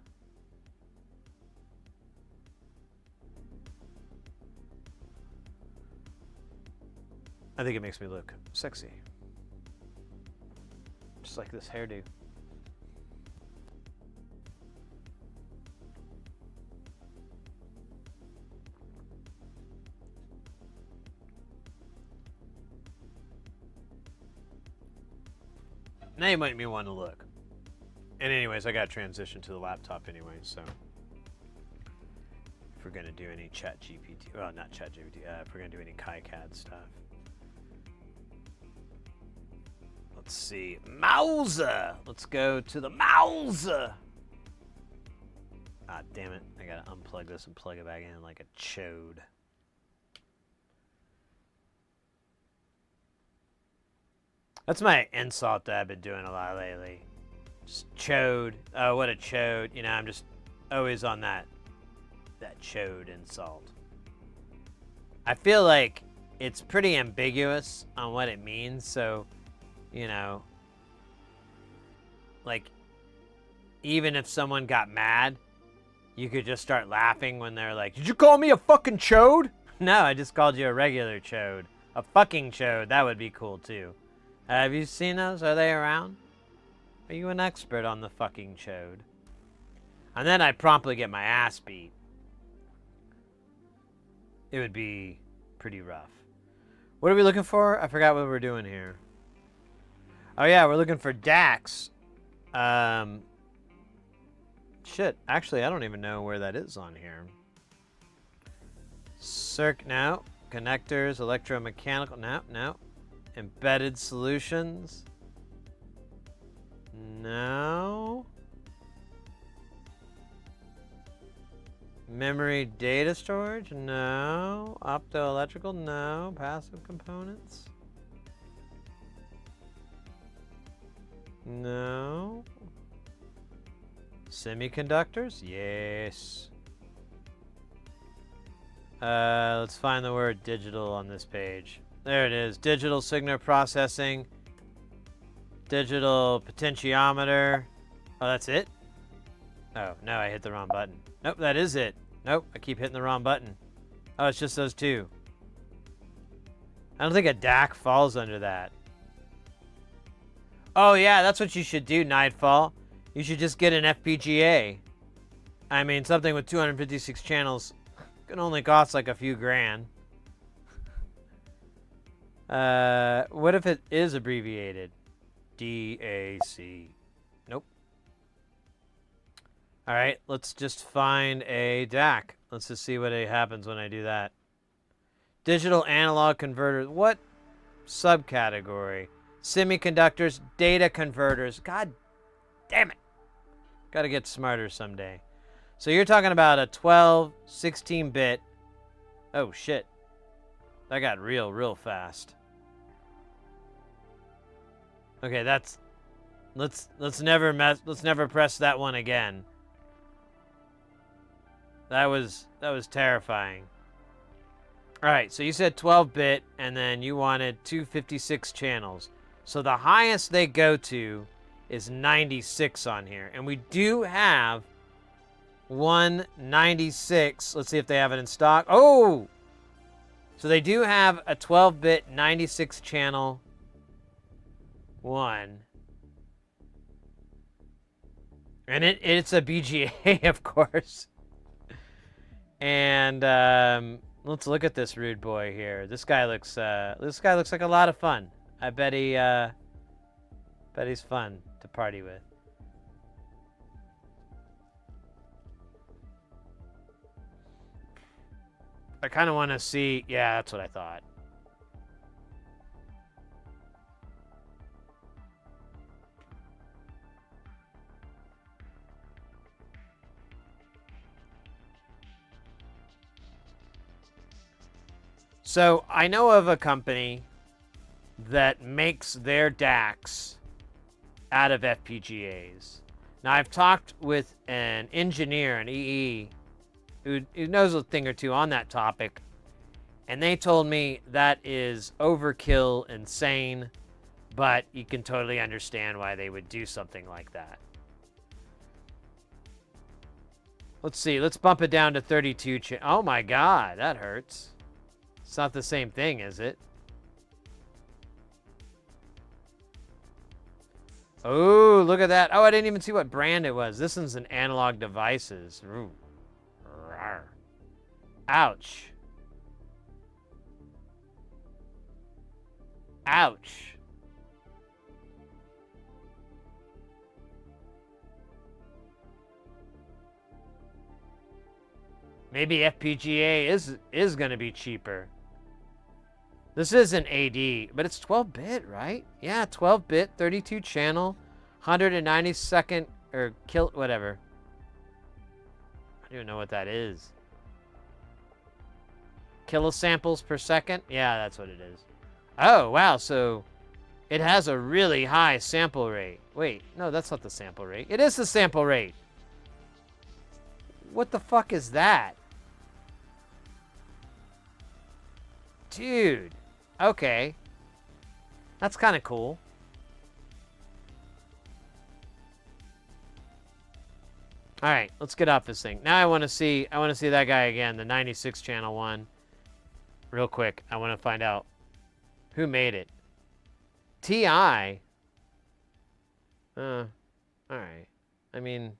I think it makes me look sexy, just like this hairdo. Now you might be wanting to look. And anyways, I got to transition to the laptop anyway, so if we're going to do any Chat GPT, well, not Chat GPT, if we're going to do any KiCAD stuff. Let's see. Mauser! Let's go to the Mauser! Ah, damn it. I got to unplug this and plug it back in like a chode. That's my insult that I've been doing a lot lately. Just chode. Oh, what a chode. You know, I'm just always on that chode insult. I feel like it's pretty ambiguous on what it means, so, you know, like, even if someone got mad, you could just start laughing when they're like, "Did you call me a fucking chode?" No, I just called you a regular chode. A fucking chode, that would be cool too. Have you seen those? Are they around? Are you an expert on the fucking chode? And then I'd promptly get my ass beat. It would be pretty rough. What are we looking for? I forgot what we're doing here. Oh yeah, we're looking for DACs. Shit, actually I don't even know where that is on here. No. Connectors, electromechanical, no. Embedded solutions. No. Memory data storage? No. Optoelectrical? No. Passive components? No. Semiconductors? Yes. Let's find the word digital on this page. There it is. Digital signal processing. Digital potentiometer. Oh, that's it? Oh, no, I hit the wrong button. Nope, that is it. Nope, I keep hitting the wrong button. Oh, it's just those two. I don't think a DAC falls under that. Oh, yeah, that's what you should do, Nightfall. You should just get an FPGA. I mean, something with 256 channels can only cost like a few grand. What if it is abbreviated? DAC. Nope. All right, let's just find a DAC. Let's just see what happens when I do that. Digital analog converters. What subcategory? Semiconductors, data converters. God damn it. Got to get smarter someday. So you're talking about a 12, 16-bit. Oh, shit. That got real fast. Okay, that's... Let's never press that one again. That was terrifying. All right, so you said 12-bit, and then you wanted 256 channels. So the highest they go to is 96 on here. And we do have 196. Let's see if they have it in stock. Oh! So they do have a 12-bit 96 channel one. And it's a BGA, of course. And let's look at this rude boy here. This guy looks like a lot of fun. I bet he's fun to party with. I kind of want to see. Yeah, that's what I thought. So I know of a company that makes their DACs out of FPGAs. Now I've talked with an engineer, an EE, who knows a thing or two on that topic, and they told me that is overkill, insane, but you can totally understand why they would do something like that. Let's see, let's bump it down to 32. Oh my god, that hurts. It's not the same thing, is it? Oh, look at that. Oh, I didn't even see what brand it was. This one's an Analog Devices. Ooh. Rawr. Ouch. Ouch. Maybe FPGA is going to be cheaper. This is an AD, but it's 12-bit, right? Yeah, 12-bit, 32 channel, 192nd or whatever. I don't even know what that is. Kilosamples per second? Yeah, that's what it is. Oh, wow, so it has a really high sample rate. Wait, no, that's not the sample rate. It is the sample rate. What the fuck is that? Dude. Okay. That's kind of cool. All right, let's get off this thing. Now I want to see that guy again, the 96 channel one. Real quick. I want to find out who made it. TI. All right. I mean,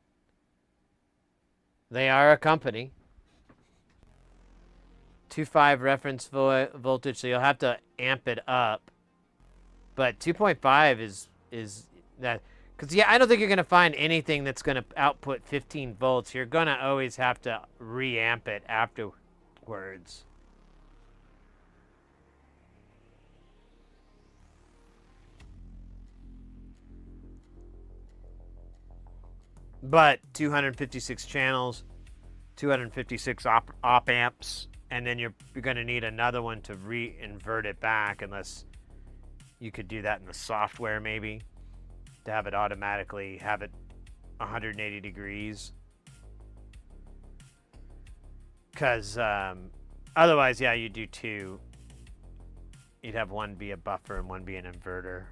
they are a company. 2.5 reference voltage, so you'll have to amp it up. But 2.5 is that, because yeah, I don't think you're going to find anything that's going to output 15 volts. You're going to always have to reamp it afterwards. But 256 channels, 256 op amps. And then you're going to need another one to re-invert it back, unless you could do that in the software maybe, to have it automatically have it 180 degrees. Because otherwise, yeah, you do two. You'd have one be a buffer and one be an inverter.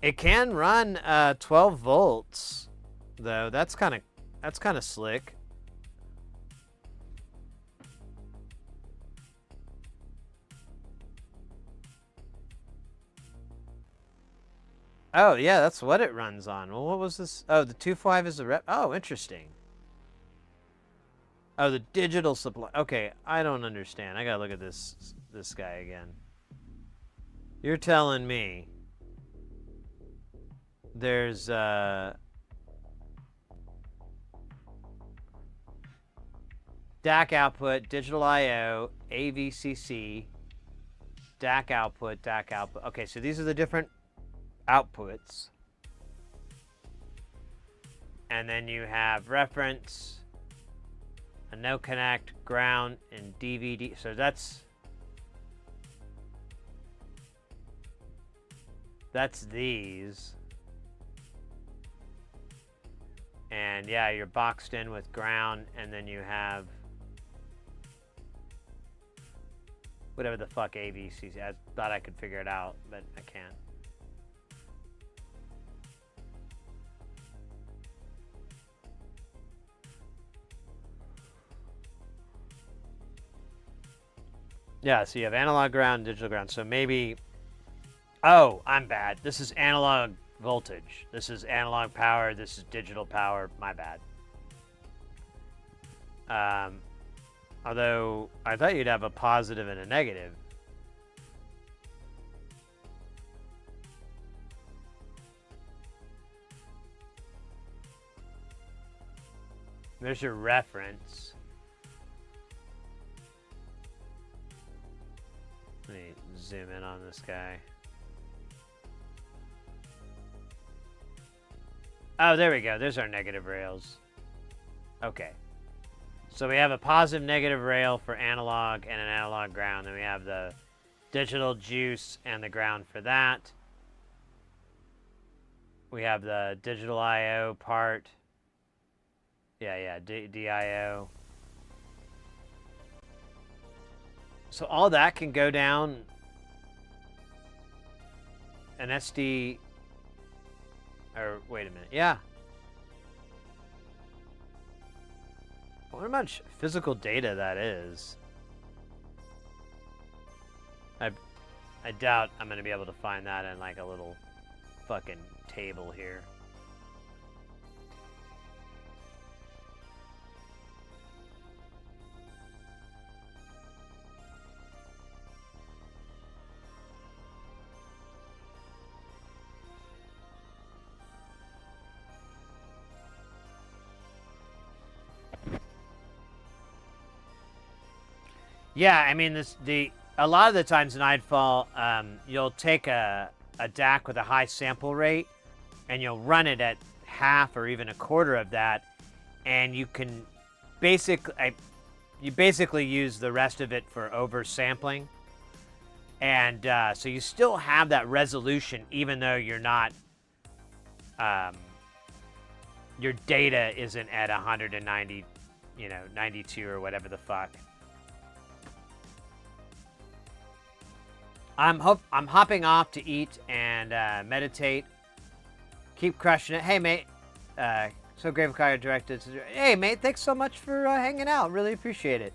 It can run 12 volts, though. That's kind of slick. Oh, yeah, that's what it runs on. Well, what was this? Oh, the 2.5 is the rep. Oh, interesting. Oh, the digital supply. Okay, I don't understand. I gotta look at this guy again. You're telling me there's DAC output, digital I/O, AVCC, DAC output, DAC output. Okay, so these are the different outputs. And then you have reference, a no connect, ground, and DVD. So that's these. And yeah, you're boxed in with ground, and then you have whatever the fuck AVCC. I thought I could figure it out, but I can't. Yeah, so you have analog ground, digital ground. So maybe, oh, I'm bad. This is analog voltage. This is analog power. This is digital power. My bad. Although I thought you'd have a positive and a negative. There's your reference. Let me zoom in on this guy. Oh, there we go. There's our negative rails. Okay. So we have a positive negative rail for analog and an analog ground. Then we have the digital juice and the ground for that. We have the digital I/O part. Yeah, DIO. So all that can go down an SD, or wait a minute, yeah. I wonder how much physical data that is. I doubt I'm going to be able to find that in like a little fucking table here. Yeah, I mean, a lot of the times in Nightfall, you'll take a DAC with a high sample rate, and you'll run it at half or even a quarter of that, and you can basically use the rest of it for oversampling, and so you still have that resolution even though you're not, your data isn't at 190, 92 or whatever the fuck. I'm hopping off to eat and meditate. Keep crushing it. Hey, mate. So grateful Kyle directed. Hey, mate. Thanks so much for hanging out. Really appreciate it.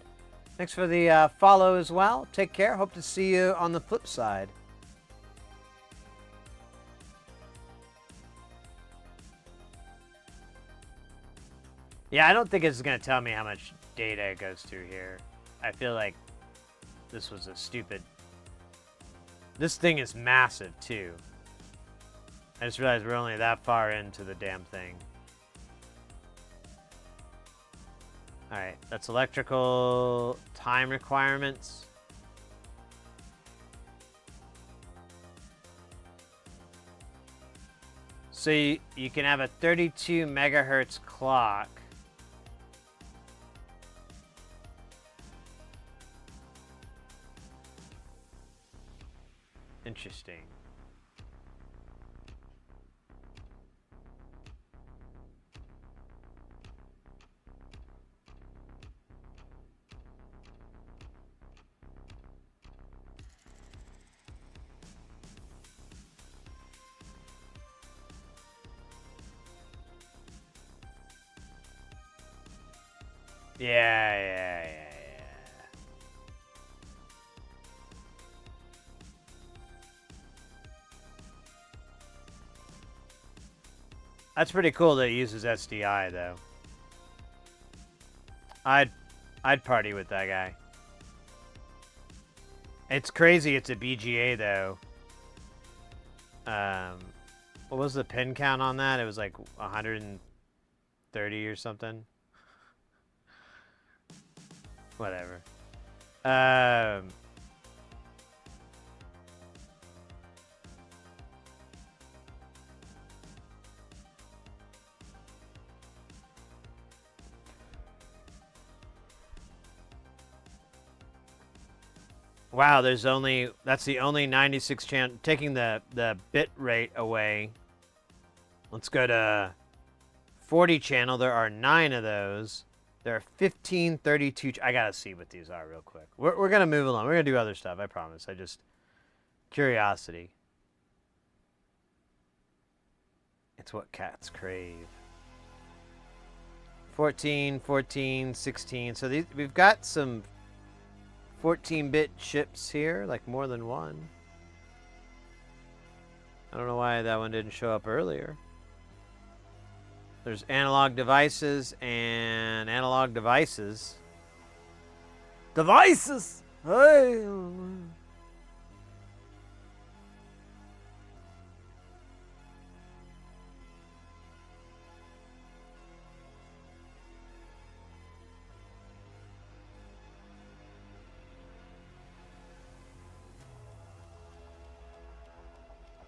Thanks for the follow as well. Take care. Hope to see you on the flip side. Yeah, I don't think it's going to tell me how much data goes through here. I feel like this was a stupid... This thing is massive, too. I just realized we're only that far into the damn thing. Alright, that's electrical time requirements. So you can have a 32 megahertz clock. Interesting. Yeah. That's pretty cool that it uses SDI though. I'd party with that guy. It's crazy. It's a BGA though. What was the pin count on that? It was like 130 or something. Whatever. Wow, that's the only 96 channel. Taking the bit rate away. Let's go to 40 channel. There are 9 of those. There are 15, 32. I gotta see what these are real quick. We're gonna move along. We're gonna do other stuff. I promise. Curiosity. It's what cats crave. 14, 14, 16. So we've got some 14-bit chips here, like more than one. I don't know why that one didn't show up earlier. There's analog devices and analog devices. Devices! Hey!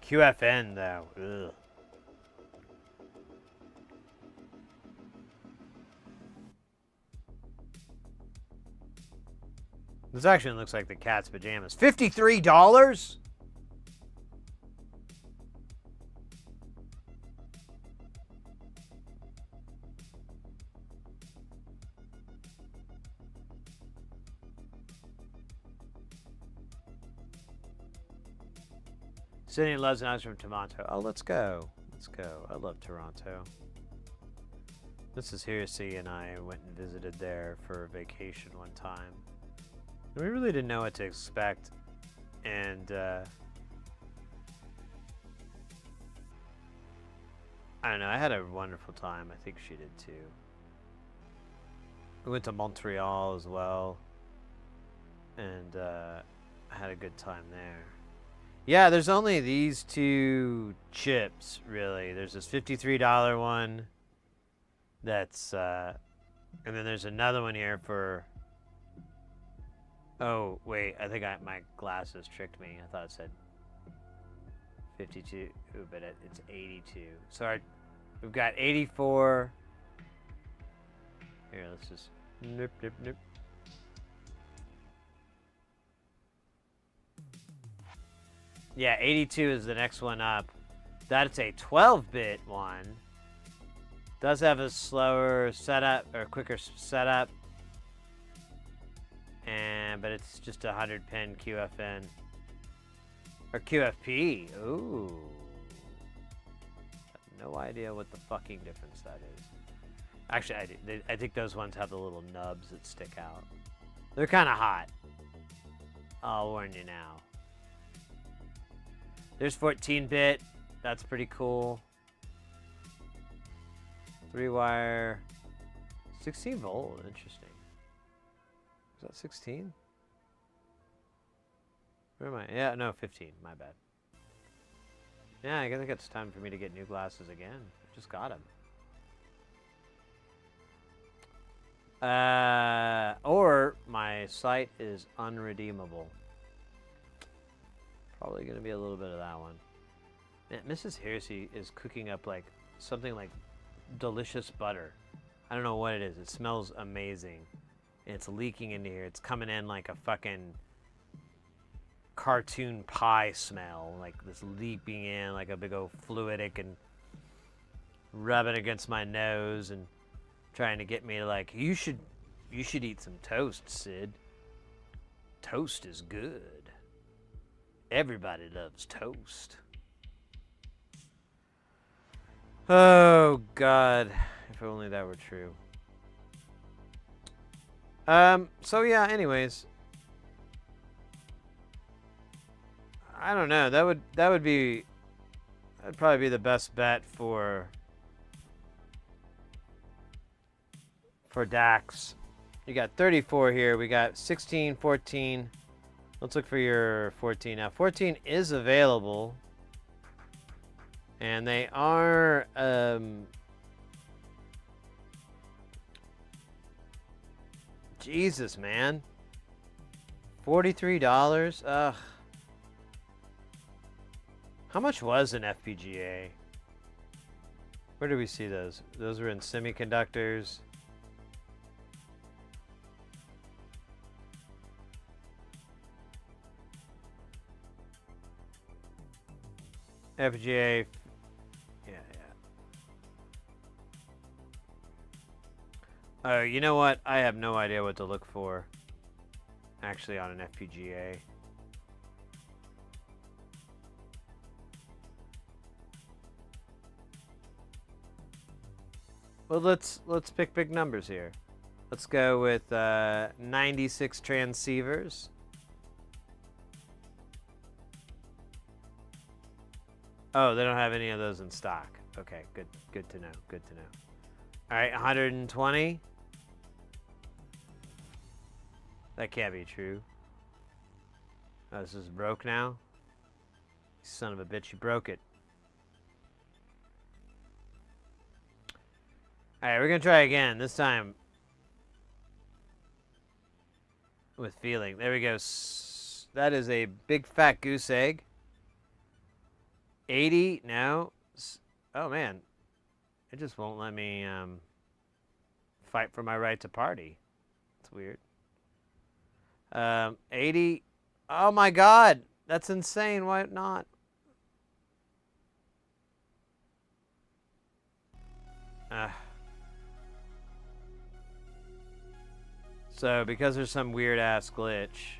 QFN though. Ugh. This actually looks like the cat's pajamas. $53? Sydney loves an ice from Toronto. Oh, let's go. Let's go. I love Toronto. Mrs. Hearsey and I went and visited there for a vacation one time. We really didn't know what to expect, and I don't know, I had a wonderful time. I think she did too. We went to Montreal as well, and I had a good time there. Yeah, there's only these 2 chips, really. There's this $53 one that's, and then there's another one here for... Oh, wait, I think my glasses tricked me. I thought it said 52, but it's 82. So we've got 84. Here, let's just... Nope. Yeah, 82 is the next one up. That's a 12-bit one. Does have a slower setup, or quicker setup. But it's just a 100-pin QFN. Or QFP. Ooh. No idea what the fucking difference that is. Actually, I think those ones have the little nubs that stick out. They're kind of hot. I'll warn you now. There's 14-bit. That's pretty cool. 3-wire. 16-volt. Interesting. Is that 16? Where am I? Yeah, no, 15. My bad. Yeah, I think it's time for me to get new glasses again. I just got them. Or my site is unredeemable. Probably going to be a little bit of that one. Man, Mrs. Hearsey is cooking up like something like delicious butter. I don't know what it is. It smells amazing. And it's leaking into here. It's coming in like a fucking cartoon pie smell. Like this leaping in like a big old fluidic and rubbing against my nose and trying to get me to like, you should eat some toast, Sid. Toast is good. Everybody loves toast. Oh, God. If only that were true. So yeah, anyways. I don't know. That'd probably be the best bet for DAX. You got 34 here. We got 16, 14. Let's look for your 14 now. 14 is available. And they are Jesus, man. $43. Ugh. How much was an FPGA? Where do we see those? Those were in semiconductors. FPGA. Yeah. Oh, you know what? I have no idea what to look for. Actually, on an FPGA. Well, let's pick big numbers here. Let's go with 96 transceivers. Oh, they don't have any of those in stock. Okay, good to know. Good to know. All right, 120. That can't be true. Oh, this is broke now. Son of a bitch, you broke it. Alright, we're gonna try again. This time with feeling. There we go. That is a big fat goose egg. 80 now. Oh man, it just won't let me fight for my right to party. It's weird. 80. Oh my god, that's insane. Why not? So, because there's some weird-ass glitch,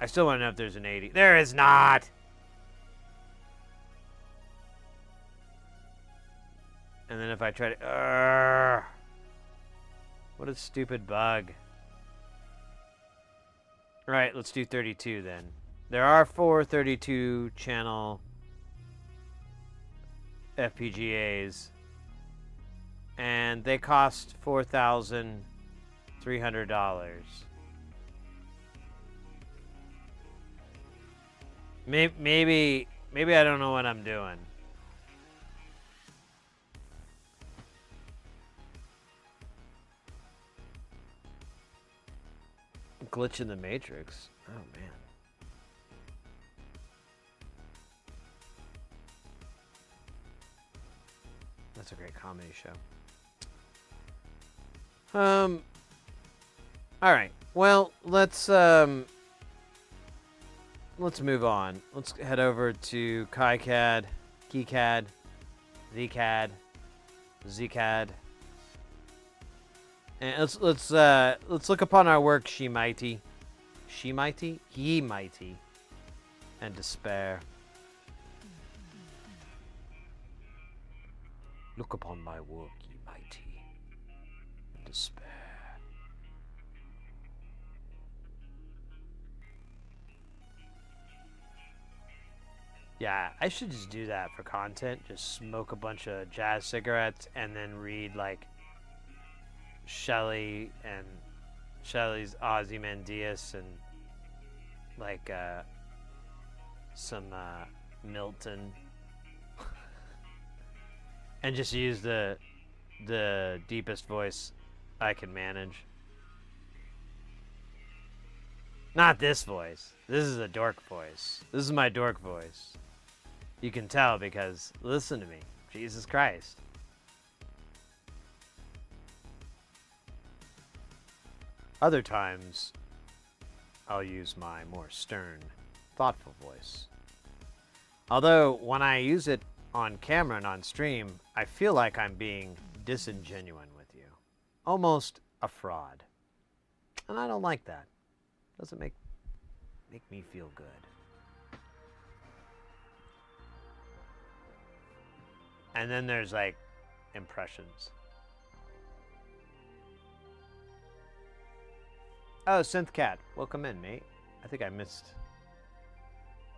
I still want to know if there's an 80. There is not! And then if I try to... what a stupid bug. Alright, let's do 32 then. There are 4 32-channel FPGAs, and they cost $4,300. Maybe I don't know what I'm doing. Glitch in the Matrix. Oh man. That's a great comedy show. All right. Well, let's move on. Let's head over to KiCAD, ZCAD, and let's look upon our work, ye mighty, and despair. Look upon my work, ye mighty, and despair. Yeah, I should just do that for content. Just smoke a bunch of jazz cigarettes and then read like Shelley's Ozymandias and like some Milton, and just use the deepest voice I can manage. Not this voice. This is a dork voice. This is my dork voice. You can tell because listen to me. Jesus Christ. Other times, I'll use my more stern, thoughtful voice. Although, when I use it on camera and on stream, I feel like I'm being disingenuine with you. Almost a fraud. And I don't like that. Doesn't make me feel good. And then there's like impressions. Oh, SynthCAD. Welcome in, mate. I think I missed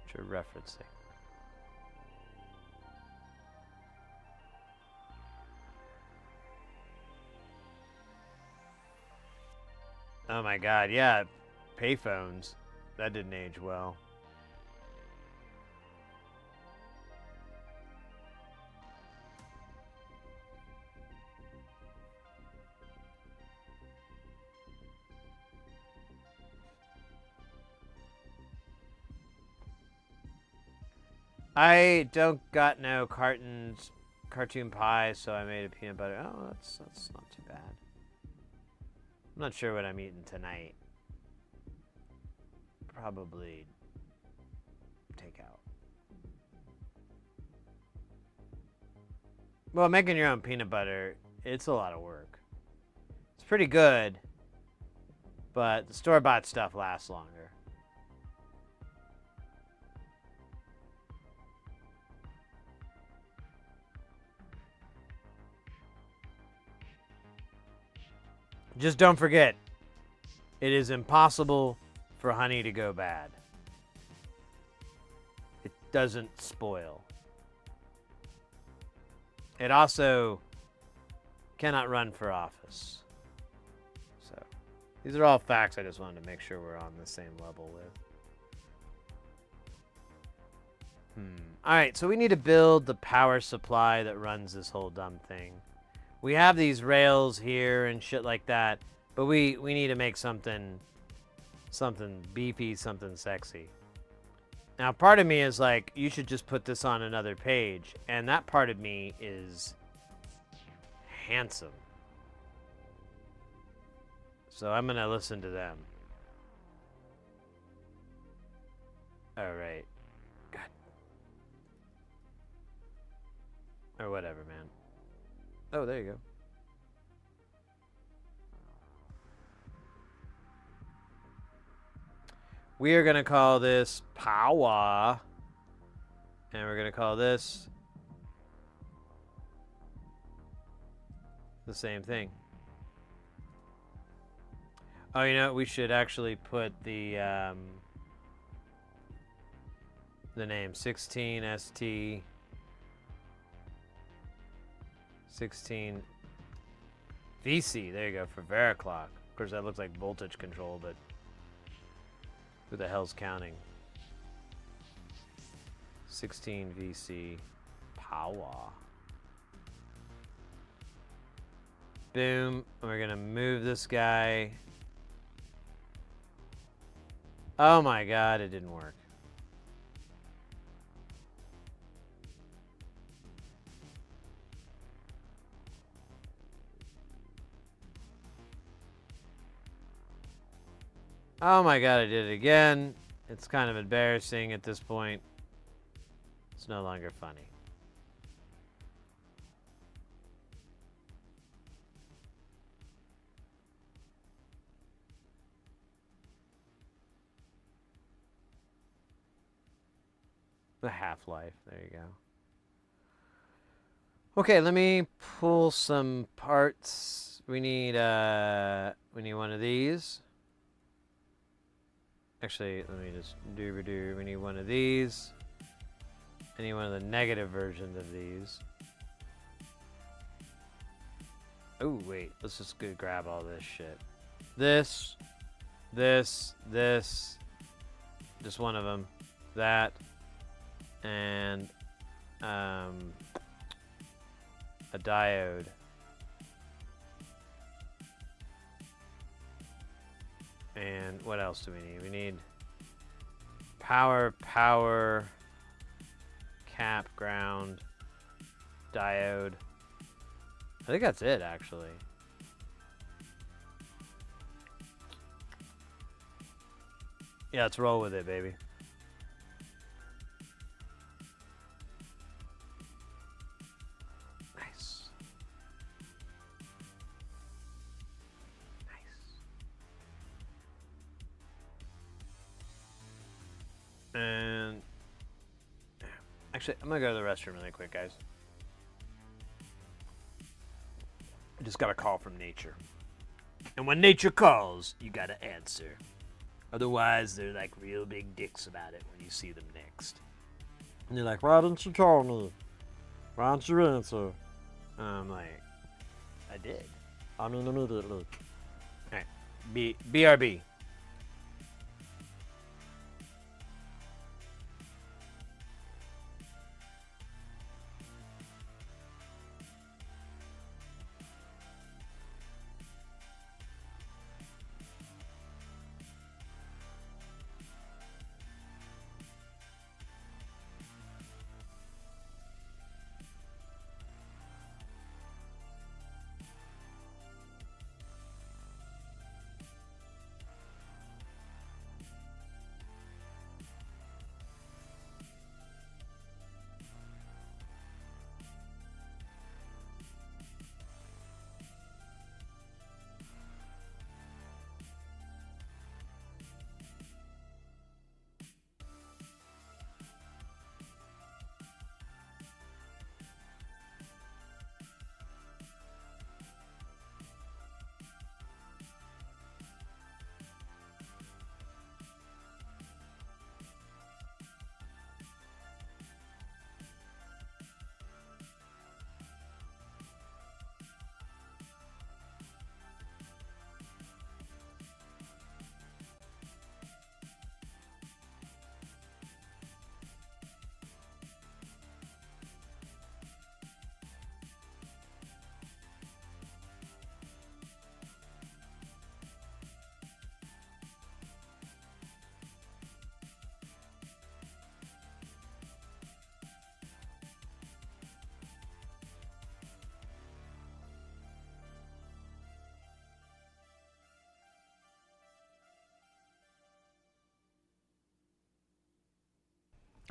what you're referencing. Oh my god, yeah. Payphones. That didn't age well. I don't got no cartoon pie, so I made a peanut butter. Oh, that's not too bad. I'm not sure what I'm eating tonight. Probably takeout. Well, making your own peanut butter, it's a lot of work. It's pretty good, but the store-bought stuff lasts longer. Just don't forget, it is impossible for honey to go bad. It doesn't spoil. It also cannot run for office. So, these are all facts I just wanted to make sure we're on the same level with. Alright, so we need to build the power supply that runs this whole dumb thing. We have these rails here and shit like that, but we need to make something beefy, something sexy. Now, part of me is like, you should just put this on another page, and that part of me is handsome. So I'm gonna listen to them. All right. God. Or whatever, man. Oh, there you go. We are going to call this power. And we're going to call this the same thing. Oh, you know, we should actually put the name 16ST 16 VC. There you go, for Vericlock. Of course, that looks like voltage control, but who the hell's counting? 16 VC power. Boom. We're gonna move this guy. Oh my god, it didn't work. Oh my god, I did it again. It's kind of embarrassing at this point. It's no longer funny. The Half-Life, there you go. Okay, let me pull some parts. We need one of these. Actually, let me just do. We need one of these. I need one of the negative versions of these. Oh, wait. Let's just go grab all this shit. This. Just one of them. That. And, a diode. And what else do we need? We need power, cap, ground, diode. I think that's it, actually. Yeah, let's roll with it, baby. Nice. And actually, I'm gonna go to the restroom really quick, guys. I just got a call from nature. And when nature calls, you gotta answer. Otherwise, they're like real big dicks about it when you see them next. And you're like, why didn't you call me? Why don't you answer? And I'm like, I did. I mean, immediately. Alright. BRB.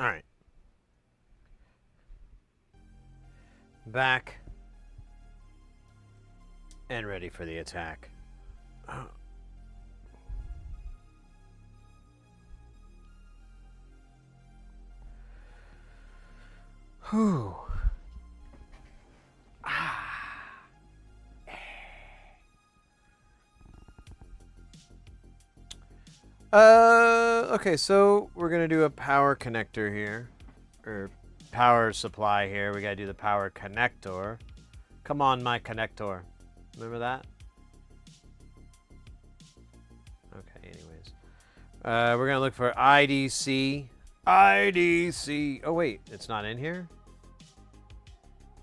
Alright. Back. And ready for the attack. Whew. Okay, so we're gonna do a power connector here. Or power supply here. We gotta do the power connector. Come on, my connector. Remember that? Okay, anyways. We're gonna look for IDC. IDC. Oh, wait, it's not in here?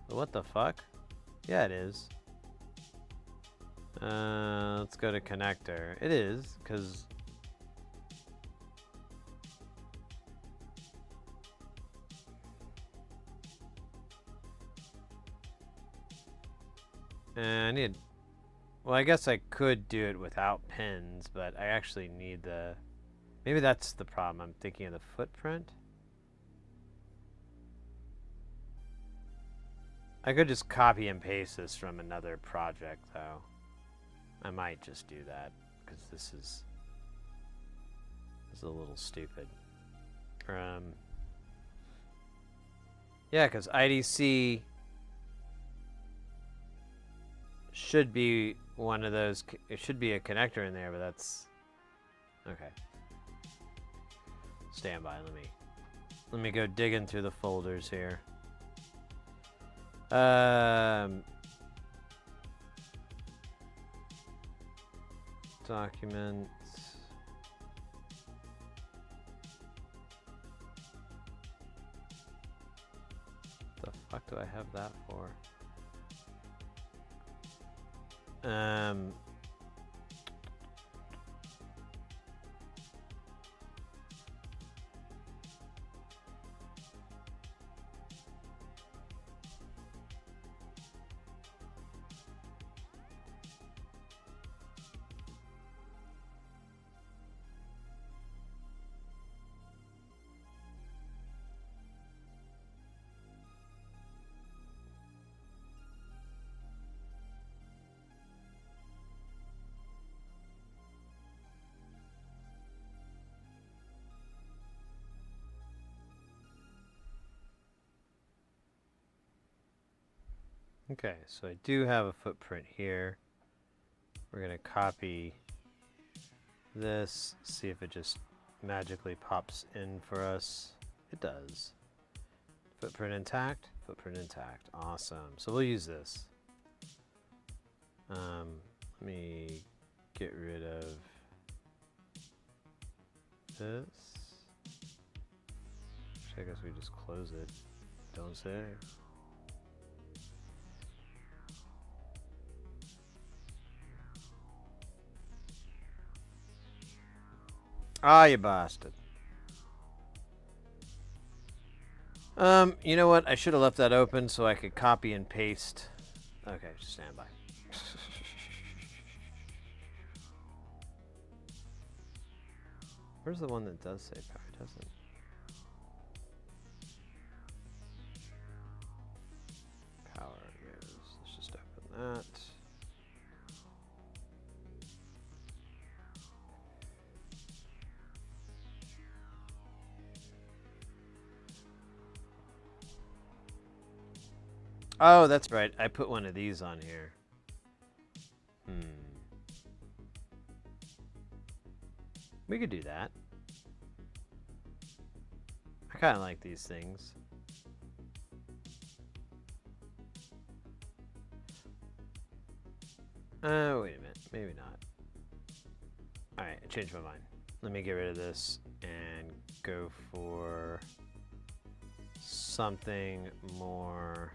What the fuck? Yeah, it is. Let's go to connector. It is, because... I need... Well, I guess I could do it without pins, but I actually need the... Maybe that's the problem. I'm thinking of the footprint. I could just copy and paste this from another project, though. I might just do that, because this is a little stupid. Yeah, because IDC should be one of those. It should be a connector in there, but that's okay. Stand by. Let me go digging through the folders here. Documents. The fuck do I have that for? Okay, so I do have a footprint here. We're gonna copy this, see if it just magically pops in for us. It does. Footprint intact, footprint intact. Awesome. So we'll use this. Let me get rid of this. I guess we just close it. Don't save. Ah, you bastard. You know what? I should have left that open so I could copy and paste. Okay, just stand by. Where's the one that does say power? It doesn't. Power goes. Let's just open that. Oh, that's right. I put one of these on here. We could do that. I kind of like these things. Oh, wait a minute. Maybe not. Alright, I changed my mind. Let me get rid of this and go for something more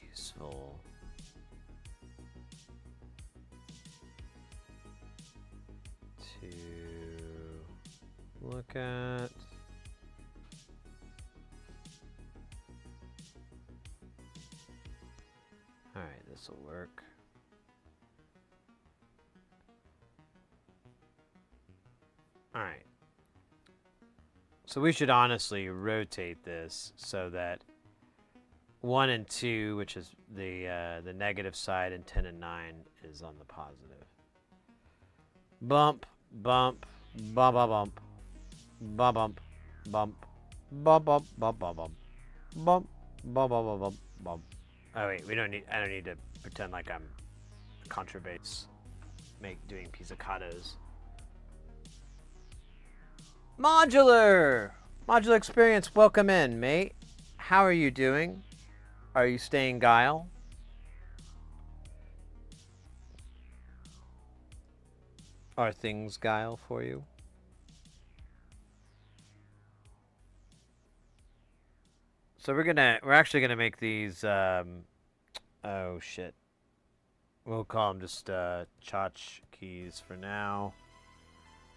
useful. To look at. Alright, this will work. Alright. So we should honestly rotate this so that 1 and 2, which is the negative side, and 10 and 9 is on the positive. Bump, bump, bump, bump, bump, bump, bump, bump, bump, bump, bump, bump, bump, bump, bump, bump, bump. Oh wait, I don't need to pretend like I'm contrabass doing pizzicatos. Modular experience, welcome in, mate. How are you doing? Are you staying guile? Are things guile for you? So we're actually gonna make these oh shit. We'll call them just tchotchkes for now.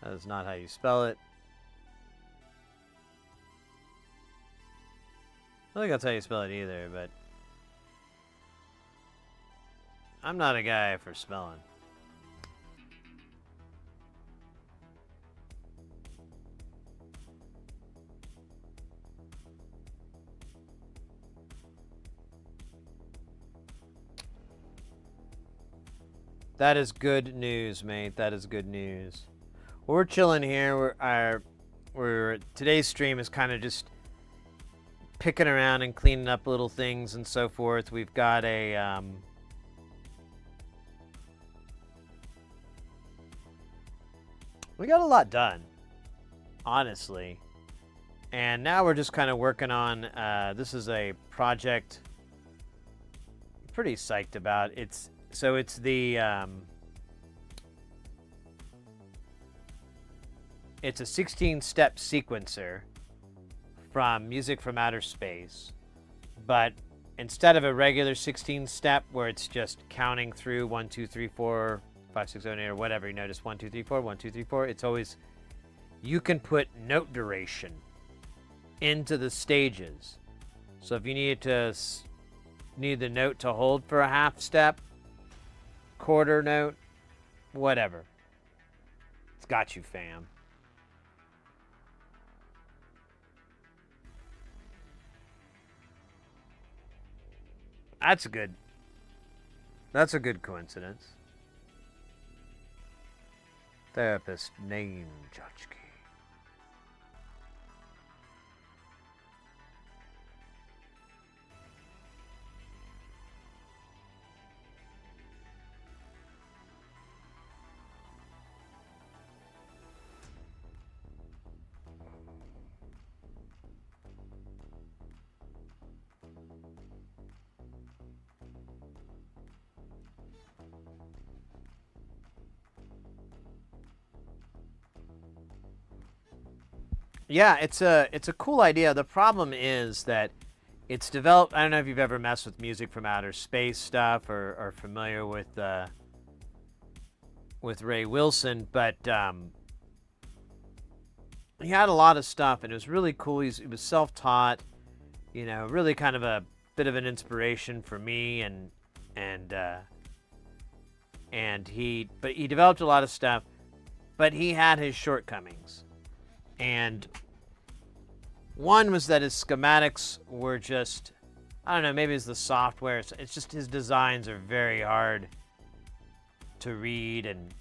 That is not how you spell it. I don't think that's how you spell it either, but I'm not a guy for spelling. That is good news, mate. That is good news. Well, we're chilling here. Today's stream is kind of just picking around and cleaning up little things and so forth. We've got a we got a lot done, honestly. And now we're just kind of working on this is a project I'm pretty psyched about. It's the it's a 16-step sequencer from Music from Outer Space, but instead of a regular 16-step where it's just counting through 1, 2, 3, 4, 5, 6, 7, 8, or whatever, you notice 1, 2, 3, 4, 1, 2, 3, 4. It's always, you can put note duration into the stages. So if you need the note to hold for a half step, quarter note, whatever, it's got you, fam. That's a good coincidence. Therapist name Jachki. Yeah, it's a cool idea. The problem is that it's developed. I don't know if you've ever messed with music from outer space stuff or are familiar with Ray Wilson, but he had a lot of stuff, and it was really cool. He was self-taught, you know, really kind of a bit of an inspiration for me, and he developed a lot of stuff, but he had his shortcomings, and one was that his schematics were just, I don't know, maybe it's the software. It's just his designs are very hard to read and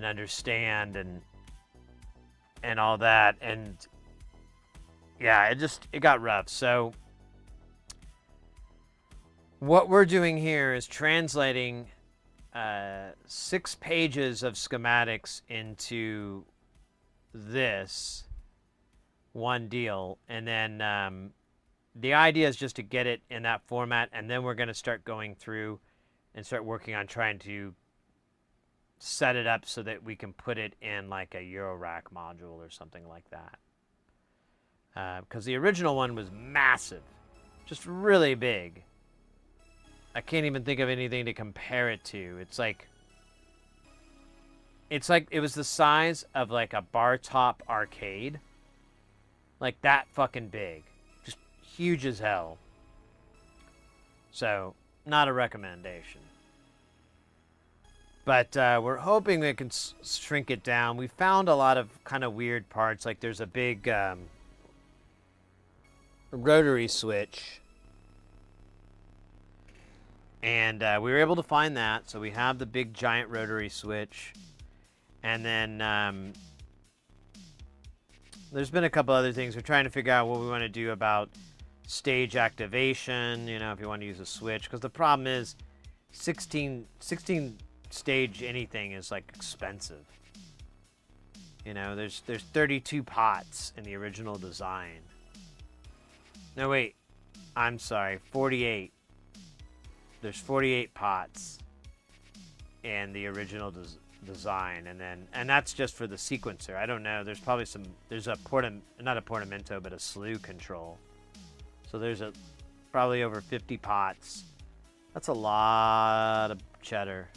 understand and all that, and yeah, it got rough. So what we're doing here is translating 6 pages of schematics into this one deal, and then the idea is just to get it in that format, and then we're going to start going through and start working on trying to set it up so that we can put it in like a Eurorack module or something like that. Because the original one was massive, just really big. I can't even think of anything to compare it to. It's like it was the size of like a bar top arcade. Like that fucking big. Just huge as hell. So, not a recommendation. But we're hoping we can shrink it down. We found a lot of kind of weird parts. Like there's a big rotary switch. And we were able to find that. So we have the big giant rotary switch. And then there's been a couple other things. We're trying to figure out what we want to do about stage activation. You know, if you want to use a switch. Because the problem is 16 stage anything is like expensive. You know, there's 32 pots in the original design. No, wait. I'm sorry. 48. There's 48 pots in the original design, and that's just for the sequencer. I don't know. There's probably there's a not a portamento, but a slew control. So there's probably over 50 pots. That's a lot of cheddar.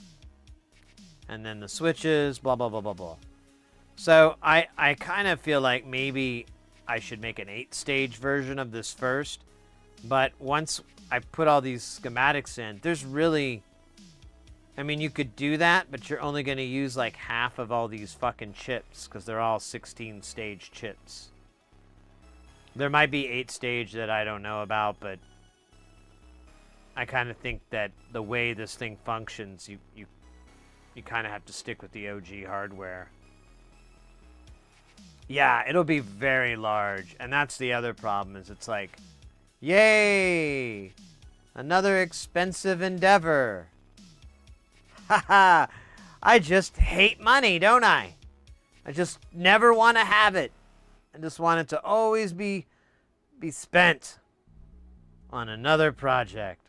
And then the switches, blah, blah, blah, blah, blah. So I kind of feel like maybe I should make an 8-stage version of this first. But once I put all these schematics in, there's really... I mean, you could do that, but you're only going to use like half of all these fucking chips because they're all 16-stage chips. There might be 8-stage that I don't know about, but I kind of think that the way this thing functions, you kind of have to stick with the OG hardware. Yeah, it'll be very large, and that's the other problem, is it's like, yay! Another expensive endeavor. Haha! I just hate money, don't I? I just never want to have it. I just want it to always be spent on another project.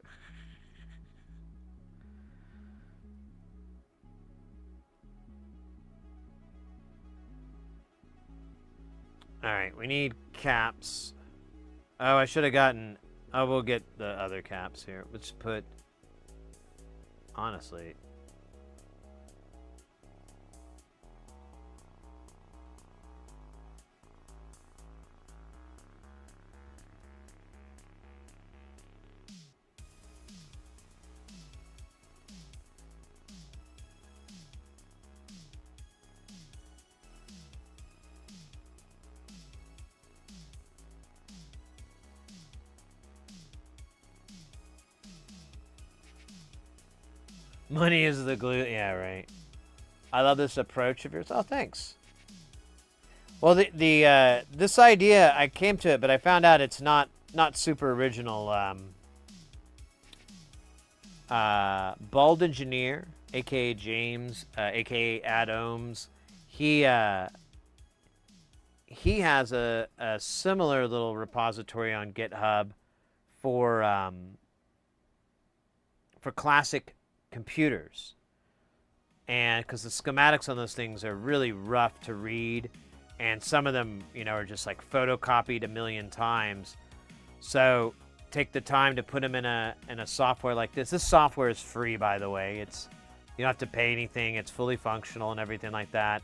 Alright, we need caps. Oh, I should have gotten... Oh, we'll get the other caps here. Let's put... Honestly... Money is the glue. Yeah, right. I love this approach of yours. Oh, thanks. Well, this idea, I came to it, but I found out it's not super original. Bald Engineer, aka James, aka Ad Ohms, he has a similar little repository on GitHub for classic computers, and because the schematics on those things are really rough to read, and some of them, you know, are just like photocopied a million times. So take the time to put them in a software like this. This software is free, by the way. You don't have to pay anything. It's fully functional and everything like that.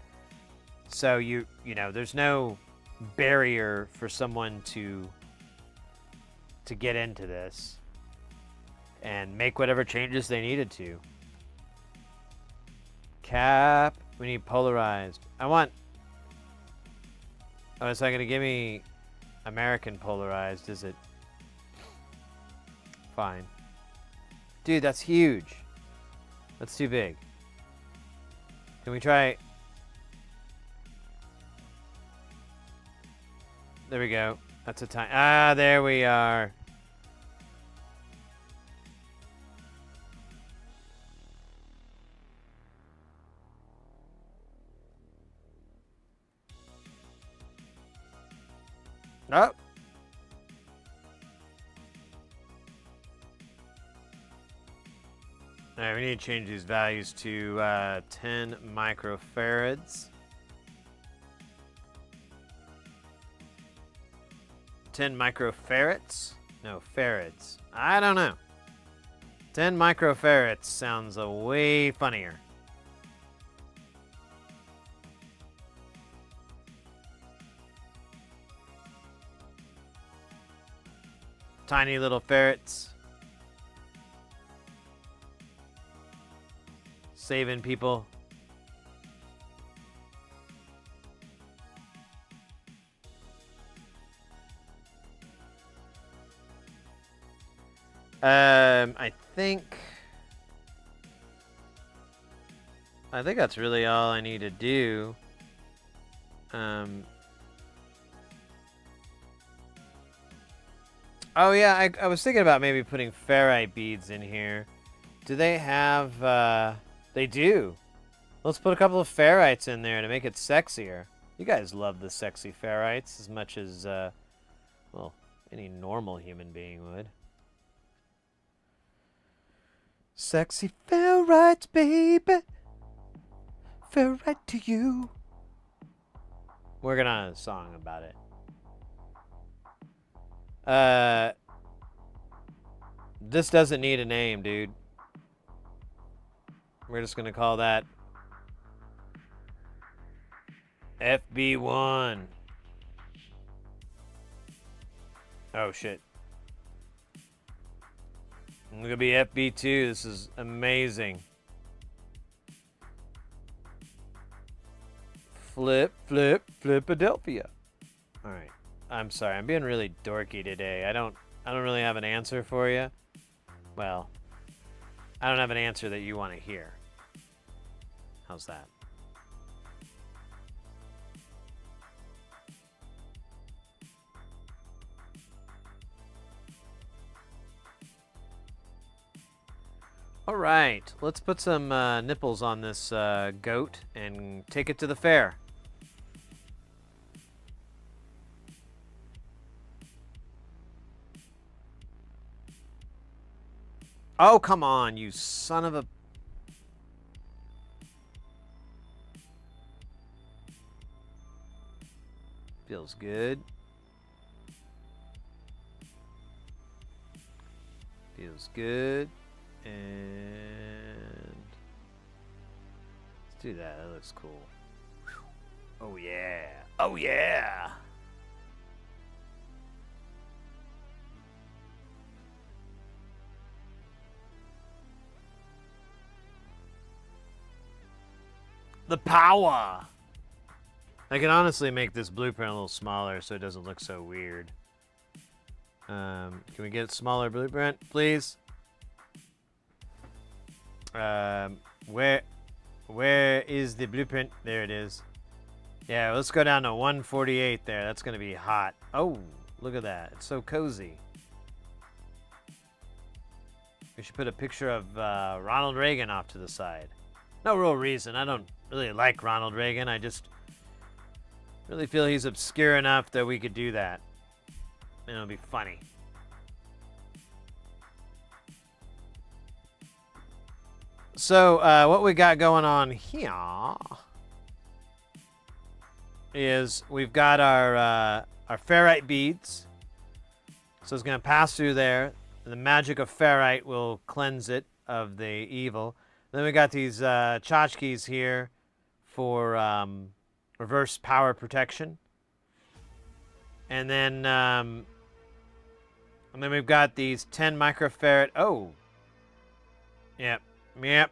So you know, there's no barrier for someone to get into this and make whatever changes they needed to. Cap, we need polarized. I want. Oh, it's not gonna give me American polarized, is it? Fine. Dude, that's huge. That's too big. Can we try? There we go. That's a time. Ah, there we are. Oh. Alright, we need to change these values to 10 microfarads. 10 microfarads? No, farads. I don't know. 10 microfarads sounds way funnier. Tiny little ferrets. Saving people. I think that's really all I need to do. Oh yeah, I was thinking about maybe putting ferrite beads in here. Do they have, they do. Let's put a couple of ferrites in there to make it sexier. You guys love the sexy ferrites as much as, well, any normal human being would. Sexy ferrites, baby. Ferrite to you. Working on a song about it. This doesn't need a name, dude. We're just gonna call that FB1. Oh shit. I'm gonna be FB2. This is amazing. Flip, flip, Flipadelphia. All right. I'm sorry. I'm being really dorky today. I don't really have an answer for you. Well, I don't have an answer that you want to hear. How's that? All right, let's put some nipples on this goat and take it to the fair. Oh, come on, you son of a... Feels good. Feels good. And... let's do that. That looks cool. Oh, yeah. Oh, yeah. The power! I can honestly make this blueprint a little smaller so it doesn't look so weird. Can we get a smaller blueprint, please? Where is the blueprint? There it is. Yeah, let's go down to 148 there. That's gonna be hot. Oh, look at that. It's so cozy. We should put a picture of Ronald Reagan off to the side. No real reason. I don't really like Ronald Reagan. I just really feel he's obscure enough that we could do that. And it'll be funny. So, what we got going on here is we've got our ferrite beads. So it's going to pass through there. The magic of ferrite will cleanse it of the evil. Then we got these tchotchkes here for reverse power protection. And then we've got these 10 microfarad. Oh. Yep. I'm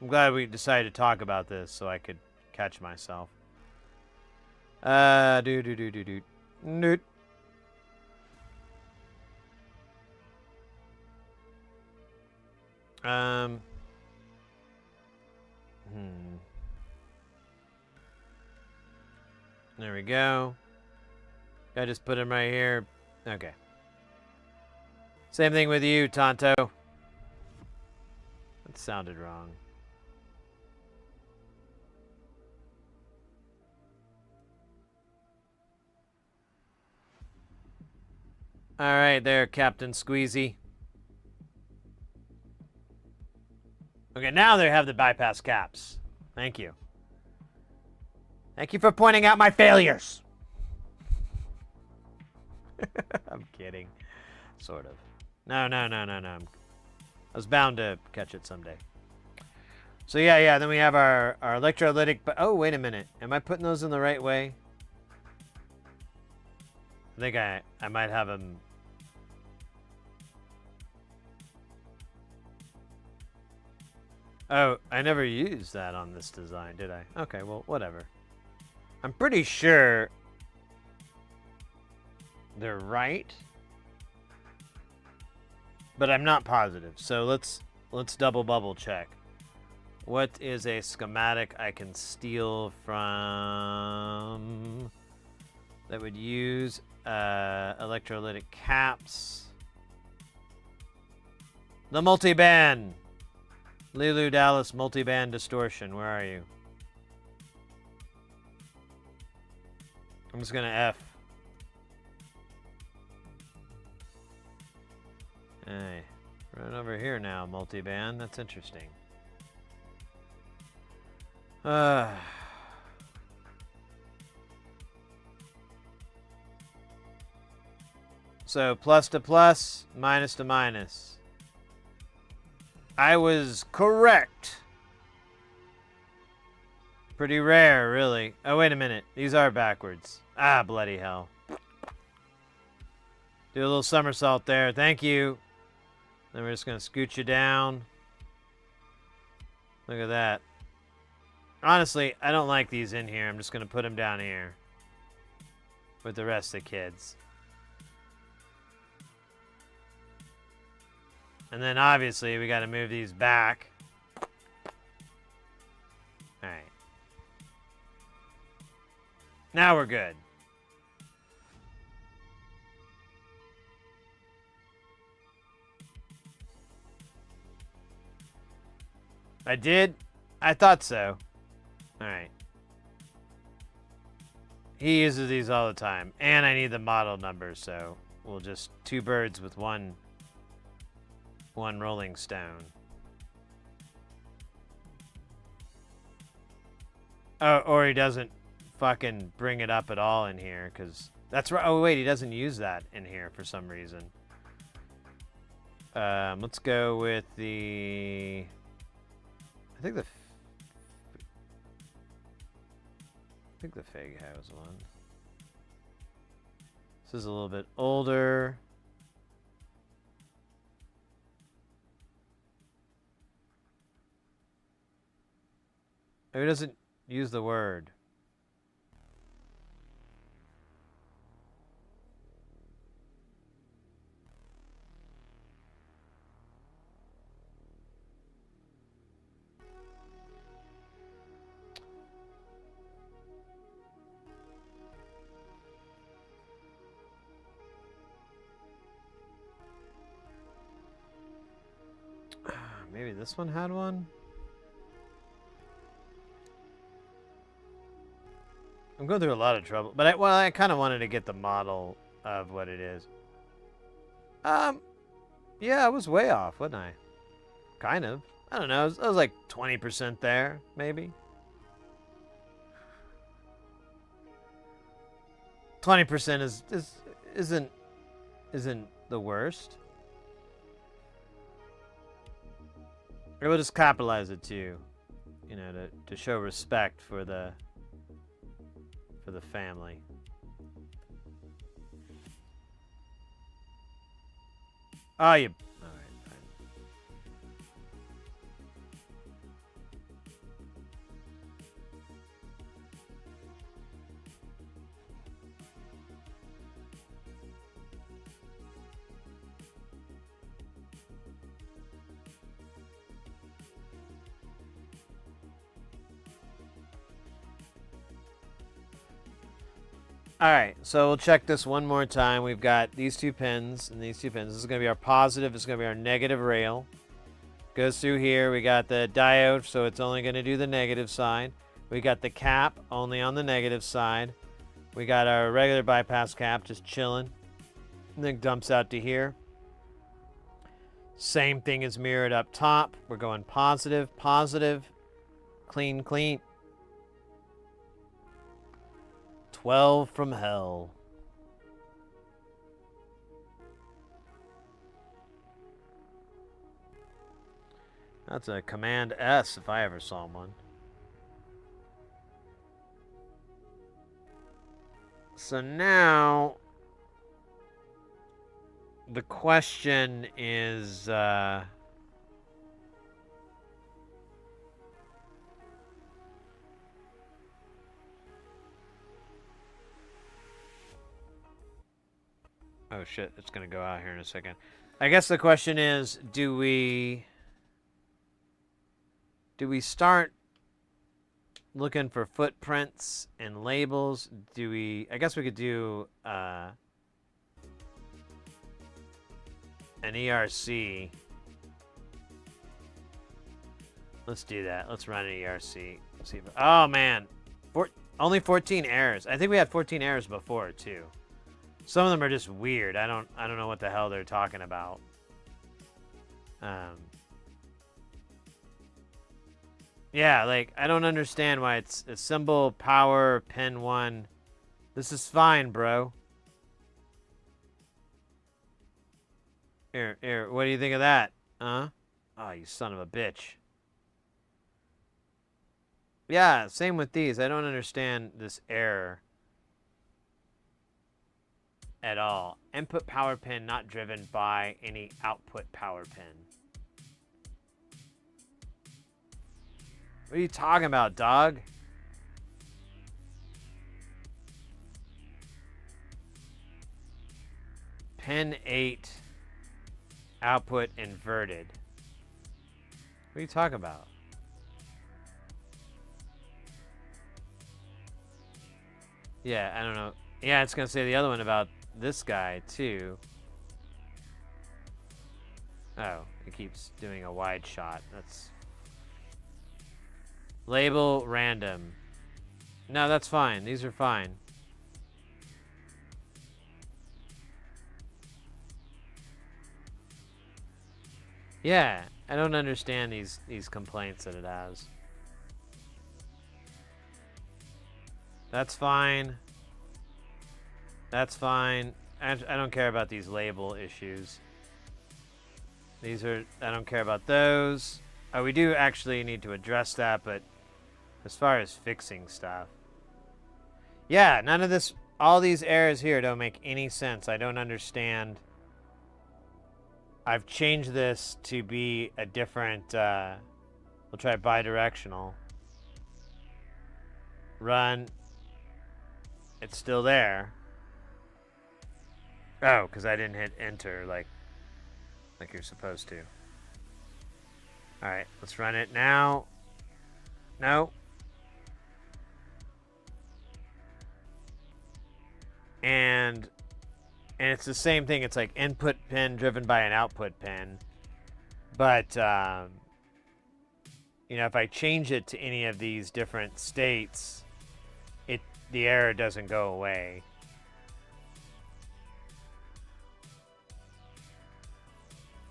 glad we decided to talk about this so I could catch myself. Noot. There we go. I just put him right here. Okay. Same thing with you, Tonto. That sounded wrong. All right, there, Captain Squeezy. Okay, now they have the bypass caps. Thank you. Thank you for pointing out my failures. I'm kidding. Sort of. No. I was bound to catch it someday. So yeah. Then we have our electrolytic. But oh, wait a minute. Am I putting those in the right way? I think I might have them. Oh, I never used that on this design, did I? Okay, well, whatever. I'm pretty sure they're right, but I'm not positive. So let's double bubble check. What is a schematic I can steal from that would use electrolytic caps? The multiband. Lulu Dallas multiband distortion. Where are you? I'm just gonna F. Hey, right over here now, multiband. That's interesting. So plus to plus, minus to minus. I was correct. Pretty rare, really. Oh, wait a minute. These are backwards. Ah, bloody hell. Do a little somersault there. Thank you. Then we're just going to scoot you down. Look at that. Honestly, I don't like these in here. I'm just going to put them down here with the rest of the kids. And then obviously we got to move these back. All right. Now we're good. I did? I thought so. All right. He uses these all the time. And I need the model number, so we'll just two birds with one rolling stone. Oh, or he doesn't fucking bring it up at all in here, because that's right. Oh, wait, he doesn't use that in here for some reason. Let's go with the... I think the Fig has one. This is a little bit older. Who doesn't use the word? Maybe this one had one? I'm going through a lot of trouble, but I kind of wanted to get the model of what it is. Yeah, I was way off, wasn't I? Kind of. I don't know. I was like 20% there, maybe. 20% isn't the worst. Or we'll just capitalize it too, you know, to show respect for the family. Oh, you. All right, fine. All right, so we'll check this one more time. We've got these two pins and these two pins. This is going to be our positive. This is going to be our negative rail. Goes through here. We got the diode, so it's only going to do the negative side. We got the cap, only on the negative side. We got our regular bypass cap, just chilling. And then dumps out to here. Same thing is mirrored up top. We're going positive, positive, clean, clean. 12 from hell. That's a Command S if I ever saw one. So now the question is oh shit, it's gonna go out here in a second. I guess the question is, do we start looking for footprints and labels? I guess we could do an ERC. Let's do that. Let's run an ERC. See if, oh man, only 14 errors. I think we had 14 errors before too. Some of them are just weird. I don't know what the hell they're talking about. Yeah, like I don't understand why it's a symbol power pin 1. This is fine, bro. Here, what do you think of that? Huh? Oh, you son of a bitch. Yeah, same with these. I don't understand this error at all. Input power pin not driven by any output power pin. What are you talking about, dog? Pin 8 output inverted. What are you talking about? Yeah, I don't know. Yeah, it's gonna say the other one about this guy too. Oh, it keeps doing a wide shot. That's label random. No, that's fine. These are fine. Yeah, I don't understand these complaints that it has. That's fine. That's fine. I don't care about these label issues. I don't care about those. Oh, we do actually need to address that, but as far as fixing stuff. Yeah, none of this, all these errors here don't make any sense. I don't understand. I've changed this to be a different, we'll try bidirectional. Run. It's still there. Oh, because I didn't hit enter like you're supposed to. Alright, let's run it now. No. And it's the same thing. It's like input pin driven by an output pin. But, you know, if I change it to any of these different states, the error doesn't go away.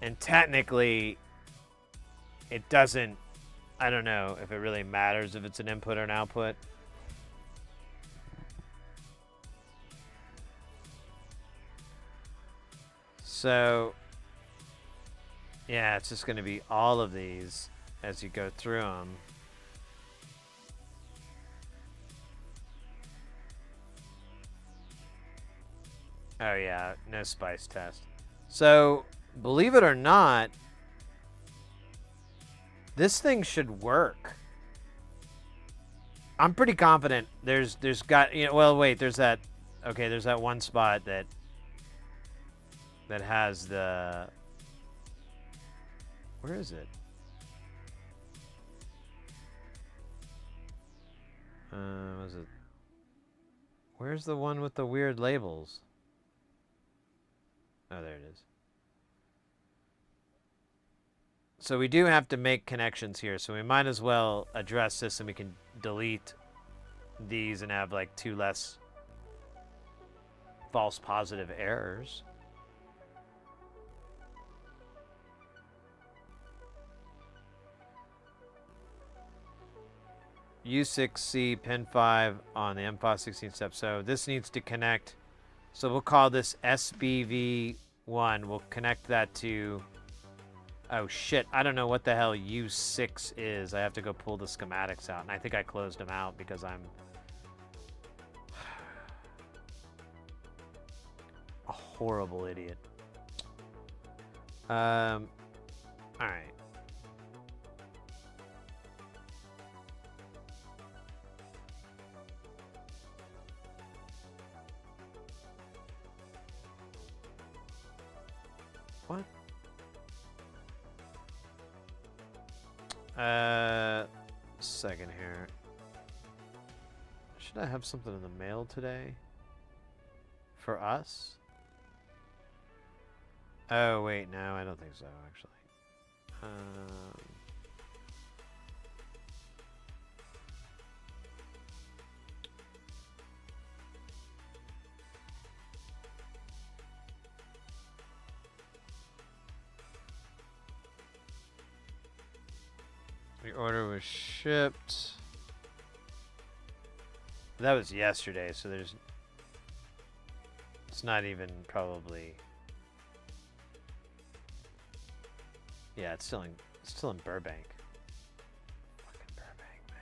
And technically, it doesn't, I don't know if it really matters if it's an input or an output. So, yeah, it's just going to be all of these as you go through them. Oh, yeah, no spice test. So, believe it or not, this thing should work. I'm pretty confident there's got, you know, well, wait, there's that, okay, there's that one spot that has the, where is it? Was it, where's the one with the weird labels? Oh, there it is. So we do have to make connections here, so we might as well address this and we can delete these and have like 2 less false positive errors. U6C pin 5 on the M5 16 step. So this needs to connect. So we'll call this SBV1. We'll connect that to, oh shit, I don't know what the hell U6 is. I have to go pull the schematics out. And I think I closed them out because I'm a horrible idiot. All right. What? Second here. Should I have something in the mail today? For us? Oh, wait, no, I don't think so, actually. The order was shipped. That was yesterday, so there's... It's not even probably... Yeah, it's still in Burbank. Fucking Burbank, man.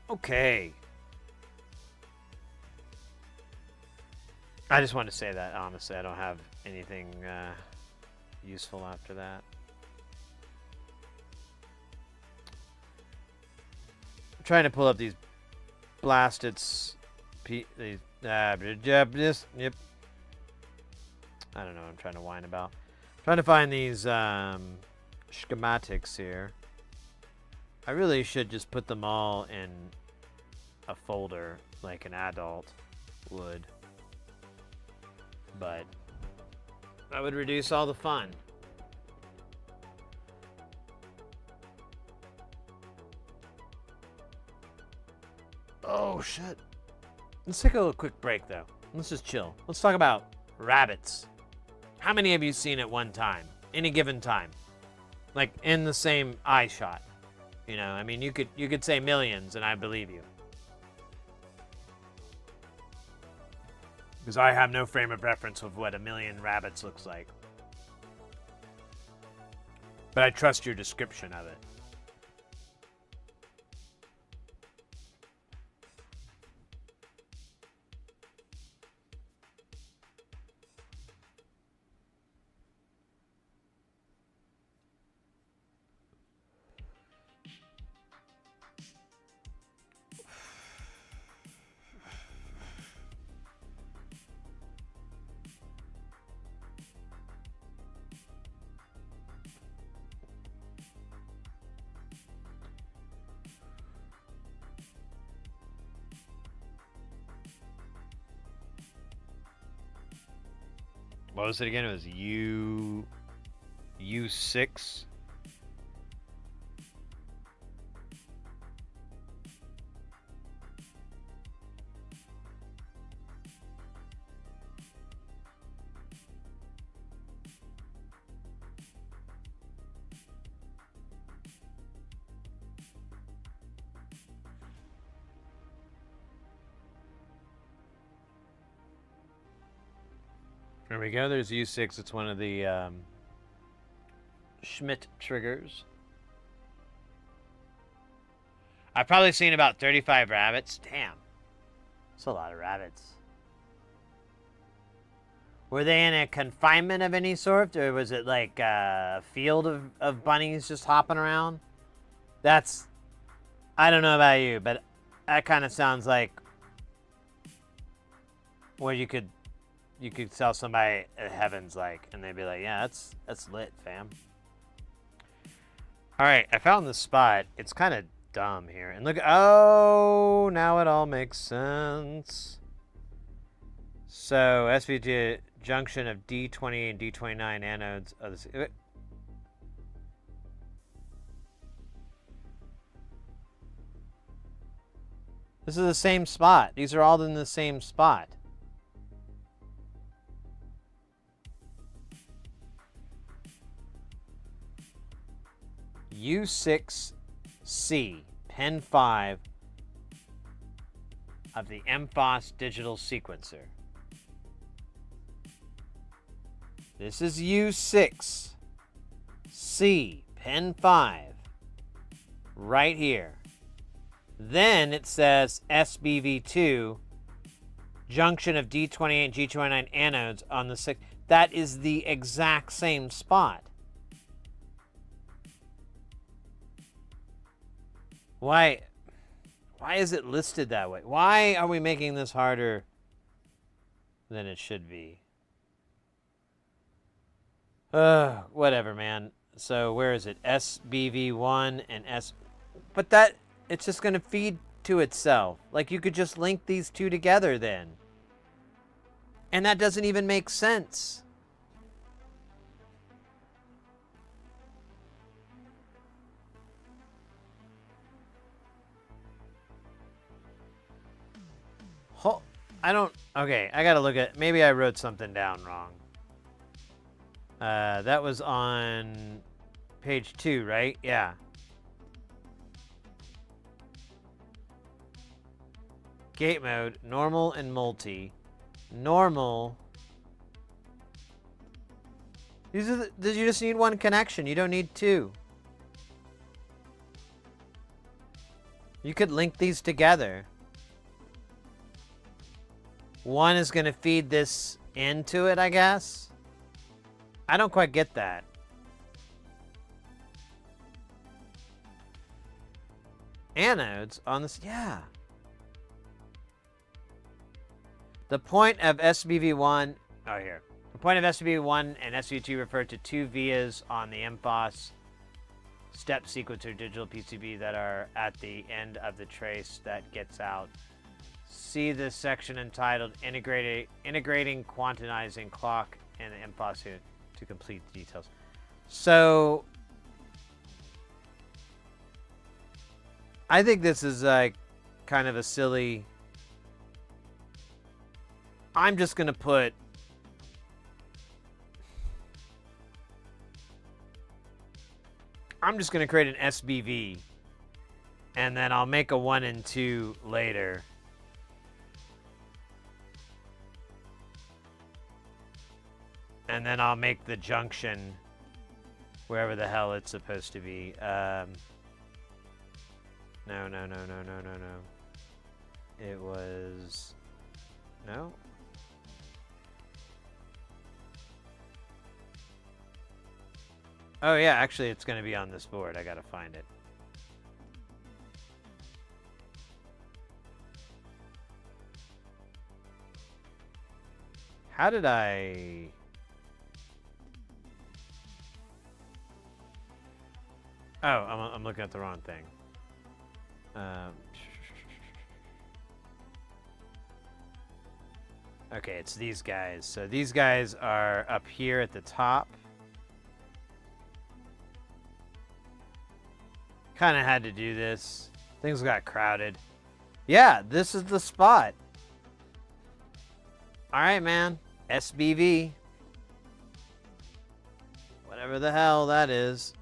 Okay. I just wanted to say that, honestly. I don't have anything useful after that. I'm trying to pull up these blasted yep. I don't know what I'm trying to whine about. I'm trying to find these schematics here. I really should just put them all in a folder like an adult would. But that would reduce all the fun. Oh, shit. Let's take a little quick break, though. Let's just chill. Let's talk about rabbits. How many have you seen at one time? Any given time? Like, in the same eye shot? You know, I mean, you could say millions, and I believe you. Because I have no frame of reference of what 1,000,000 rabbits looks like. But I trust your description of it. What was it again? It was U6. There we go. There's U6. It's one of the Schmidt triggers. I've probably seen about 35 rabbits. Damn. That's a lot of rabbits. Were they in a confinement of any sort, or was it like a field of bunnies just hopping around? That's... I don't know about you, but that kind of sounds like what you could sell somebody at Heaven's like, and they'd be like, yeah, that's lit, fam. All right, I found the spot. It's kind of dumb here. And look, oh, now it all makes sense. So, SVG junction of D20 and D29 anodes of this. This is the same spot. These are all in the same spot. U6C, pin 5 of the MFOS digital sequencer. This is U6C, pin 5, right here. Then it says SBV2, junction of D28 and G29 anodes on the 6th. That is the exact same spot. Why is it listed that way? Why are we making this harder than it should be? Whatever, man. So where is it? SBV1 and S... But that... It's just going to feed to itself. Like, you could just link these two together then. And that doesn't even make sense. Okay, I gotta look at... Maybe I wrote something down wrong. That was on page 2, right? Yeah. Gate mode, normal and multi. Normal. You just need one connection. You don't need two. You could link these together. One is going to feed this into it, I guess. I don't quite get that. Anodes on this, yeah. The point of SBV1, oh here. The point of SBV1 and SBV2 refer to two vias on the MFOS step sequencer digital PCB that are at the end of the trace that gets out. See the section entitled Integrating Quantizing Clock and MFOS to complete the details. So, I think this is like kind of a silly... I'm just going to put... I'm just going to create an SBV. And then I'll make a 1 and 2 later. And then I'll make the junction wherever the hell it's supposed to be. No. It was... No? Oh yeah, actually it's going to be on this board. I got to find it. How did I... Oh, I'm looking at the wrong thing. Okay, it's these guys. So these guys are up here at the top. Kind of had to do this. Things got crowded. Yeah, this is the spot. All right, man. SBV. Whatever the hell that is.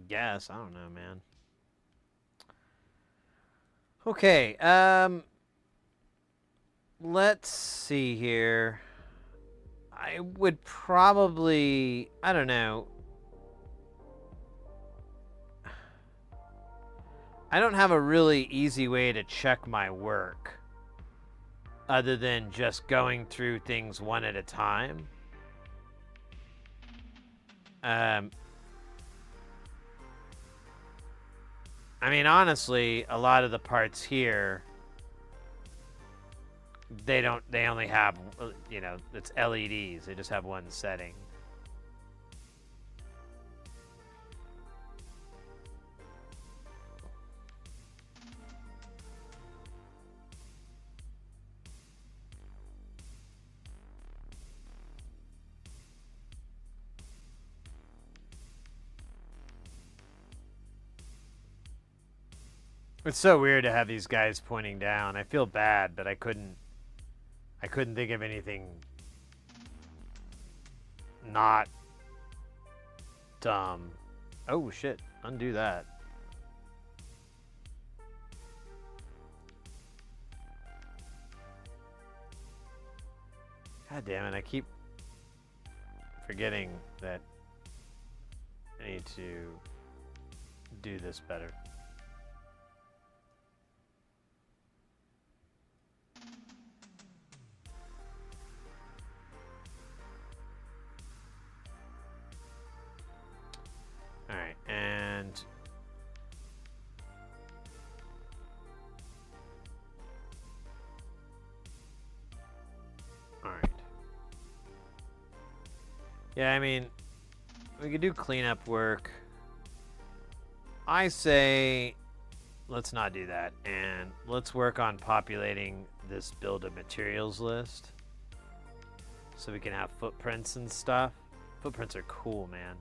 guess. I don't know, man. Okay, let's see here. I would probably, I don't know. I don't have a really easy way to check my work other than just going through things one at a time. I mean, honestly, a lot of the parts here, they only have, you know, it's LEDs. They just have one setting. It's so weird to have these guys pointing down. I feel bad, but I couldn't think of anything not dumb. Oh shit, undo that. God damn it, I keep forgetting that I need to do this better. Alright, and alright. Yeah, I mean, we could do cleanup work. I say let's not do that, and let's work on populating this build of materials list so we can have footprints and stuff. Footprints are cool, man.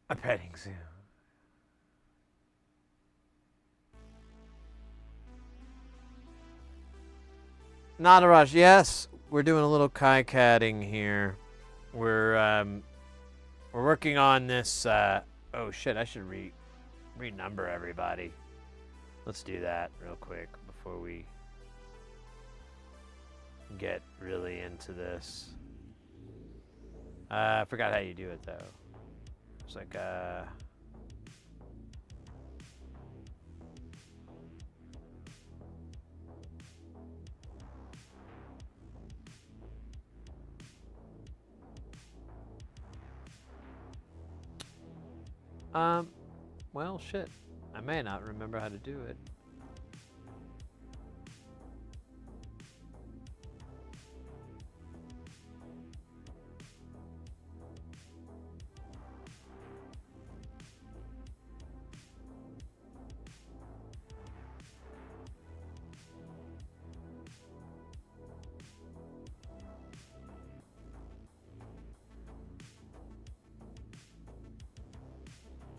A petting zoo. Not a rush. Yes, we're doing a little KiCADing here. We're working on this. Oh shit! I should renumber everybody. Let's do that real quick before we get really into this. I forgot how you do it though. It's like well, shit. I may not remember how to do it.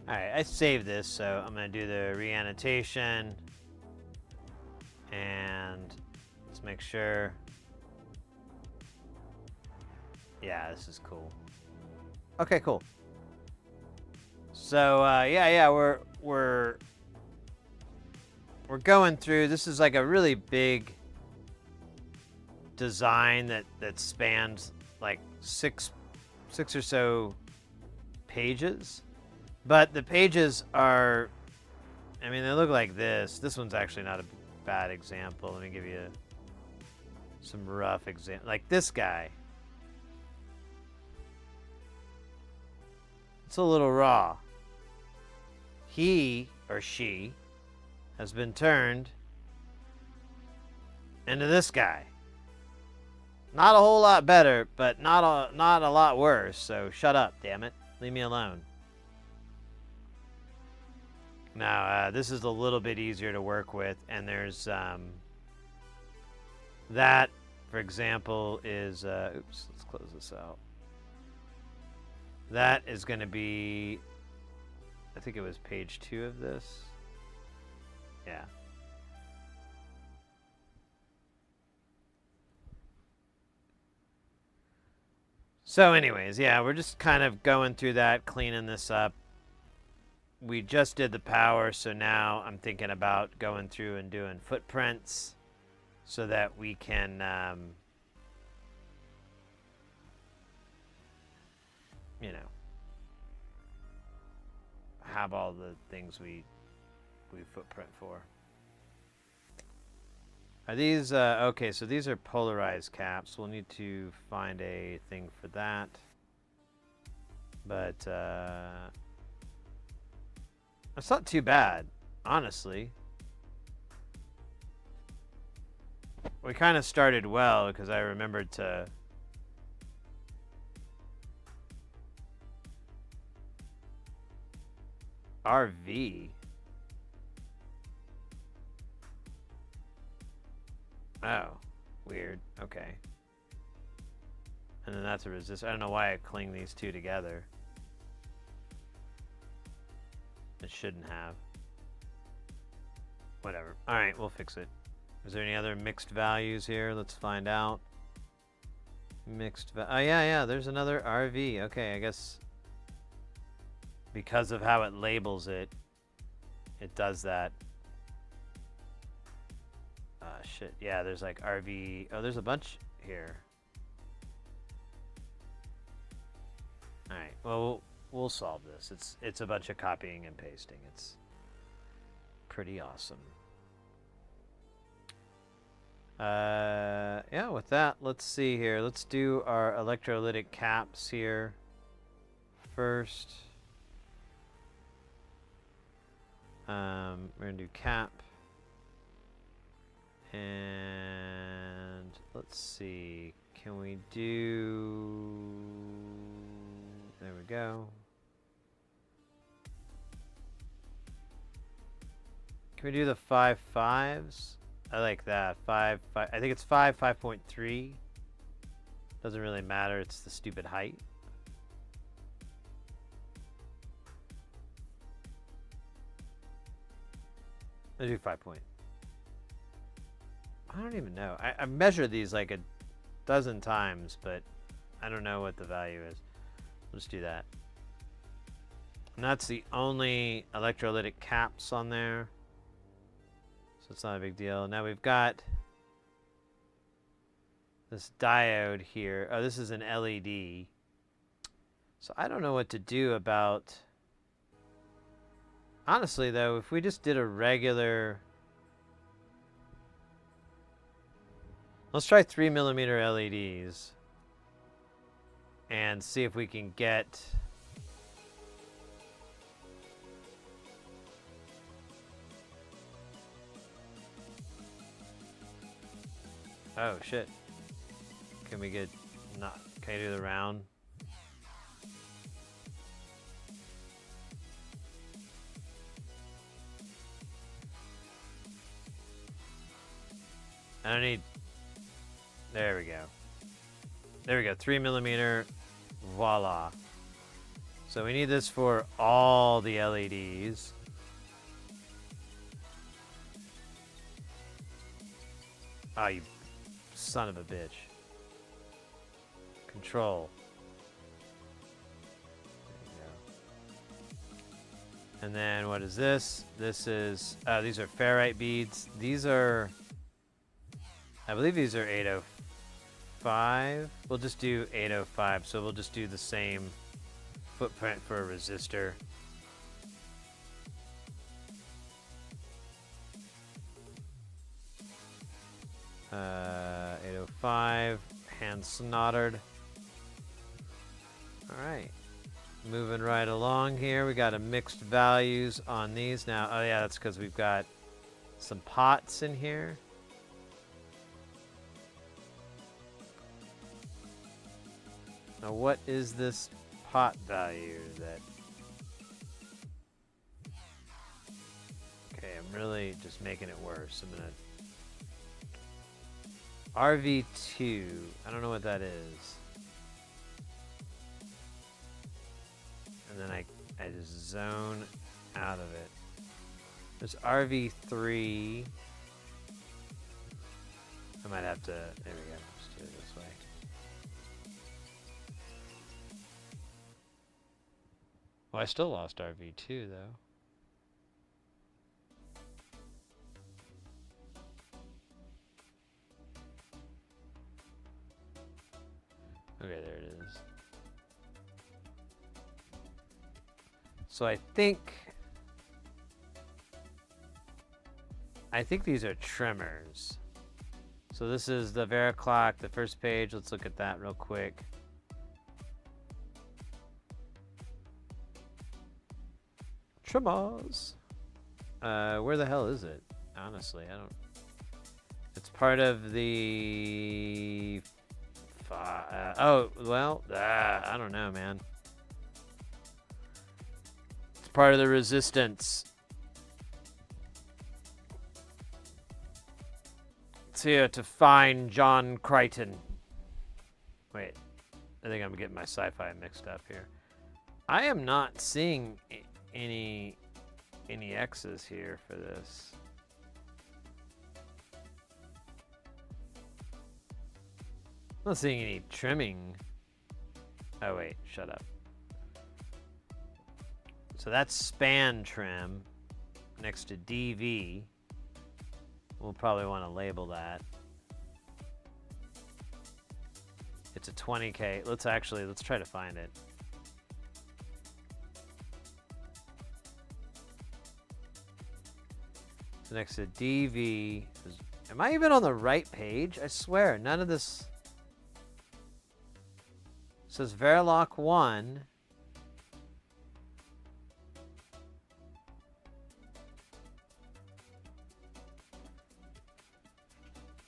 Alright, I saved this, so I'm going to do the re-annotation. And let's make sure. Yeah, this is cool. Okay, cool. So, yeah, we're going through. This is like a really big design that spans like six or so pages. But the pages are, I mean, they look like this. This one's actually not a bad example. Let me give you some rough example. Like this guy. It's a little raw. He or she has been turned into this guy. Not a whole lot better, but not a lot worse. So shut up, damn it. Leave me alone. Now, this is a little bit easier to work with, and there's that, for example, is oops, let's close this out. That is going to be, I think it was page 2 of this. Yeah. So anyways, yeah, we're just kind of going through that, cleaning this up. We just did the power, so now I'm thinking about going through and doing footprints so that we can, you know, have all the things we footprint for. Are these, okay, so these are polarized caps. We'll need to find a thing for that. But, it's not too bad, honestly. We kind of started well because I remembered to RV. Oh, weird. Okay. And then that's a resist. I don't know why I cling these two together. It shouldn't have. Whatever. Alright, we'll fix it. Is there any other mixed values here? Let's find out. Oh, yeah, there's another RV. Okay, I guess because of how it labels it, it does that. Shit. Yeah, there's like RV. Oh, there's a bunch here. Alright, well, we'll solve this. It's a bunch of copying and pasting. It's pretty awesome. Yeah, with that, let's see here. Let's do our electrolytic caps here first. We're gonna do cap. And let's see. Can we do... There we go. Can we do the 5.5s? I like that. 5. I think it's 5.3. Doesn't really matter. It's the stupid height. Let's do 5 point. I don't even know. I've measured these like a dozen times, but I don't know what the value is. Let's do that. And that's the only electrolytic caps on there. So it's not a big deal. Now we've got this diode here. Oh, this is an LED. So I don't know what to do about... Honestly, though, if we just did a regular... Let's try 3mm LEDs and see if we can get... Oh, shit. Can we get... Not... Can I do the round? I don't need... There we go. There we go. 3mm. Voila. So we need this for all the LEDs. Ah, you son of a bitch. Control. There you go. And then what is this? This is... these are ferrite beads. These are... I believe these are 805. We'll just do 805, so we'll just do the same footprint for a resistor. Uh, 805, hand snottered. Alright. Moving right along here. We got a mixed values on these now. Oh yeah, that's because we've got some pots in here. Now what is this pot value that... Okay, I'm really just making it worse. I'm gonna... RV2. I don't know what that is. And then I just zone out of it. There's RV3. I might have to... There we go. Let's do it this way. Well, I still lost RV2 though. Okay, there it is. So I think these are trimmers. So this is the Vericlock, the first page. Let's look at that real quick. Trimmers. Where the hell is it? Honestly, I don't. It's part of the. Oh well, I don't know, man. It's part of the resistance. It's here to find John Crichton. Wait, I think I'm getting my sci-fi mixed up here. I am not seeing any X's here for this. I'm not seeing any trimming. Oh wait, shut up. So that's span trim next to DV. We'll probably want to label that. It's a 20K. Let's try to find it. So next to DV. Am I even on the right page? I swear, none of this. It says Verilog 1.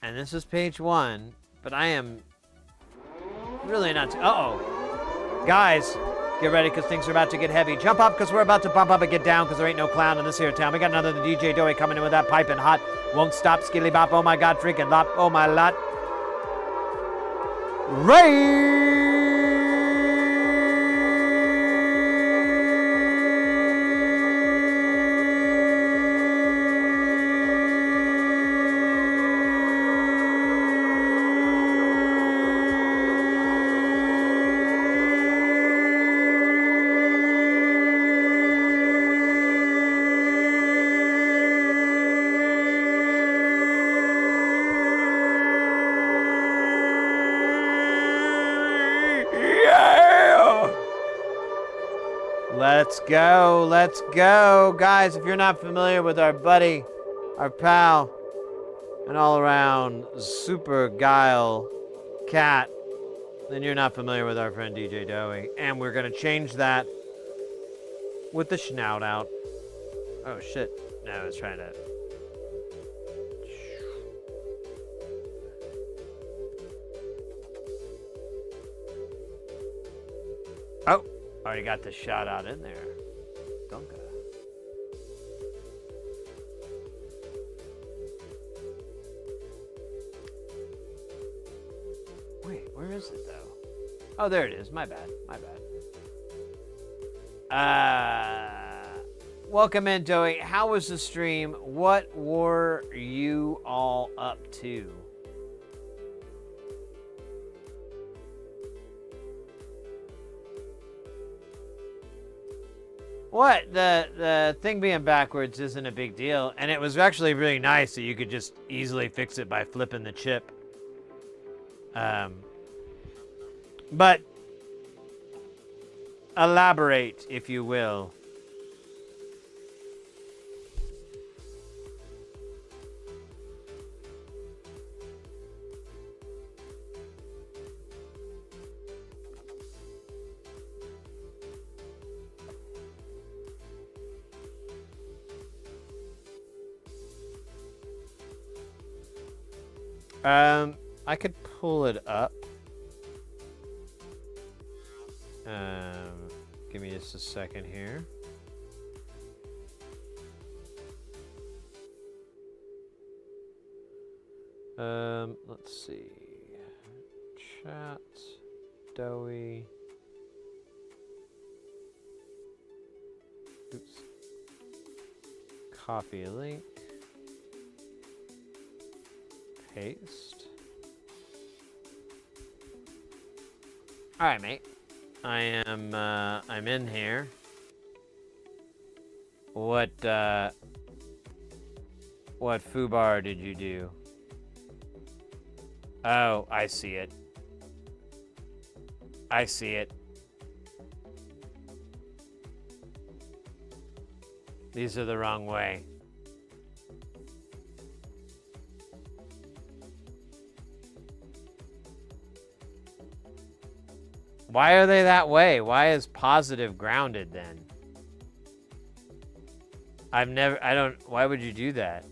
And this is page 1, but I am really not. Uh-oh. Guys, get ready because things are about to get heavy. Jump up because we're about to bump up and get down because there ain't no clown in this here town. We got another DJ Doey coming in with that piping hot. Won't stop, skilly bop. Oh my God, freaking lop. Oh my lot. Ray! Let's go. Guys, if you're not familiar with our buddy, our pal, and all around super guile cat, then you're not familiar with our friend DJ Doey. And we're going to change that with the schnout out. Oh, shit. No, I was trying to... Oh, already got the shout out in there. Dunka. Wait, where is it though? Oh, there it is. My bad. Welcome in, Doey. How was the stream? What were you all up to? What? The thing being backwards isn't a big deal, and it was actually really nice that you could just easily fix it by flipping the chip. But elaborate, if you will. I could pull it up. Give me just a second here. Let's see. Chat, Doey. Oops. Copy a link. Paste. All right, mate. I'm in here. What foobar did you do? Oh, I see it. I see it. These are the wrong way. Why are they that way? Why is positive grounded then? Why would you do that?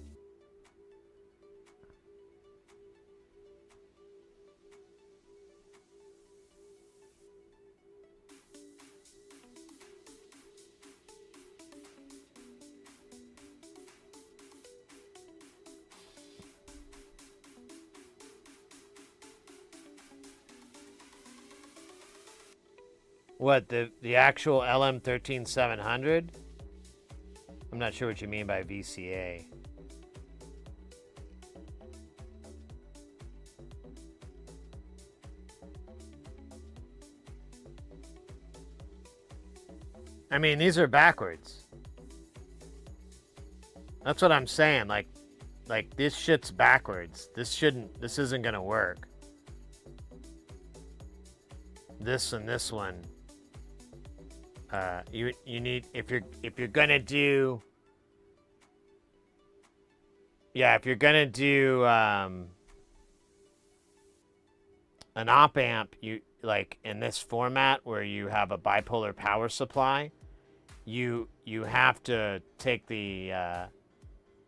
What, the actual LM13700? I'm not sure what you mean by VCA. I mean, these are backwards. That's what I'm saying. Like this shit's backwards. This isn't gonna work. This and this one. You need, if you're gonna do, yeah, if you're gonna do an op amp, you like in this format where you have a bipolar power supply, you have to take the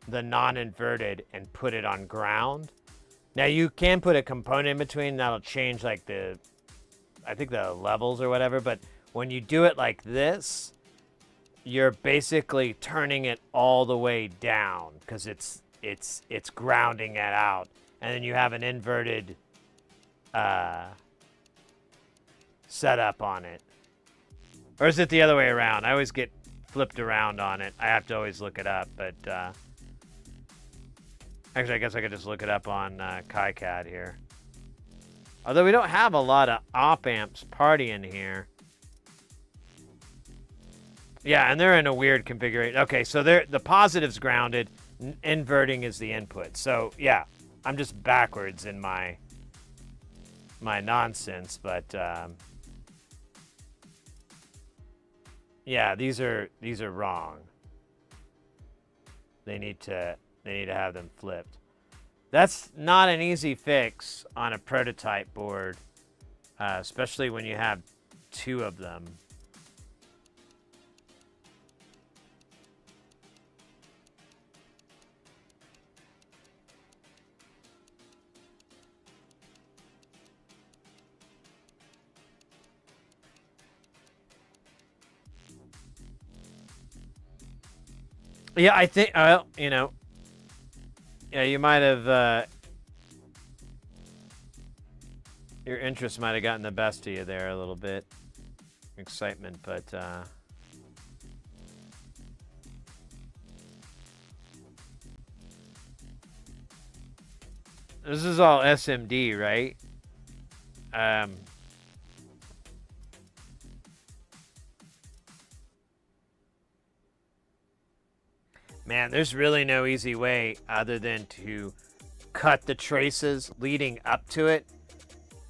non-inverted and put it on ground. Now you can put a component in between that'll change like I think the levels or whatever, but when you do it like this, you're basically turning it all the way down because it's grounding it out, and then you have an inverted setup on it. Or is it the other way around? I always get flipped around on it. I have to always look it up, but actually I guess I could just look it up on KiCAD here. Although we don't have a lot of op amps partying here. Yeah, and they're in a weird configuration. Okay, so the positive's grounded, inverting is the input. So yeah, I'm just backwards in my nonsense, but yeah, these are wrong. They need to have them flipped. That's not an easy fix on a prototype board, especially when you have two of them. Yeah, I think, you know, yeah, you might have, your interest might have gotten the best of you there a little bit. Excitement, but, this is all SMD, right? Man, there's really no easy way other than to cut the traces leading up to it,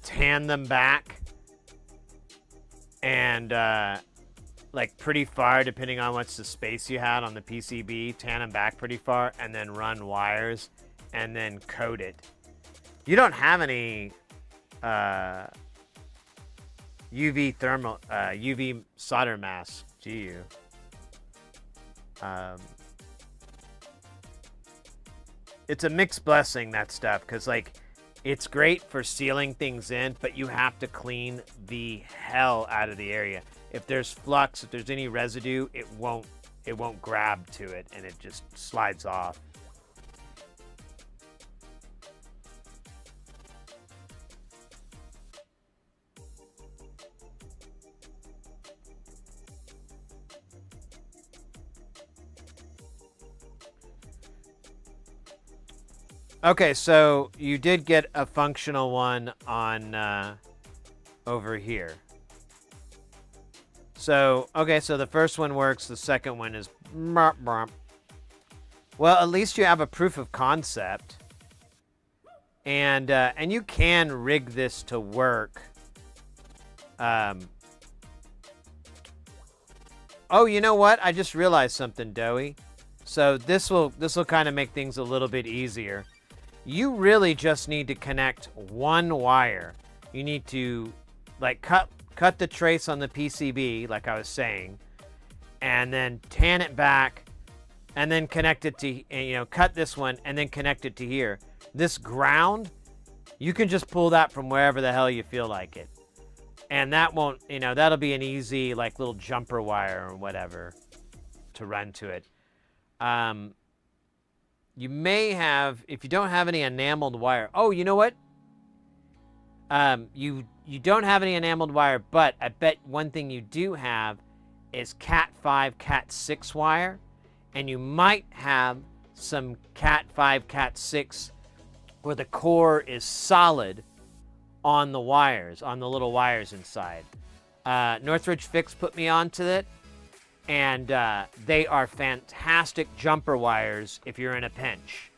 tan them back, and like pretty far, depending on what's the space you had on the PCB, tan them back pretty far, and then run wires, and then coat it. You don't have any UV solder masks, do you? It's a mixed blessing, that stuff, because like it's great for sealing things in, but you have to clean the hell out of the area. If there's flux, if there's any residue, it won't grab to it, and it just slides off. Okay, so you did get a functional one on over here. So, okay, so the first one works. The second one is... Well, at least you have a proof of concept. And you can rig this to work. Oh, you know what? I just realized something, Doey. So this will kind of make things a little bit easier. You really just need to connect one wire. You need to like cut the trace on the PCB, like I was saying, and then tan it back, and then connect it to, cut this one and then connect it to here. This ground, you can just pull that from wherever the hell you feel like it. And that won't, that'll be an easy, like, little jumper wire or whatever to run to it. You may have, if you don't have any enameled wire. Oh, you know what? You don't have any enameled wire, but I bet one thing you do have is Cat 5, Cat 6 wire. And you might have some Cat 5, Cat 6 where the core is solid on the wires, on the little wires inside. Northridge Fix put me onto it, and they are fantastic jumper wires if you're in a pinch.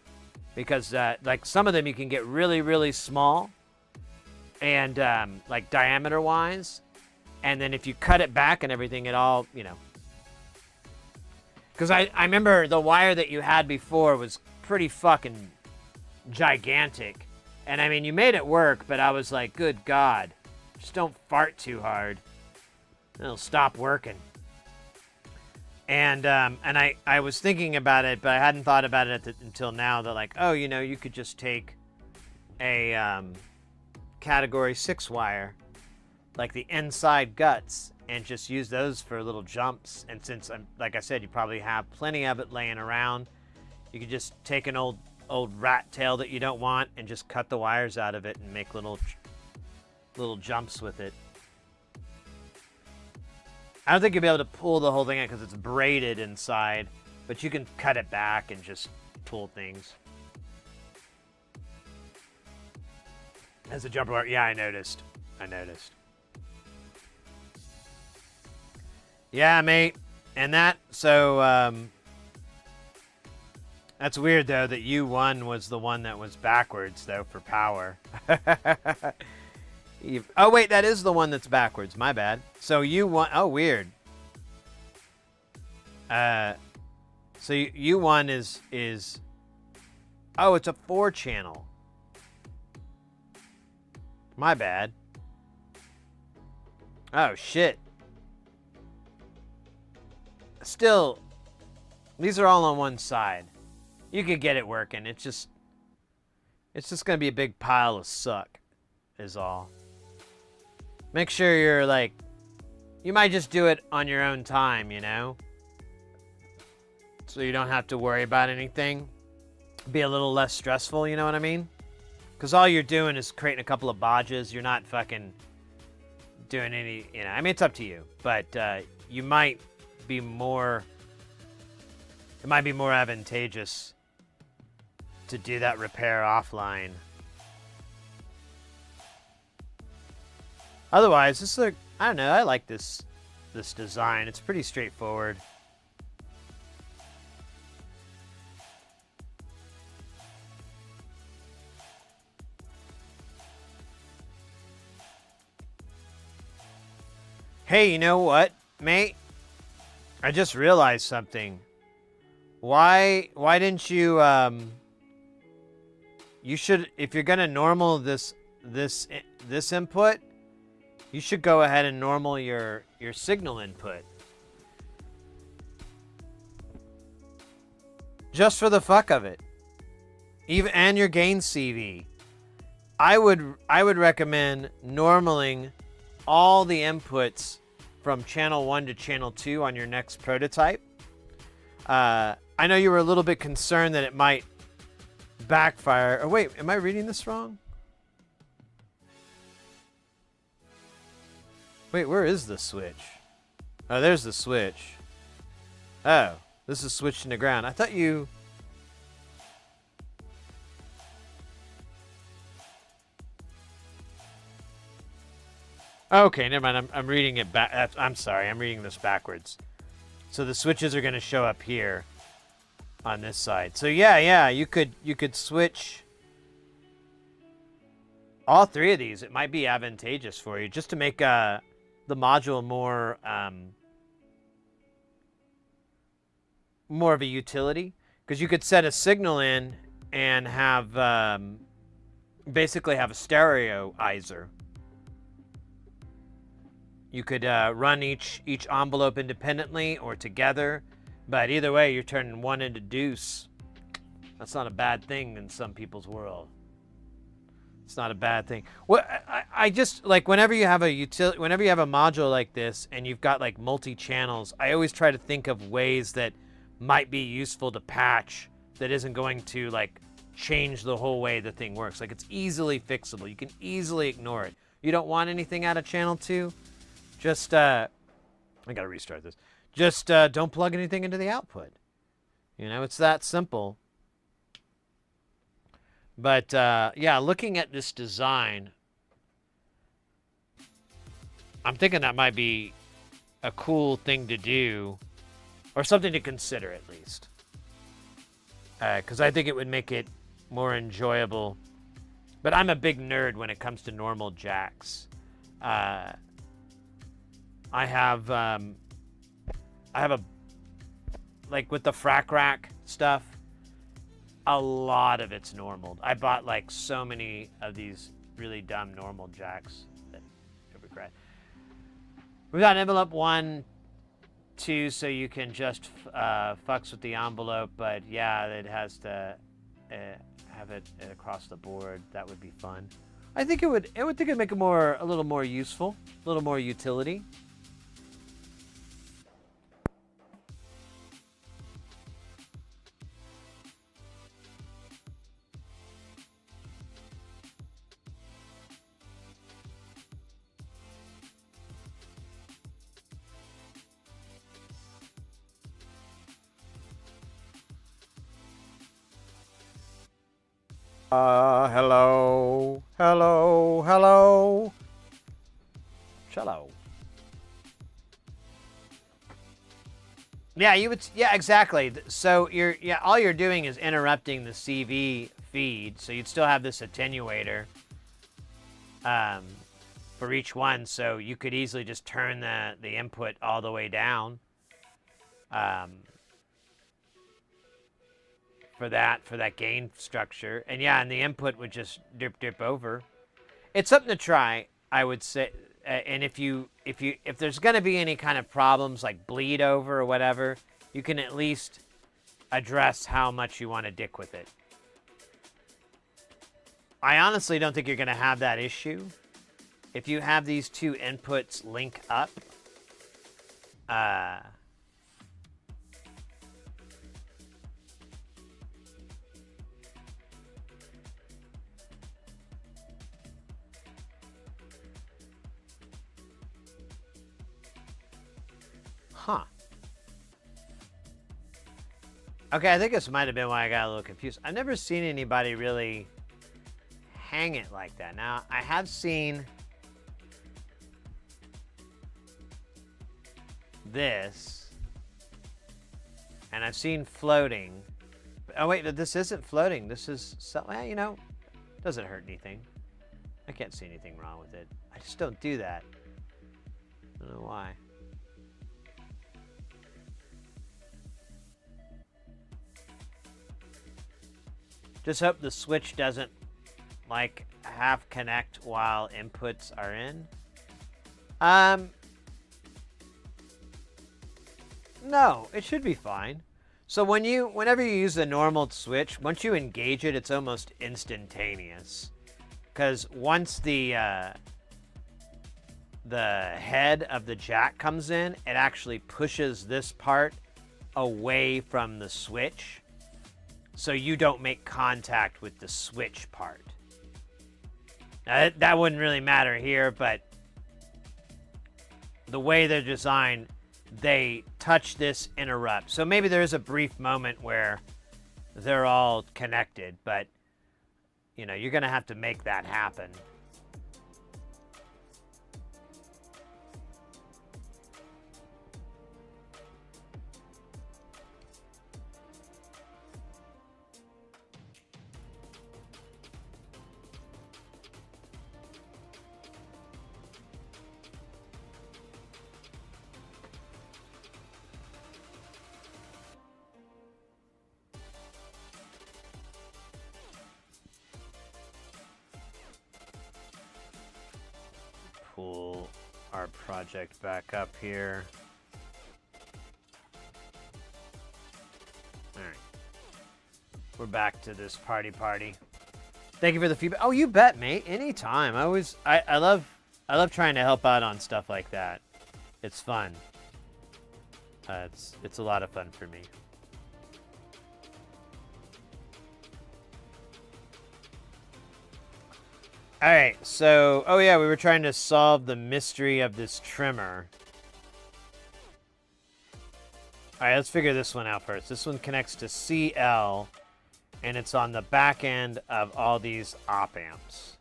Because, like, some of them you can get really, really small, and, like, diameter-wise, and then if you cut it back and everything, it all, Because I remember the wire that you had before was pretty fucking gigantic. And I mean, you made it work, but I was like, good God, just don't fart too hard. It'll stop working. And I was thinking about it, but I hadn't thought about it until now that like, oh, you could just take a category 6 wire, like the inside guts, and just use those for little jumps. And since, like I said, you probably have plenty of it laying around, you could just take an old rat tail that you don't want and just cut the wires out of it and make little jumps with it. I don't think you'll be able to pull the whole thing out because it's braided inside, but you can cut it back and just pull things. As a jumper wire, yeah, I noticed. Yeah, mate. And that's weird, though, that U1 was the one that was backwards, though, for power. Oh, wait, that is the one that's backwards. My bad. So U1... Oh, weird. So U1 is... Oh, it's a 4-channel. My bad. Oh, shit. Still, these are all on one side. You could get it working. It's just going to be a big pile of suck, is all. Make sure you're, like... You might just do it on your own time, So you don't have to worry about anything. Be a little less stressful, you know what I mean? Because all you're doing is creating a couple of bodges. You're not fucking doing any... I mean, it's up to you. But you might be more... It might be more advantageous to do that repair offline. Otherwise, this is I don't know, I like this design. It's pretty straightforward. Hey, you know what, mate? I just realized something. Why didn't you you should, if you're gonna normal this input, you should go ahead and normal your signal input. Just for the fuck of it. And your gain CV. I would recommend normaling all the inputs from channel 1 to channel 2 on your next prototype. I know you were a little bit concerned that it might backfire. Oh, wait, am I reading this wrong? Wait, where is the switch? Oh, there's the switch. Oh, this is switching to ground. I thought you... Okay, never mind. I'm reading it back. I'm sorry. I'm reading this backwards. So the switches are going to show up here on this side. So yeah, you could switch all three of these. It might be advantageous for you just to make the module more of a utility, because you could set a signal in and have basically have a stereoizer. You could run each envelope independently or together, but either way, you're turning one into deuce. That's not a bad thing in some people's world. It's not a bad thing. Well, I just like whenever you have a module like this and you've got like multi-channels, I always try to think of ways that might be useful to patch that isn't going to like change the whole way the thing works. Like it's easily fixable. You can easily ignore it. You don't want anything out of channel 2. Just, I gotta restart this. Just don't plug anything into the output. You know, it's that simple. But, yeah, looking at this design, I'm thinking that might be a cool thing to do, or something to consider at least. Because I think it would make it more enjoyable. But I'm a big nerd when it comes to normal jacks. I have a, like with the frac rack stuff, a lot of it's normal. I bought like so many of these really dumb normal jacks that I regret. We've got envelope 1, 2, so you can just fucks with the envelope, but yeah, it has to have it across the board. That would be fun. I think it would make it a little more useful, a little more utility. Hello, hello, hello. Cello. Yeah, yeah, exactly. So all you're doing is interrupting the CV feed, so you'd still have this attenuator for each one, so you could easily just turn the input all the way down for that gain structure. And yeah, and the input would just dip over. It's something to try, I would say. And if there's going to be any kind of problems like bleed over or whatever, you can at least address how much you want to dick with it. I honestly don't think you're going to have that issue. If you have these two inputs link up, huh. Okay, I think this might have been why I got a little confused. I've never seen anybody really hang it like that. Now, I have seen this, and I've seen floating. Oh, wait, this isn't floating. This is, well, you know, doesn't hurt anything. I can't see anything wrong with it. I just don't do that. I don't know why. Just hope the switch doesn't like half connect while inputs are in. No, it should be fine. So whenever you use the normal switch, once you engage it, it's almost instantaneous. Because once the head of the jack comes in, it actually pushes this part away from the switch, so you don't make contact with the switch part. Now, that wouldn't really matter here, but the way they're designed, they touch this interrupt. So maybe there is a brief moment where they're all connected, but you know, you're gonna have to make that happen. our project back up here. All right. We're back to this party. Thank you for the feedback. Oh, you bet, mate. Anytime. I love trying to help out on stuff like that. It's fun. It's a lot of fun for me. All right, so, oh yeah, we were trying to solve the mystery of this trimmer. All right, let's figure this one out first. This one connects to CL, and it's on the back end of all these op amps.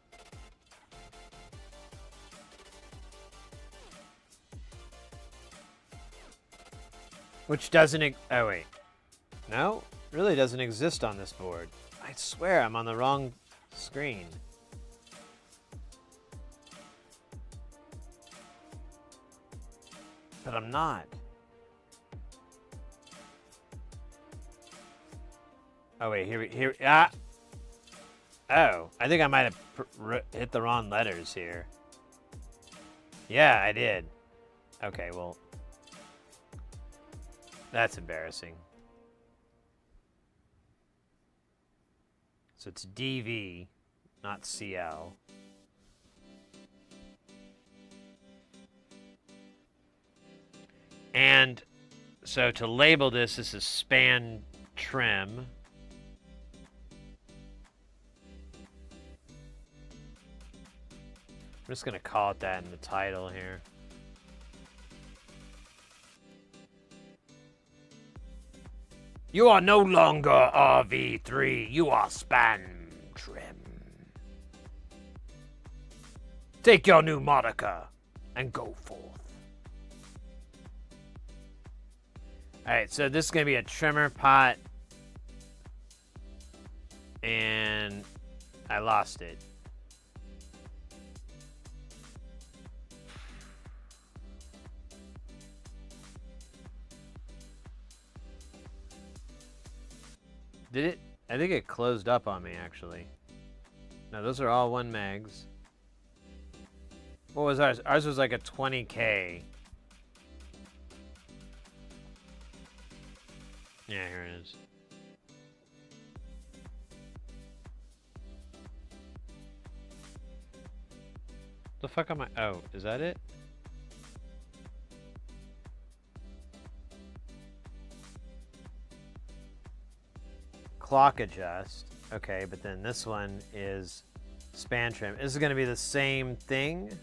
Which doesn't, oh wait. No, really doesn't exist on this board. I swear I'm on the wrong screen. But I'm not. Oh wait, here, ah! Oh, I think I might have hit the wrong letters here. Yeah, I did. Okay, well, that's embarrassing. So it's DV, not CL. And so to label this is span trim. I'm just going to call it that in the title here. You are no longer RV3, you are span trim. Take your new moniker and go forth. Alright, so this is going to be a trimmer pot. And I lost it. Did it? I think it closed up on me, actually. No, those are all 1 megs. What was ours? Ours was like a 20K. Yeah, here it is. The fuck am I? Oh, is that it? Clock adjust. Okay, but then this one is span trim. Is it going to be the same thing?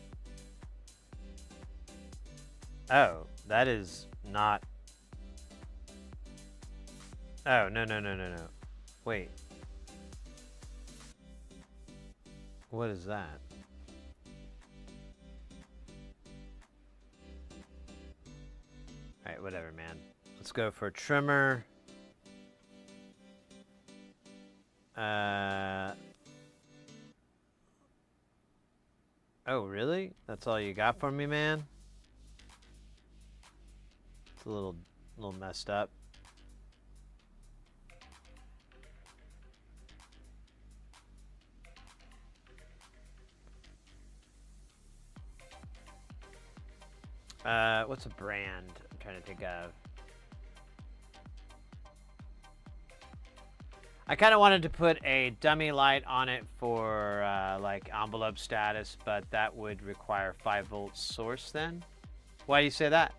Oh, that is not. Oh, no. Wait. What is that? Alright, whatever, man. Let's go for trimmer. Oh, really? That's all you got for me, man? It's a little messed up. What's a brand I'm trying to think of? I kind of wanted to put a dummy light on it for like envelope status, but that would require 5-volt source then. Why do you say that?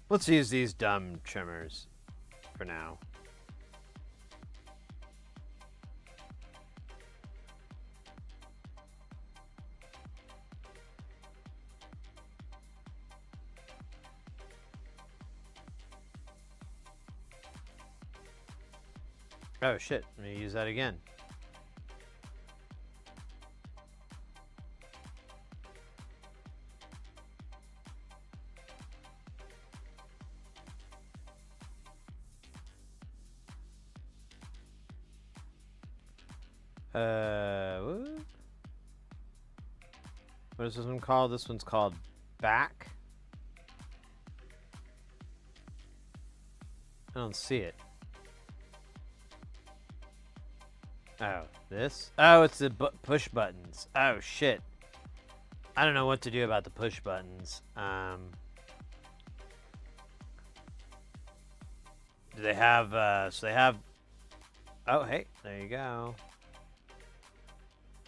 Let's use these dumb trimmers for now. Oh shit, let me use that again. What? What is this one called? This one's called back. I don't see it. Oh, this? Oh, it's the push buttons. Oh, shit. I don't know what to do about the push buttons. Do they have, so they have, oh, hey, there you go.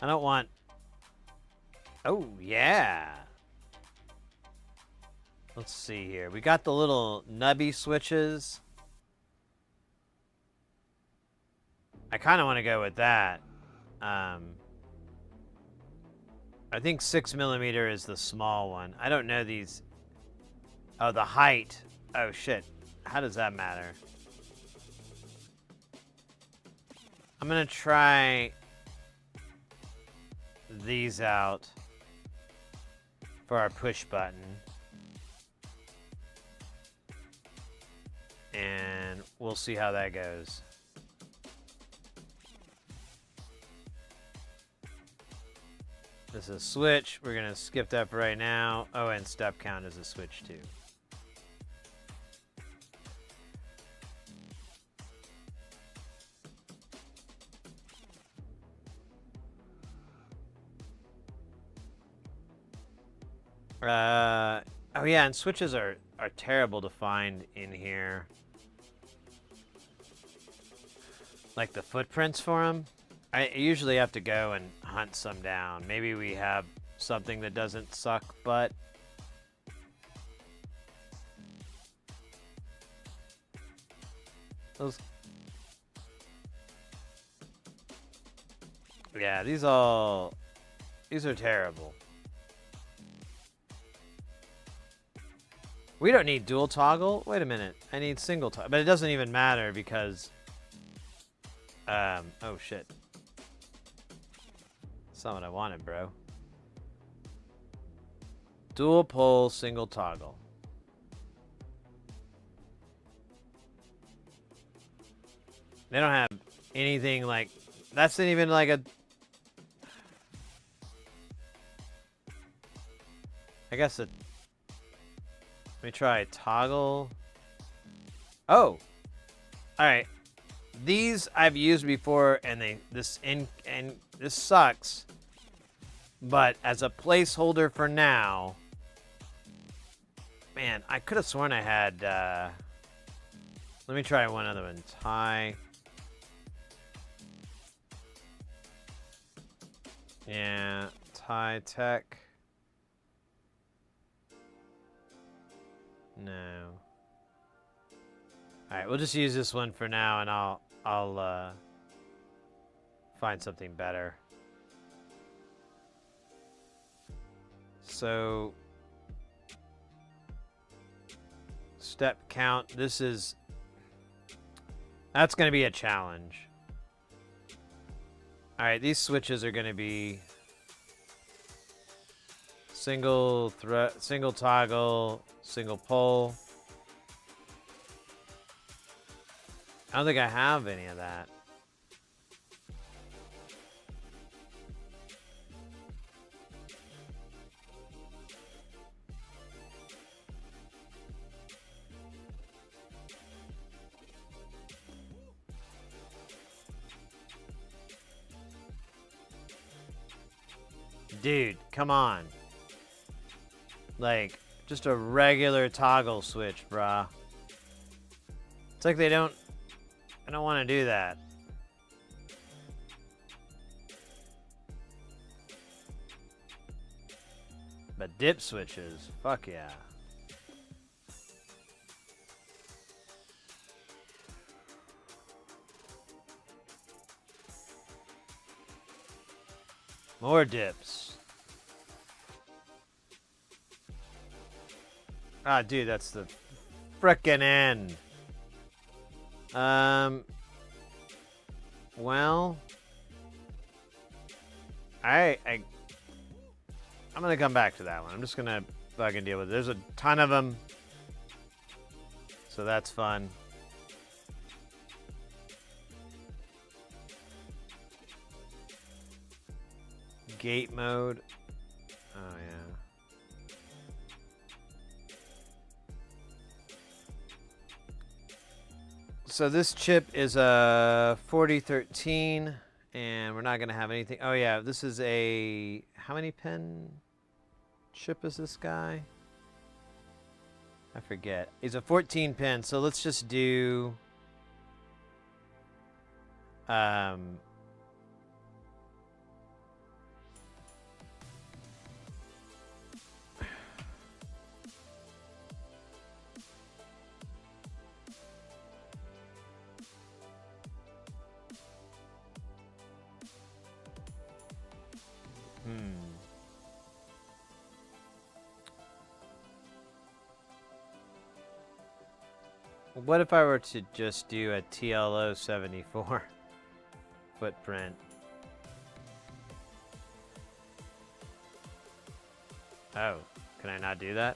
I don't want, oh, yeah. Let's see here. We got the little nubby switches. I kind of want to go with that. I think 6mm is the small one. I don't know these. Oh, the height. Oh, shit. How does that matter? I'm going to try these out for our push button. And we'll see how that goes. This is a switch. We're going to skip that for right now. Oh, and step count is a switch too. Oh yeah, and switches are terrible to find in here. Like the footprints for them. I usually have to go and hunt some down. Maybe we have something that doesn't suck, but those. Yeah, these are terrible. We don't need dual toggle. Wait a minute. I need single toggle, but it doesn't even matter because oh shit. That's not what I wanted, bro. Dual pole, single toggle. They don't have anything like... That's not even like a... I guess it... Let me try toggle. Oh! Alright. These I've used before and this sucks. But as a placeholder for now... Man, I could have sworn I had... let me try one other one. Tie. Yeah, tie tech. No. Alright, we'll just use this one for now and I'll find something better. So step count, this is... That's going to be a challenge. Alright, these switches are going to be single toggle, single pole. I don't think I have any of that. Dude, come on. Like, just a regular toggle switch, brah. It's like they don't... I don't want to do that. But dip switches, fuck yeah. More dips. Ah, dude, that's the frickin' end. Well, I'm gonna come back to that one. I'm just gonna fucking deal with it. There's a ton of them, so that's fun. Gate mode. Oh, yeah. So this chip is a 4013, and we're not going to have anything. Oh, yeah, this is a... How many pin chip is this guy? I forget. He's a 14 pin, so let's just do... What if I were to just do a TLO 74 footprint? Oh, can I not do that?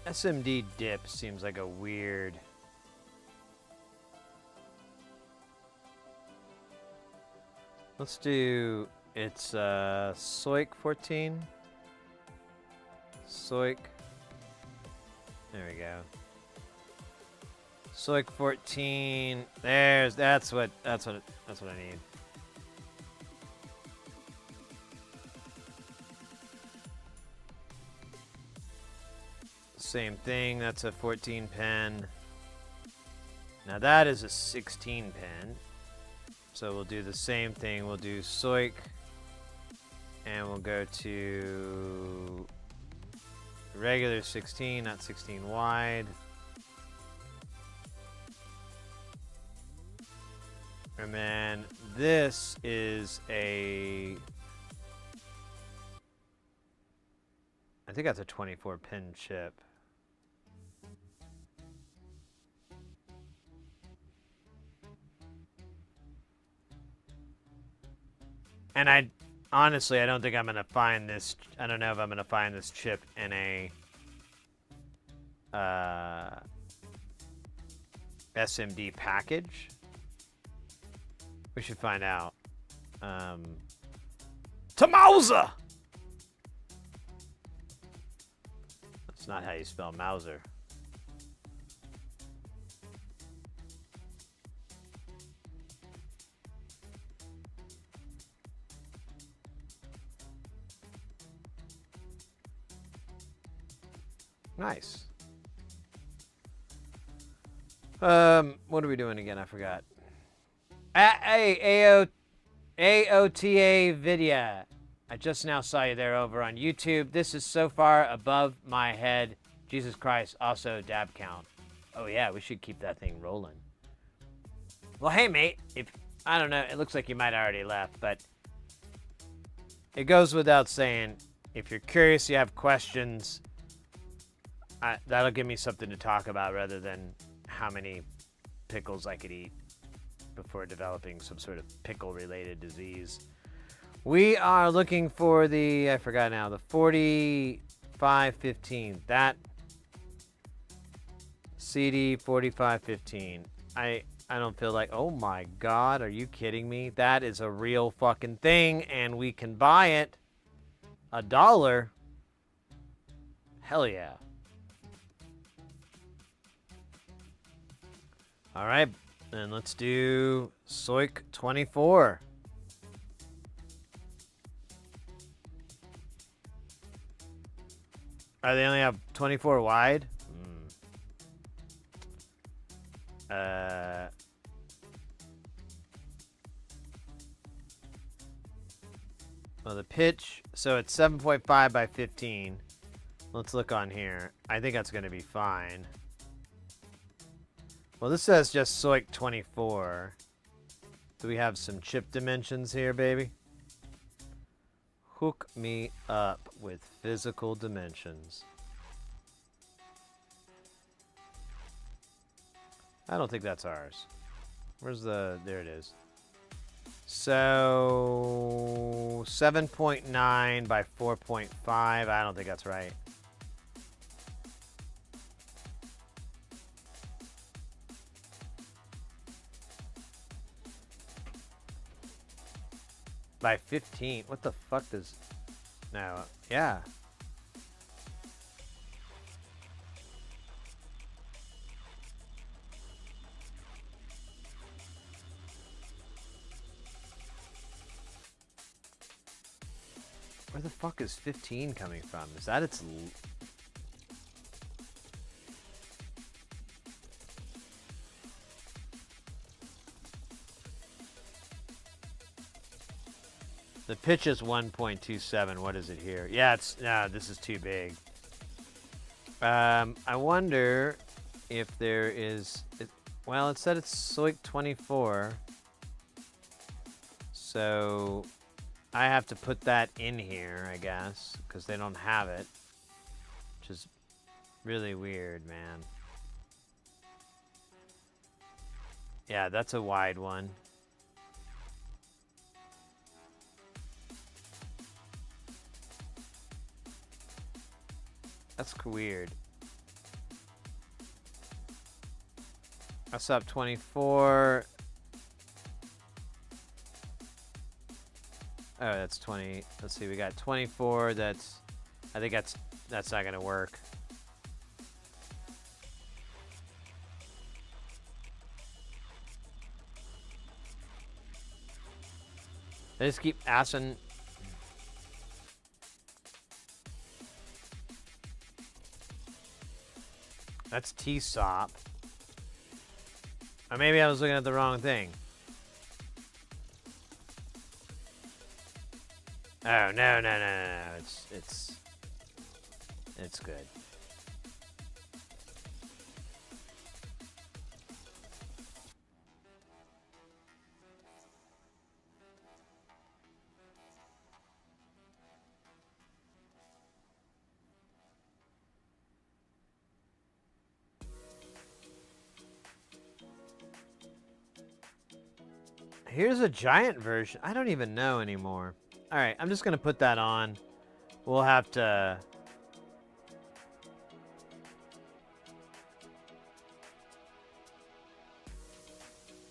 SMD dip seems like a weird... Let's do... It's SOIC 14. SOIC. There we go. SOIC 14. That's what I need. Same thing, that's a 14 pin. Now that is a 16 pin. So we'll do the same thing. We'll do SOIC. And we'll go to regular 16, not 16 wide. And then this is a... I think that's a 24 pin chip. And I honestly don't think I'm going to find this. I don't know if I'm going to find this chip in a SMD package. We should find out. Mauser! That's not how you spell Mauser. Nice. What are we doing again? I forgot. Hey, AOTA Vidya. I just now saw you there over on YouTube. This is so far above my head. Jesus Christ, also dab count. Oh yeah, we should keep that thing rolling. Well, hey mate, I don't know, it looks like you might already left, but it goes without saying, if you're curious, you have questions, that'll give me something to talk about rather than how many pickles I could eat before developing some sort of pickle-related disease. We are looking for the, I forgot now, the 4515. That CD 4515. I don't feel like, oh my God, are you kidding me? That is a real fucking thing, and we can buy it $1. Hell yeah. All right, then let's do SOIC 24. They only have 24 wide? Well, the pitch, so it's 7.5 by 15. Let's look on here. I think that's going to be fine. Well, this says just SOIC 24. Do we have some chip dimensions here, baby? Hook me up with physical dimensions. I don't think that's ours. Where's the... There it is. So... 7.9 by 4.5. I don't think that's right. By 15. What the fuck does... No. Yeah. Where the fuck is 15 coming from? Is that its... The pitch is 1.27. What is it here? Yeah, it's... No, this is too big. I wonder if there is... well, it said it's like 24. So... I have to put that in here, I guess, because they don't have it. Which is really weird, man. Yeah, that's a wide one. That's weird. That's up 24. Oh, that's 20. Let's see, we got 24. That's... I think that's not gonna work. They just keep asking... That's T-SOP. Or maybe I was looking at the wrong thing. Oh, no. It's good. Here's a giant version. I don't even know anymore. All right, I'm just going to put that on. We'll have to...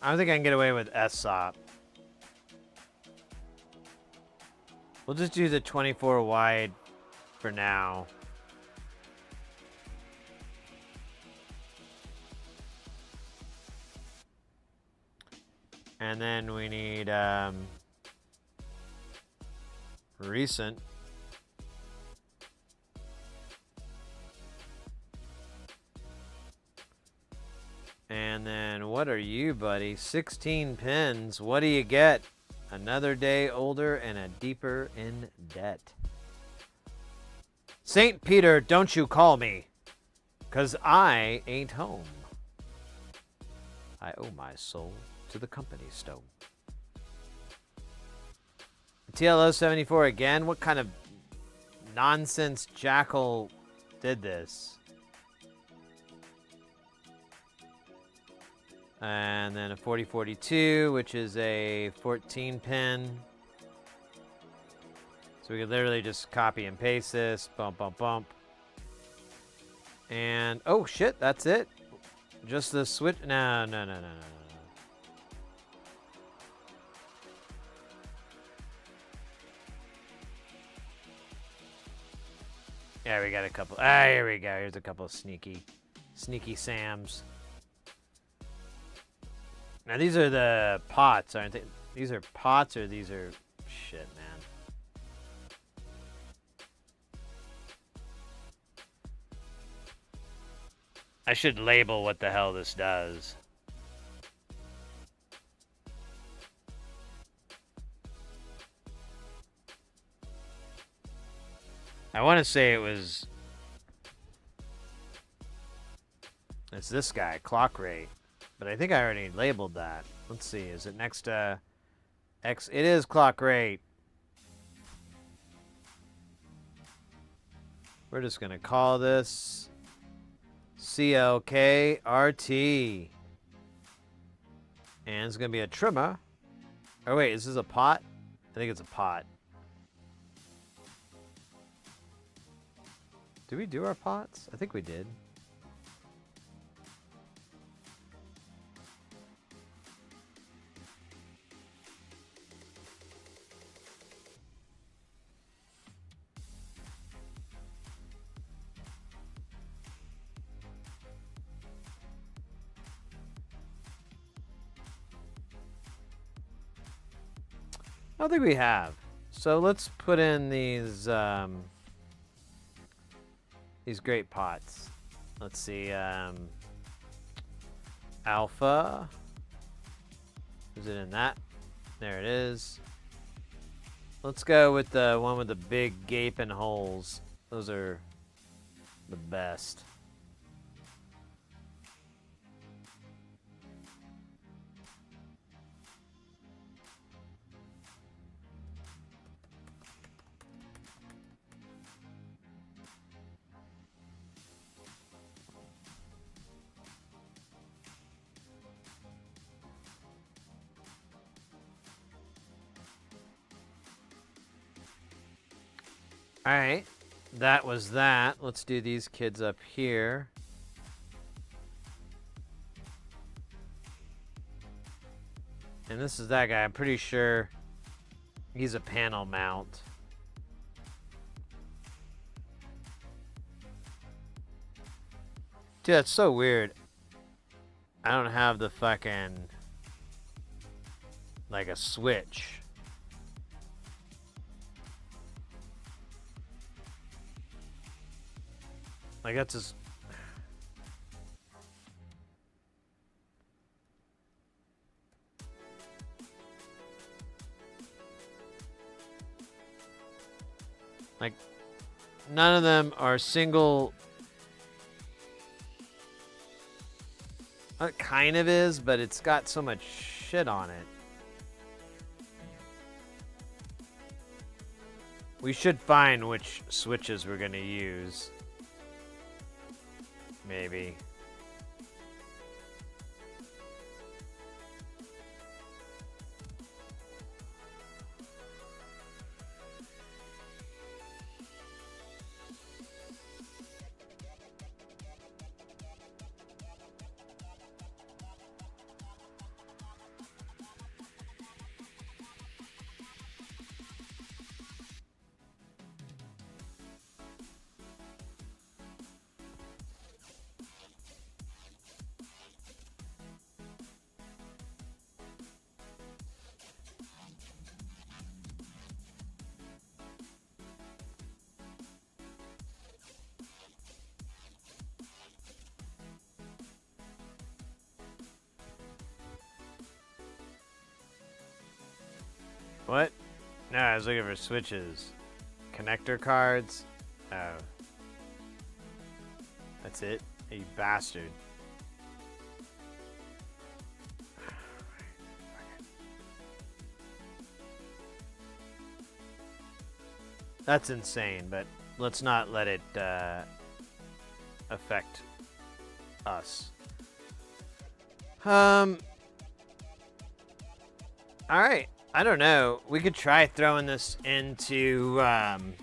I don't think I can get away with SOP. We'll just do the 24 wide for now. And then we need recent. And then what are you, buddy? 16 pins. What do you get? Another day older and a deeper in debt. St. Peter, don't you call me, 'cause I ain't home. I owe my soul to the company stone. TLO 74 again? What kind of nonsense jackal did this? And then a 4042, which is a 14 pin. So we could literally just copy and paste this. Bump, bump, bump. And, oh shit, that's it. Just the switch. No. Yeah, we got a couple. Ah, here we go. Here's a couple of sneaky Sams. Now these are the pots, aren't they? These are pots or these are shit, man. I should label what the hell this does. I want to say it was... It's this guy, clock rate. But But I think I already labeled that. Let's see. Is it next to X? It is clock rate. We're just going to call this CLKRT. And it's going to be a trimmer. Oh, wait. Is this a pot? I think it's a pot. Did we do our pots? I think we did. I don't think we have. So let's put in these great pots. Let's see. Alpha. Is it in that? There it is. Let's go with the one with the big gaping holes. Those are the best. All right, that was that. Let's do these kids up here. And this is that guy. I'm pretty sure he's a panel mount. Dude, that's so weird. I don't have the fucking, like a switch. Like, that's just... Like, none of them are single... It kind of is, but it's got so much shit on it. We should find which switches we're gonna use. Maybe. What? No, I was looking for switches. Connector cards? Oh. That's it? You bastard. That's insane, but let's not let it affect us. All right. I don't know. We could try throwing this into the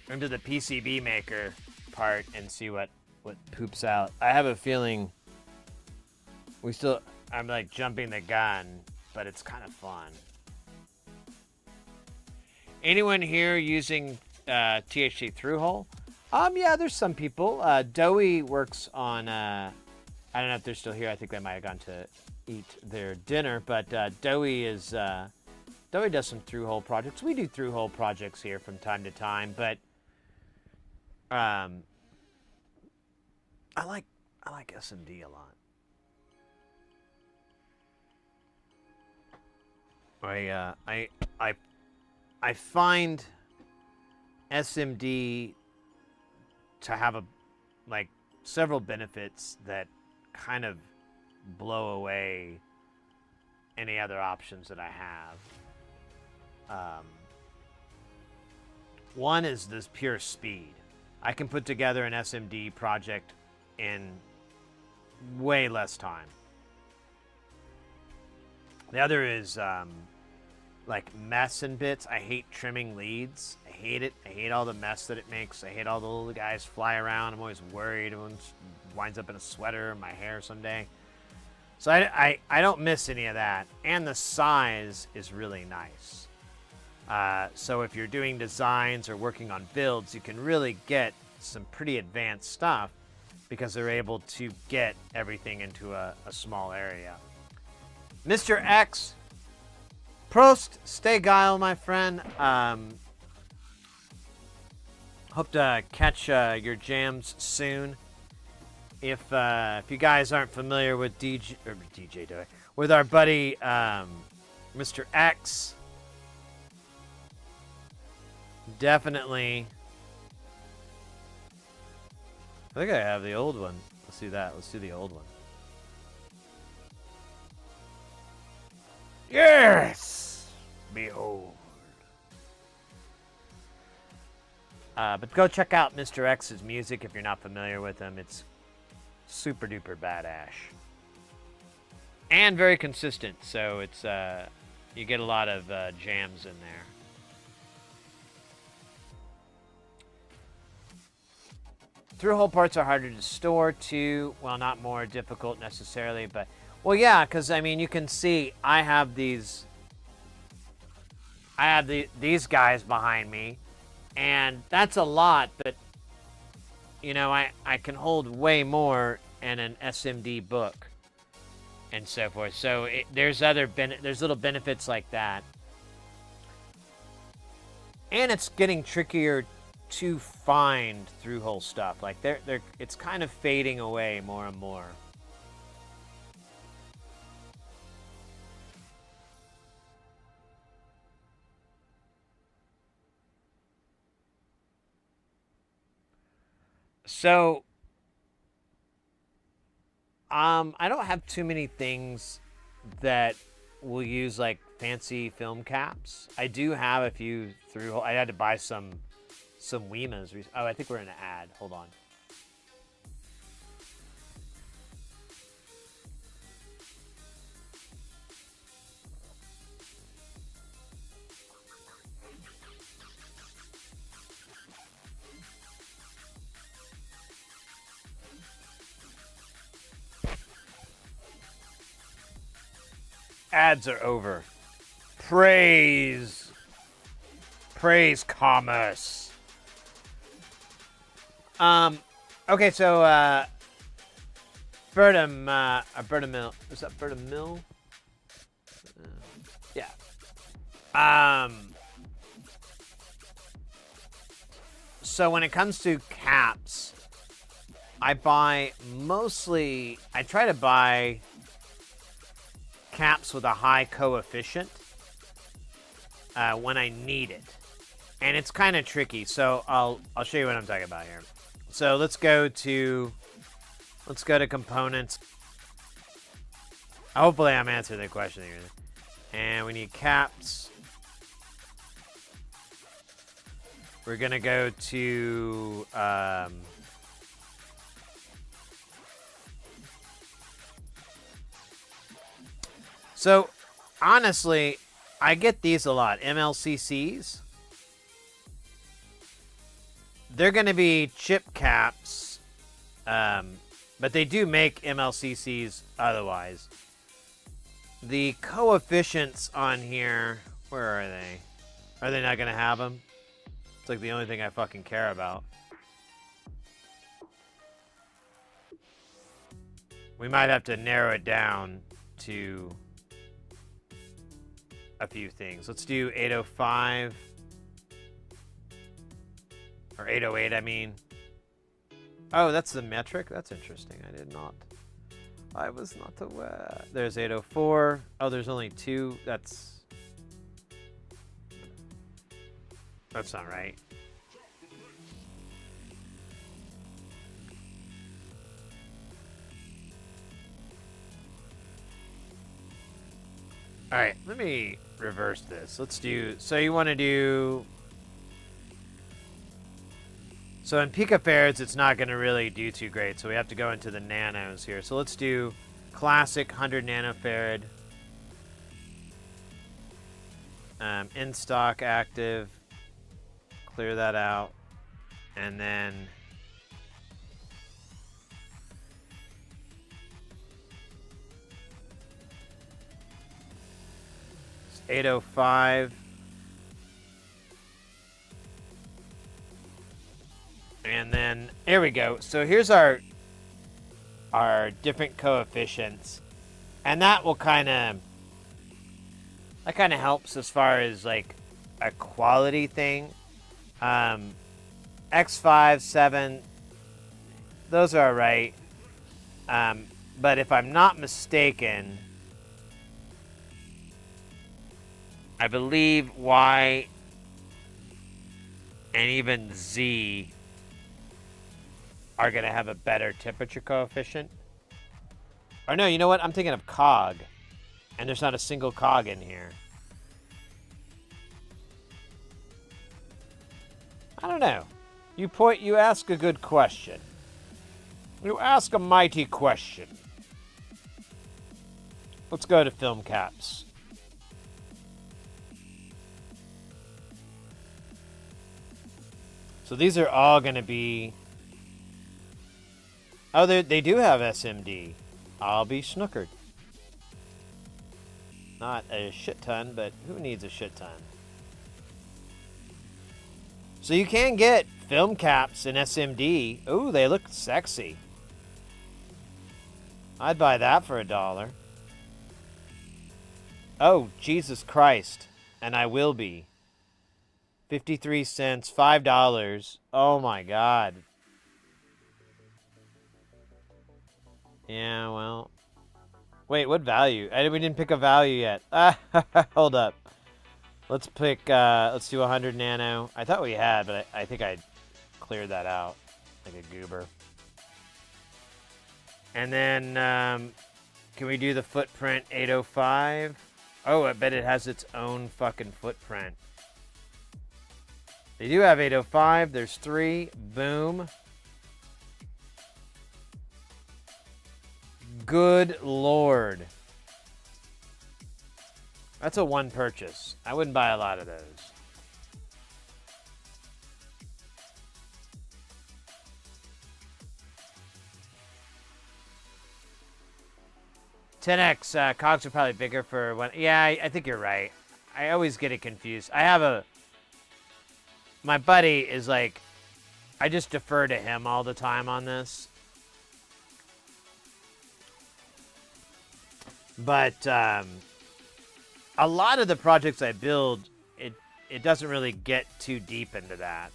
PCB maker part and see what poops out. I have a feeling I'm like jumping the gun, but it's kind of fun. Anyone here using THC through-hole? Yeah, there's some people. Dowie works on, I don't know if they're still here. I think they might have gone to eat their dinner, but Dowie does some through-hole projects. We do through-hole projects here from time to time, but I like SMD a lot. I find SMD to have several benefits that kind of blow away any other options that I have. One is this pure speed. I can put together an SMD project in way less time. The other is like mess and bits. I hate trimming leads. I hate it. I hate all the mess that it makes. I hate all the little guys fly around. I'm always worried one winds up in a sweater in my hair someday. So I don't miss any of that. And the size is really nice. So if you're doing designs or working on builds, you can really get some pretty advanced stuff because they're able to get everything into a small area. Mr. X, Prost, stay guile, my friend. Hope to catch your jams soon. If you guys aren't familiar with with our buddy Mr. X, definitely. I think I have the old one. Let's do that. Let's do the old one. Yes! Behold. But go check out Mr. X's music if you're not familiar with him. It's super duper badass. And very consistent, so it's you get a lot of jams in there. Through-hole parts are harder to store too. Well, not more difficult necessarily, but well, yeah, because I mean, you can see I have these guys behind me, and that's a lot. But you know, I can hold way more in an SMD book and so forth. So there's little benefits like that, and it's getting trickier to find through-hole stuff. Like it's kind of fading away more and more. So, I don't have too many things that will use like fancy film caps. I do have a few through. I had to buy some Wimas. Oh, I think we're in an ad. Hold on. Ads are over. Praise commerce. Okay, so Berta Mill. Is that Berta Mill? Yeah. So when it comes to caps, I try to buy caps with a high coefficient when I need it. And it's kind of tricky, so I'll show you what I'm talking about here. So let's go to components. Hopefully I'm answering the question here. And we need caps. We're gonna go to so honestly, I get these a lot. MLCCs. They're going to be chip caps, but they do make MLCCs otherwise. The coefficients on here, where are they? Are they not going to have them? It's like the only thing I fucking care about. We might have to narrow it down to a few things. Let's do 805. Or 808, I mean. Oh, that's the metric? That's interesting. I was not aware. There's 804. Oh, there's only two. That's not right. All right, let me reverse this. Let's do, so you want to do, so in picofarads, it's not going to really do too great, so we have to go into the nanos here. So let's do classic 100 nanofarad. In stock active, clear that out, and then it's 805, and then there we go. So here's our different coefficients, and that will kind of helps as far as like a quality thing. X5, 7, those are all right. But if I'm not mistaken, I believe Y and even Z are going to have a better temperature coefficient. Or no, you know what? I'm thinking of cog. And there's not a single cog in here. I don't know. You ask a good question. You ask a mighty question. Let's go to film caps. So these are all going to be... Oh, they do have SMD. I'll be snookered. Not a shit ton, but who needs a shit ton? So you can get film caps in SMD. Ooh, they look sexy. I'd buy that for $1. Oh, Jesus Christ. And I will be. 53 cents, $5. Oh my God. Yeah, well. Wait, what value? We didn't pick a value yet. Hold up. Let's pick, let's do 100 nano. I thought we had, but I think I cleared that out like a goober. And then, can we do the footprint 805? Oh, I bet it has its own fucking footprint. They do have 805. There's 3. Boom. Good Lord. That's a one purchase. I wouldn't buy a lot of those. $10X cogs are probably bigger for one. Yeah, I think you're right. I always get it confused. My buddy is like, I just defer to him all the time on this. But a lot of the projects I build, it doesn't really get too deep into that.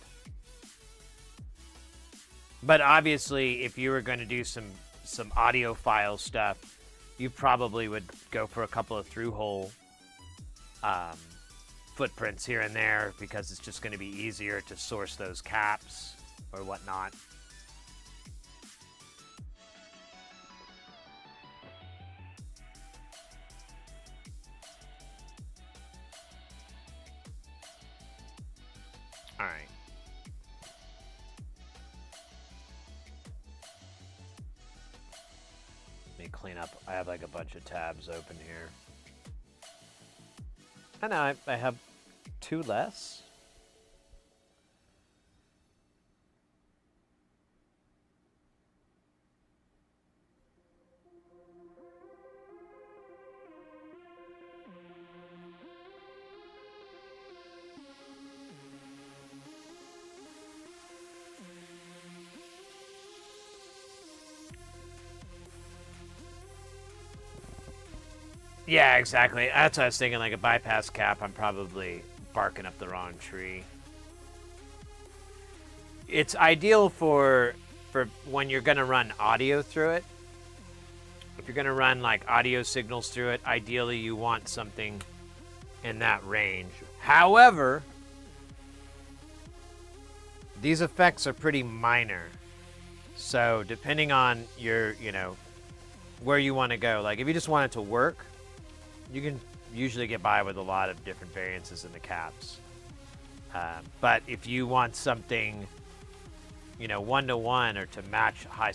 But obviously, if you were going to do some audiophile stuff, you probably would go for a couple of through-hole footprints here and there because it's just going to be easier to source those caps or whatnot. All right. Let me clean up. I have like a bunch of tabs open here. And now I have 2 less. Yeah, exactly. That's what I was thinking, like a bypass cap, I'm probably barking up the wrong tree. It's ideal for when you're going to run audio through it. If you're going to run like audio signals through it, ideally you want something in that range. However, these effects are pretty minor. So depending on your, where you want to go, like if you just want it to work, you usually get by with a lot of different variances in the caps. But if you want something, you know, 1-to-1 or to match high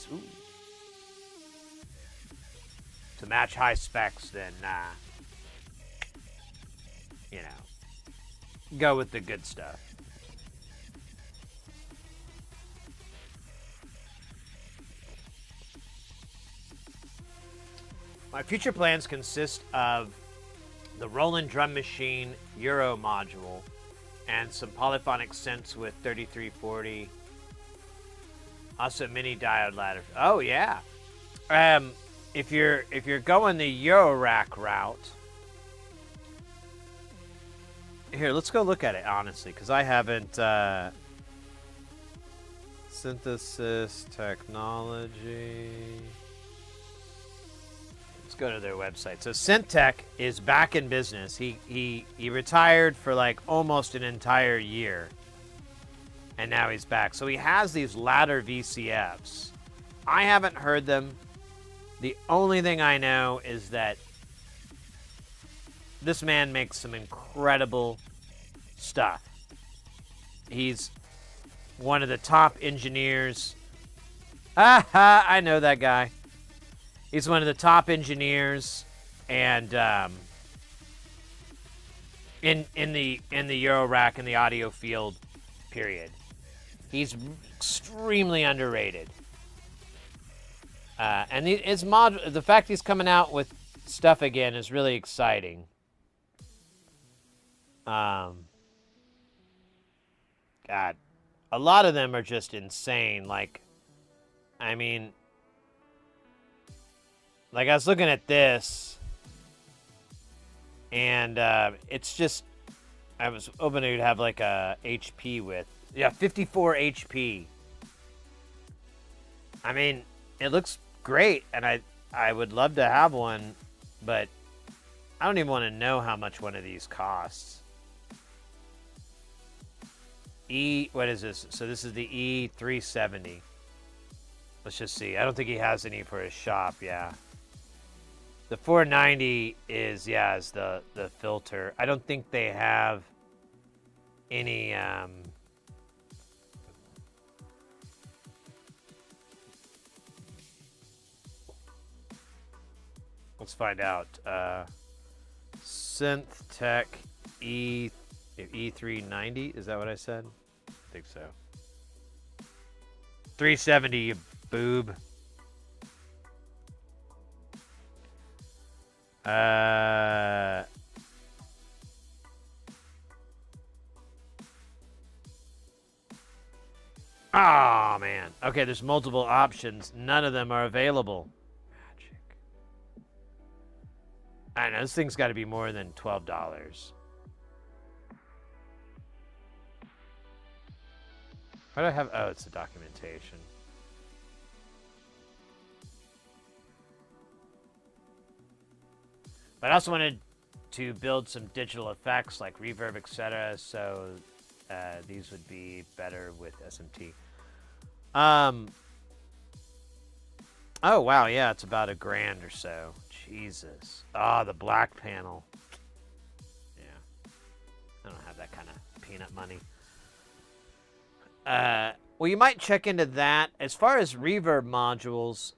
specs, then you know, go with the good stuff. My future plans consist of the Roland drum machine Euro module and some polyphonic synths with 3340. Also mini diode ladder. Oh yeah. If you're going the Euro rack route, here, let's go look at it honestly, because I haven't synthesis technology. Let's go to their website. So Syntech is back in business. He retired for like almost an entire year, and now he's back. So he has these ladder VCFs. I haven't heard them. The only thing I know is that this man makes some incredible stuff. He's one of the top engineers. I know that guy. He's one of the top engineers, and in the Euro rack and the audio field, period. He's extremely underrated, and the fact he's coming out with stuff again is really exciting. God, a lot of them are just insane. Like, I mean. Like, I was looking at this, and it's just, I was hoping it would have like a HP width. Yeah, 54 HP. I mean, it looks great, and I would love to have one, but I don't even want to know how much one of these costs. What is this? So this is the E370. Let's just see. I don't think he has any for his shop, yeah. The 490 is the filter. I don't think they have any let's find out. Syntech E390, is that what I said? I think so. 370, you boob. Oh man. Okay, there's multiple options. None of them are available. Magic. I know this thing's got to be more than $12. Why do I have? Oh, it's the documentation. But I also wanted to build some digital effects like reverb, etc. So these would be better with SMT. Oh wow, yeah, it's about $1,000 or so. Jesus. Ah, the black panel. Yeah, I don't have that kind of peanut money. Well, you might check into that. As far as reverb modules,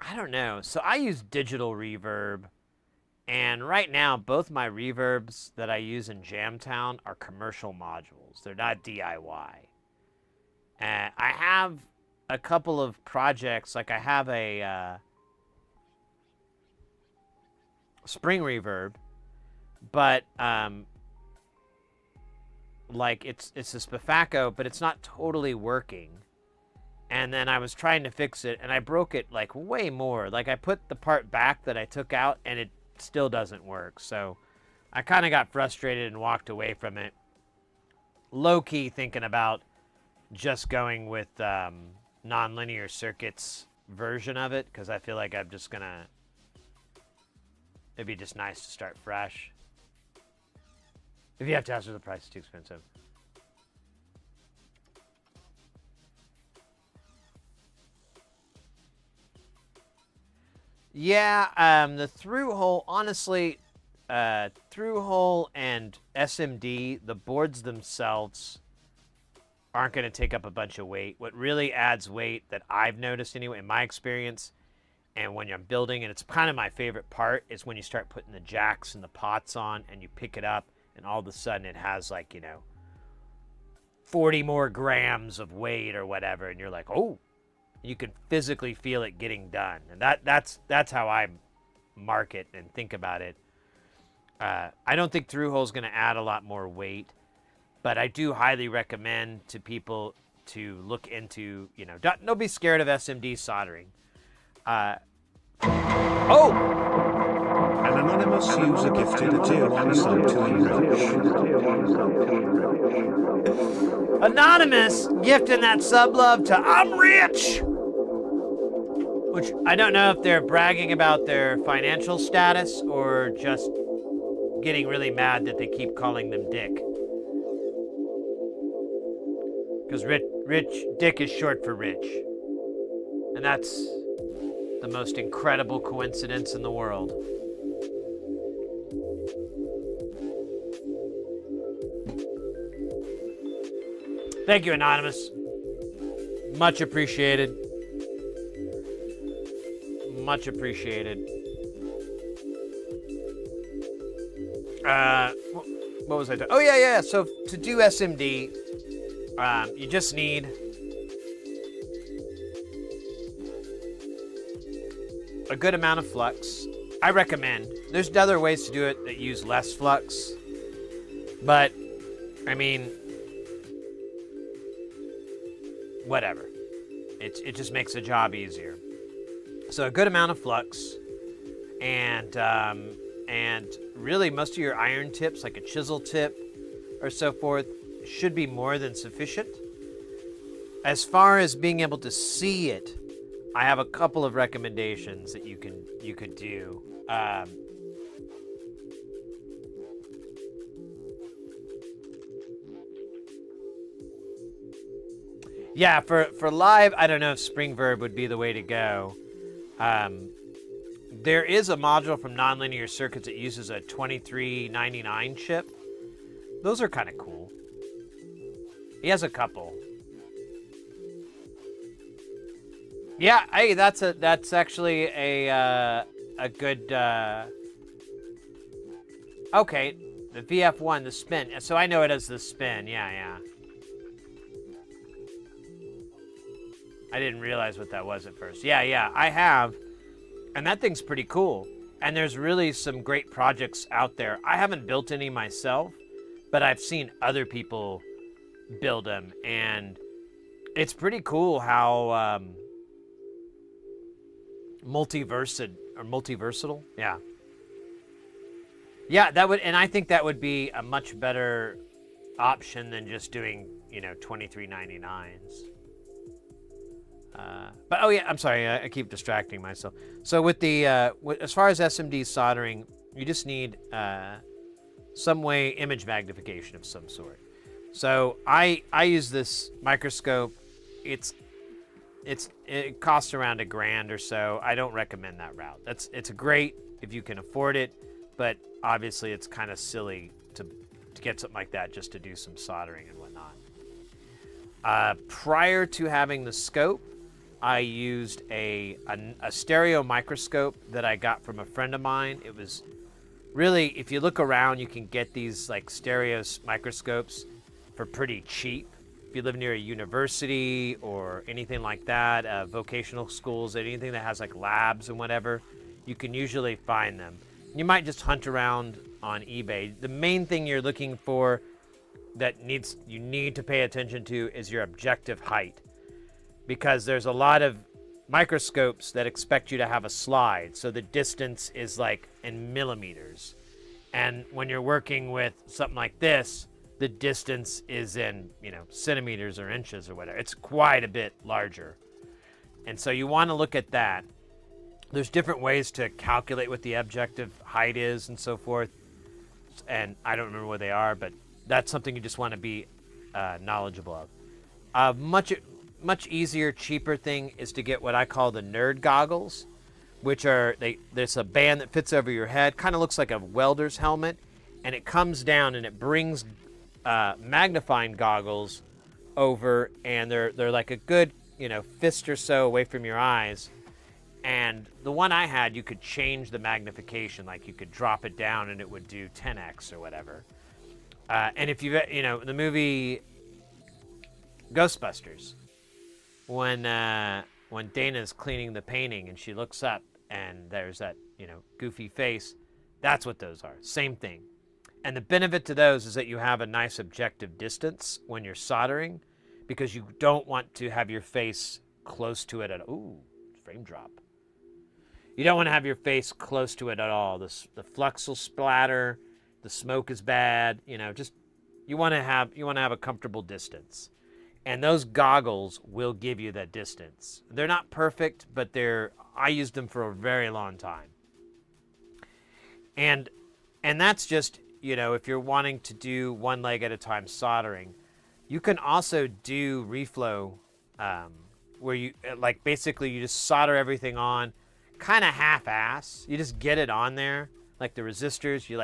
I don't know. So I use digital reverb, and right now both my reverbs that I use in Jamtown are commercial modules. They're not DIY. I have a couple of projects, like I have a spring reverb, but like it's a Spafaco, but it's not totally working. And then I was trying to fix it, and I broke it like way more. Like I put the part back that I took out, and it still doesn't work. So I kind of got frustrated and walked away from it. Low-key thinking about just going with non-linear circuits version of it, because I feel like I'm just gonna. It'd be just nice to start fresh. If you have to ask for the price, it's too expensive. Yeah, the through hole, honestly, through hole and SMD, the boards themselves aren't going to take up a bunch of weight. What really adds weight that I've noticed anyway, in my experience, and when you're building, and it's kind of my favorite part, is when you start putting the jacks and the pots on and you pick it up and all of a sudden it has 40 more grams of weight or whatever, and you're like, oh, you can physically feel it getting done. And that's how I mark it and think about it. I don't think through hole is going to add a lot more weight, but I do highly recommend to people to look into, don't be scared of SMD soldering. Oh! An anonymous user gifted a tier 1 sub to Enrich. Anonymous gifting that sub love to I'm Rich! Which I don't know if they're bragging about their financial status or just getting really mad that they keep calling them Dick. Because Dick is short for rich. And that's the most incredible coincidence in the world. Thank you, Anonymous. Much appreciated. Much appreciated. What was I doing? Oh, yeah. So to do SMD, you just need a good amount of flux. I recommend. There's other ways to do it that use less flux. But, I mean, whatever. It just makes the job easier. So a good amount of flux, and really most of your iron tips, like a chisel tip or so forth, should be more than sufficient. As far as being able to see it, I have a couple of recommendations that you could do. Yeah, for live, I don't know if Spring Verb would be the way to go. There is a module from Nonlinear Circuits that uses a 2399 chip. Those are kind of cool. He has a couple. Yeah, hey, that's actually a good. Okay, the VF1, the spin. So I know it as the spin. Yeah. I didn't realize what that was at first. Yeah, I have. And that thing's pretty cool. And there's really some great projects out there. I haven't built any myself, but I've seen other people build them. And it's pretty cool how multiversatile. Yeah. Yeah, that would, and I think that would be a much better option than just doing, 2399s. But oh yeah, I'm sorry, I keep distracting myself. So with the as far as SMD soldering, you just need some way image magnification of some sort. So I use this microscope. It costs around $1,000 or so. I don't recommend that route. It's great if you can afford it, but obviously it's kind of silly to get something like that just to do some soldering and whatnot. Prior to having the scope, I used a stereo microscope that I got from a friend of mine. It was really, if you look around, you can get these like stereo microscopes for pretty cheap. If you live near a university or anything like that, vocational schools, anything that has like labs and whatever, you can usually find them. You might just hunt around on eBay. The main thing you're looking for that you need to pay attention to is your objective height, because there's a lot of microscopes that expect you to have a slide, so the distance is like in millimeters, and when you're working with something like this, the distance is in centimeters or inches or whatever. It's quite a bit larger, and so you want to look at that. There's different ways to calculate what the objective height is and so forth, and I don't remember what they are, but that's something you just want to be knowledgeable of. Much easier, cheaper thing is to get what I call the nerd goggles, which are there's a band that fits over your head, kind of looks like a welder's helmet, and it comes down and it brings magnifying goggles over, and they're like a good fist or so away from your eyes. And the one I had, you could change the magnification, like you could drop it down and it would do 10x or whatever. And if you the movie Ghostbusters, when Dana's cleaning the painting and she looks up and there's that goofy face, that's what those are. Same thing. And the benefit to those is that you have a nice objective distance when you're soldering, because you don't want to have your face close to it at frame drop. You don't want to have your face close to it at all. The flux will splatter. The smoke is bad. You want to have a comfortable distance, and those goggles will give you that distance. They're not perfect, but I used them for a very long time. And that's just if you're wanting to do one leg at a time soldering. You can also do reflow, where you basically you just solder everything on, kind of half-ass. You just get it on there, like the resistors. You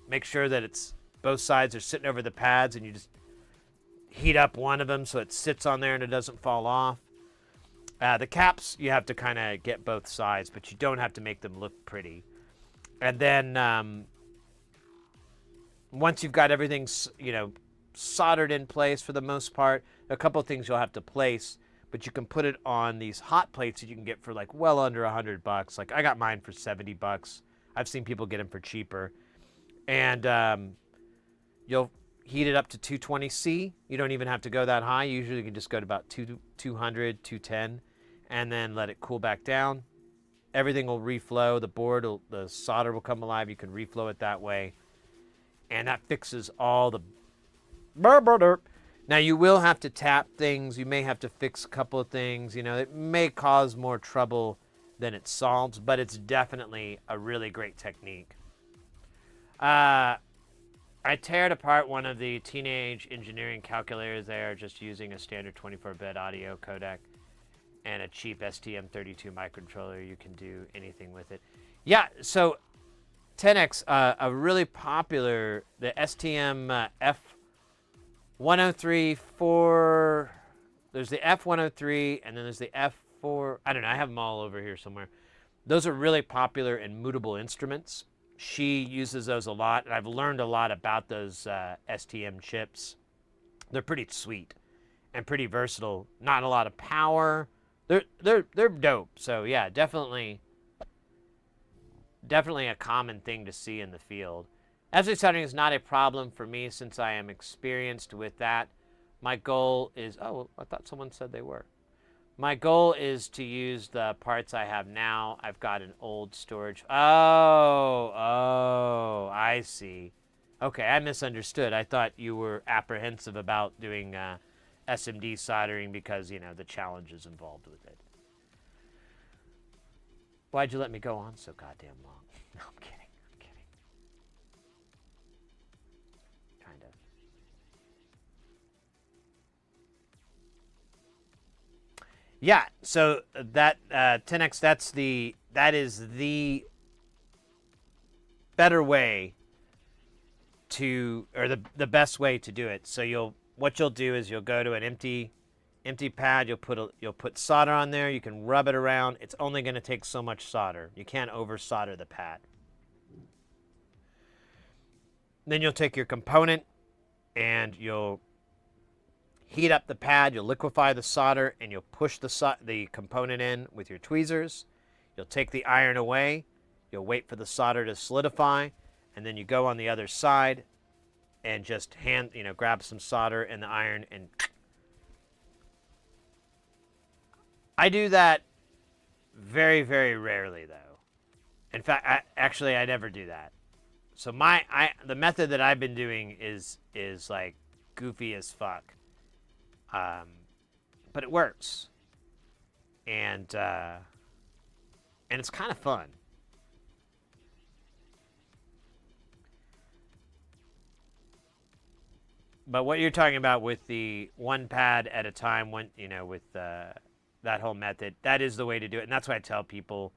make sure that it's both sides are sitting over the pads, and you just heat up one of them so it sits on there and it doesn't fall off. The caps, you have to kind of get both sides, but you don't have to make them look pretty. And then once you've got everything soldered in place for the most part, a couple of things you'll have to place, but you can put it on these hot plates that you can get for well under $100. Like I got mine for $70. I've seen people get them for cheaper. And you'll heat it up to 220C. You don't even have to go that high. Usually you can just go to about 200, 210, and then let it cool back down. Everything will reflow. The solder will come alive. You can reflow it that way. And that fixes all the burp. Now, you will have to tap things. You may have to fix a couple of things. It may cause more trouble than it solves, but it's definitely a really great technique. I teared apart one of the teenage engineering calculators there, just using a standard 24-bit audio codec and a cheap STM32 microcontroller. You can do anything with it. Yeah, so 10X, a really popular, the STM F103 for, there's the F103 and then there's the F4, I don't know, I have them all over here somewhere. Those are really popular in mutable instruments. She uses those a lot, and I've learned a lot about those STM chips. They're pretty sweet and pretty versatile. Not a lot of power. They're dope. So yeah, definitely a common thing to see in the field. Absolute soldering is not a problem for me since I am experienced with that. My goal is, I thought someone said they were. My goal is to use the parts I have now. I've got an old storage. Oh, I see. Okay, I misunderstood. I thought you were apprehensive about doing SMD soldering because, the challenges involved with it. Why'd you let me go on so goddamn long? No, I'm kidding. Kind of. Yeah, so that 10X, that is the better way to, or the best way to do it. So what you'll do is you'll go to an empty pad. You'll put solder on there. You can rub it around. It's only going to take so much solder. You can't over solder the pad. Then you'll take your component and you'll heat up the pad. You'll liquefy the solder and you'll push the component in with your tweezers. You'll take the iron away. You'll wait for the solder to solidify, and then you go on the other side and just grab some solder and the iron, and I do that very, very rarely though. In fact, I never do that. So the method that I've been doing is like goofy as fuck, but it works, and it's kind of fun. But what you're talking about with the one pad at a time, with that whole method, that is the way to do it. And that's why I tell people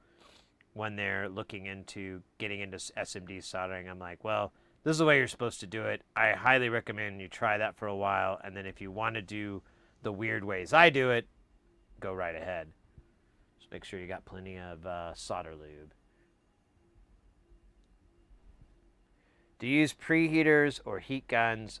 when they're looking into getting into SMD soldering. I'm like, well, this is the way you're supposed to do it. I highly recommend you try that for a while, and then if you want to do the weird ways I do it, go right ahead. Just make sure you got plenty of solder lube. Do you use preheaters or heat guns?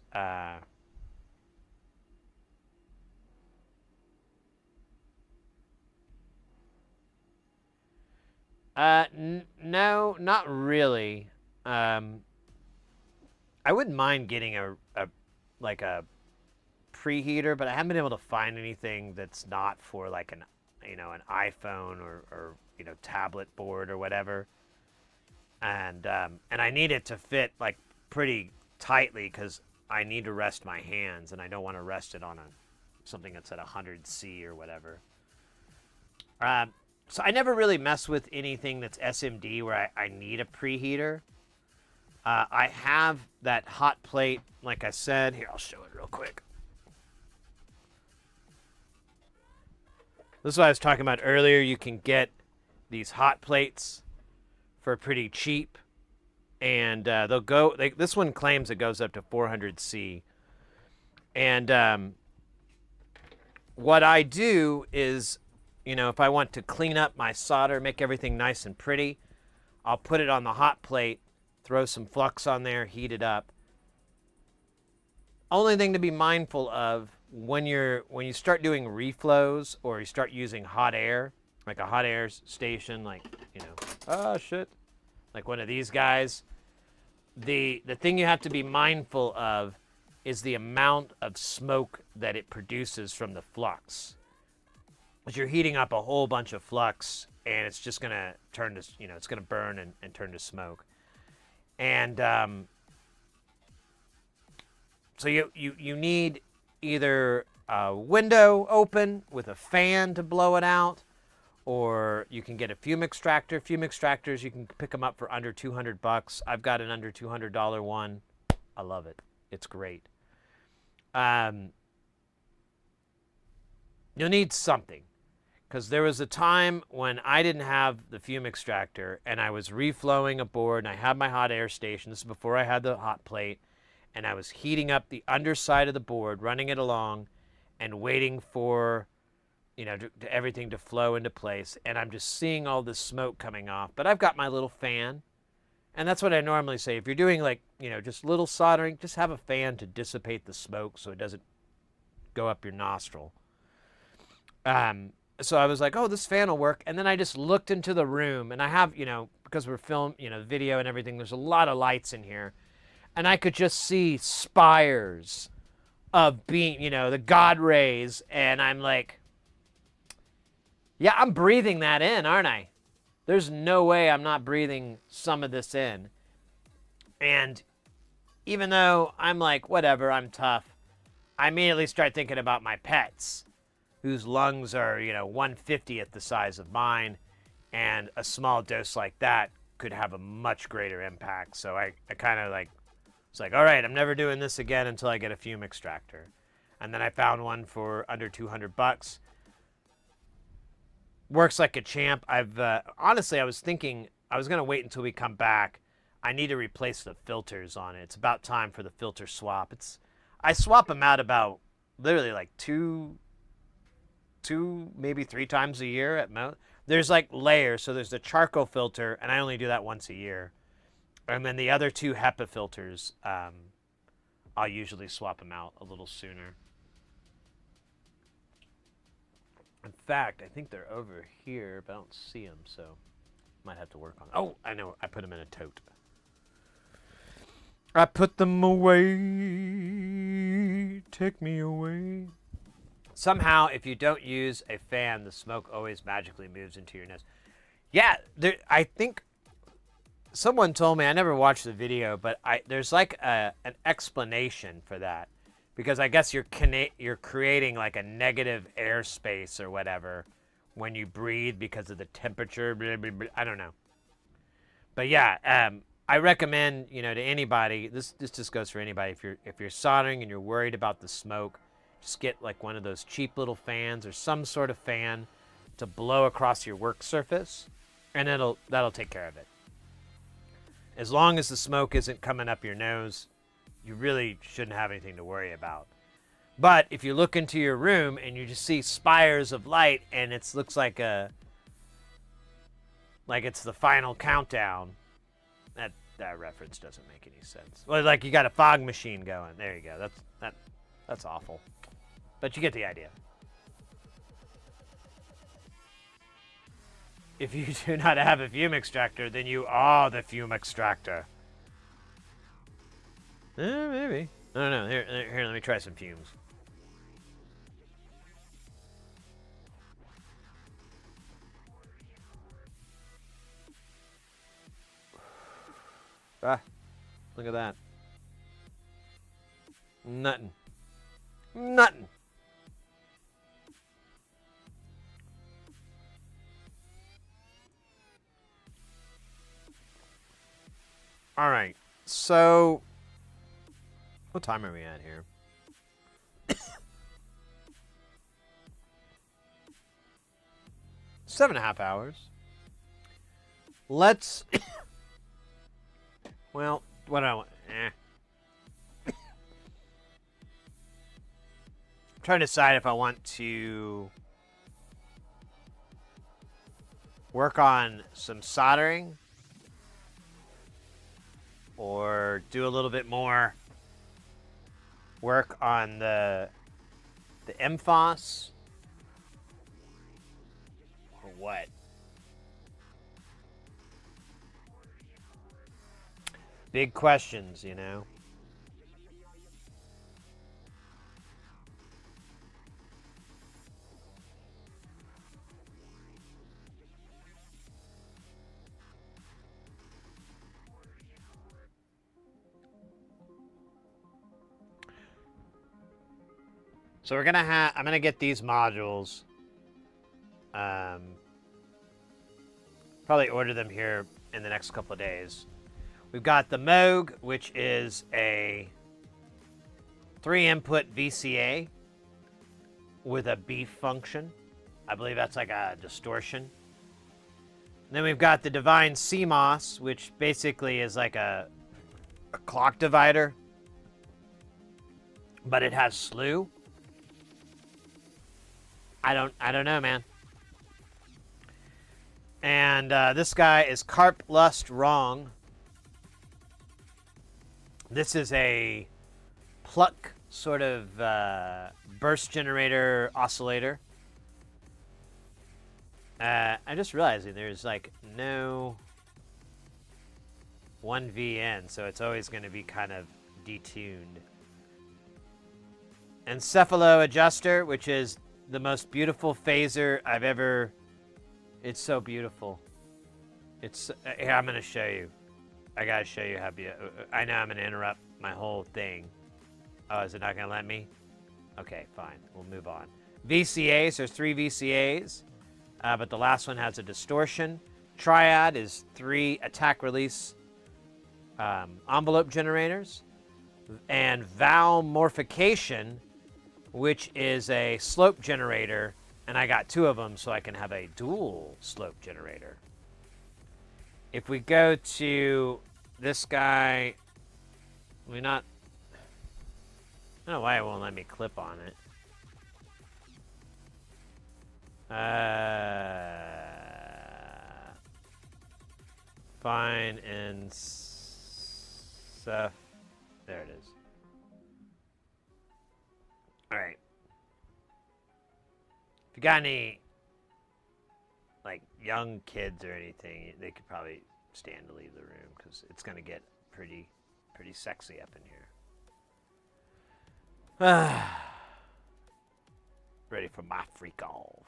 No, not really. I wouldn't mind getting a preheater, but I haven't been able to find anything that's not for like an iPhone or tablet board or whatever. And I need it to fit like pretty tightly because I need to rest my hands, and I don't want to rest it on something that's at 100C or whatever. So I never really mess with anything that's SMD where I need a preheater. I have that hot plate, like I said. Here, I'll show it real quick. This is what I was talking about earlier. You can get these hot plates for pretty cheap, and they'll go. This one claims it goes up to 400C, and what I do is, if I want to clean up my solder, make everything nice and pretty, I'll put it on the hot plate, throw some flux on there, heat it up. Only thing to be mindful of when you start doing reflows or you start using hot air, like a hot air station, like like one of these guys, the thing you have to be mindful of is the amount of smoke that it produces from the flux. Because you're heating up a whole bunch of flux, and it's just gonna turn to, it's gonna burn and turn to smoke. And so you need either a window open with a fan to blow it out, or you can get a fume extractor. Fume extractors, you can pick them up for under $200. I've got an under $200 one. I love it. It's great. You'll need something, because there was a time when I didn't have the fume extractor and I was reflowing a board, and I had my hot air station. This is before I had the hot plate, and I was heating up the underside of the board, running it along and waiting for everything to flow into place, and I'm just seeing all this smoke coming off. But I've got my little fan, and that's what I normally say. If you're doing just little soldering, just have a fan to dissipate the smoke so it doesn't go up your nostril. So I was like, oh, this fan will work. And then I just looked into the room, and I have, because we're video and everything, there's a lot of lights in here. And I could just see spires of being, the God rays. And I'm like, yeah, I'm breathing that in, aren't I? There's no way I'm not breathing some of this in. And even though I'm like, whatever, I'm tough, I immediately start thinking about my pets, whose lungs are, 1/50th the size of mine, and a small dose like that could have a much greater impact. So I kind of it's like, all right, I'm never doing this again until I get a fume extractor. And then I found one for under $200. Works like a champ. Honestly, I was thinking I was going to wait until we come back. I need to replace the filters on it. It's about time for the filter swap. I swap them out about literally like two, maybe 3 times a year at most. There's like layers. So there's the charcoal filter, and I only do that once a year. And then the other 2 HEPA filters, I'll usually swap them out a little sooner. In fact, I think they're over here, but I don't see them, so might have to work on them. Oh, I know. I put them in a tote. I put them away. Take me away. Somehow, if you don't use a fan, the smoke always magically moves into your nose. Yeah, I think someone told me, I never watched the video, but there's like an explanation for that. Because I guess you're creating like a negative airspace or whatever when you breathe because of the temperature. Blah, blah, blah, I don't know. But yeah, I recommend, to anybody, this just goes for anybody. If you're soldering and you're worried about the smoke, just get like one of those cheap little fans or some sort of fan to blow across your work surface. And that'll take care of it. As long as the smoke isn't coming up your nose, you really shouldn't have anything to worry about. But if you look into your room and you just see spires of light and it looks like it's the final countdown, that reference doesn't make any sense. Well, like you got a fog machine going. There you go. That's awful. But you get the idea. If you do not have a fume extractor, then you are the fume extractor. Maybe. I don't know. Here, let me try some fumes. Ah, look at that. Nothing. Nothing. All right. So, what time are we at here? 7.5 hours. Let's. Well, what do I want? I'm trying to decide if I want to work on some soldering or do a little bit more work on the MFOS or what? Big questions, you know. So I'm gonna get these modules. Probably order them here in the next couple of days. We've got the Moog, which is a 3-input VCA with a beef function. I believe that's like a distortion. And then we've got the Divine CMOS, which basically is like a clock divider, but it has slew. I don't know, man. And this guy is Carp Lust Wrong. This is a pluck sort of burst generator oscillator. I just realized there's like no 1VN, so it's always going to be kind of detuned. Encephalo adjuster, which is the most beautiful phaser I've ever. It's so beautiful. It's. Here, I'm going to show you. I gotta show you how beautiful. I know I'm gonna interrupt my whole thing. Oh, is it not gonna let me? Okay, fine. We'll move on. VCAs, there's 3 VCAs, but the last one has a distortion. Triad is 3 attack release envelope generators. And Valmorphication, which is a slope generator, and I got 2 of them so I can have a dual slope generator. If we go to this guy, I don't know why it won't let me clip on it. Fine and stuff. There it is. All right. If you got any like young kids or anything, they could probably stand to leave the room because it's gonna get pretty sexy up in here. Ready for my freak off.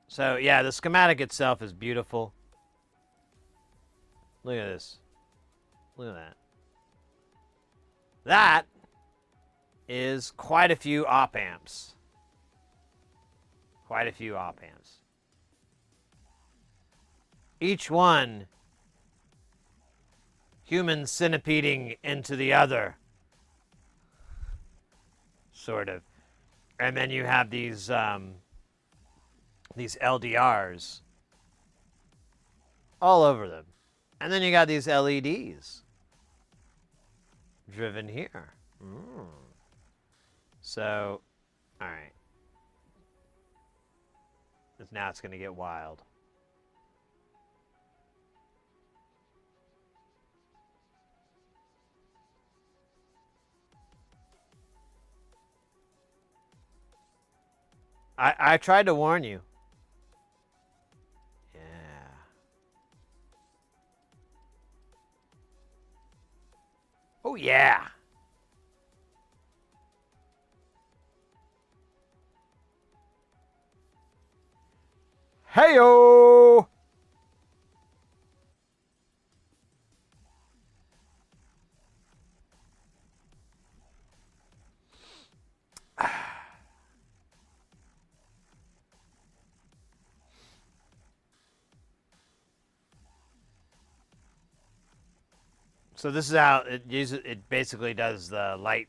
So yeah, the schematic itself is beautiful. Look at this. Look at that. That is quite a few op amps. Quite a few op amps. Each one human centipeding into the other. Sort of. And then you have these these LDRs all over them. And then you got these LEDs driven here. So, all right. Now it's going to get wild. I tried to warn you. Yeah. Oh, yeah. Hey-o! So this is how it basically does the light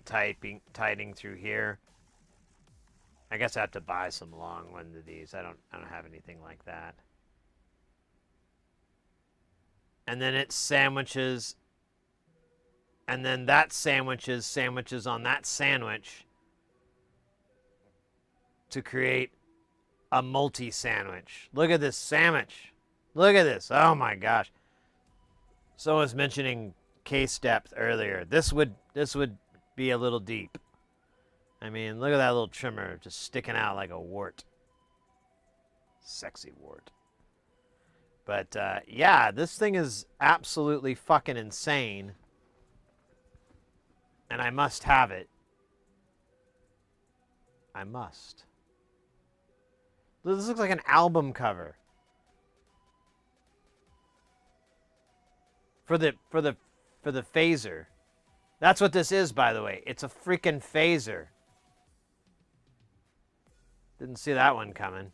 tightening through here. I guess I have to buy some long ones of these. I don't have anything like that. And then it sandwiches, and then that sandwiches on that sandwich to create a multi-sandwich. Look at this sandwich. Look at this. Oh my gosh. Someone was mentioning case depth earlier. This would be a little deep. I mean, look at that little trimmer just sticking out like a wart. Sexy wart. But yeah, this thing is absolutely fucking insane. And I must have it. I must. This looks like an album cover. For the phaser. That's what this is, by the way. It's a freaking phaser. Didn't see that one coming.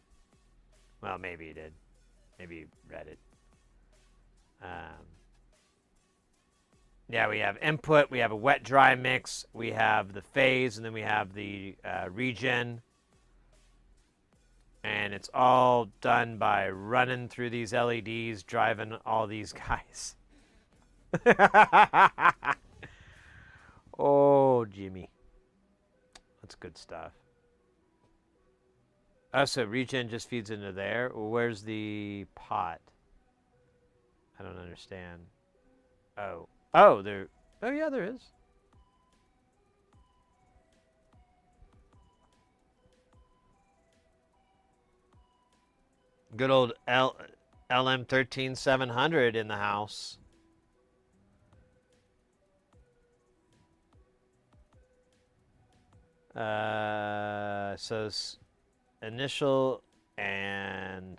Well, maybe you did. Maybe you read it. Yeah, we have input, we have a wet-dry mix, we have the phase, and then we have the regen. And it's all done by running through these LEDs, driving all these guys. Oh, Jimmy. That's good stuff. Oh, so regen just feeds into there? Where's the pot? I don't understand. Oh. Oh, there. Oh, yeah, there is. Good old LM13700 in the house. So initial and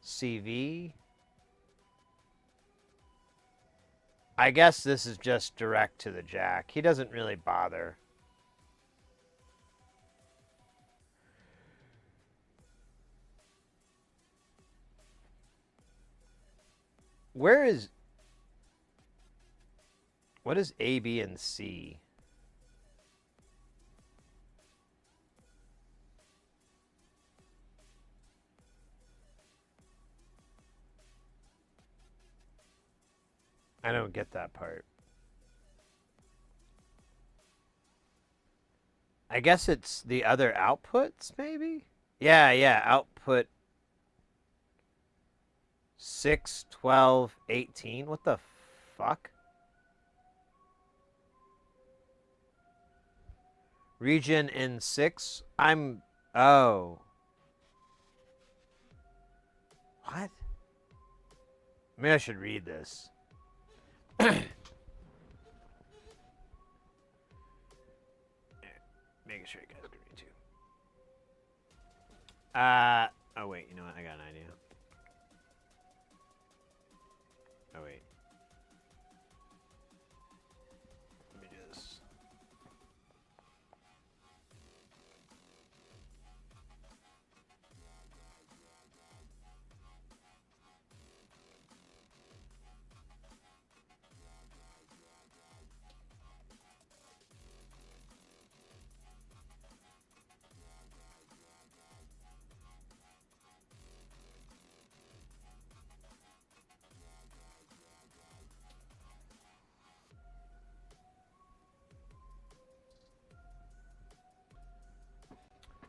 CV. I guess this is just direct to the jack. He doesn't really bother. What is A, B, and C? I don't get that part. I guess it's the other outputs, maybe? Yeah, output 6, 12, 18. What the fuck? Region in 6? Oh. What? Maybe I should read this. Making sure you guys can read too. Oh wait, you know what? I got an idea. Oh wait. Let me do this.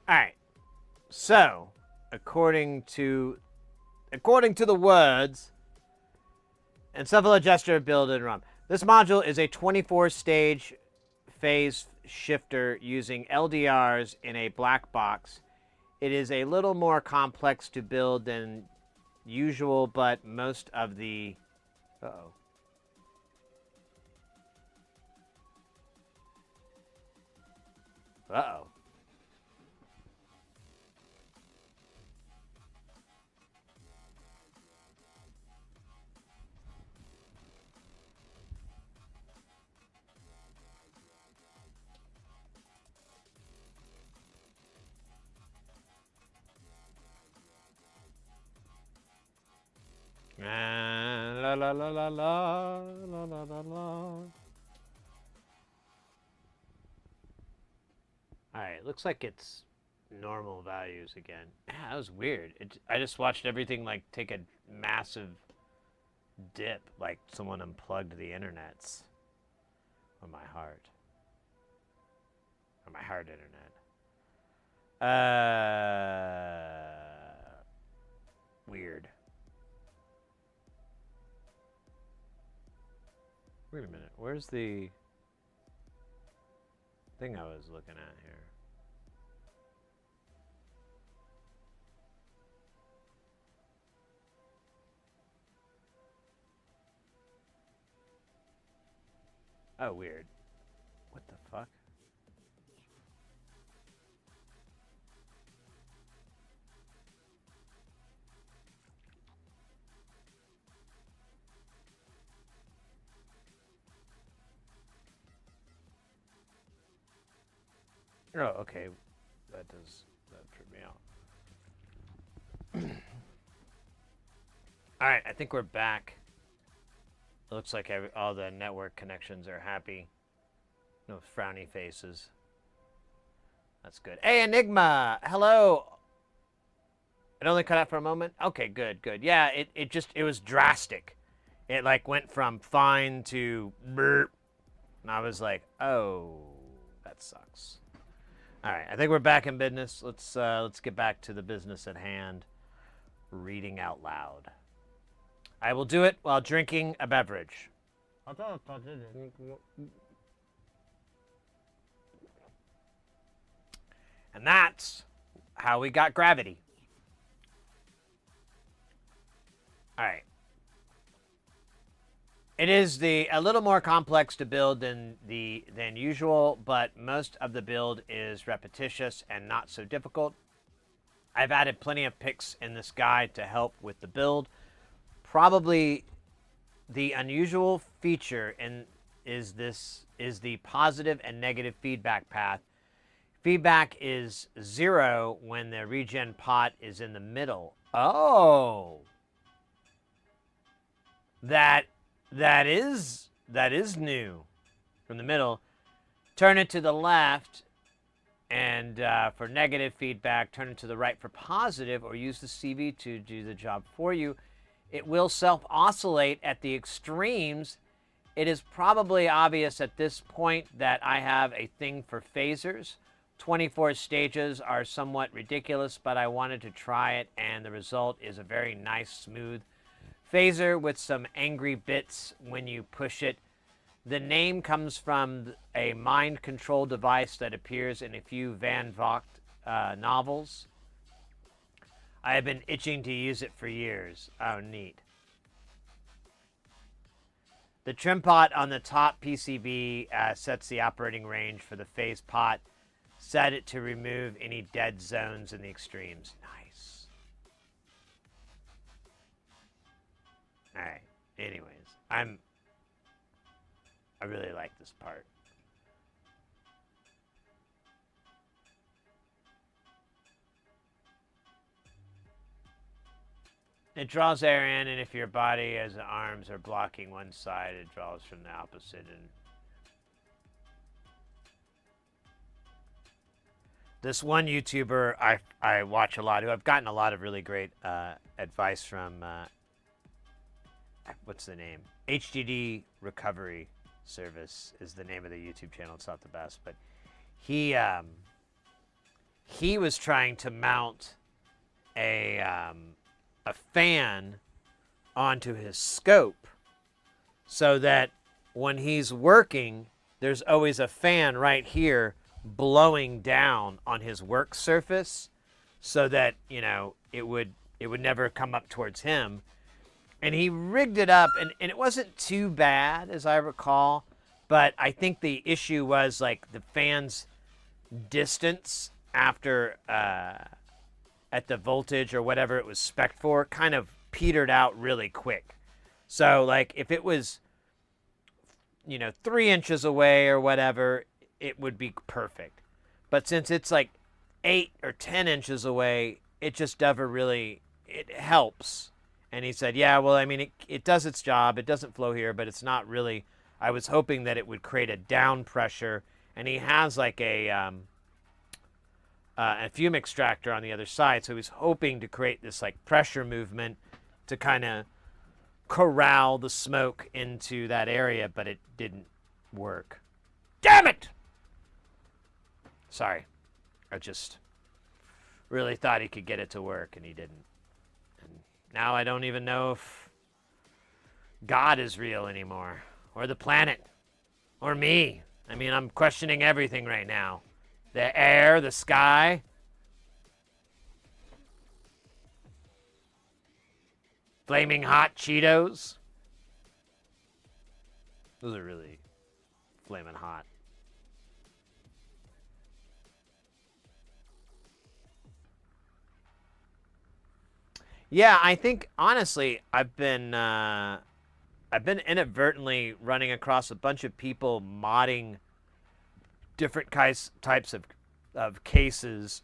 All right. So, according to the words Encephalo gesture build and run. This module is a 24-stage phase shifter using LDRs in a black box. It is a little more complex to build than usual, but most of the... Uh-oh. Uh-oh. La la la la la la la la la. Alright, looks like it's normal values again. Yeah, that was weird. I just watched everything like take a massive dip, like someone unplugged the internets on my heart. On my heart internet. Weird. Wait a minute. Where's the thing I was looking at here? Oh, weird. What the fuck? Oh, okay. That tripped me out. All right, I think we're back. It looks like all the network connections are happy. No frowny faces. That's good. Hey, Enigma! Hello! It only cut out for a moment? Okay, good, good. Yeah, it was drastic. It like went from fine to burp. And I was like, oh, that sucks. All right, I think we're back in business. Let's get back to the business at hand. Reading out loud. I will do it while drinking a beverage. And that's how we got gravity. All right. It is a little more complex to build than usual, but most of the build is repetitious and not so difficult. I've added plenty of pics in this guide to help with the build. Probably the unusual feature is the positive and negative feedback path. Feedback is 0 when the regen pot is in the middle. Oh, that is new. From the middle, turn it to the left, and for negative feedback, turn it to the right for positive, or use the CV to do the job for you. It will self-oscillate at the extremes. It is probably obvious at this point that I have a thing for phasers. 24 stages are somewhat ridiculous, but I wanted to try it, and the result is a very nice, smooth phaser with some angry bits when you push it. The name comes from a mind control device that appears in a few Van Vogt novels. I have been itching to use it for years. Oh, neat. The trim pot on the top PCB sets the operating range for the phase pot. Set it to remove any dead zones in the extremes. Nice. All right. Anyways, I really like this part. It draws air in, and if your body as the arms are blocking one side, it draws from the opposite. And this one YouTuber I watch a lot, who I've gotten a lot of really great advice from, what's the name? HDD Recovery Service is the name of the YouTube channel. It's not the best, but he he was trying to mount a fan onto his scope so that when he's working, there's always a fan right here blowing down on his work surface so that, you know, it would never come up towards him. And he rigged it up, and it wasn't too bad, as I recall, but I think the issue was, like, the fan's distance after, at the voltage or whatever it was spec'd for, kind of petered out really quick. So, like, if it was, you know, 3 inches away or whatever, it would be perfect. But since it's, like, 8 or 10 inches away, it just never really, it helps. And he said, yeah, well, I mean, it does its job. It doesn't flow here, but it's not really, I was hoping that it would create a down pressure. And he has like a fume extractor on the other side. So he was hoping to create this like pressure movement to kind of corral the smoke into that area, but it didn't work. Damn it! Sorry. I just really thought he could get it to work, and he didn't. Now I don't even know if God is real anymore, or the planet, or me. I mean, I'm questioning everything right now. The air, the sky. Flaming hot Cheetos. Those are really flaming hot. Yeah, I think honestly, I've been inadvertently running across a bunch of people modding different types of cases.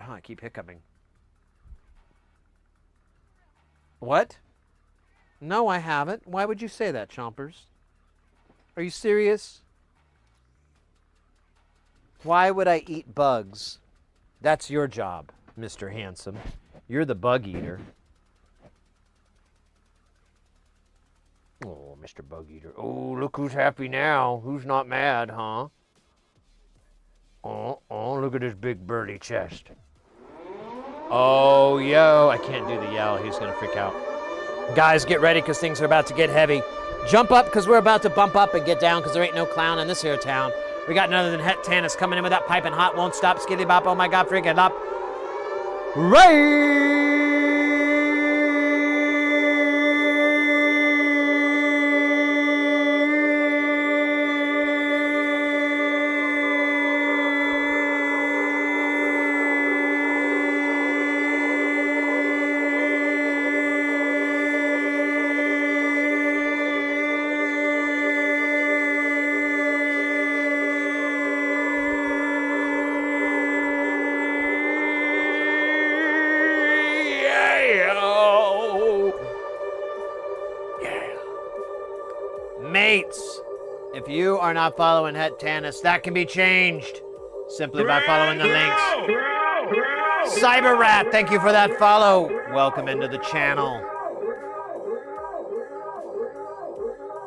Oh, I keep hiccuping. What? No, I haven't. Why would you say that, Chompers? Are you serious? Why would I eat bugs? That's your job, Mr. Handsome. You're the bug eater. Oh, Mr. Bug Eater. Oh, look who's happy now. Who's not mad, huh? Oh, look at his big burly chest. Oh, yo. I can't do the yell. He's going to freak out. Guys, get ready because things are about to get heavy. Jump up because we're about to bump up and get down because there ain't no clown in this here town. We got none other than Het Tannis coming in with that piping hot. Won't stop. Skiddy bop. Oh, my God. Freaking up. Right. Mates, if you are not following Het Tannis, that can be changed simply by following the links. Cyber Rat, thank you for that follow. Welcome into the channel.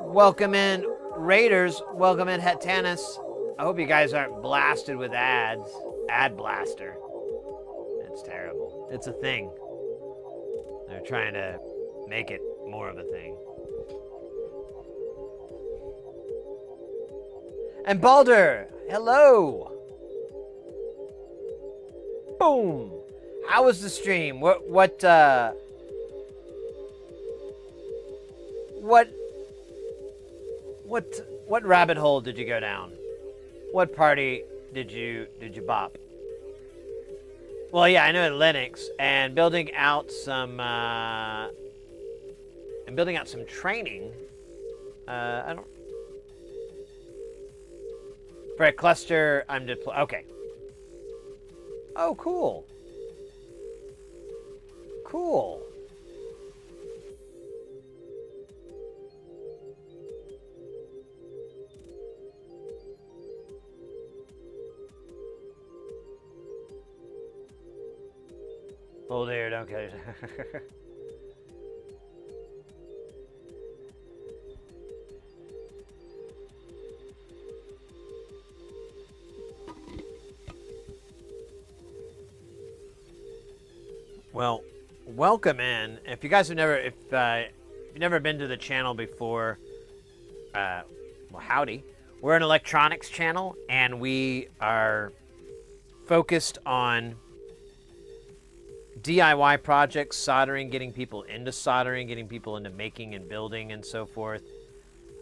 Welcome in Raiders. Welcome in Het Tannis. I hope you guys aren't blasted with ads. Ad blaster. It's terrible. It's a thing. They're trying to make it more of a thing. And Balder, hello. Boom. How was the stream? What rabbit hole did you go down? What party did you bop? Well, yeah, I know in Linux and building out some training. I don't. For a cluster, I'm deploying. Okay. Oh, cool. Cool. Oh dear, don't get it. Well, welcome in. If you guys have never, if you've never been to the channel before, well, howdy. We're an electronics channel, and we are focused on DIY projects, soldering, getting people into soldering, getting people into making and building and so forth.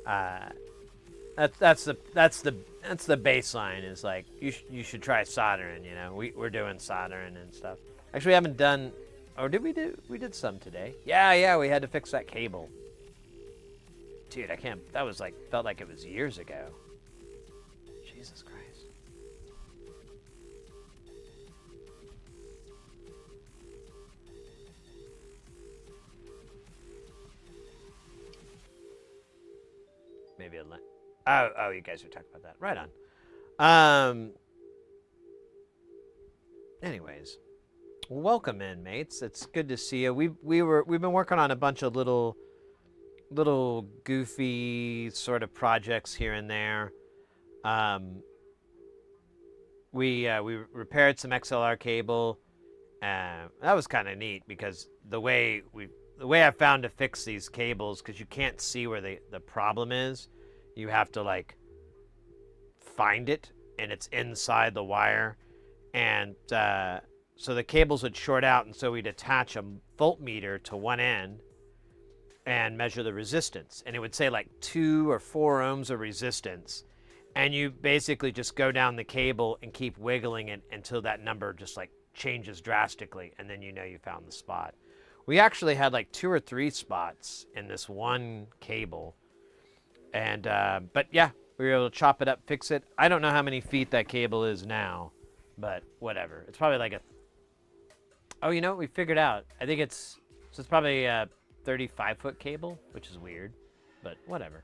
That's the baseline. Is like you should try soldering. You know, we're doing soldering and stuff. Actually, we haven't done. Or did we do? We did some today. Yeah. We had to fix that cable. Dude, I can't. That was like felt like it was years ago. Jesus Christ. Maybe a oh, you guys are talking about that. Right on. Anyways, welcome in, mates. It's good to see you. We've been working on a bunch of little goofy sort of projects here and there. We repaired some XLR cable. That was kind of neat because the way I found to fix these cables, because you can't see where the problem is, you have to like find it, and it's inside the wire, and so the cables would short out, and so we'd attach a voltmeter to one end and measure the resistance, and it would say like 2 or 4 ohms of resistance, and you basically just go down the cable and keep wiggling it until that number just like changes drastically, and then you know you found the spot. We actually had like 2 or 3 spots in this one cable, and but yeah, we were able to chop it up, fix it. I don't know how many feet that cable is now, but whatever. It's probably like oh, you know what we figured out? I think it's probably a 35-foot cable, which is weird, but whatever.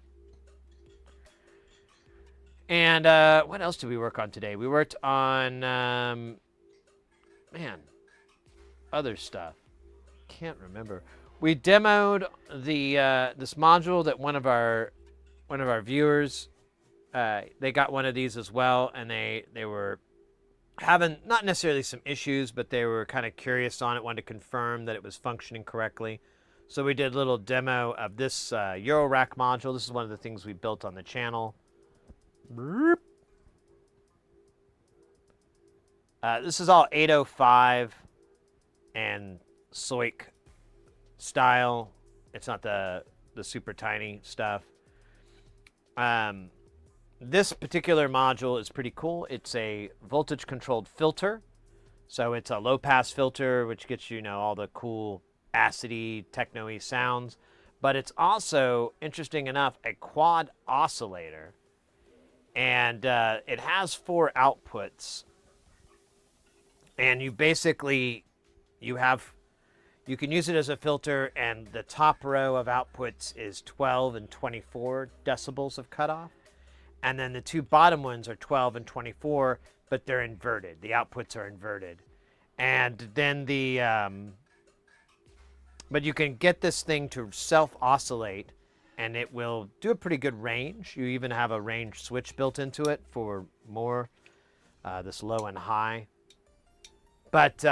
And what else did we work on today? We worked on other stuff. Can't remember. We demoed the this module that one of our viewers, they got one of these as well, and they were having not necessarily some issues, but they were kind of curious on it, wanted to confirm that it was functioning correctly. So we did a little demo of this Euro rack module. This is one of the things we built on the channel. This is all 805 and SOIC style. It's not the super tiny stuff. This particular module is pretty cool. It's a voltage controlled filter. So it's a low pass filter, which gets you know, all the cool acidy, techno-y sounds. But it's also, interesting enough, a quad oscillator. And it has 4 outputs. And you basically, you can use it as a filter, and the top row of outputs is 12 and 24 decibels of cutoff. And then the 2 bottom ones are 12 and 24, but they're inverted. The outputs are inverted. And then but you can get this thing to self-oscillate, and it will do a pretty good range. You even have a range switch built into it for more, this low and high. But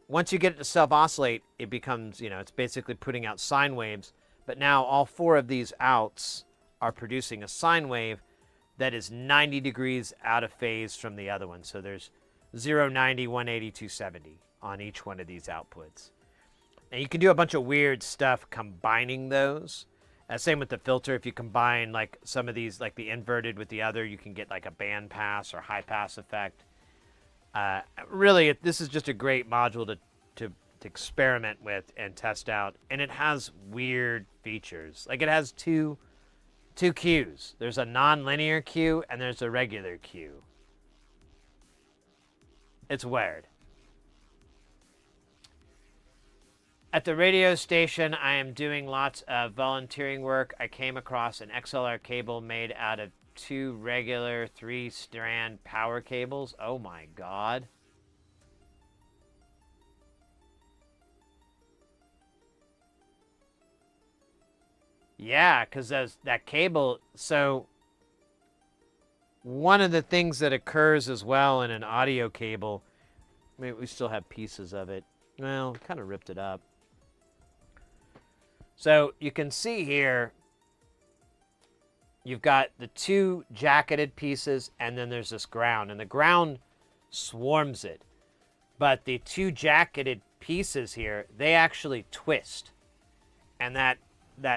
once you get it to self-oscillate, it becomes, it's basically putting out sine waves. But now all 4 of these outs are producing a sine wave that is 90 degrees out of phase from the other one. So there's 0, 90, 180, 270 on each one of these outputs. And you can do a bunch of weird stuff combining those. Same with the filter. If you combine like some of these, like the inverted with the other, you can get like a band pass or high pass effect. Really, this is just a great module to experiment with and test out. And it has weird features. Like it has two cues. There's a non-linear cue and there's a regular cue. It's weird. At the radio station, I am doing lots of volunteering work. I came across an XLR cable made out of 2 regular 3-strand power cables. Oh my God. Yeah, because that cable, so one of the things that occurs as well in an audio cable, maybe we still have pieces of it. Well, kind of ripped it up. So you can see here, you've got the two jacketed pieces, and then there's this ground, and the ground swarms it. But the two jacketed pieces here, they actually twist. And that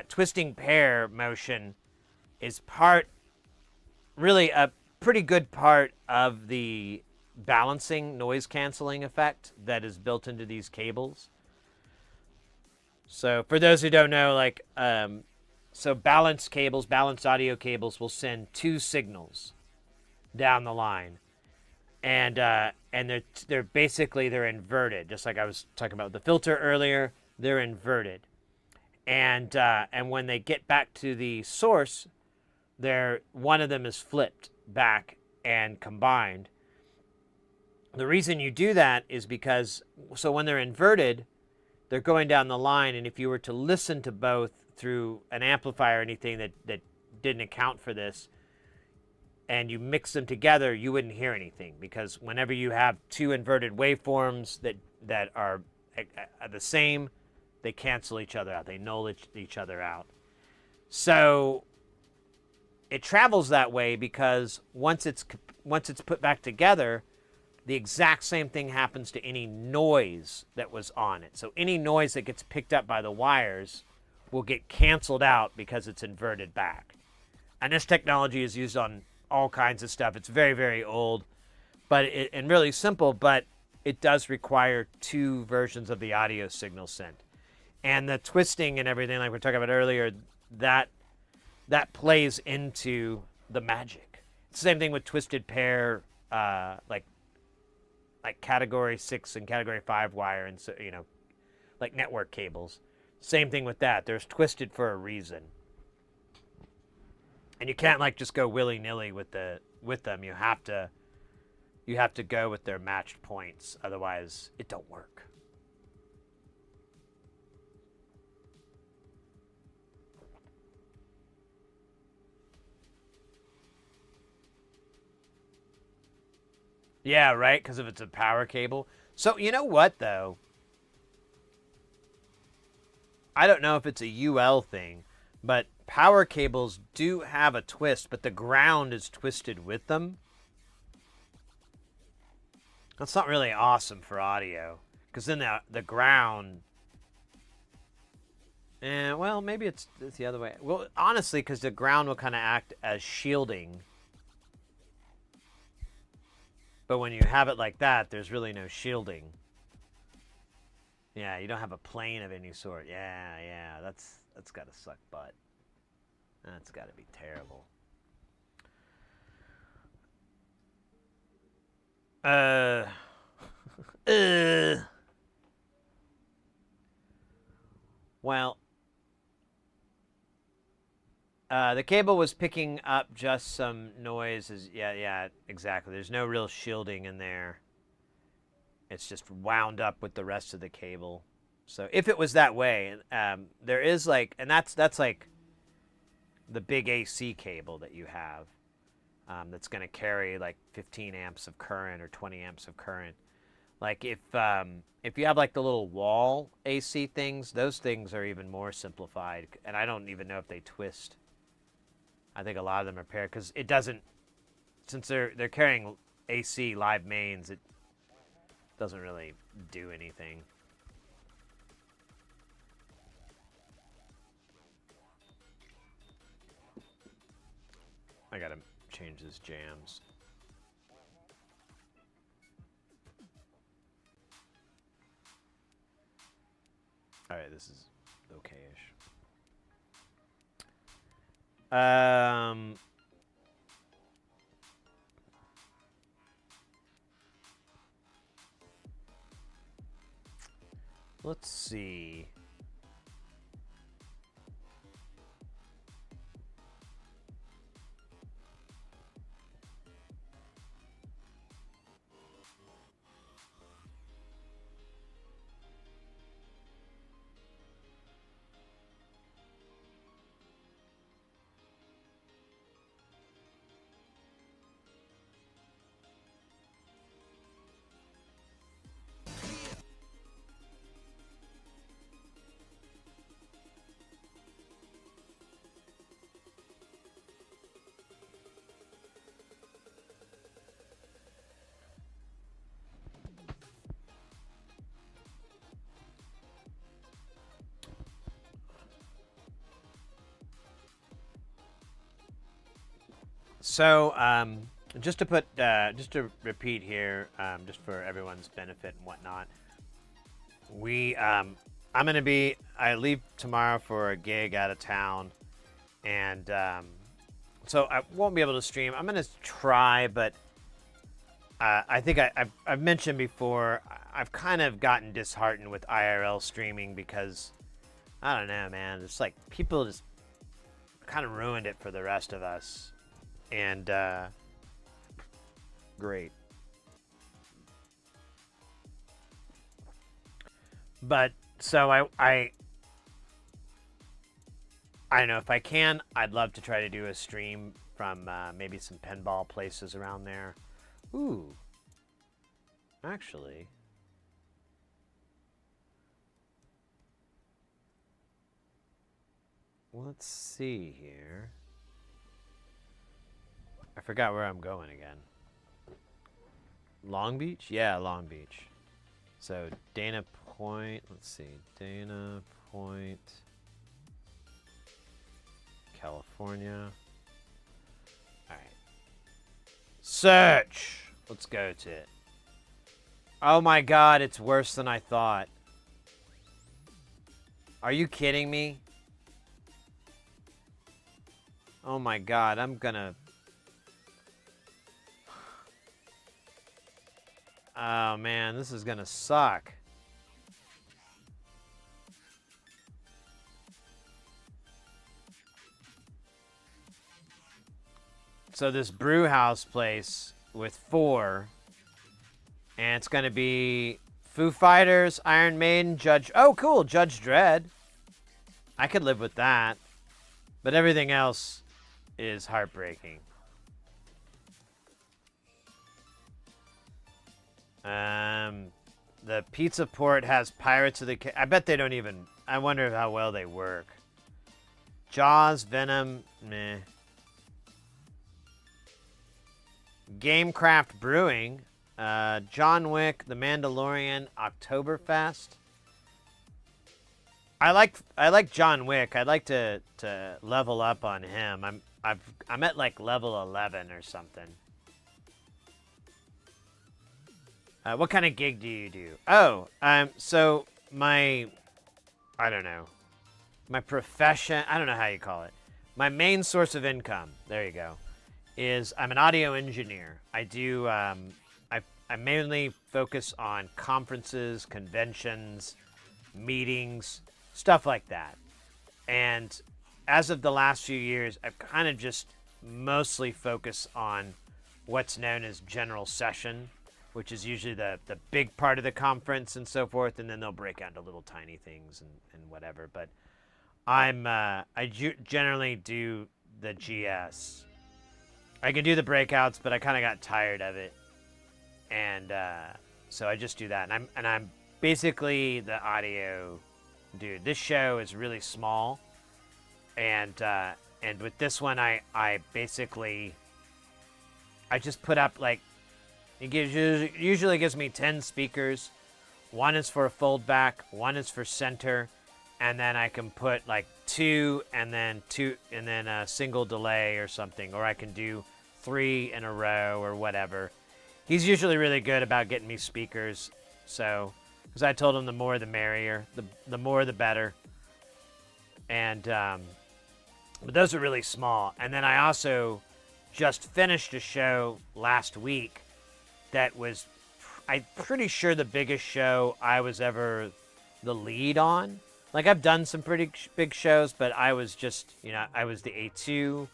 twisting pair motion is really a pretty good part of the balancing noise canceling effect that is built into these cables. So for those who don't know, like, so balanced audio cables will send two signals down the line. And they're basically inverted, just like I was talking about the filter earlier. They're inverted. And when they get back to the source, one of them is flipped back and combined. The reason you do that is because, so when they're inverted, they're going down the line, and if you were to listen to both through an amplifier or anything that didn't account for this, and you mix them together, you wouldn't hear anything, because whenever you have two inverted waveforms that are the same, they cancel each other out. They null each other out. So it travels that way because once it's put back together, the exact same thing happens to any noise that was on it. So any noise that gets picked up by the wires will get canceled out because it's inverted back. And this technology is used on all kinds of stuff. It's very, very old, and really simple, but it does require two versions of the audio signal sent. And the twisting and everything, like we were talking about earlier, that plays into the magic. It's the same thing with twisted pair, like category 6 and category 5 wire, and so, like network cables. Same thing with that. There's twisted for a reason. And you can't just go willy-nilly with them. You have to go with their matched points, otherwise it don't work. Yeah, right, because if it's a power cable. So, you know what, though? I don't know if it's a UL thing, but power cables do have a twist, but the ground is twisted with them. That's not really awesome for audio, because then the ground... well, maybe it's the other way. Well, honestly, because the ground will kind of act as shielding. But when you have it like that, there's really no shielding. Yeah, you don't have a plane of any sort. Yeah, that's got to suck butt. That's got to be terrible. Well, the cable was picking up just some noises. Yeah, exactly. There's no real shielding in there. It's just wound up with the rest of the cable. So if it was that way, there is and that's like the big AC cable that you have, that's going to carry 15 amps of current or 20 amps of current. Like if you have the little wall AC things, those things are even more simplified, and I don't even know if they twist. I think a lot of them are paired because it doesn't, since they're carrying AC live mains, it doesn't really do anything. I gotta change his jams. All right, this is okay-ish. Let's see. So, just to put, just to repeat here, just for everyone's benefit and whatnot, I leave tomorrow for a gig out of town, and so I won't be able to stream. I'm gonna try, but I think I've mentioned before, I've kind of gotten disheartened with IRL streaming because I don't know, man. It's like people just kind of ruined it for the rest of us, and great. But so I don't know, if I can, I'd love to try to do a stream from maybe some pinball places around there. Ooh, actually, let's see here. I forgot where I'm going again. Long Beach? Yeah, Long Beach. So Dana Point, let's see, Dana Point, California. All right. Search. Let's go to it. Oh my God, it's worse than I thought. Are you kidding me? Oh my God, I'm gonna... Oh man, this is gonna suck. So this brew house place with 4, and it's gonna be Foo Fighters, Iron Maiden, Judge... Oh cool, Judge Dredd. I could live with that. But everything else is heartbreaking. The Pizza Port has Pirates of the... I bet they don't even... I wonder how well they work. Jaws, Venom, meh. Gamecraft Brewing, John Wick, The Mandalorian, Oktoberfest. I like John Wick. I'd like to level up on him. I'm at like level 11 or something. What kind of gig do you do? Oh, so I don't know. My profession, I don't know how you call it. My main source of income, there you go, is I'm an audio engineer. I do, I mainly focus on conferences, conventions, meetings, stuff like that. And as of the last few years, I've kind of just mostly focused on what's known as general session, which is usually the big part of the conference and so forth, and then they'll break out into little tiny things and whatever. But I generally do the GS. I can do the breakouts, but I kind of got tired of it, and so I just do that. And I'm basically the audio dude. This show is really small, and with this one, I basically just put up like. Usually gives me 10 speakers. One is for a fold back, one is for center, and then I can put like 2 and then a single delay or something, or I can do 3 in a row or whatever. He's usually really good about getting me speakers, so because I told him the more the merrier, the more the better. And but those are really small. And then I also just finished a show last week that was, I'm pretty sure, the biggest show I was ever the lead on. Like, I've done some pretty big shows, but I was just, I was the A2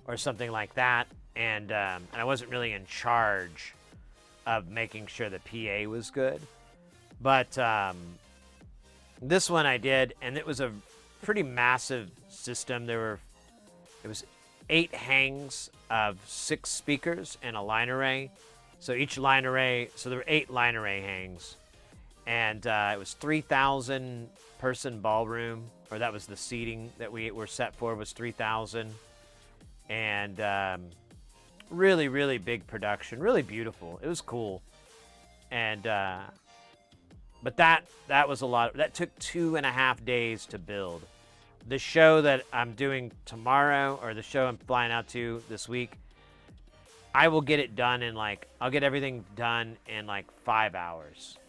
or something like that, and I wasn't really in charge of making sure the PA was good. But this one I did, and it was a pretty massive system. It was 8 hangs of 6 speakers and a line array. So each line array, so there were 8 line array hangs, and it was 3,000 person ballroom, or that was the seating that we were set for, was 3,000, and really, really big production, really beautiful. It was cool, and but that was a lot. That took 2.5 days to build. The show that I'm doing tomorrow, or the show I'm flying out to this week, I will get it done in like, I'll get everything done in like 5 hours.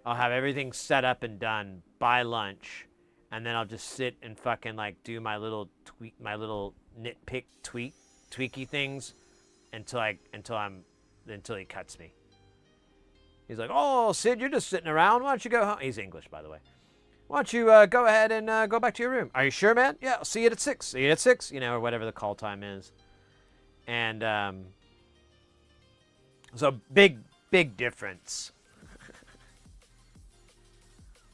I'll have everything set up and done by lunch, and then I'll just sit and fucking like do my little tweaky things until he cuts me. He's like, "Oh, Sid, you're just sitting around. Why don't you go home?" He's English, by the way. Why don't you go ahead and go back to your room? Are you sure, man? Yeah, I'll see you at 6. See you at 6, you know, or whatever the call time is. And so big difference.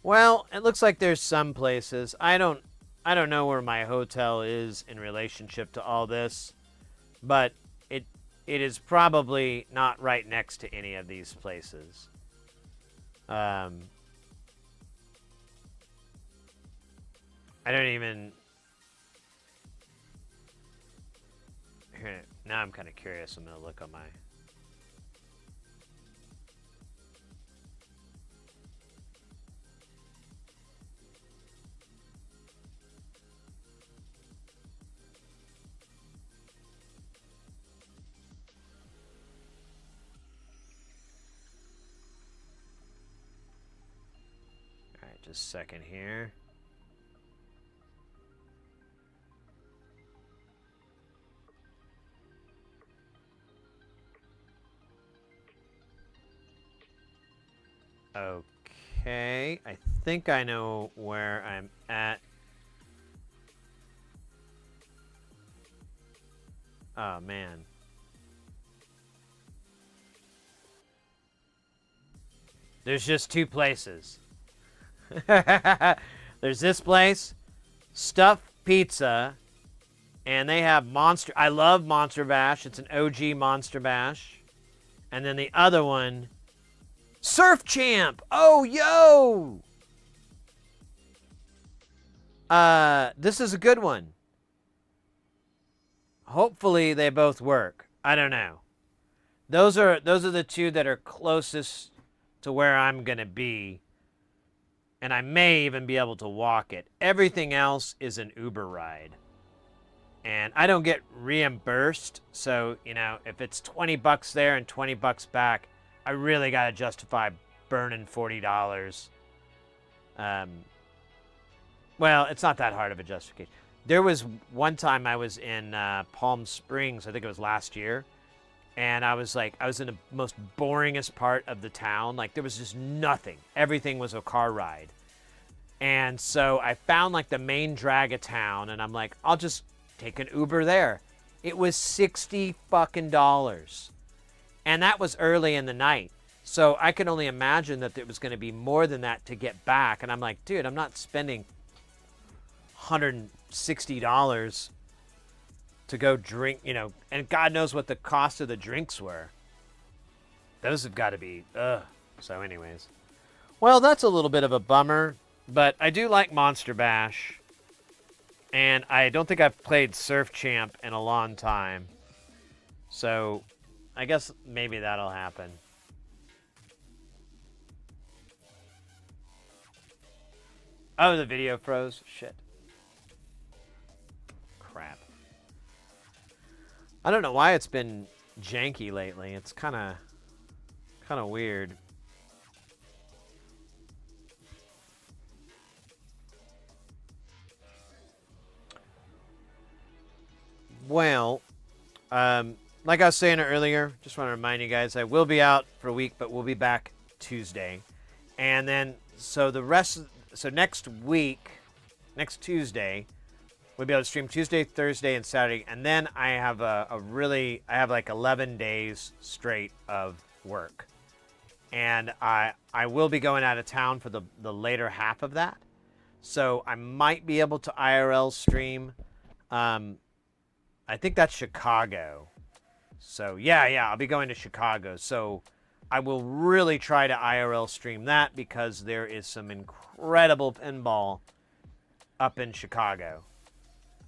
Well, it looks like there's some places. I don't know where my hotel is in relationship to all this, but it is probably not right next to any of these places. I don't even. Here, now I'm kind of curious. I'm gonna look on my. Just a second here. Okay, I think I know where I'm at. Oh, man. There's just 2 places. There's this place, Stuffed Pizza, and they have Monster. I love Monster Bash. It's an OG Monster Bash. And then the other one, Surf Champ. Oh, yo. This is a good one. Hopefully they both work. I don't know. Those are the 2 that are closest to where I'm gonna be. And I may even be able to walk it. Everything else is an Uber ride. And I don't get reimbursed. So, you know, if it's $20 there and $20 back, I really got to justify burning $40. Well, it's not that hard of a justification. There was one time I was in Palm Springs, I think it was last year. And I was in the most boringest part of the town. Like, there was just nothing. Everything was a car ride. And so I found, like, the main drag of town, and I'm like, I'll just take an Uber there. It was $60 fucking dollars. And that was early in the night. So I could only imagine that it was going to be more than that to get back. And I'm like, dude, I'm not spending $160 to go drink, you know, and God knows what the cost of the drinks were. Those have got to be, ugh. So anyways. Well, that's a little bit of a bummer, but I do like Monster Bash. And I don't think I've played Surf Champ in a long time. So I guess maybe that'll happen. Oh, the video froze? Shit. Crap. I don't know why it's been janky lately. It's kind of weird. Well, like I was saying earlier, just want to remind you guys, I will be out for a week, but we'll be back Tuesday. And then, so next week, next Tuesday, we'll be able to stream Tuesday, Thursday, and Saturday. And then I have I have like 11 days straight of work. And I will be going out of town for the later half of that. So I might be able to IRL stream. I think that's Chicago. So yeah, I'll be going to Chicago. So I will really try to IRL stream that because there is some incredible pinball up in Chicago.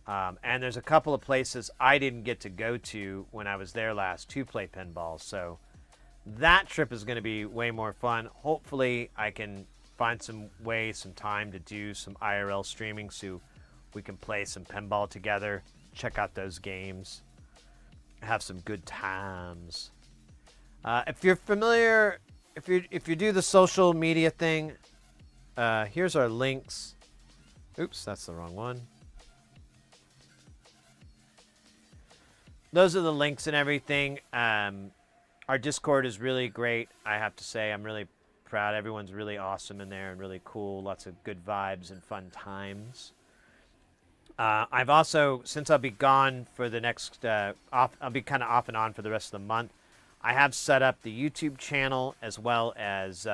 And there's a couple of places I didn't get to go to when I was there last to play pinball. So that trip is going to be way more fun. Hopefully I can find some time to do some IRL streaming so we can play some pinball together, check out those games. have some good times. If you're familiar, if you do the social media thing, here's our links. Oops, that's the wrong one. Those are the links and everything. Our Discord is really great, I have to say. I'm really proud. Everyone's really awesome in there and really cool. Lots of good vibes and fun times. I've also, since I'll be gone for the next, I'll be kind of off and on for the rest of the month, I have set up the YouTube channel as well as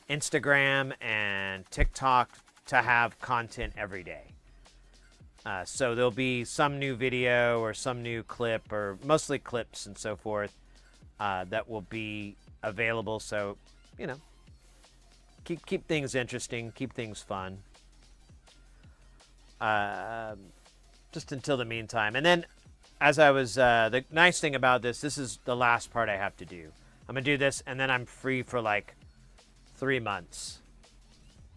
Instagram and TikTok to have content every day. So there'll be some new video or some new clip, or mostly clips and so forth, that will be available. So, you know, keep things interesting, keep things fun. Just until the meantime. And then, as I was, the nice thing about this is the last part I have to do. I'm going to do this, and then I'm free for like 3 months.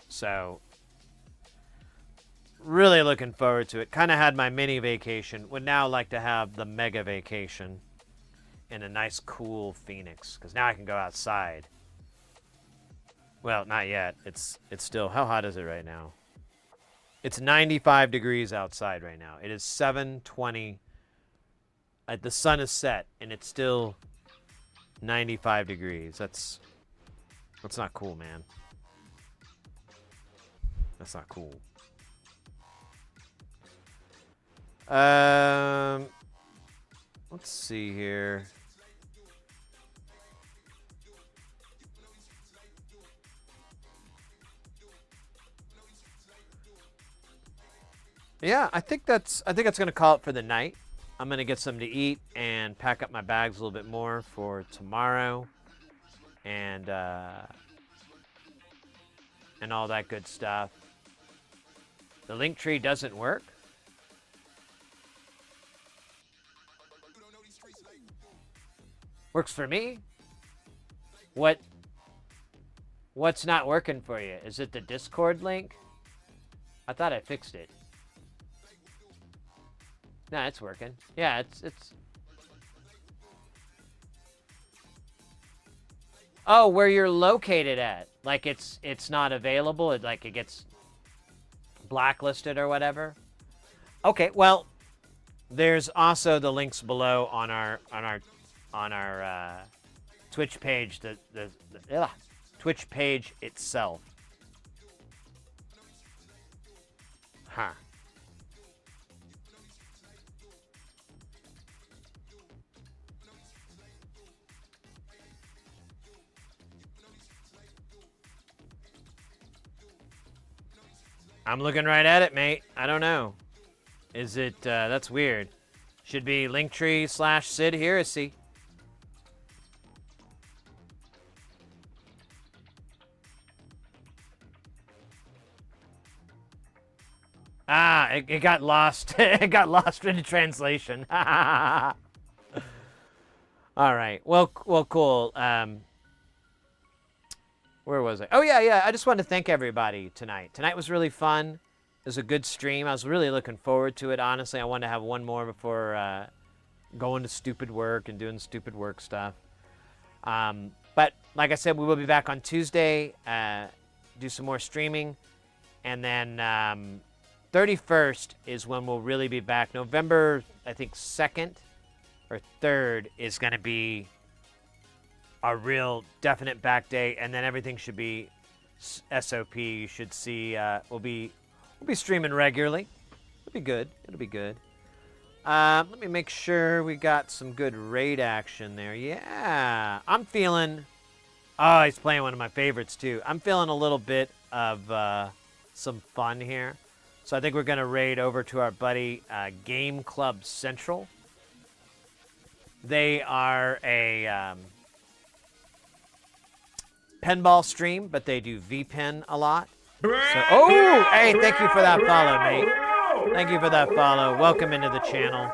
So, really looking forward to it. Kind of had my mini vacation. Would now like to have the mega vacation in a nice, cool Phoenix, because now I can go outside. Well, not yet. It's still, how hot is it right now? It's 95 degrees outside right now. It is 7:20. The sun is set, and it's still 95 degrees. That's not cool, man. That's not cool. Let's see here. Yeah, I think that's gonna call it for the night. I'm gonna get something to eat and pack up my bags a little bit more for tomorrow, and all that good stuff. The link tree doesn't work. Works for me. What's not working for you? Is it the Discord link? I thought I fixed it. No, it's working. Yeah, it's. Oh, where you're located at. Like it's not available. It gets blacklisted or whatever. Okay, well, there's also the links below on our Twitch page. The Twitch page itself. Huh. I'm looking right at it, mate. I don't know. Is it, that's weird. Should be linktree/Sid Heresy. Ah, it got lost. It got lost in the translation. All right. Well, cool. Where was I? Oh, yeah. I just wanted to thank everybody tonight. Tonight was really fun. It was a good stream. I was really looking forward to it. Honestly, I wanted to have one more before going to stupid work and doing stupid work stuff. But like I said, we will be back on Tuesday, do some more streaming. And then 31st is when we'll really be back. November, I think, 2nd or 3rd is going to be a real definite back day, and then everything should be SOP. You should see we'll be streaming regularly. It'll be good. It'll be good. Let me make sure we got some good raid action there. Yeah, I'm feeling. Oh, he's playing one of my favorites too. I'm feeling a little bit of some fun here. So I think we're gonna raid over to our buddy Game Club Central. They are a pinball stream, but they do VPen a lot. So, oh, hey, thank you for that follow, mate. Thank you for that follow. Welcome into the channel.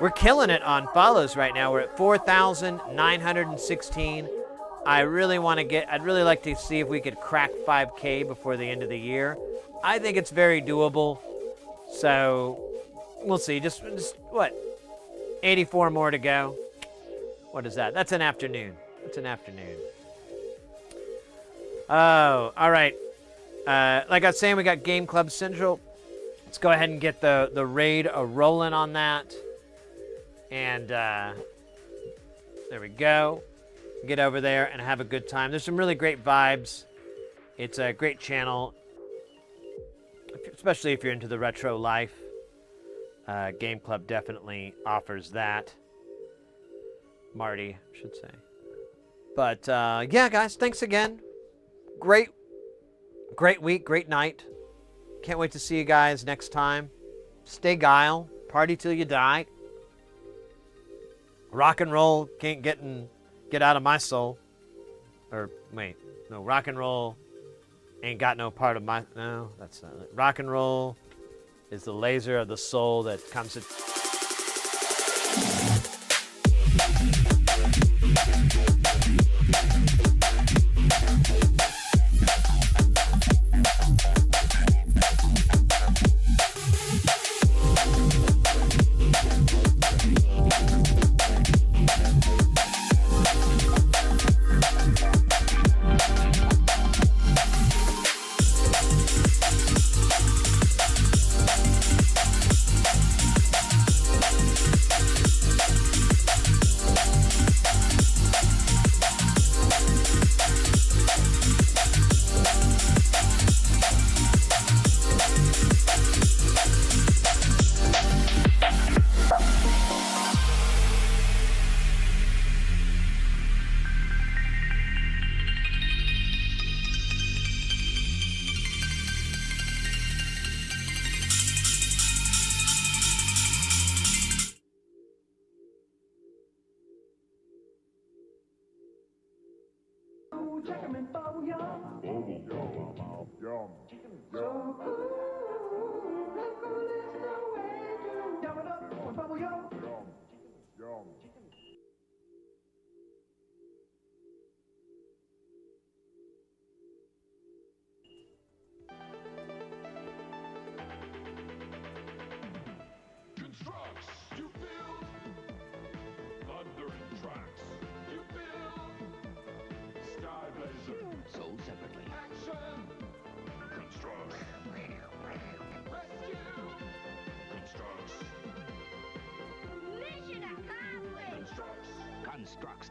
We're killing it on follows right now. We're at 4,916. I'd really like to see if we could crack 5K before the end of the year. I think it's very doable. So, we'll see. Just what? 84 more to go. What is that? That's an afternoon. That's an afternoon. Oh, all right. Like I was saying, we got Game Club Central. Let's go ahead and get the raid rolling on that. And there we go. Get over there and have a good time. There's some really great vibes. It's a great channel, especially if you're into the retro life. Game Club definitely offers that. Marty, I should say. But yeah, guys, thanks again. Great week, great night. Can't wait to see you guys next time. Stay guile, party till you die. Rock and roll can't get out of my soul. Or wait, no, rock and roll ain't got no part of my. No, that's not it. Rock and roll is the laser of the soul that comes to. Sold separately. Action! Constructs. Rescue! Constructs. Mission accomplished! Constructs. Constructs.